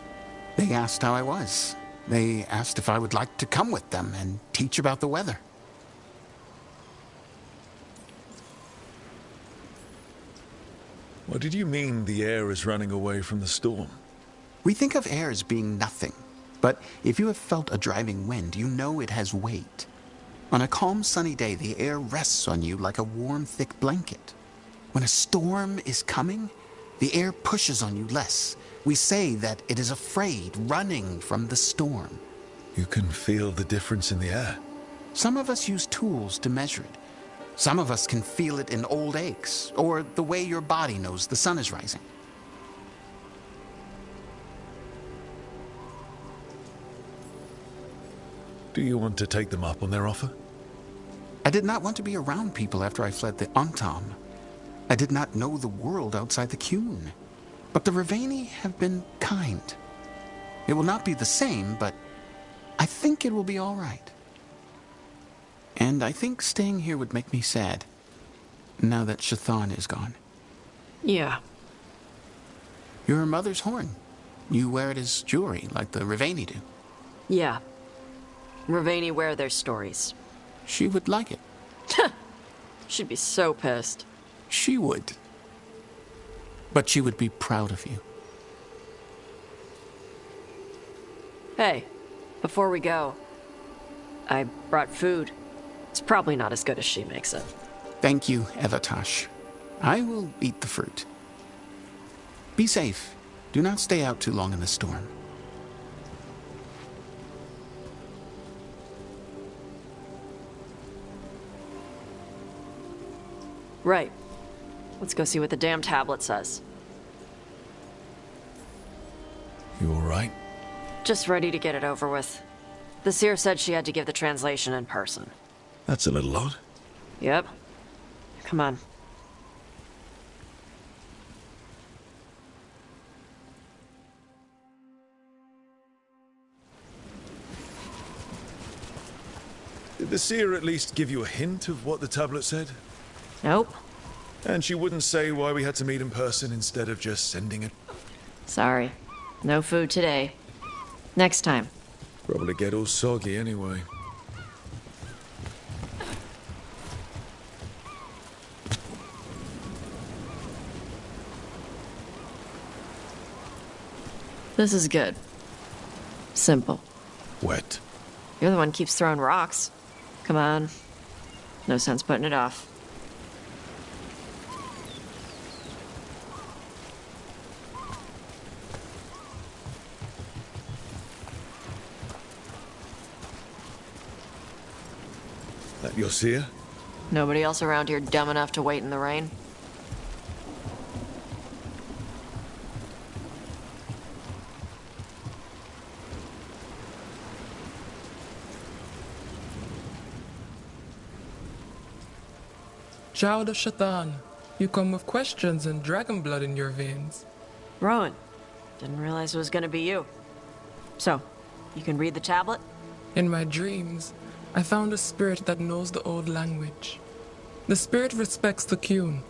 They asked how I was. They asked if I would like to come with them and teach about the weather. What did you mean the air is running away from the storm? We think of air as being nothing, but if you have felt a driving wind, you know it has weight. On a calm, sunny day, the air rests on you like a warm, thick blanket. When a storm is coming, the air pushes on you less. We say that it is afraid, running from the storm. You can feel the difference in the air. Some of us use tools to measure it. Some of us can feel it in old aches, or the way your body knows the sun is rising. Do you want to take them up on their offer? I did not want to be around people after I fled the Antam. I did not know the world outside the Qun. But the Riveni have been kind. It will not be the same, but I think it will be all right. And I think staying here would make me sad, now that Chthon is gone. Yeah. Your mother's horn. You wear it as jewelry, like the Rivaini do. Yeah. Rivaini wear their stories. She would like it. She'd be so pissed. She would. But she would be proud of you. Hey, before we go, I brought food. It's probably not as good as she makes it. Thank you, Evatash. I will eat the fruit. Be safe. Do not stay out too long in the storm. Right. Let's go see what the damn tablet says. You all right? Just ready to get it over with. The seer said she had to give the translation in person. That's a little odd. Yep. Come on. Did the seer at least give you a hint of what the tablet said? Nope. And she wouldn't say why we had to meet in person instead of just sending it? Sorry. No food today. Next time. Probably get all soggy anyway. This is good. Simple. Wet. You're the one who keeps throwing rocks. Come on. No sense putting it off. That your seer? Nobody else around here dumb enough to wait in the rain? Child of Chthon, you come with questions and dragon blood in your veins. Rowan, didn't realize it was gonna be you. So, you can read the tablet? In my dreams, I found a spirit that knows the old language. The spirit respects the Qun,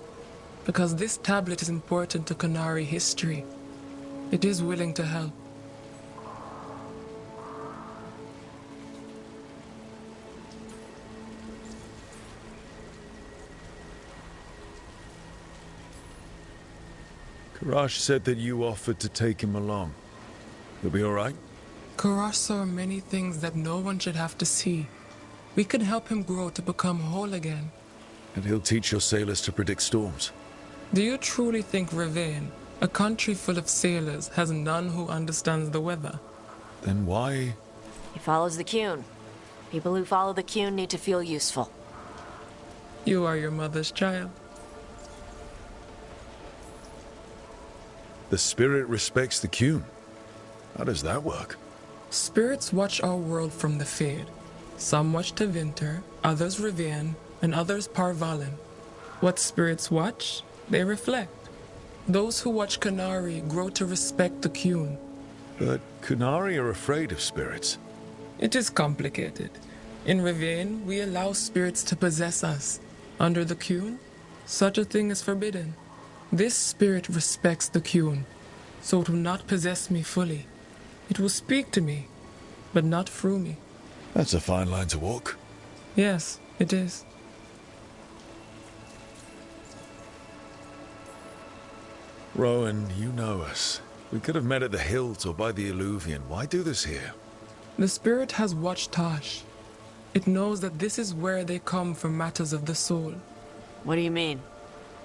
because this tablet is important to Qunari history. It is willing to help. Karash said that you offered to take him along. He'll be all right? Karash saw many things that no one should have to see. We can help him grow to become whole again. And he'll teach your sailors to predict storms. Do you truly think Rivain, a country full of sailors, has none who understands the weather? Then why? He follows the Qun. People who follow the Qun need to feel useful. You are your mother's child. The spirit respects the Qun. How does that work? Spirits watch our world from the Fade. Some watch Tevinter, others Rivain, and others Parvalin. What spirits watch, they reflect. Those who watch Qunari grow to respect the Qun. But Qunari are afraid of spirits. It is complicated. In Rivain, we allow spirits to possess us. Under the Qun, such a thing is forbidden. This spirit respects the Qun, so it will not possess me fully. It will speak to me, but not through me. That's a fine line to walk. Yes, it is. Rowan, you know us. We could have met at the hills or by the Alluvion. Why do this here? The spirit has watched Tosh. It knows that this is where they come for matters of the soul. What do you mean?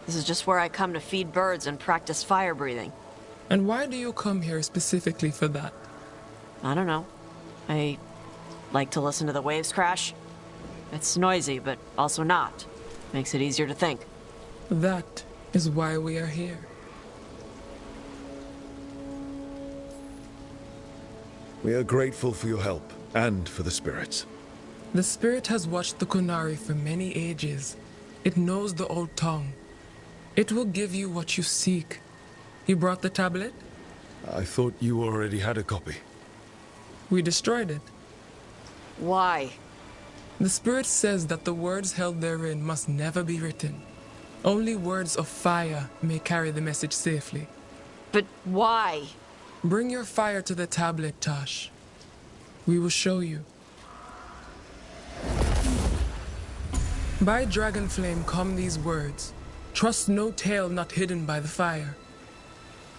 This is just where I come to feed birds and practice fire breathing. And why do you come here specifically for that? I don't know. I like to listen to the waves crash. It's noisy, but also not. Makes it easier to think. That is why we are here. We are grateful for your help, and for the spirits. The spirit has watched the Qunari for many ages. It knows the old tongue. It will give you what you seek. You brought the tablet? I thought you already had a copy. We destroyed it. Why? The Spirit says that the words held therein must never be written. Only words of fire may carry the message safely. But why? Bring your fire to the tablet, Tosh. We will show you. By dragon flame come these words. Trust no tale not hidden by the fire.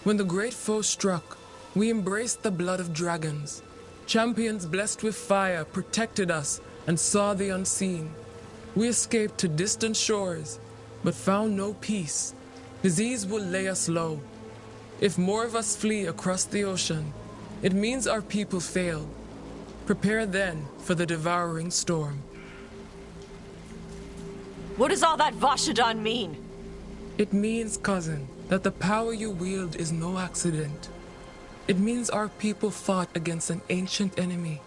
When the great foe struck, we embraced the blood of dragons. Champions blessed with fire protected us and saw the unseen. We escaped to distant shores, but found no peace. Disease will lay us low. If more of us flee across the ocean, it means our people failed. Prepare then for the devouring storm. What does all that Vashadan mean? It means, cousin, that the power you wield is no accident. It means our people fought against an ancient enemy.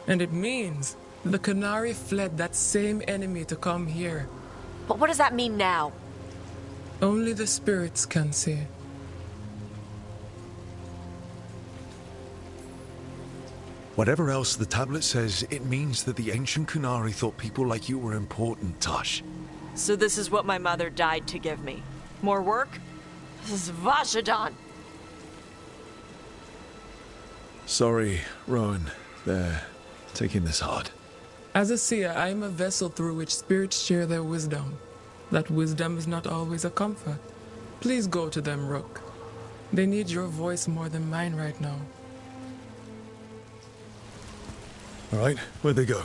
And it means the Qunari fled that same enemy to come here. But what does that mean now? Only the spirits can say. Whatever else the tablet says, it means that the ancient Qunari thought people like you were important, Tosh. So this is what my mother died to give me. More work? This is Vashadan. Sorry, Rowan. They're taking this hard. As a seer, I am a vessel through which spirits share their wisdom. That wisdom is not always a comfort. Please go to them, Rook. They need your voice more than mine right now. All right, where'd they go?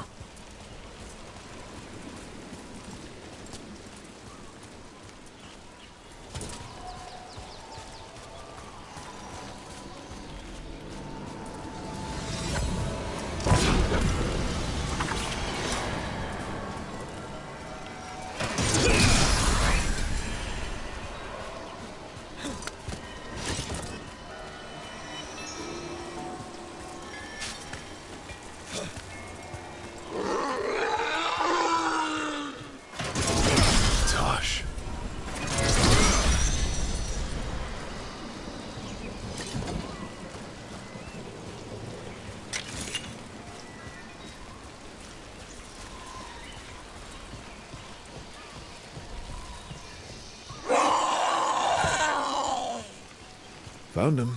Found him.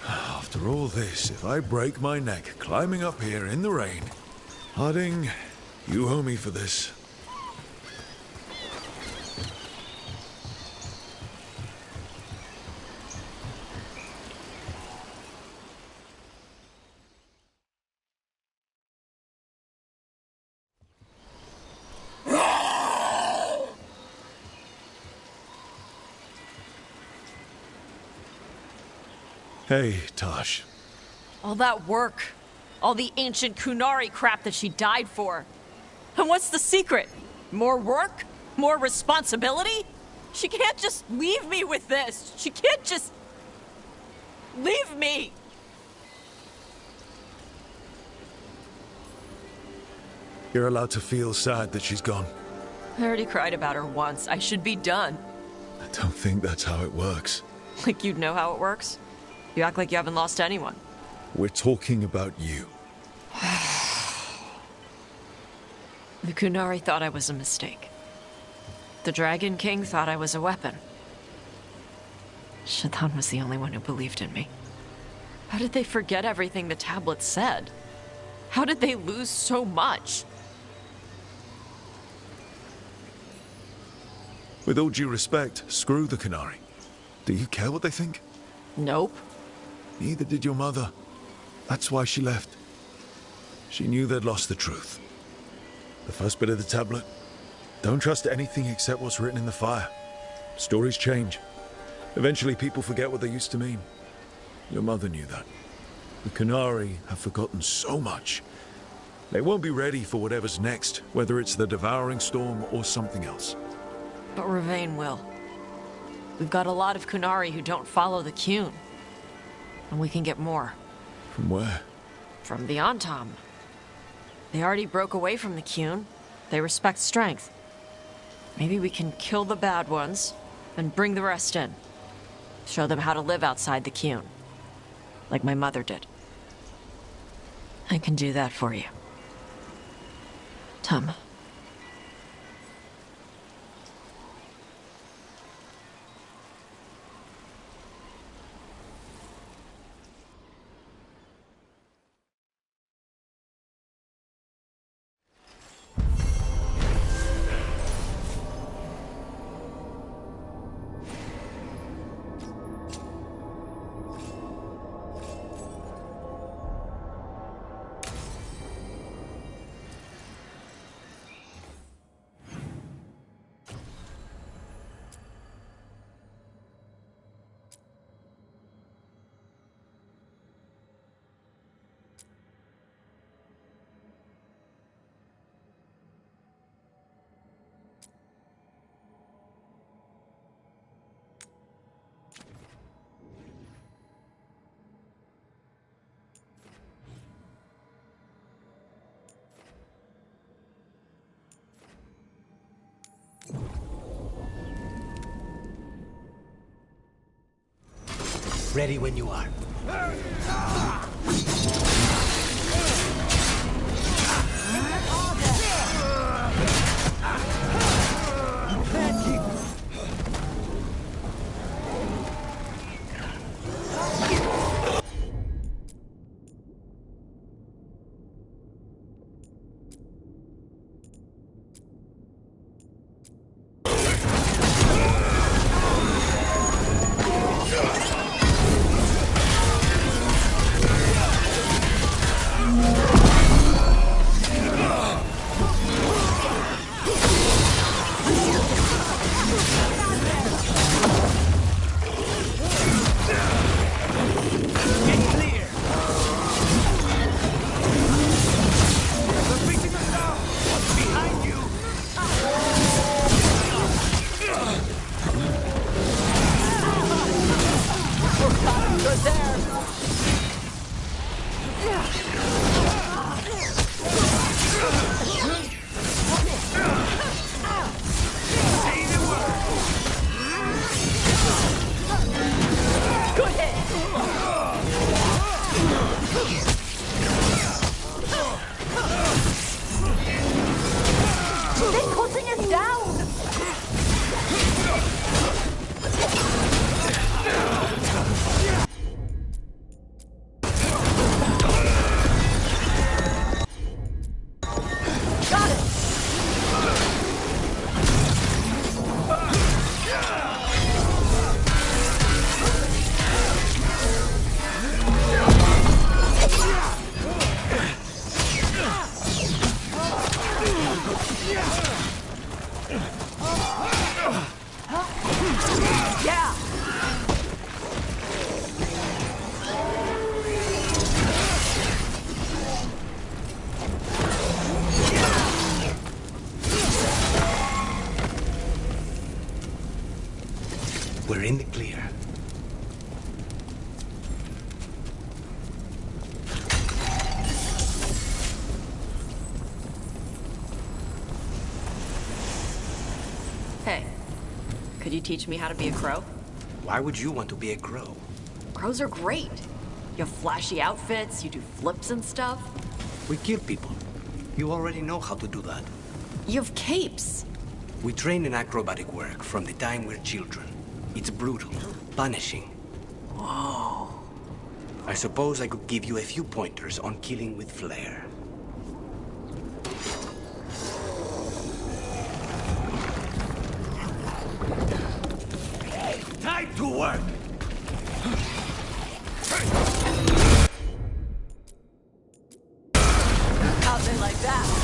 After all this, if I break my neck climbing up here in the rain, Harding, you owe me for this. Hey, Tosh. All that work. All the ancient Qunari crap that she died for. And what's the secret? More work? More responsibility? She can't just leave me with this. She can't just... leave me. You're allowed to feel sad that she's gone. I already cried about her once. I should be done. I don't think that's how it works. Like you'd know how it works? You act like you haven't lost anyone. We're talking about you. The Qunari thought I was a mistake. The Dragon King thought I was a weapon. Shaitan was the only one who believed in me. How did they forget everything the tablet said? How did they lose so much? With all due respect, screw the Qunari. Do you care what they think? Nope. Neither did your mother. That's why she left. She knew they'd lost the truth. The first bit of the tablet. Don't trust anything except what's written in the fire. Stories change. Eventually people forget what they used to mean. Your mother knew that. The Qunari have forgotten so much. They won't be ready for whatever's next, whether it's the devouring storm or something else. But Ravain will. We've got a lot of Qunari who don't follow the Qun. And we can get more. From where? From the Antam. They already broke away from the Qun. They respect strength. Maybe we can kill the bad ones, and bring the rest in. Show them how to live outside the Qun. Like my mother did. I can do that for you. Tom. Ready when you are. We're in the clear. Hey, could you teach me how to be a crow? Why would you want to be a crow? Crows are great. You have flashy outfits, you do flips and stuff. We kill people. You already know how to do that. You have capes. We train in acrobatic work from the time we're children. It's brutal, punishing. Whoa. I suppose I could give you a few pointers on killing with flair. Time to work! How's it like that?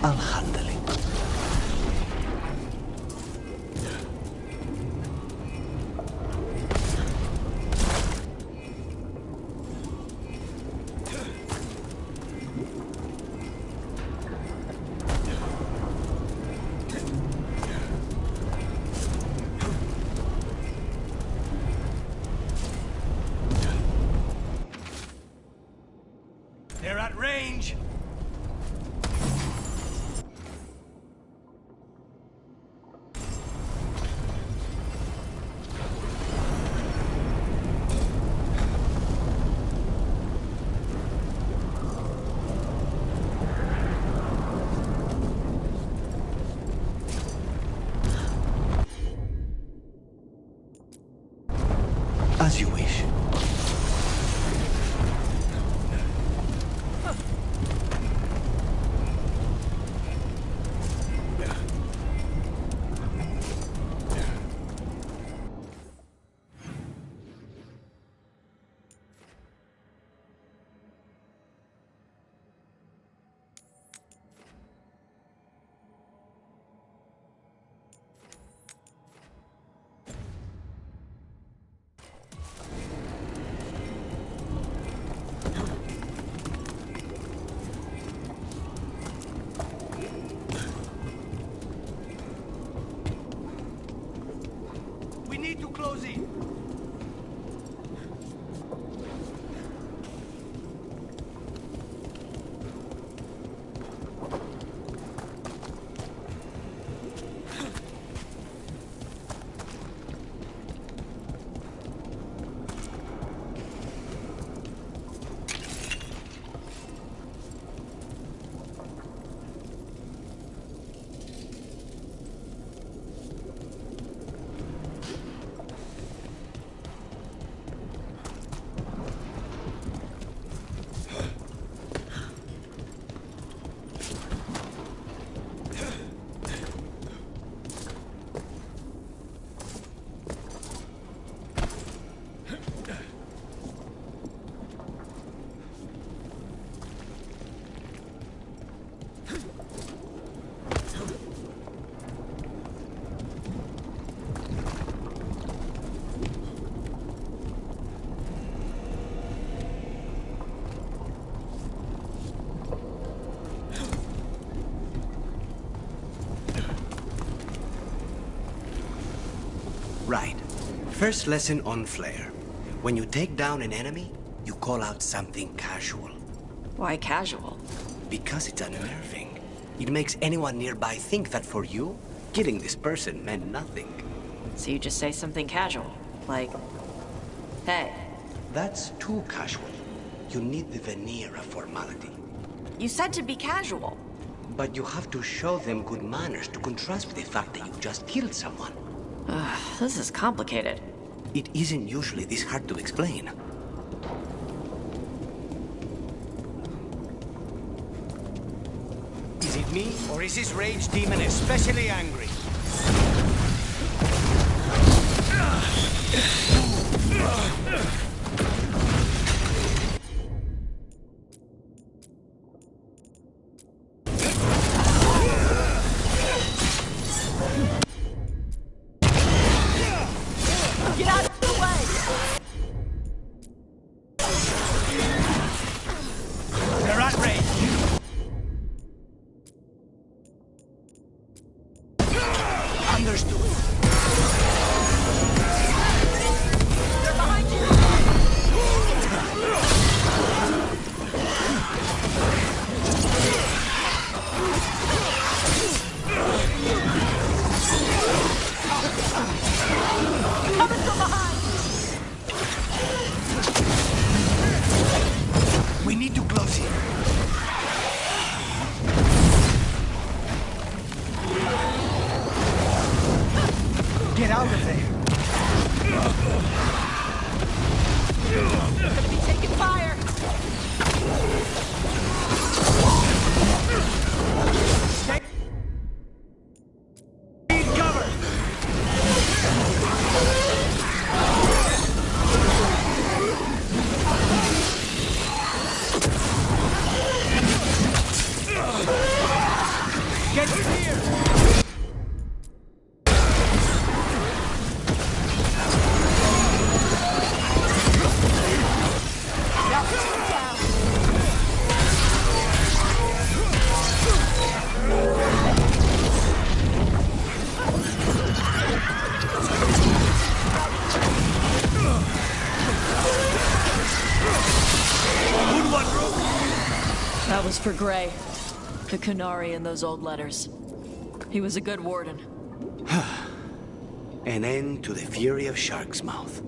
I'll handle it. They're at range. As you wish. We need to close in. Right. First lesson on Flare. When you take down an enemy, you call out something casual. Why casual? Because it's unnerving. It makes anyone nearby think that for you, killing this person meant nothing. So you just say something casual, like, hey. That's too casual. You need the veneer of formality. You said to be casual. But you have to show them good manners to contrast with the fact that you just killed someone. This is complicated. It isn't usually this hard to explain. Is it me, or is this rage demon especially angry? Get out of the way! They're at range. Understood. They're behind you! Coming from behind! We need to close it. Get out of there. They're gonna be taking fire! Need cover. For Gray, the Kunari in those old letters. He was a good warden. An end to the fury of Shark's Mouth.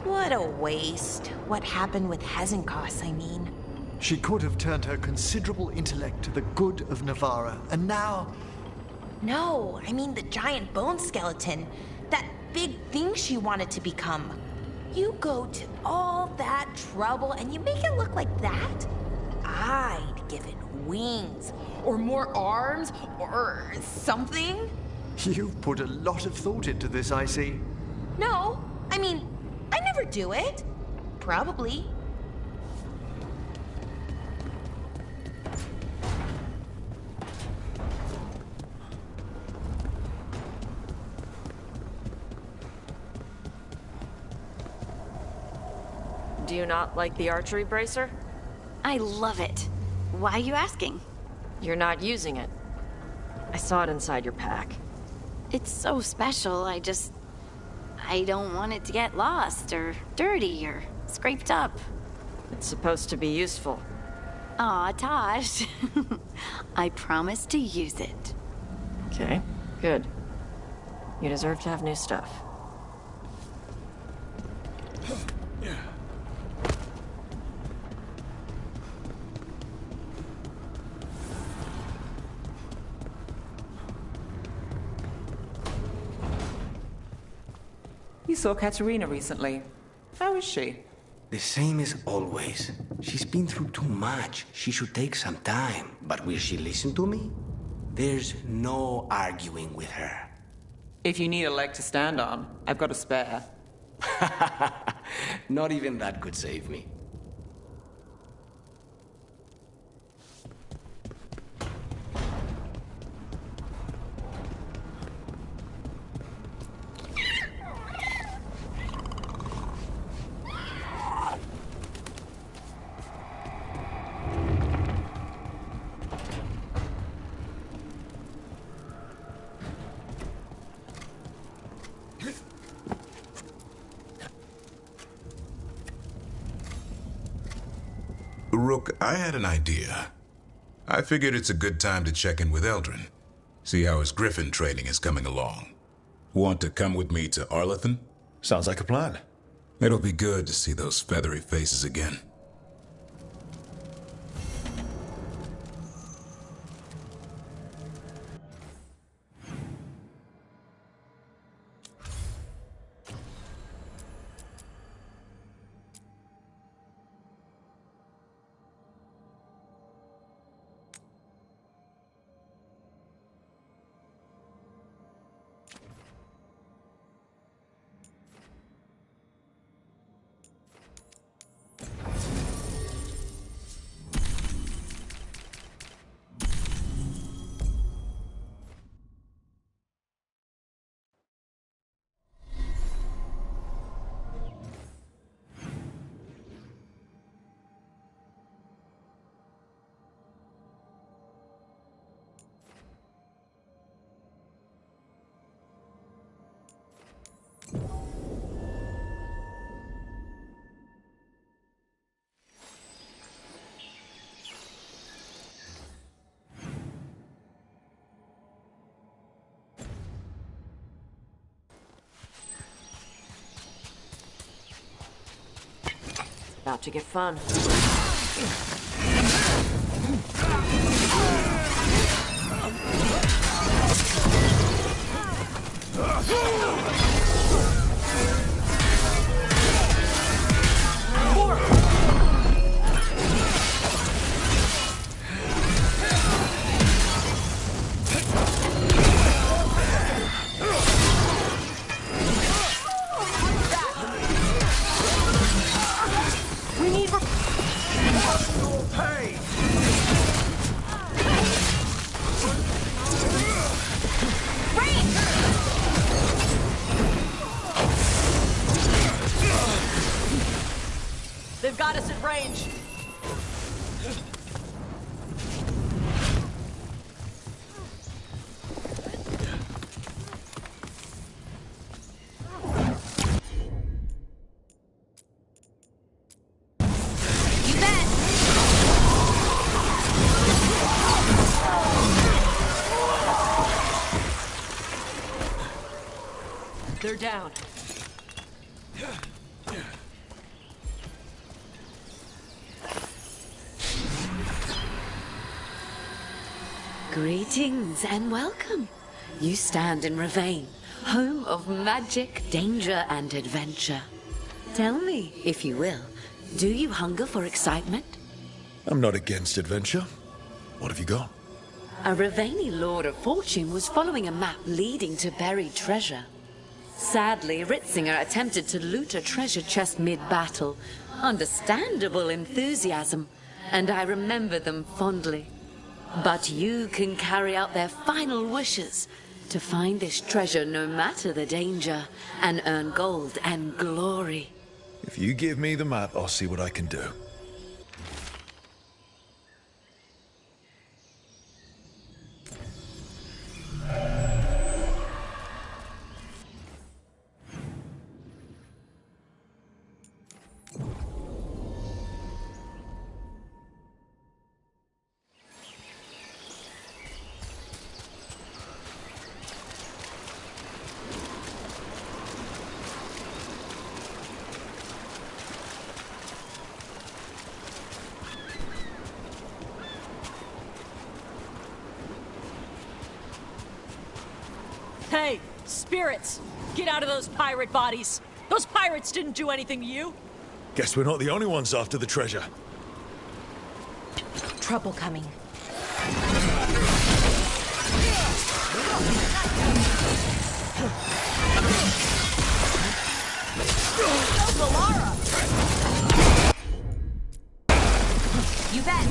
What a waste. What happened with Hezenkos, I mean. She could have turned her considerable intellect to the good of Navarra, and now... No, I mean the giant bone skeleton. That big thing she wanted to become. You go to all that trouble and you make it look like that? I'd give it wings, or more arms, or something. You've put a lot of thought into this, I see. No, I mean, I never do it. Probably. Do you not like the archery bracer? I love it. Why are you asking? You're not using it. I saw it inside your pack. It's so special, I don't want it to get lost, or dirty, or scraped up. It's supposed to be useful. Aw, Tosh. I promise to use it. Okay, good. You deserve to have new stuff. You saw Katerina recently. How is she? The same as always. She's been through too much. She should take some time. But will she listen to me? There's no arguing with her. If you need a leg to stand on, I've got a spare. Not even that could save me. Rook, I had an idea. I figured it's a good time to check in with Eldrin. See how his griffin training is coming along. Want to come with me to Arlethan? Sounds like a plan. It'll be good to see those feathery faces again. About to get fun. They've got us at range. You bet! They're down. Greetings and welcome. You stand in Ravane, home of magic, danger, and adventure. Tell me, if you will, do you hunger for excitement? I'm not against adventure. What have you got? A Ravani Lord of Fortune was following a map leading to buried treasure. Sadly, Ritzinger attempted to loot a treasure chest mid-battle. Understandable enthusiasm, and I remember them fondly. But you can carry out their final wishes to find this treasure no matter the danger, and earn gold and glory. If you give me the map, I'll see what I can do. Hey, spirits! Get out of those pirate bodies! Those pirates didn't do anything to you! Guess we're not the only ones after the treasure. Trouble coming. Go, Valara! You bet!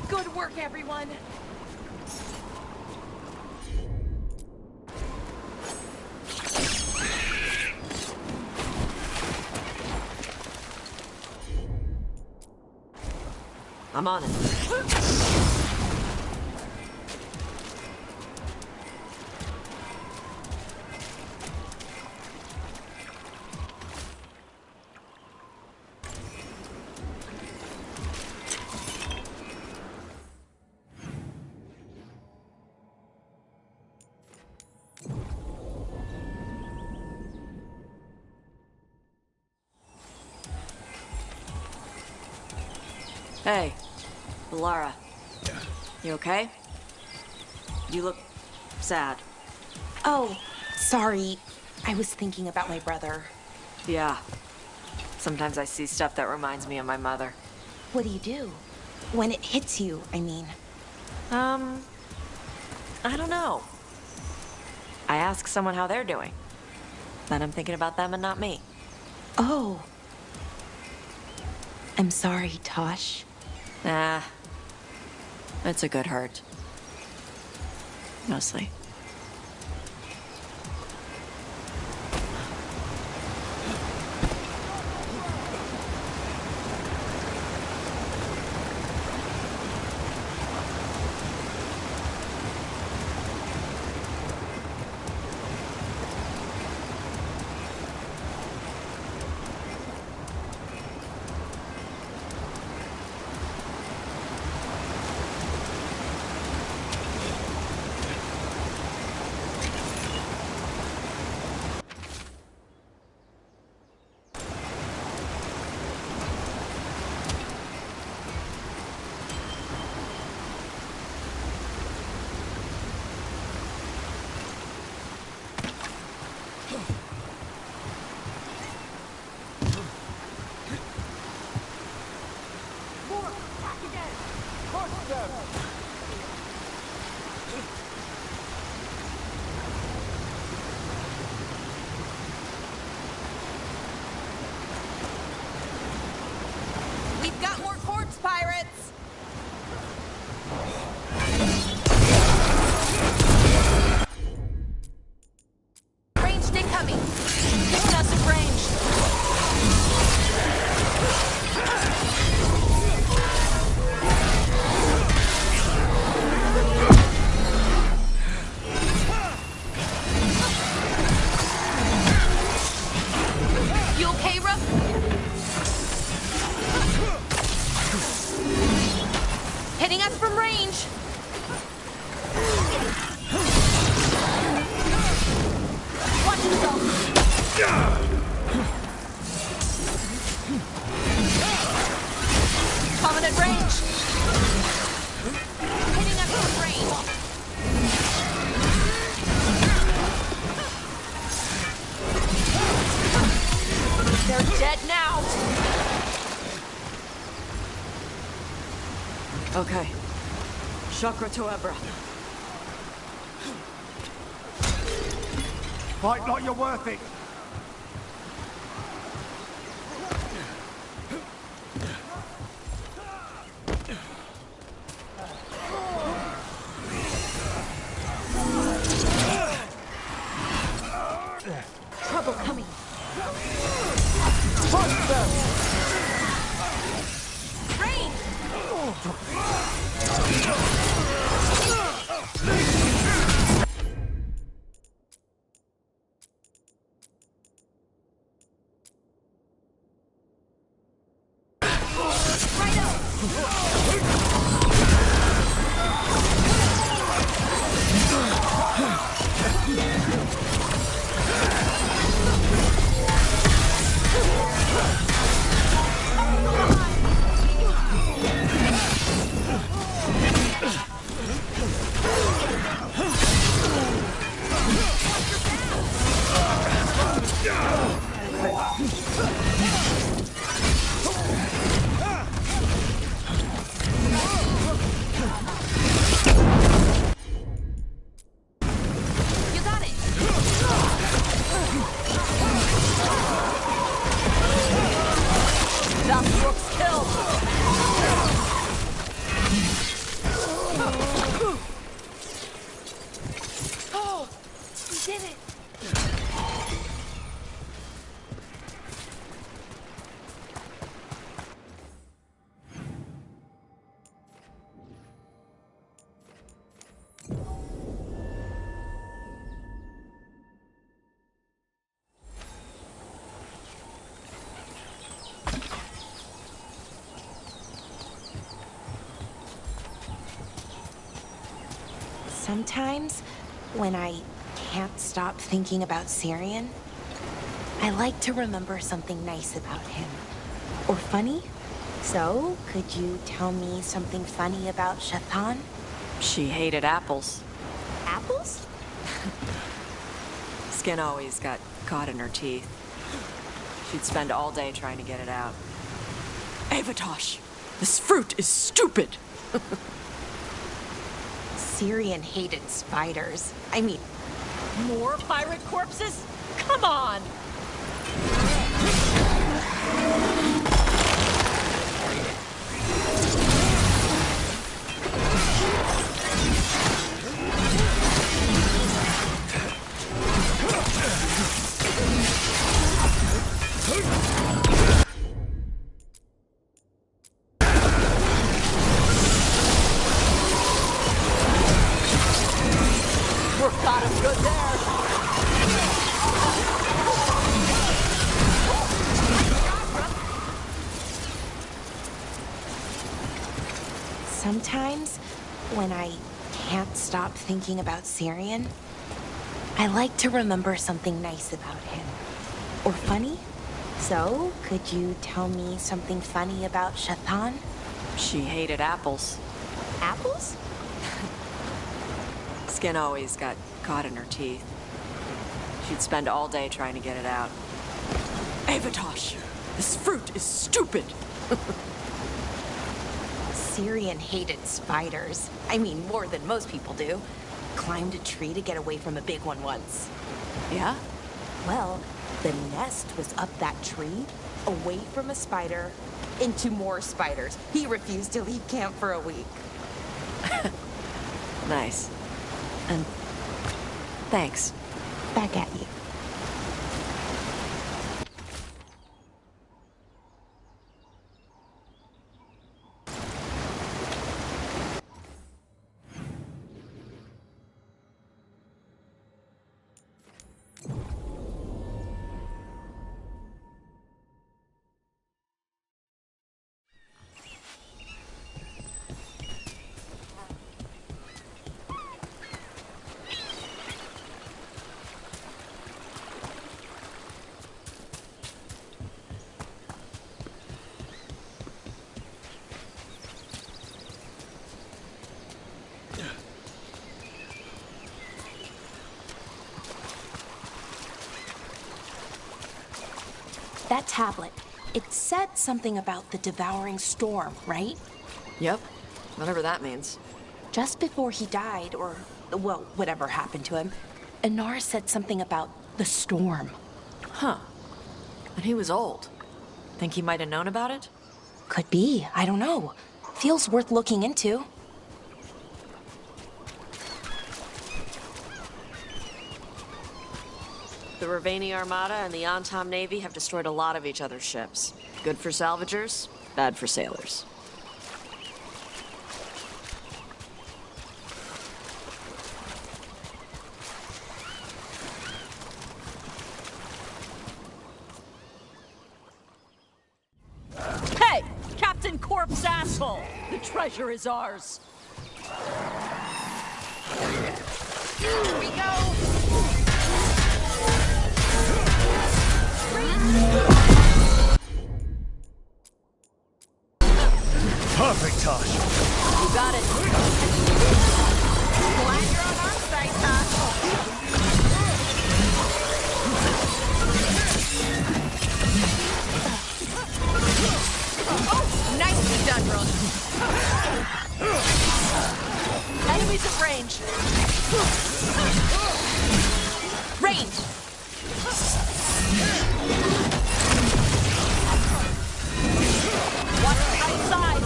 Good work, everyone! I'm on it. Hey, Valara. Yeah. You okay? You look sad. Oh, sorry. I was thinking about my brother. Yeah. Sometimes I see stuff that reminds me of my mother. What do you do? When it hits you, I mean. I don't know. I ask someone how they're doing. Then I'm thinking about them and not me. Oh. I'm sorry, Tosh. Nah. It's a good hurt. Mostly. Chakra to Ebra. Fight like you're worth it. Trouble coming. Punch them! Rain! Sometimes, when I can't stop thinking about Syrian, I like to remember something nice about him. Or funny. So, could you tell me something funny about Shathan? She hated apples. Apples? Skin always got caught in her teeth. She'd spend all day trying to get it out. Avatosh, this fruit is stupid! Syrian hated spiders. I mean... More pirate corpses? Come on! Sometimes, when I can't stop thinking about Syrian, I like to remember something nice about him. Or funny. So, could you tell me something funny about Shathan? She hated apples. Apples? Skin always got caught in her teeth. She'd spend all day trying to get it out. Avatosh, this fruit is stupid! Syrian hated spiders. I mean, more than most people do. Climbed a tree to get away from a big one once. Yeah? Well, the nest was up that tree, away from a spider, into more spiders. He refused to leave camp for a week. Nice. And thanks. Back at you. That tablet, it said something about the devouring storm, right? Yep. Whatever that means. Just before he died, or, well, whatever happened to him, Inara said something about the storm. Huh. And he was old. Think he might have known about it? Could be. I don't know. Feels worth looking into. The Ravani Armada and the Antam Navy have destroyed a lot of each other's ships. Good for salvagers, bad for sailors. Hey! Captain Corpse asshole! The treasure is ours! Here we go! Perfect, Tosh. You got it. Glad you're on our side, Tosh. Oh, nicely done, Ronan. Enemies at range. Range! Watch the right side!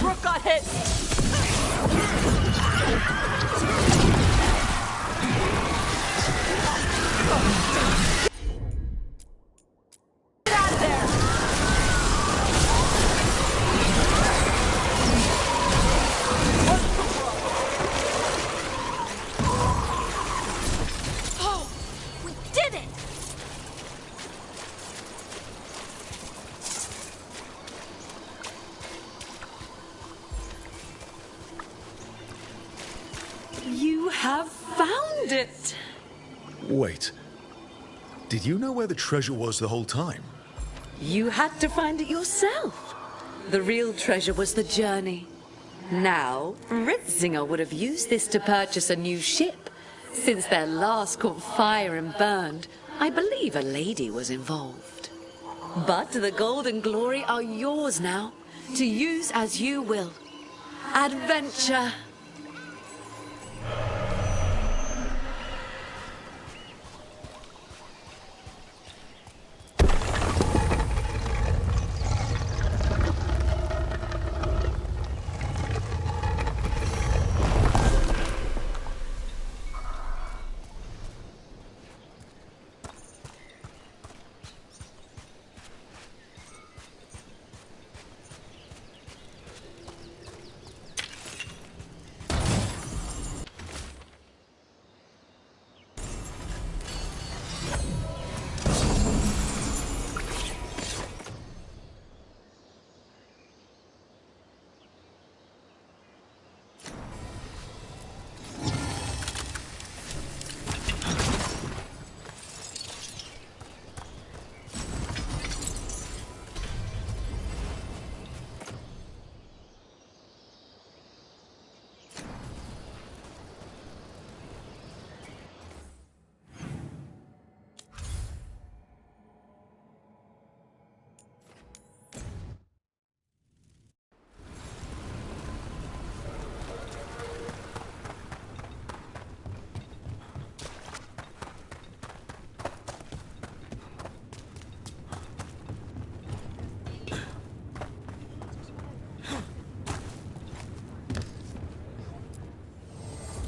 Rook got hit! Get out of there! Oh, we did it! You have found it! Wait. Did you know where the treasure was the whole time? You had to find it yourself. The real treasure was the journey. Now, Ritzinger would have used this to purchase a new ship. Since their last caught fire and burned, I believe a lady was involved. But the gold and glory are yours now, to use as you will. Adventure!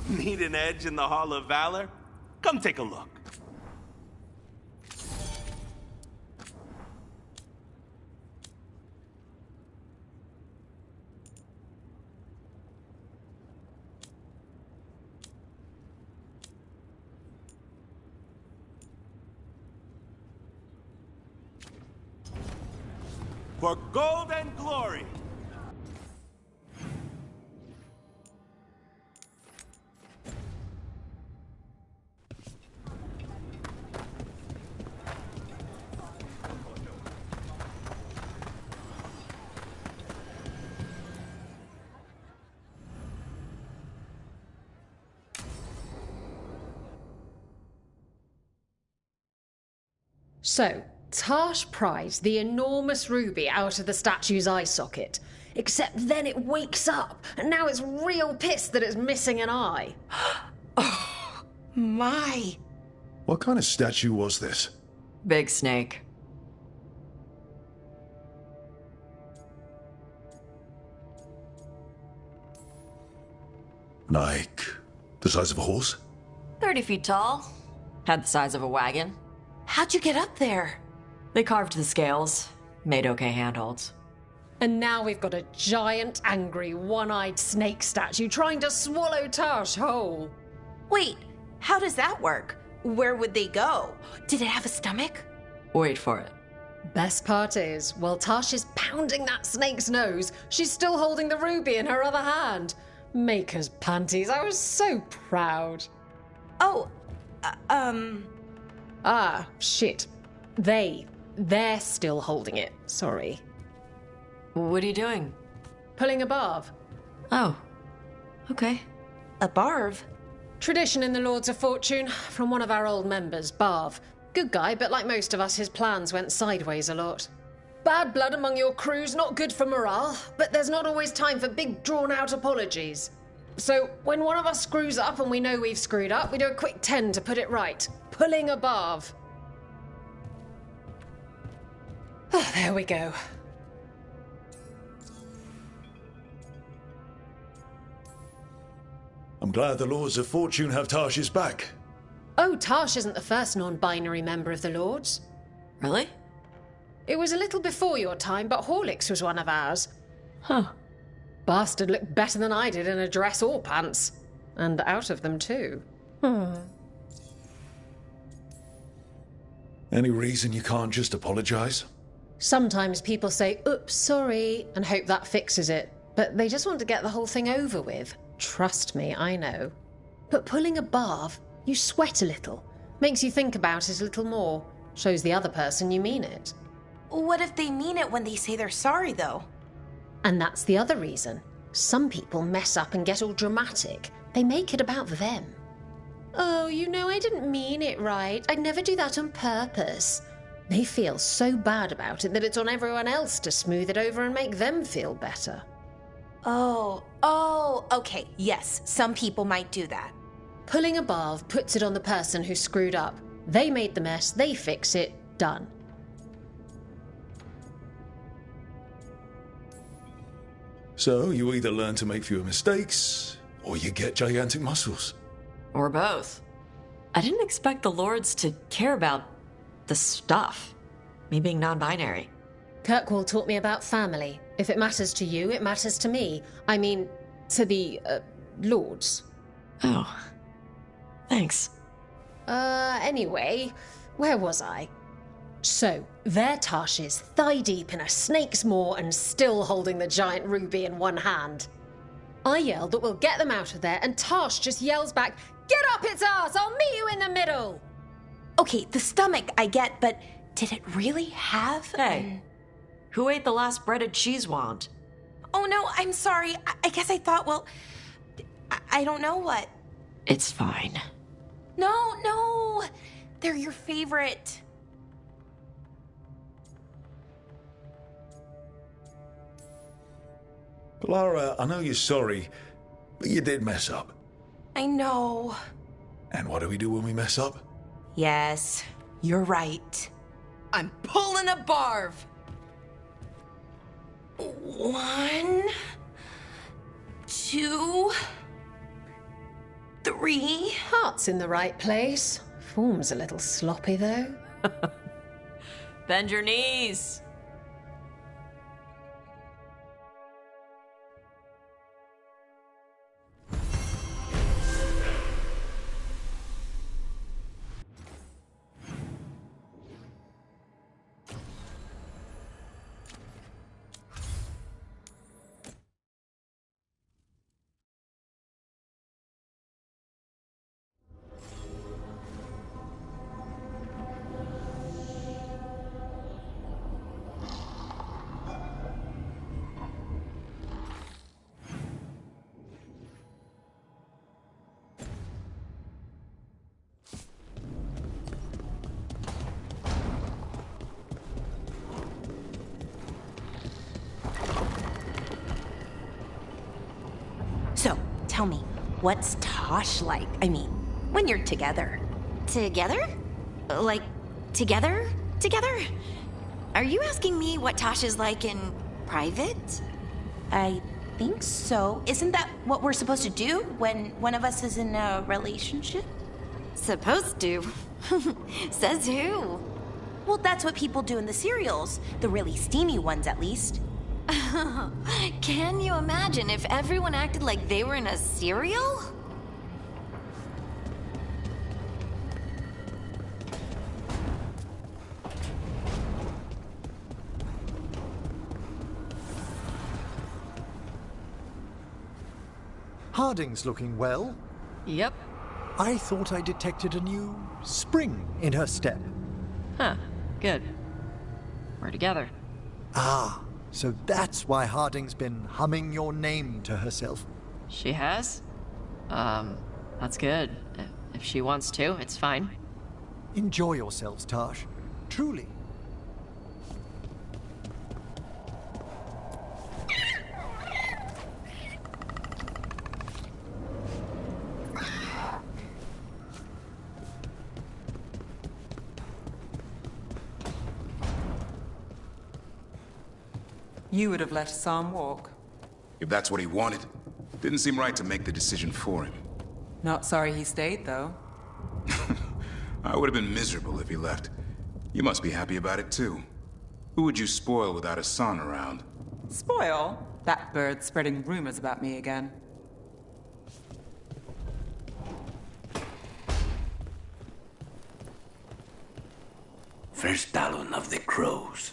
Need an edge in the Hall of Valor? Come take a look. For gold and glory! So, Tarsh pries the enormous ruby out of the statue's eye socket. Except then it wakes up, and now it's real pissed that it's missing an eye. Oh, my. What kind of statue was this? Big snake. Like the size of a horse? 30 feet tall. Had the size of a wagon. How'd you get up there? They carved the scales. Made okay handholds. And now we've got a giant, angry, one-eyed snake statue trying to swallow Tarsh whole. Wait, how does that work? Where would they go? Did it have a stomach? Wait for it. Best part is, while Tarsh is pounding that snake's nose, she's still holding the ruby in her other hand. Maker's panties, I was so proud. Oh, Ah, shit. They're still holding it, sorry. What are you doing? Pulling a barv. Oh, okay. A barv? Tradition in the Lords of Fortune, from one of our old members, Barv. Good guy, but like most of us, his plans went sideways a lot. Bad blood among your crew's not good for morale, but there's not always time for big, drawn-out apologies. So, when one of us screws up and we know we've screwed up, we do a quick 10 to put it right. Pulling a barv. Oh, there we go. I'm glad the Lords of Fortune have Tarsh's back. Oh, Tarsh isn't the first non-binary member of the Lords. Really? It was a little before your time, but Horlicks was one of ours. Huh. Bastard looked better than I did in a dress or pants. And out of them, too. Any reason you can't just apologize? Sometimes people say, oops, sorry, and hope that fixes it. But they just want to get the whole thing over with. Trust me, I know. But pulling a barv, you sweat a little. Makes you think about it a little more. Shows the other person you mean it. What if they mean it when they say they're sorry, though? And that's the other reason. Some people mess up and get all dramatic. They make it about them. Oh, you know, I didn't mean it right. I'd never do that on purpose. They feel so bad about it that it's on everyone else to smooth it over and make them feel better. Oh, okay, yes, some people might do that. Pulling a barv puts it on the person who screwed up. They made the mess, they fix it, done. So, you either learn to make fewer mistakes, or you get gigantic muscles. Or both. I didn't expect the Lords to care about the stuff. Me being non-binary. Kirkwall taught me about family. If it matters to you, it matters to me. I mean, to the, Lords. Oh. Thanks. Anyway, where was I? So, there Tarsh is, thigh-deep in a snake's maw and still holding the giant ruby in one hand. I yell that we'll get them out of there, and Tarsh just yells back, "Get up its arse! I'll meet you in the middle!" Okay, the stomach I get, but did it really have... Hey, who ate the last breaded cheese wand? Oh no, I'm sorry. I guess I thought, well... I don't know what... It's fine. No! They're your favorite. Clara, I know you're sorry, but you did mess up. I know. And what do we do when we mess up? Yes, you're right. I'm pulling a barv. 1, 2, 3. Heart's in the right place. Form's a little sloppy, though. Bend your knees. So, tell me, what's Tosh like? I mean, when you're together. Together? Like, together? Together? Are you asking me what Tosh is like in private? I think so. Isn't that what we're supposed to do when one of us is in a relationship? Supposed to? Says who? Well, that's what people do in the serials. The really steamy ones, at least. Can you imagine if everyone acted like they were in a serial? Harding's looking well. Yep. I thought I detected a new spring in her step. Huh. Good. We're together. Ah, so that's why Harding's been humming your name to herself. She has? That's good. If she wants to, it's fine. Enjoy yourselves, Tash. Truly. You would have let Sam walk. If that's what he wanted, didn't seem right to make the decision for him. Not sorry he stayed, though. I would have been miserable if he left. You must be happy about it, too. Who would you spoil without a son around? Spoil? That bird's spreading rumors about me again. First talon of the crows.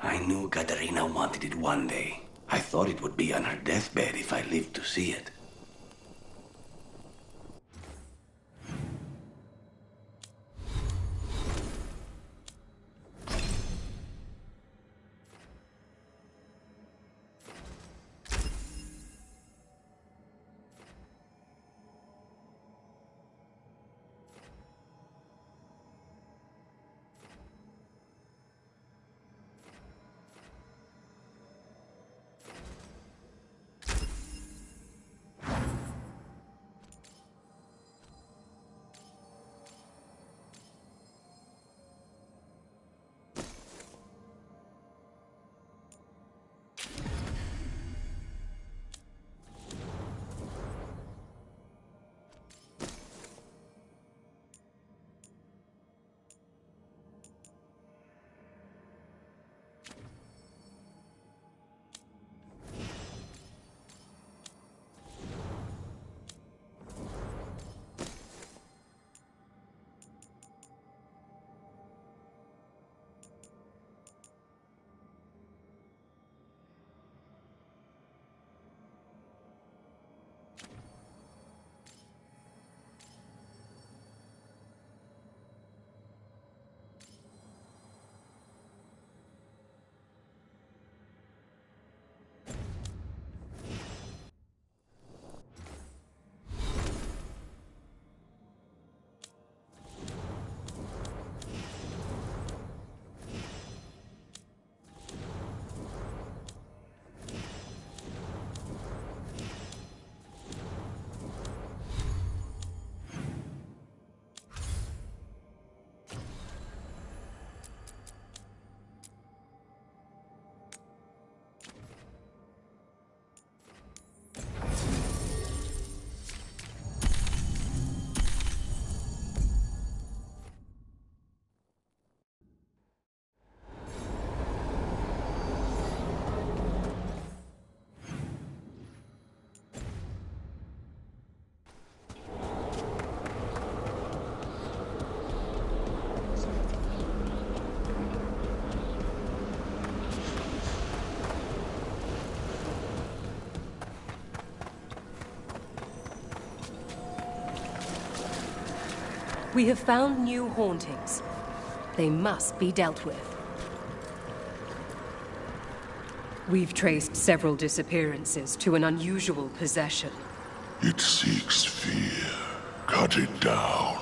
I knew Katerina wanted it one day. I thought it would be on her deathbed if I lived to see it. We have found new hauntings. They must be dealt with. We've traced several disappearances to an unusual possession. It seeks fear. Cut it down.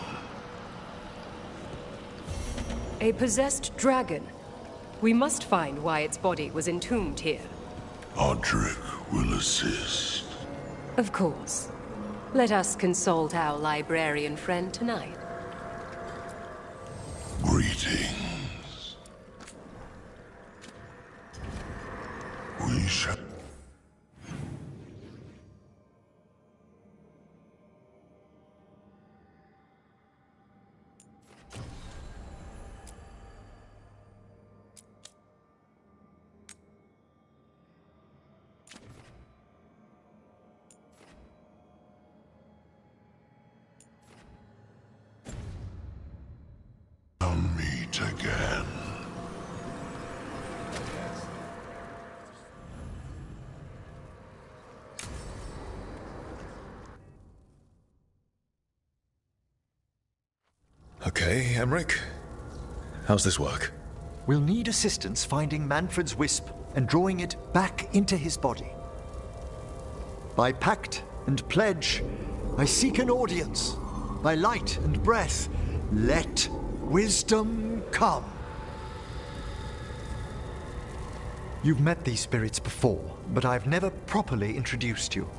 A possessed dragon. We must find why its body was entombed here. Audric will assist. Of course. Let us consult our librarian friend tonight. Greetings. We shall... meet again. Okay, Emmerich. How's this work? We'll need assistance finding Manfred's wisp and drawing it back into his body. By pact and pledge, I seek an audience. By light and breath, let wisdom come. You've met these spirits before, but I've never properly introduced you.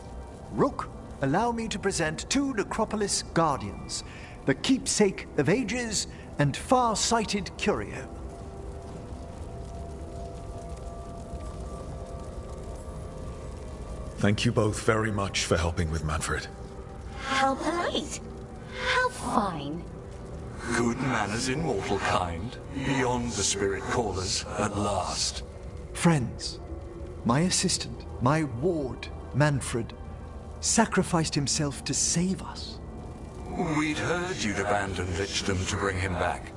Rook, allow me to present two Necropolis Guardians, the keepsake of ages and far-sighted curio. Thank you both very much for helping with Manfred. How polite. How fine. Good manners in mortal kind, beyond the spirit callers at last. Friends, my assistant, my ward, Manfred, sacrificed himself to save us. We'd heard you'd abandoned Lichdom to bring him back.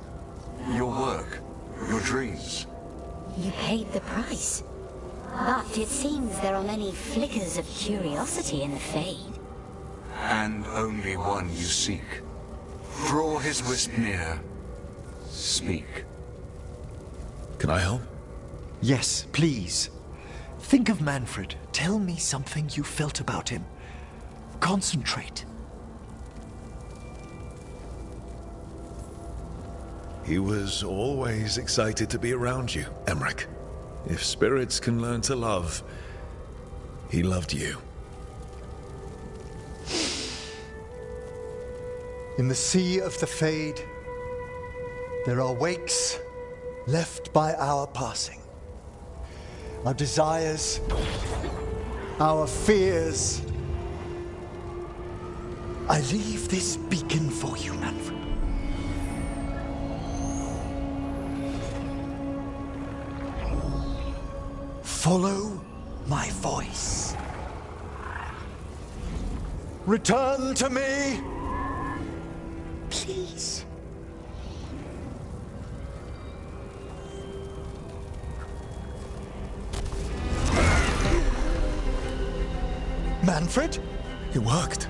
Your work, your dreams. You paid the price. But it seems there are many flickers of curiosity in the Fade. And only one you seek. Draw his wisp near. Speak. Can I help? Yes, please. Think of Manfred. Tell me something you felt about him. Concentrate. He was always excited to be around you, Emmerich. If spirits can learn to love, he loved you. In the sea of the Fade, there are wakes left by our passing. Our desires, our fears. I leave this beacon for you, Manfred. Follow my voice. Return to me, please. Manfred? It worked.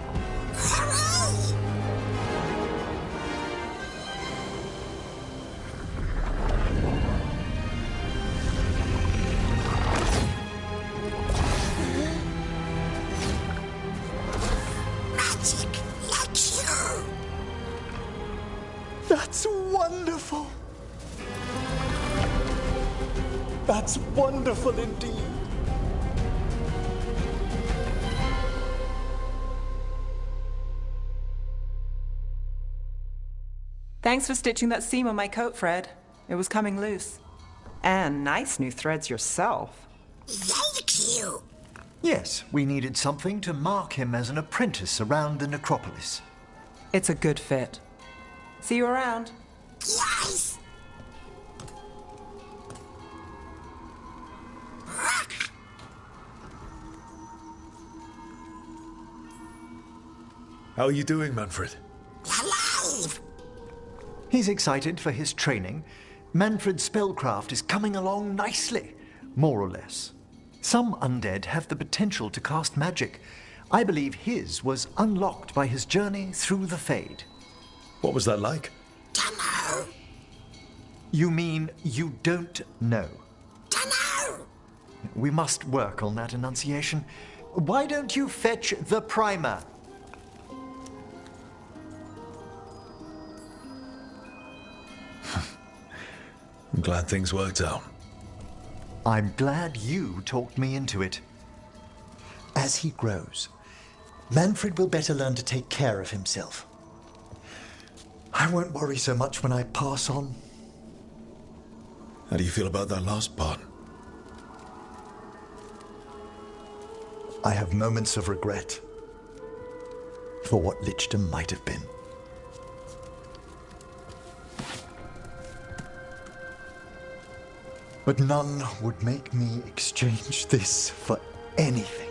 That's wonderful. That's wonderful indeed. Thanks for stitching that seam on my coat, Fred. It was coming loose. And nice new threads yourself. Thank you. Yes, we needed something to mark him as an apprentice around the Necropolis. It's a good fit. See you around. Yes! How are you doing, Manfred? Alive! He's excited for his training. Manfred's spellcraft is coming along nicely, more or less. Some undead have the potential to cast magic. I believe his was unlocked by his journey through the Fade. What was that like? Dunno. You mean you don't know? Dunno. We must work on that enunciation. Why don't you fetch the primer? I'm glad things worked out. I'm glad you talked me into it. As he grows, Manfred will better learn to take care of himself. I won't worry so much when I pass on. How do you feel about that last part? I have moments of regret for what Lichdom might have been. But none would make me exchange this for anything.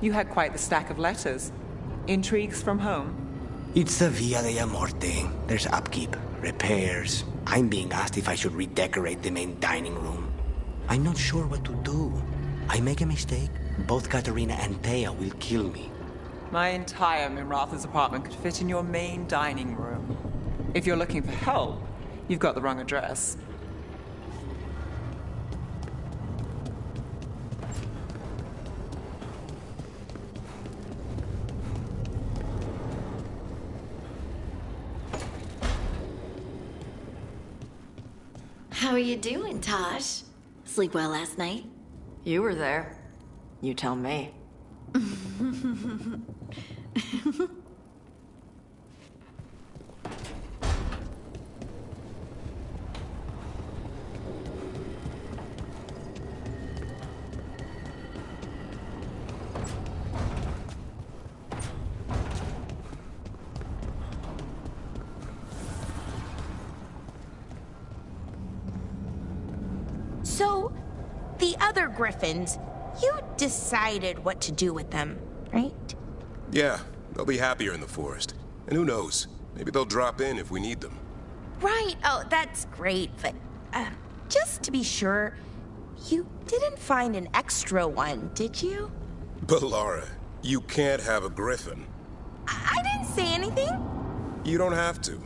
You had quite the stack of letters. Intrigues from home? It's the Via della Morte. There's upkeep, repairs. I'm being asked if I should redecorate the main dining room. I'm not sure what to do. I make a mistake, both Katerina and Thea will kill me. My entire Minratha's apartment could fit in your main dining room. If you're looking for help, you've got the wrong address. How are you doing, Tosh? Sleep well last night? You were there. You tell me. So, the other griffins, you decided what to do with them, right? Yeah, they'll be happier in the forest. And who knows, maybe they'll drop in if we need them. Right, oh, that's great, but just to be sure, you didn't find an extra one, did you? But Lara, you can't have a griffin. I didn't say anything. You don't have to.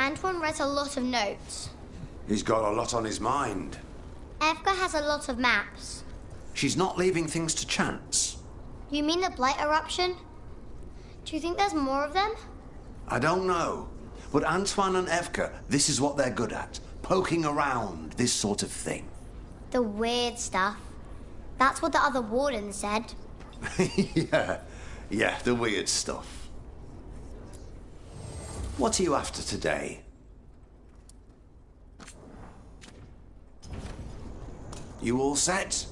Antoine writes a lot of notes. He's got a lot on his mind. Evka has a lot of maps. She's not leaving things to chance. You mean the Blight eruption? Do you think there's more of them? I don't know. But Antoine and Evka, this is what they're good at. Poking around this sort of thing. The weird stuff. That's what the other warden said. Yeah, the weird stuff. What are you after today? You all set?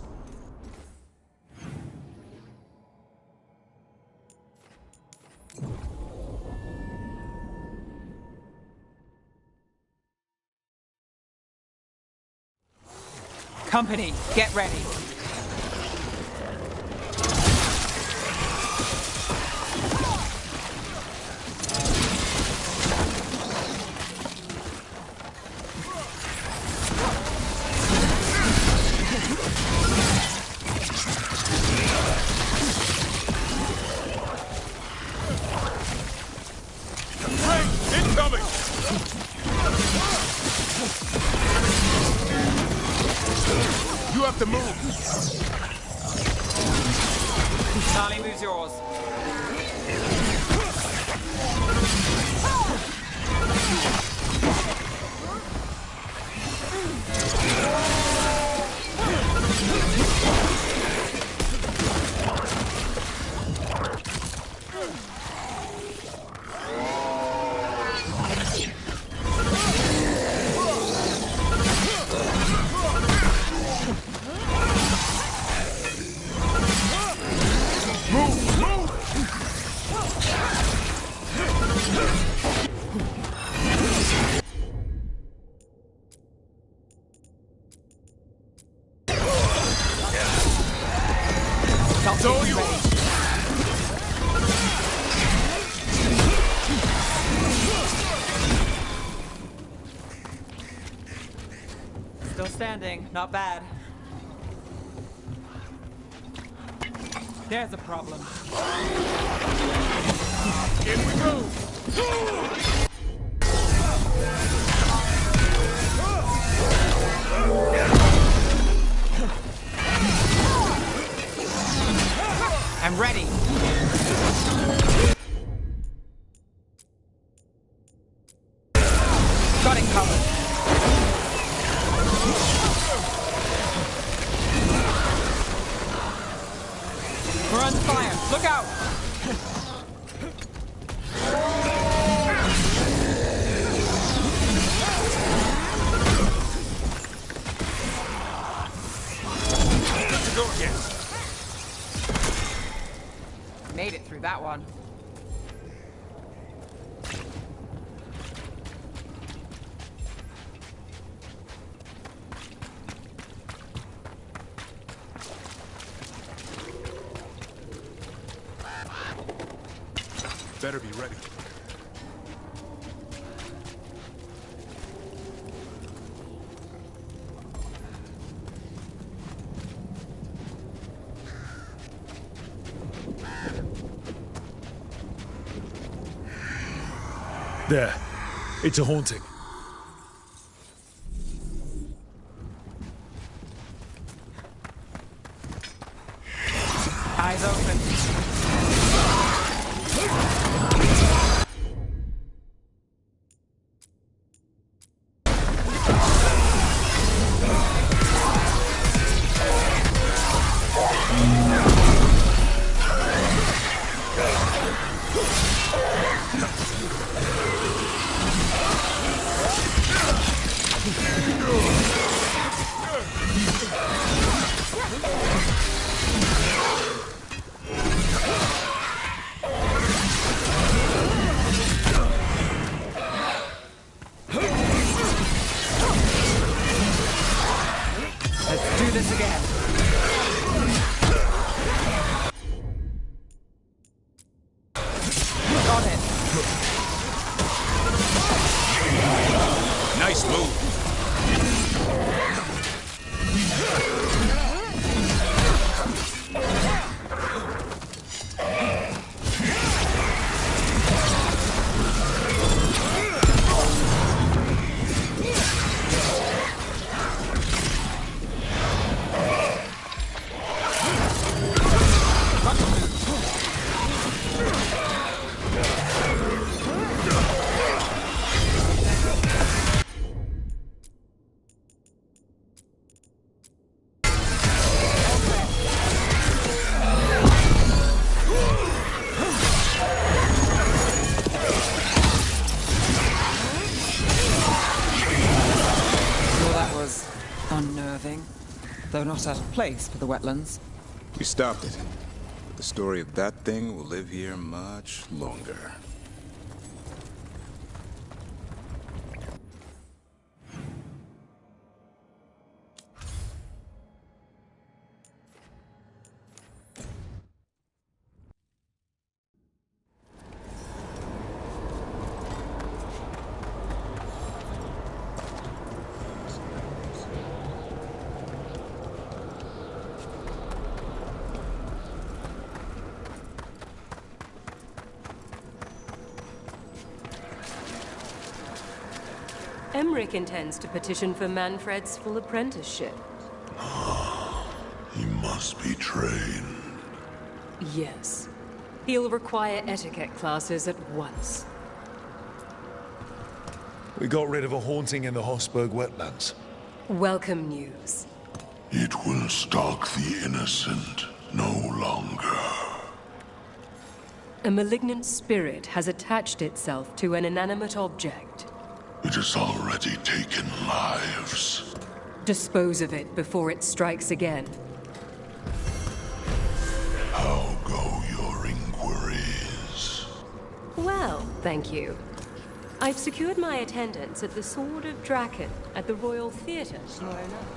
Company, get ready. Incoming! You have to move. Charlie moves yours. So you... Still standing, not bad. There's a problem. In we go! I'm ready. Got it covered. We're under fire. Look out! Good to go again. Made it through that one. Better be ready. There. It's a haunting. Eyes open. Let's do this again. Got it. Nice move. not out of place for the wetlands. We stopped it. But the story of that thing will live here much longer. Emmerich intends to petition for Manfred's full apprenticeship. He must be trained. Yes. He'll require etiquette classes at once. We got rid of a haunting in the Hossberg wetlands. Welcome news. It will stalk the innocent no longer. A malignant spirit has attached itself to an inanimate object. It has already taken lives. Dispose of it before it strikes again. How go your inquiries? Well, thank you. I've secured my attendance at the Sword of Draken at the Royal Theatre tomorrow night.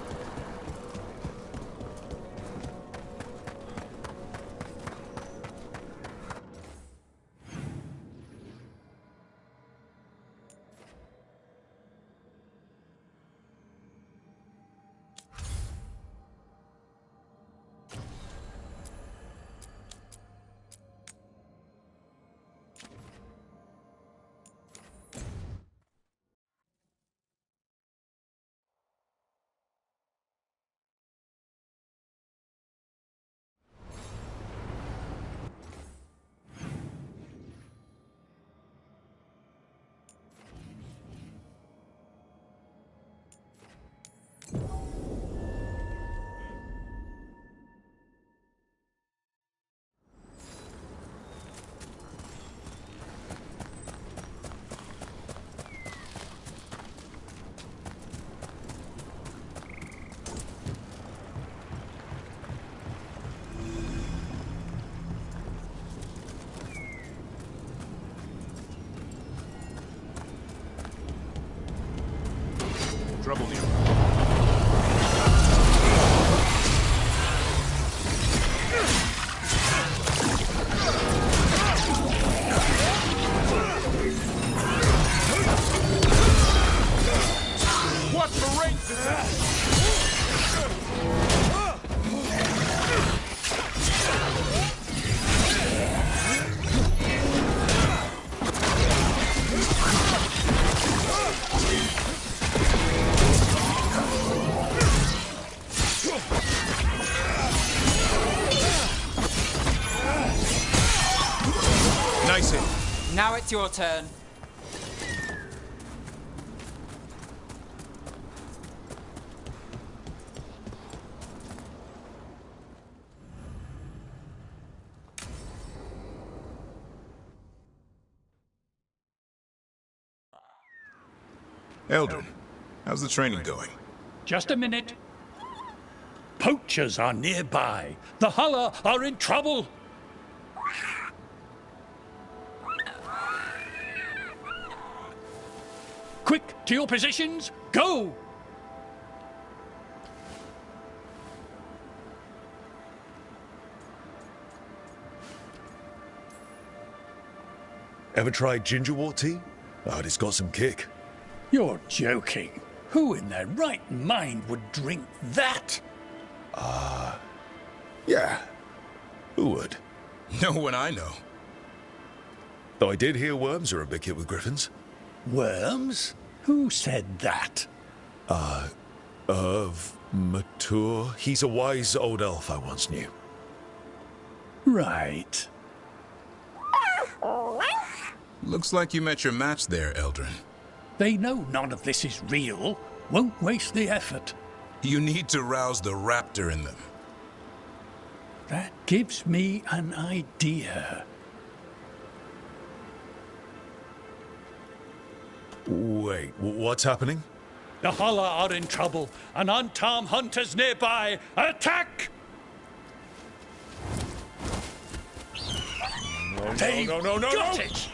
Trouble here. What the race is that? Nice hit. Now it's your turn. Eldrin, how's the training going? Just a minute. Poachers are nearby. The Hulla are in trouble. Quick, to your positions. Go! Ever tried gingerwort tea? Oh, it's got some kick. You're joking. Who in their right mind would drink that? Yeah. Who would? No one I know. Though I did hear worms are a big hit with griffins. Worms? Who said that? Mature. He's a wise old elf I once knew. Right. Looks like you met your match there, Eldrin. They know none of this is real. Won't waste the effort. You need to rouse the raptor in them. That gives me an idea. Wait, what's happening? The Hala are in trouble. An unarmed hunters nearby. Attack! They've got it!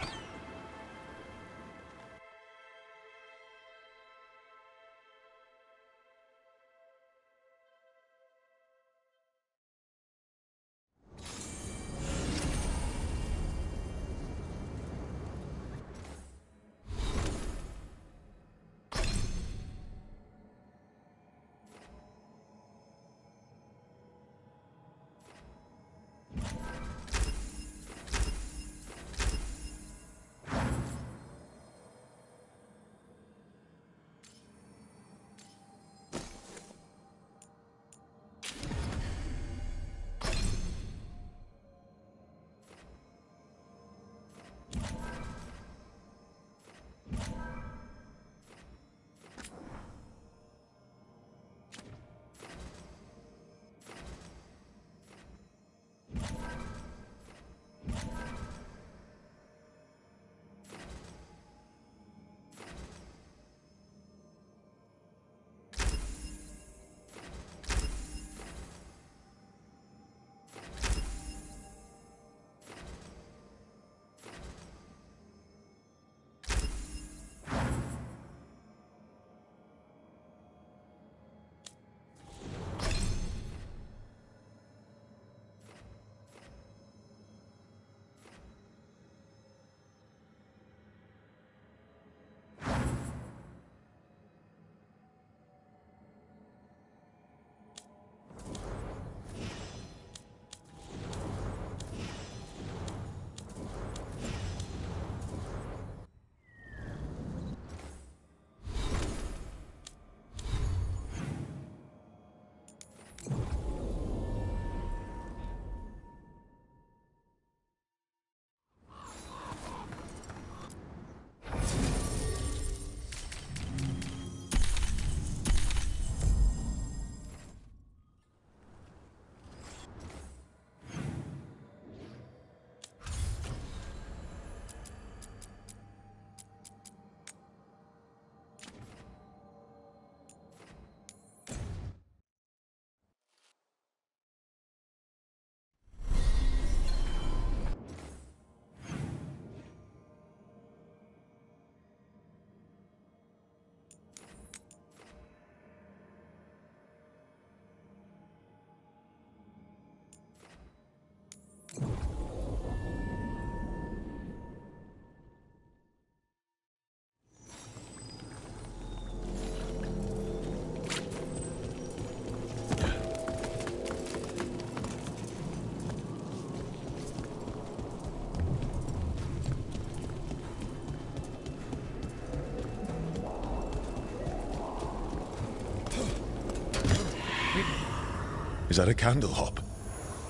Is that a candle hop?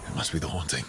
It must be the haunting.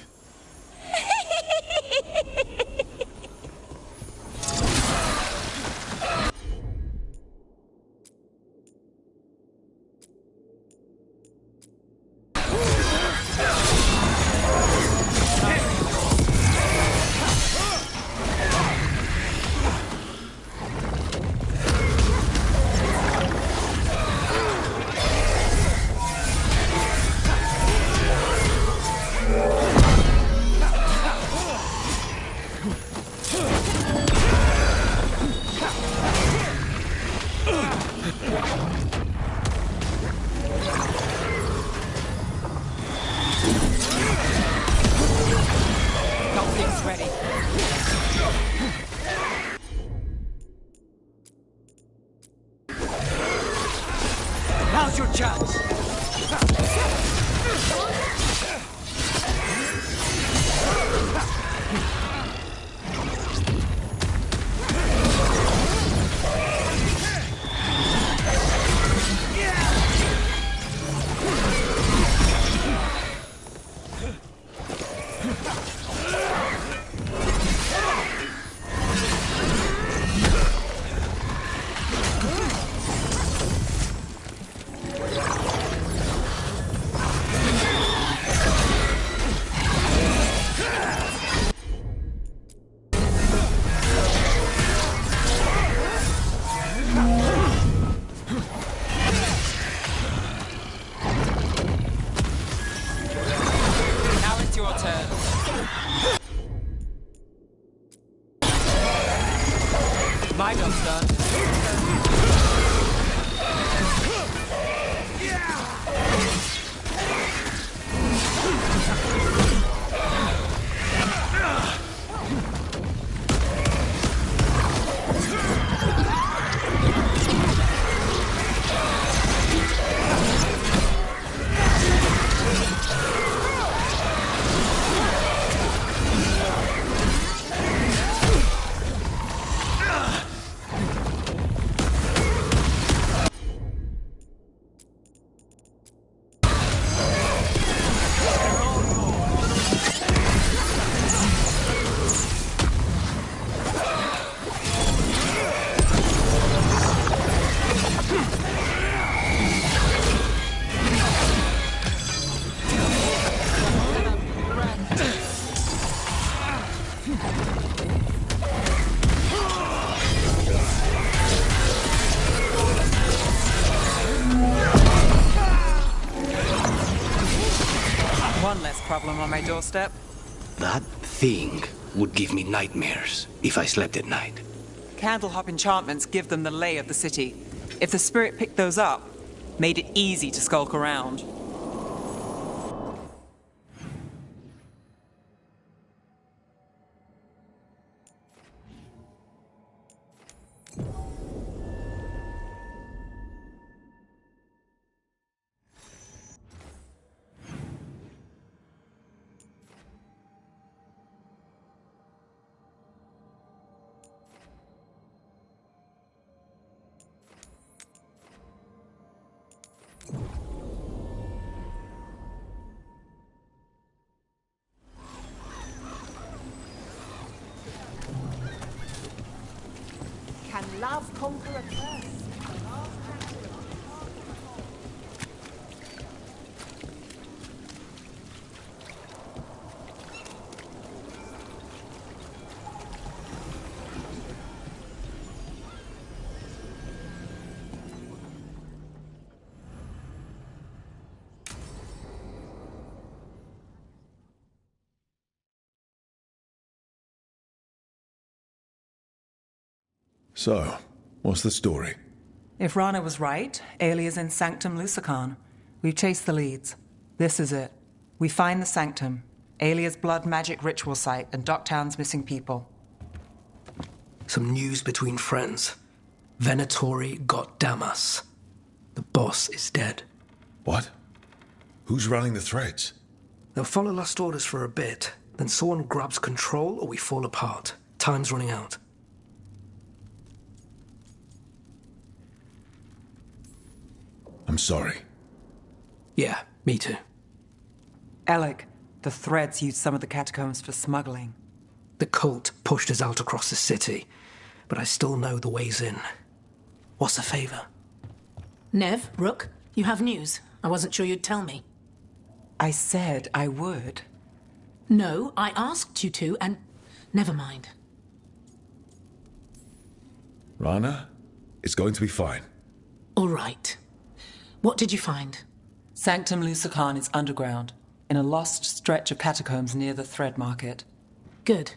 My job's done. One less problem on my doorstep. That thing would give me nightmares if I slept at night. Candlehop enchantments give them the lay of the city. If the spirit picked those up, made it easy to skulk around. Can love conquer a curse? So, what's the story? If Rana was right, Alia's in Sanctum Lucican. We've chased the leads. This is it. We find the Sanctum, Alia's blood magic ritual site, and Docktown's missing people. Some news between friends. Venatori got Damas. The boss is dead. What? Who's running the threads? They'll follow last orders for a bit, then someone grabs control or we fall apart. Time's running out. I'm sorry. Yeah, me too. Alec, the threads used some of the catacombs for smuggling. The cult pushed us out across the city, but I still know the ways in. What's the favor? Nev, Rook, you have news. I wasn't sure you'd tell me. I said I would. No, I asked you to, and never mind. Rana, it's going to be fine. All right. What did you find? Sanctum Lucican is underground, in a lost stretch of catacombs near the Thread Market. Good.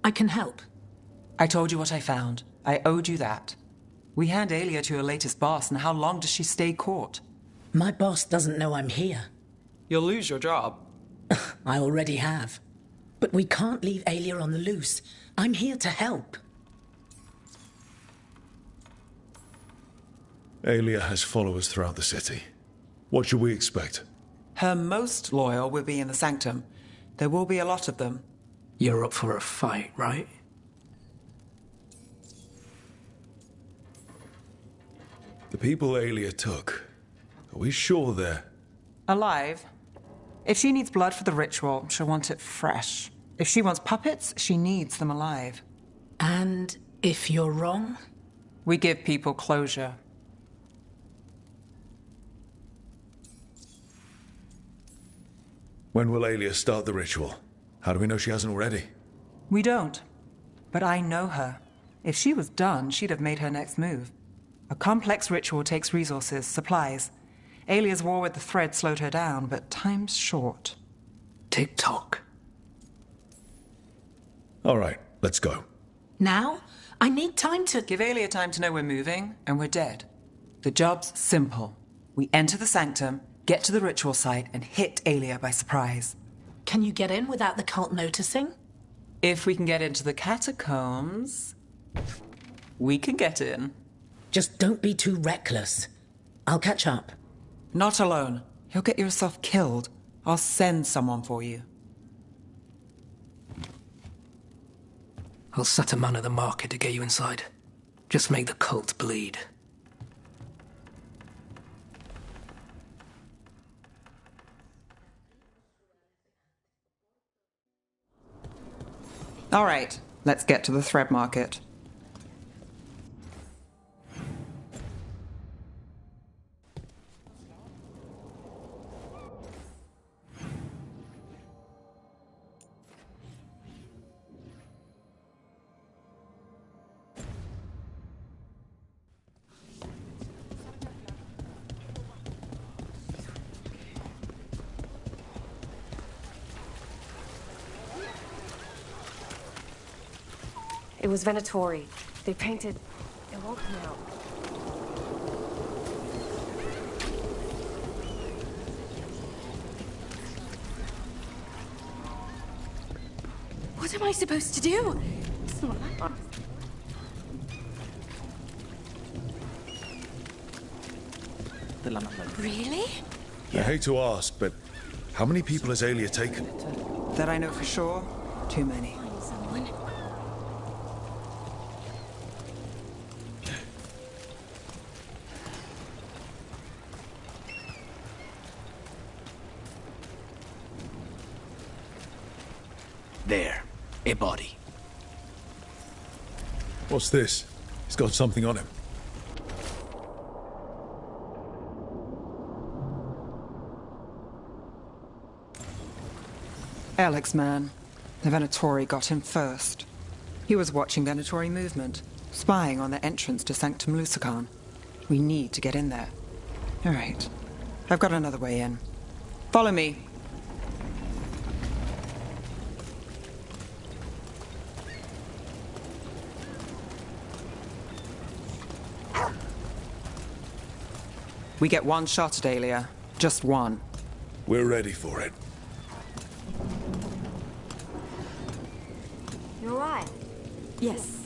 I can help. I told you what I found. I owed you that. We hand Alia to her latest boss, and how long does she stay caught? My boss doesn't know I'm here. You'll lose your job. I already have. But we can't leave Alia on the loose. I'm here to help. Alia has followers throughout the city. What should we expect? Her most loyal will be in the Sanctum. There will be a lot of them. You're up for a fight, right? The people Alia took, are we sure they're... Alive. If she needs blood for the ritual, she'll want it fresh. If she wants puppets, she needs them alive. And if you're wrong? We give people closure. When will Alia start the ritual? How do we know she hasn't already? We don't. But I know her. If she was done, she'd have made her next move. A complex ritual takes resources, supplies. Alia's war with the Thread slowed her down, but time's short. Tick-tock. All right, let's go. Now? I need time to... Give Aelia time to know we're moving, and we're dead. The job's simple. We enter the sanctum, get to the ritual site, and hit Aelia by surprise. Can you get in without the cult noticing? If we can get into the catacombs, we can get in. Just don't be too reckless. I'll catch up. Not alone. You'll get yourself killed. I'll send someone for you. I'll set a man at the market to get you inside. Just make the cult bleed. All right, let's get to the thread market. It was Venatori. They painted... It won't come out. What am I supposed to do? It's not that Really? I hate to ask, but how many people has Aelia taken? That I know for sure, too many. Someone. There, a body. What's this? He's got something on him. Alex, man. The Venatori got him first. He was watching Venatori movement, spying on the entrance to Sanctum Lusican. We need to get in there. All right. I've got another way in. Follow me. We get one shot at Aelia. Just one. We're ready for it. You alright? Yes,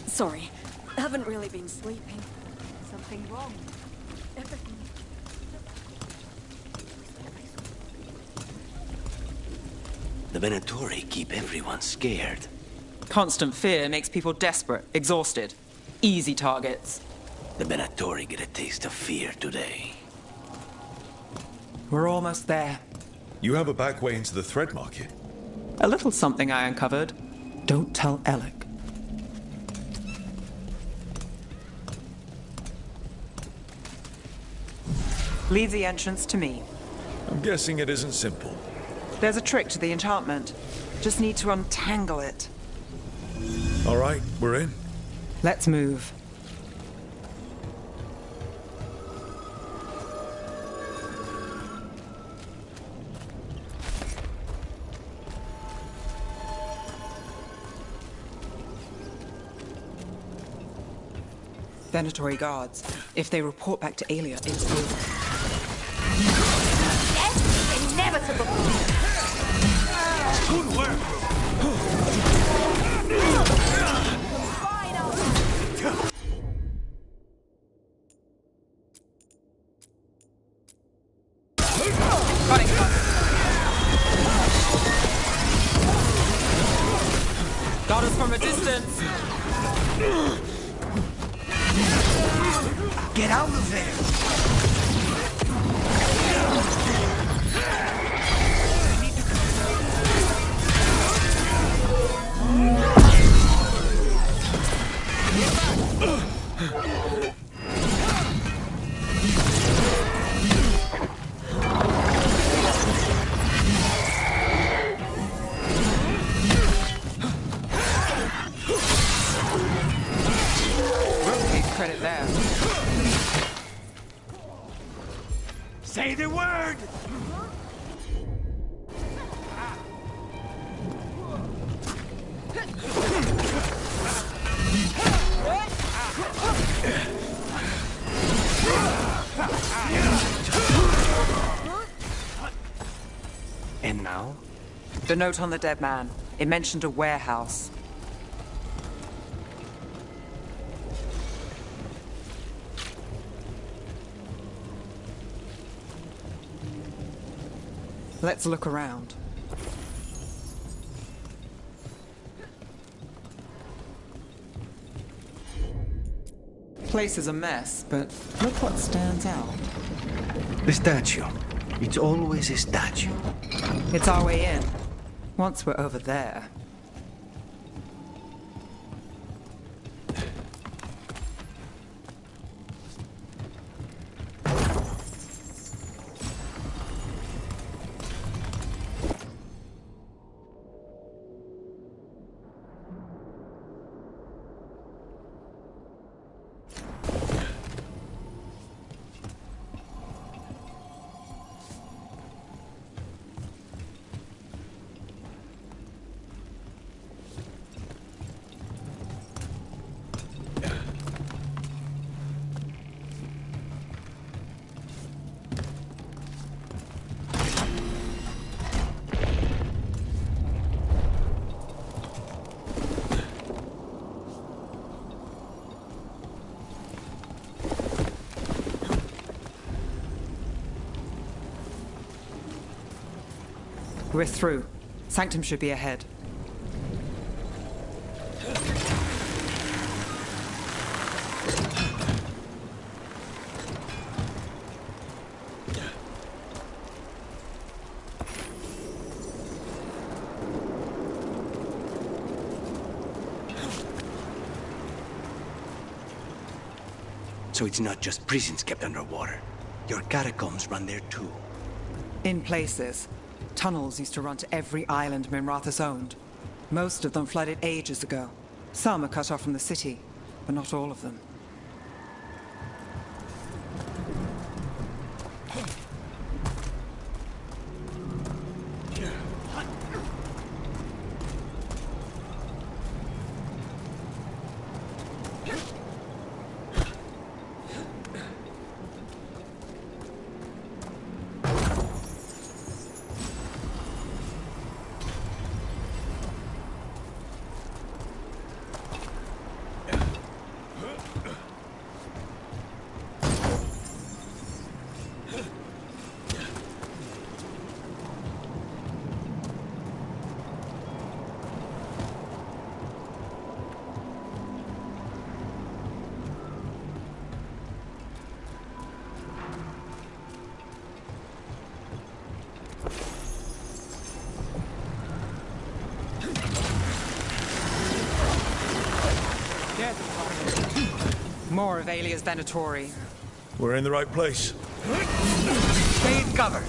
sorry. Haven't really been sleeping. Something wrong? Everything. The Venatori keep everyone scared. Constant fear makes people desperate, exhausted. Easy targets. The Venatori get a taste of fear today. We're almost there. You have a back way into the thread market. A little something I uncovered. Don't tell Alec. Leave the entrance to me. I'm guessing it isn't simple. There's a trick to the enchantment. Just need to untangle it. All right, we're in. Let's move. Venatori guards. If they report back to Aelia, it's over. Inevitable! Good work! Got us from a distance. Get out of there! We'll take credit there. Say the word! now? The note on the dead man. It mentioned a warehouse. Let's look around. Place is a mess, but look what stands out. The statue. It's always a statue. It's our way in. Once we're over there. We're through. Sanctum should be ahead. So it's not just prisons kept underwater. Your catacombs run there too. In places. Tunnels used to run to every island Minrathous owned. Most of them flooded ages ago. Some are cut off from the city, but not all of them. More of Alia's Venatori. We're in the right place. Stay in cover.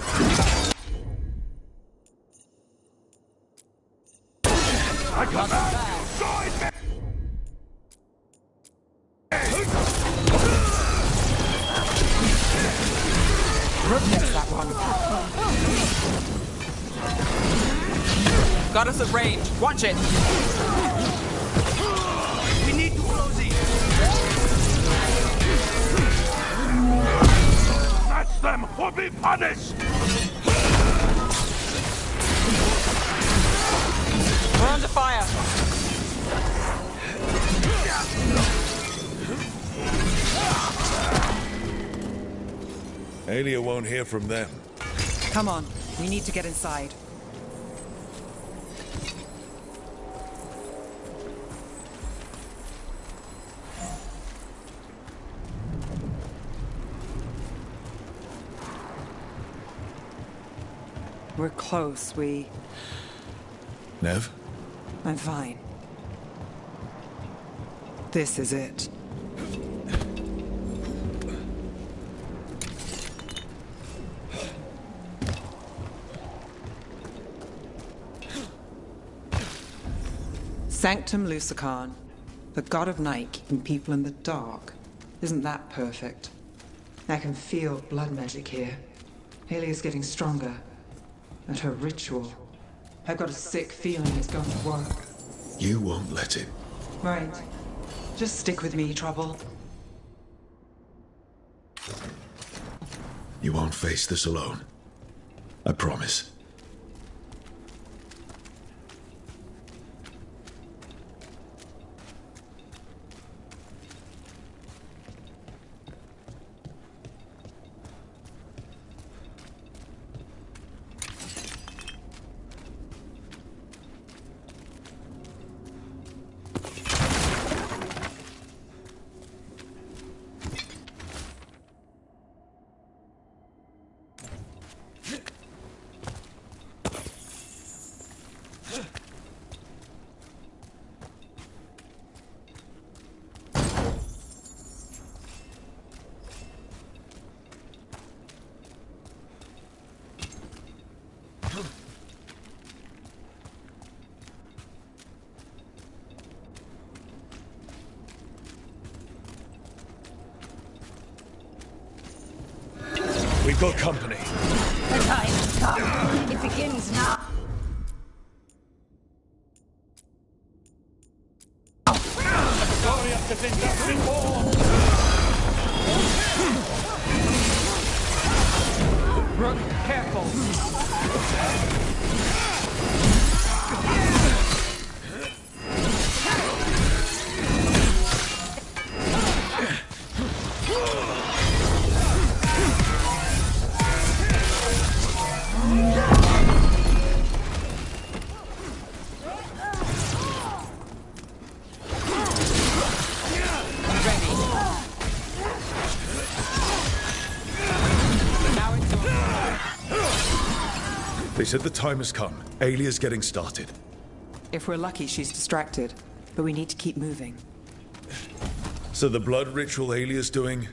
I come out! Join me! Missed that one. Got us at range. Watch it. We need to close in. Catch them or be punished! We're under fire. Alia won't hear from them. Come on. We need to get inside. We're close. Nev? I'm fine. This is it. Sanctum Lucican, the god of night keeping people in the dark. Isn't that perfect? I can feel blood magic here. Alia's getting stronger. And her ritual. I've got a sick feeling it's going to work. You won't let it. Right. Just stick with me, Trouble. You won't face this alone. I promise. We've got company. The time has come. It begins now. Glorious is born! Rook, careful. They said the time has come. Alia's getting started. If we're lucky, she's distracted. But we need to keep moving. So the blood ritual Alia's doing,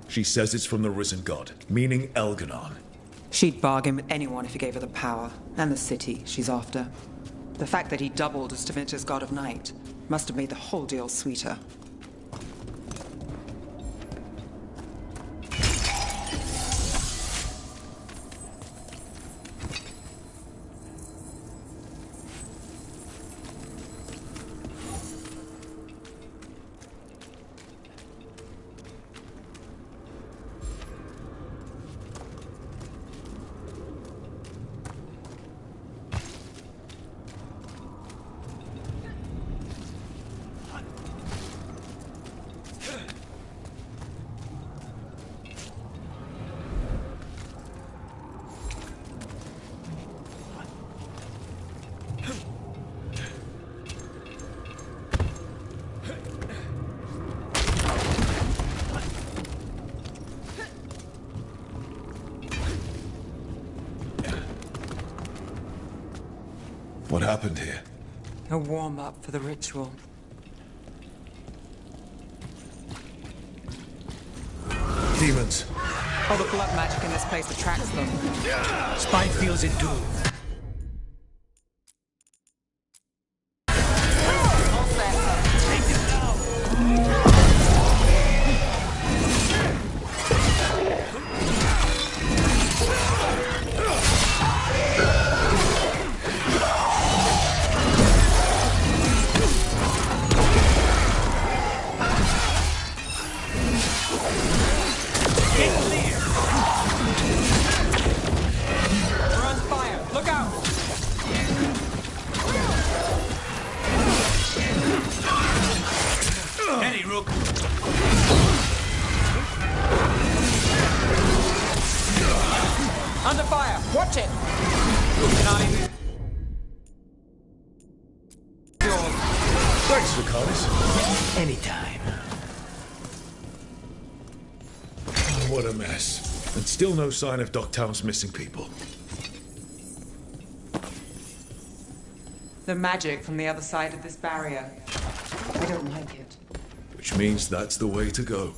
she says it's from the risen god, meaning Elganon. She'd bargain with anyone if he gave her the power, and the city she's after. The fact that he doubled as Tevinter's god of night must have made the whole deal sweeter. What happened here? A warm-up for the ritual. Demons. All the blood magic in this place attracts them. Spine feels it too. Under fire! Watch it! Thanks, Vicaris. Anytime. Oh, what a mess. And still no sign of Docktown's missing people. The magic from the other side of this barrier. I don't like it. Which means that's the way to go.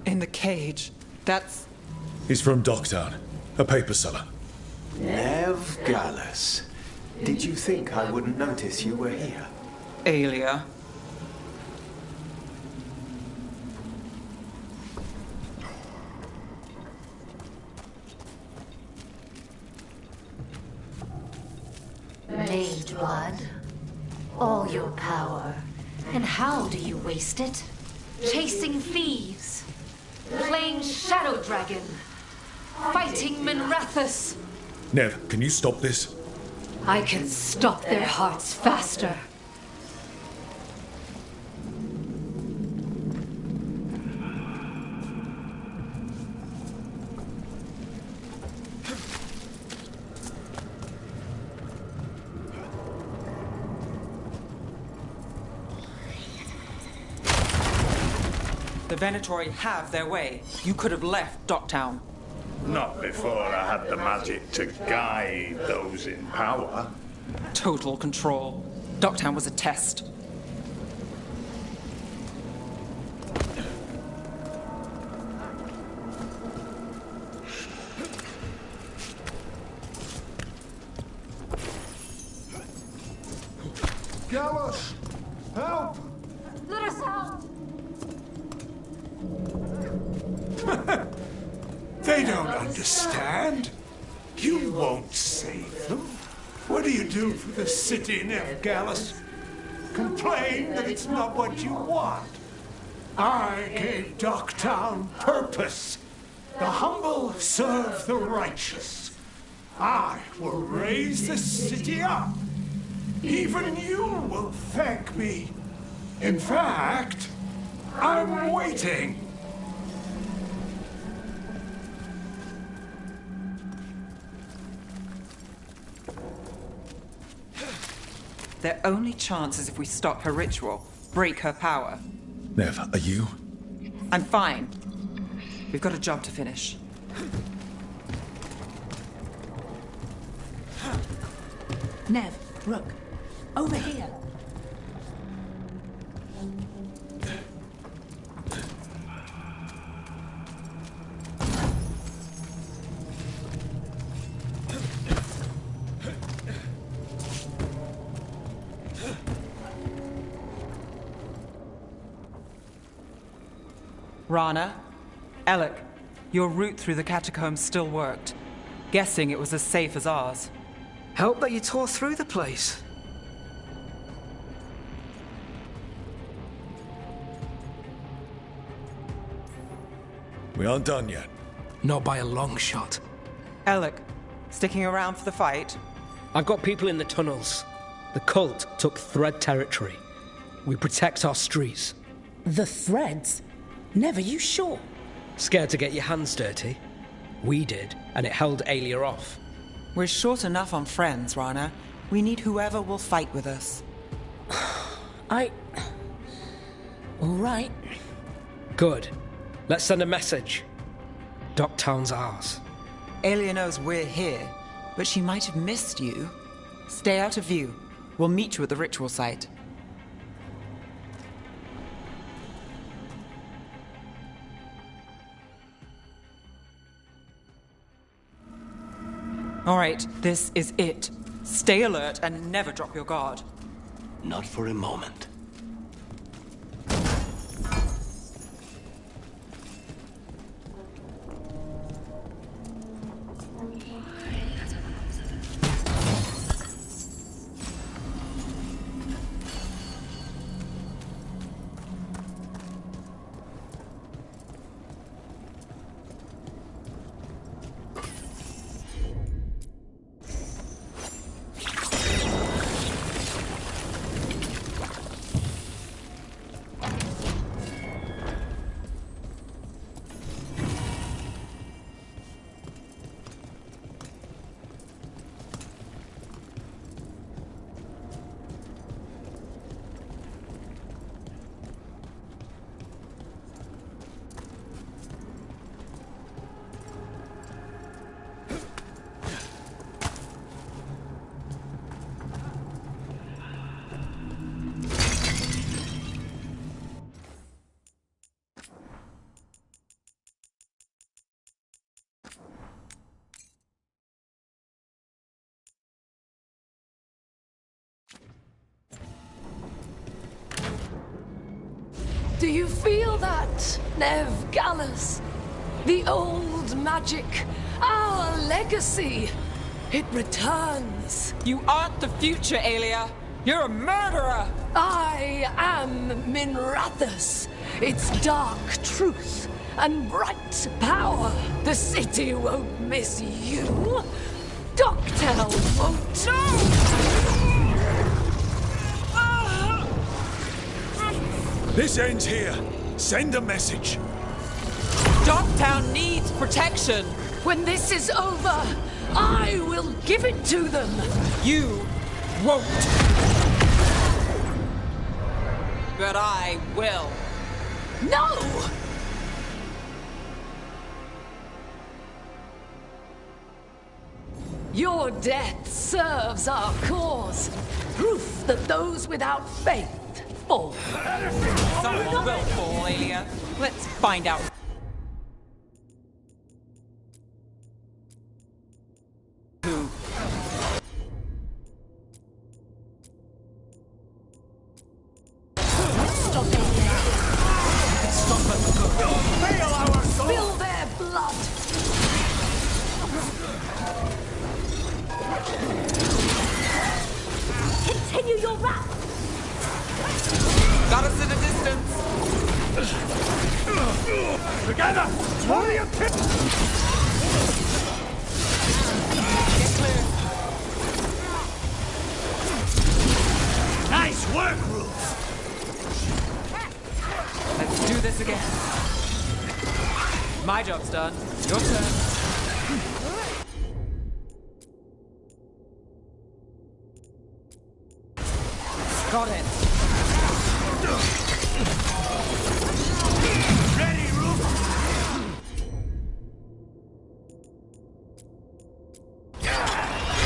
In the cage. That's... He's from Docktown, a paper seller. Nev Gallus. Did you think I wouldn't notice you were here? Alia. Mage blood. All your power. And how do you waste it? chasing thieves, playing Shadow Dragon, fighting Minrathus. Nev, can you stop this? I can stop their hearts faster. The Venatori have their way. You could have left Docktown. Not before I had the magic to guide those in power. Total control. Docktown was a test. Gallus! Help! Let us out! They don't understand. You won't save them. What do you do for the city, Nev Gallus? Complain that it's not what you want. I gave Docktown purpose. The humble serve the righteous. I will raise the city up. Even you will thank me. In fact, I'm waiting. Their only chance is if we stop her ritual, break her power. Nev, are you? I'm fine. We've got a job to finish. Nev, Rook, over here. Rana, Alec, your route through the catacombs still worked. Guessing it was as safe as ours. Help that you tore through the place. We aren't done yet. Not by a long shot. Alec, sticking around for the fight? I've got people in the tunnels. The cult took Thread territory. We protect our streets. The Threads? Never, you sure? Scared to get your hands dirty? We did, and it held Aelia off. We're short enough on friends, Rana. We need whoever will fight with us. All right. Good. Let's send a message. Docktown's ours. Aelia knows we're here, but she might have missed you. Stay out of view. We'll meet you at the ritual site. All right, this is it. Stay alert and never drop your guard. Not for a moment. Do you feel that, Nev Gallus? The old magic, our legacy. It returns. You aren't the future, Aelia. You're a murderer. I am Minrathus, its dark truth and bright power. The city won't miss you. Docktown won't. This ends here. Send a message. Docktown needs protection. When this is over, I will give it to them. You won't. But I will. No! Your death serves our cause. Proof that those without faith fall. Someone will fall, Aelia. Let's find out. Who? Stop it. Stop them. Fail our soul. Spill their blood. Continue your wrath. Got us in a distance. Together! Warrior tip! Get clear. Nice work, Ruth! Let's do this again. My job's done. Your turn. Got it. Ready, Ruth?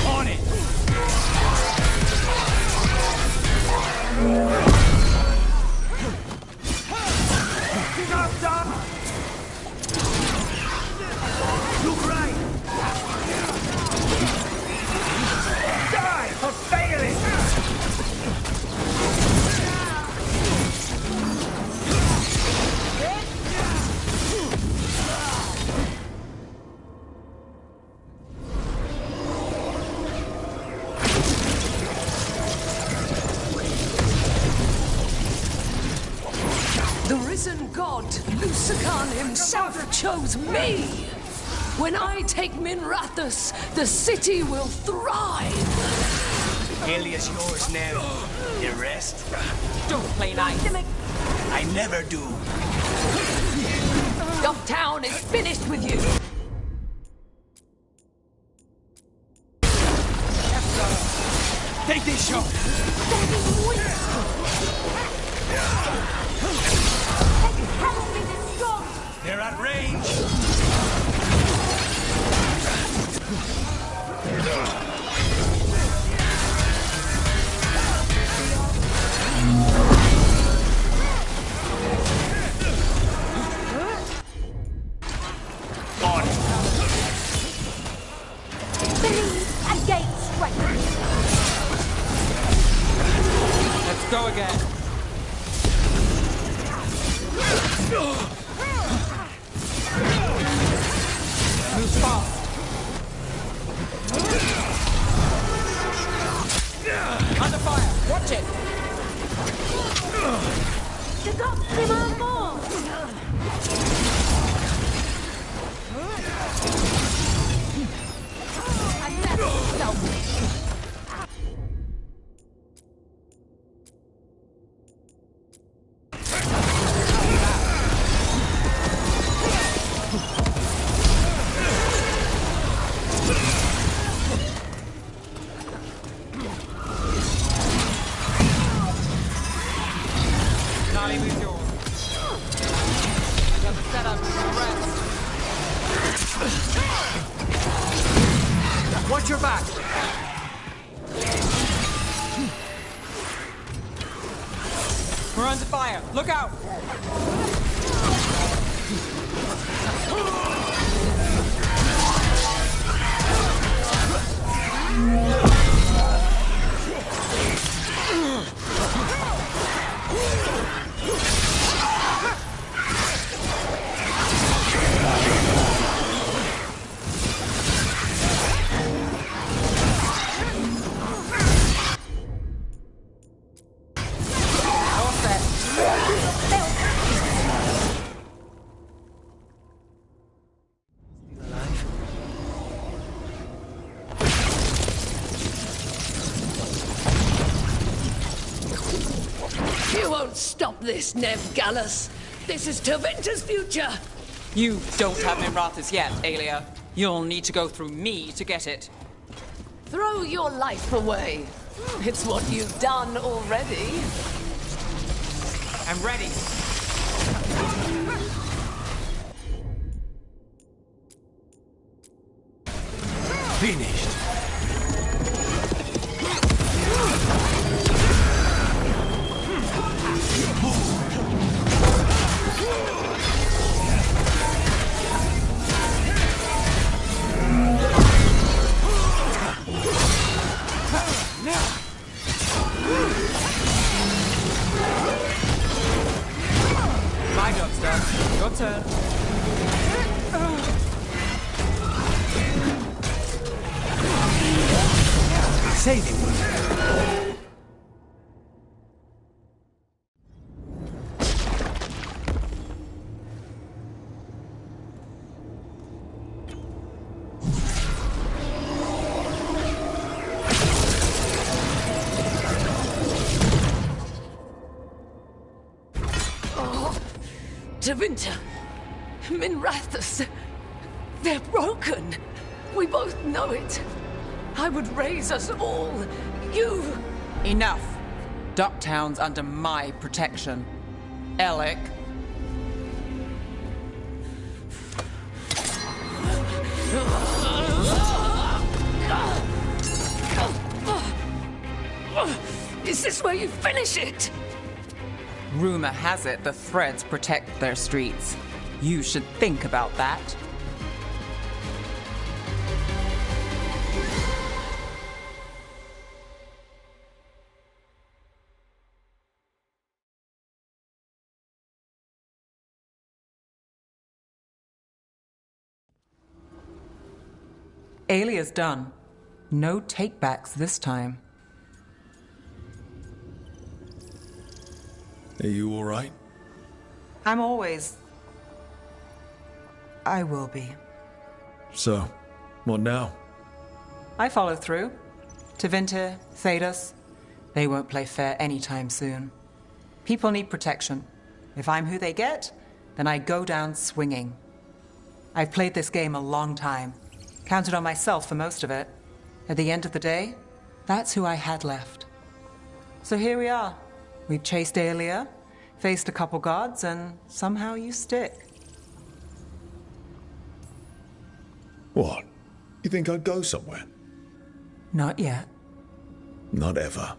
On it! Stop, stop! Look right! Die for failing! The risen god, Lucican himself, chose me. When I take Minrathous, the city will thrive. Alias yours now. The rest? Don't play nice. I never do. Docktown is finished with you. Take this shot. They're at range. On. Believe against strength. Let's go again. Move fast. Under fire. Watch it. The gods demand more. I never selfish. Nolly, move yours. Got the setup for the rest. Watch your back. We're under fire. Look out. You won't stop this, Nev Gallus. This is Tevinter's future. You don't have Minrathous yet, Aelia. You'll need to go through me to get it. Throw your life away. It's what you've done already. I'm ready. Finished. My job's done. Your turn. Saving. Tevinter, Minrathous, they're broken. We both know it. I would raise us all. You... Enough. Ducktown's under my protection. Alec. Is this where you finish it? Rumor has it the Threads protect their streets. You should think about that. Aelia's done. No takebacks this time. Are you all right? I'm always... I will be. So, what now? I follow through. Tevinter, Thedas, they won't play fair anytime soon. People need protection. If I'm who they get, then I go down swinging. I've played this game a long time. Counted on myself for most of it. At the end of the day, that's who I had left. So here we are. We've chased Aelia, faced a couple gods, and somehow you stick. What? You think I'd go somewhere? Not yet. Not ever.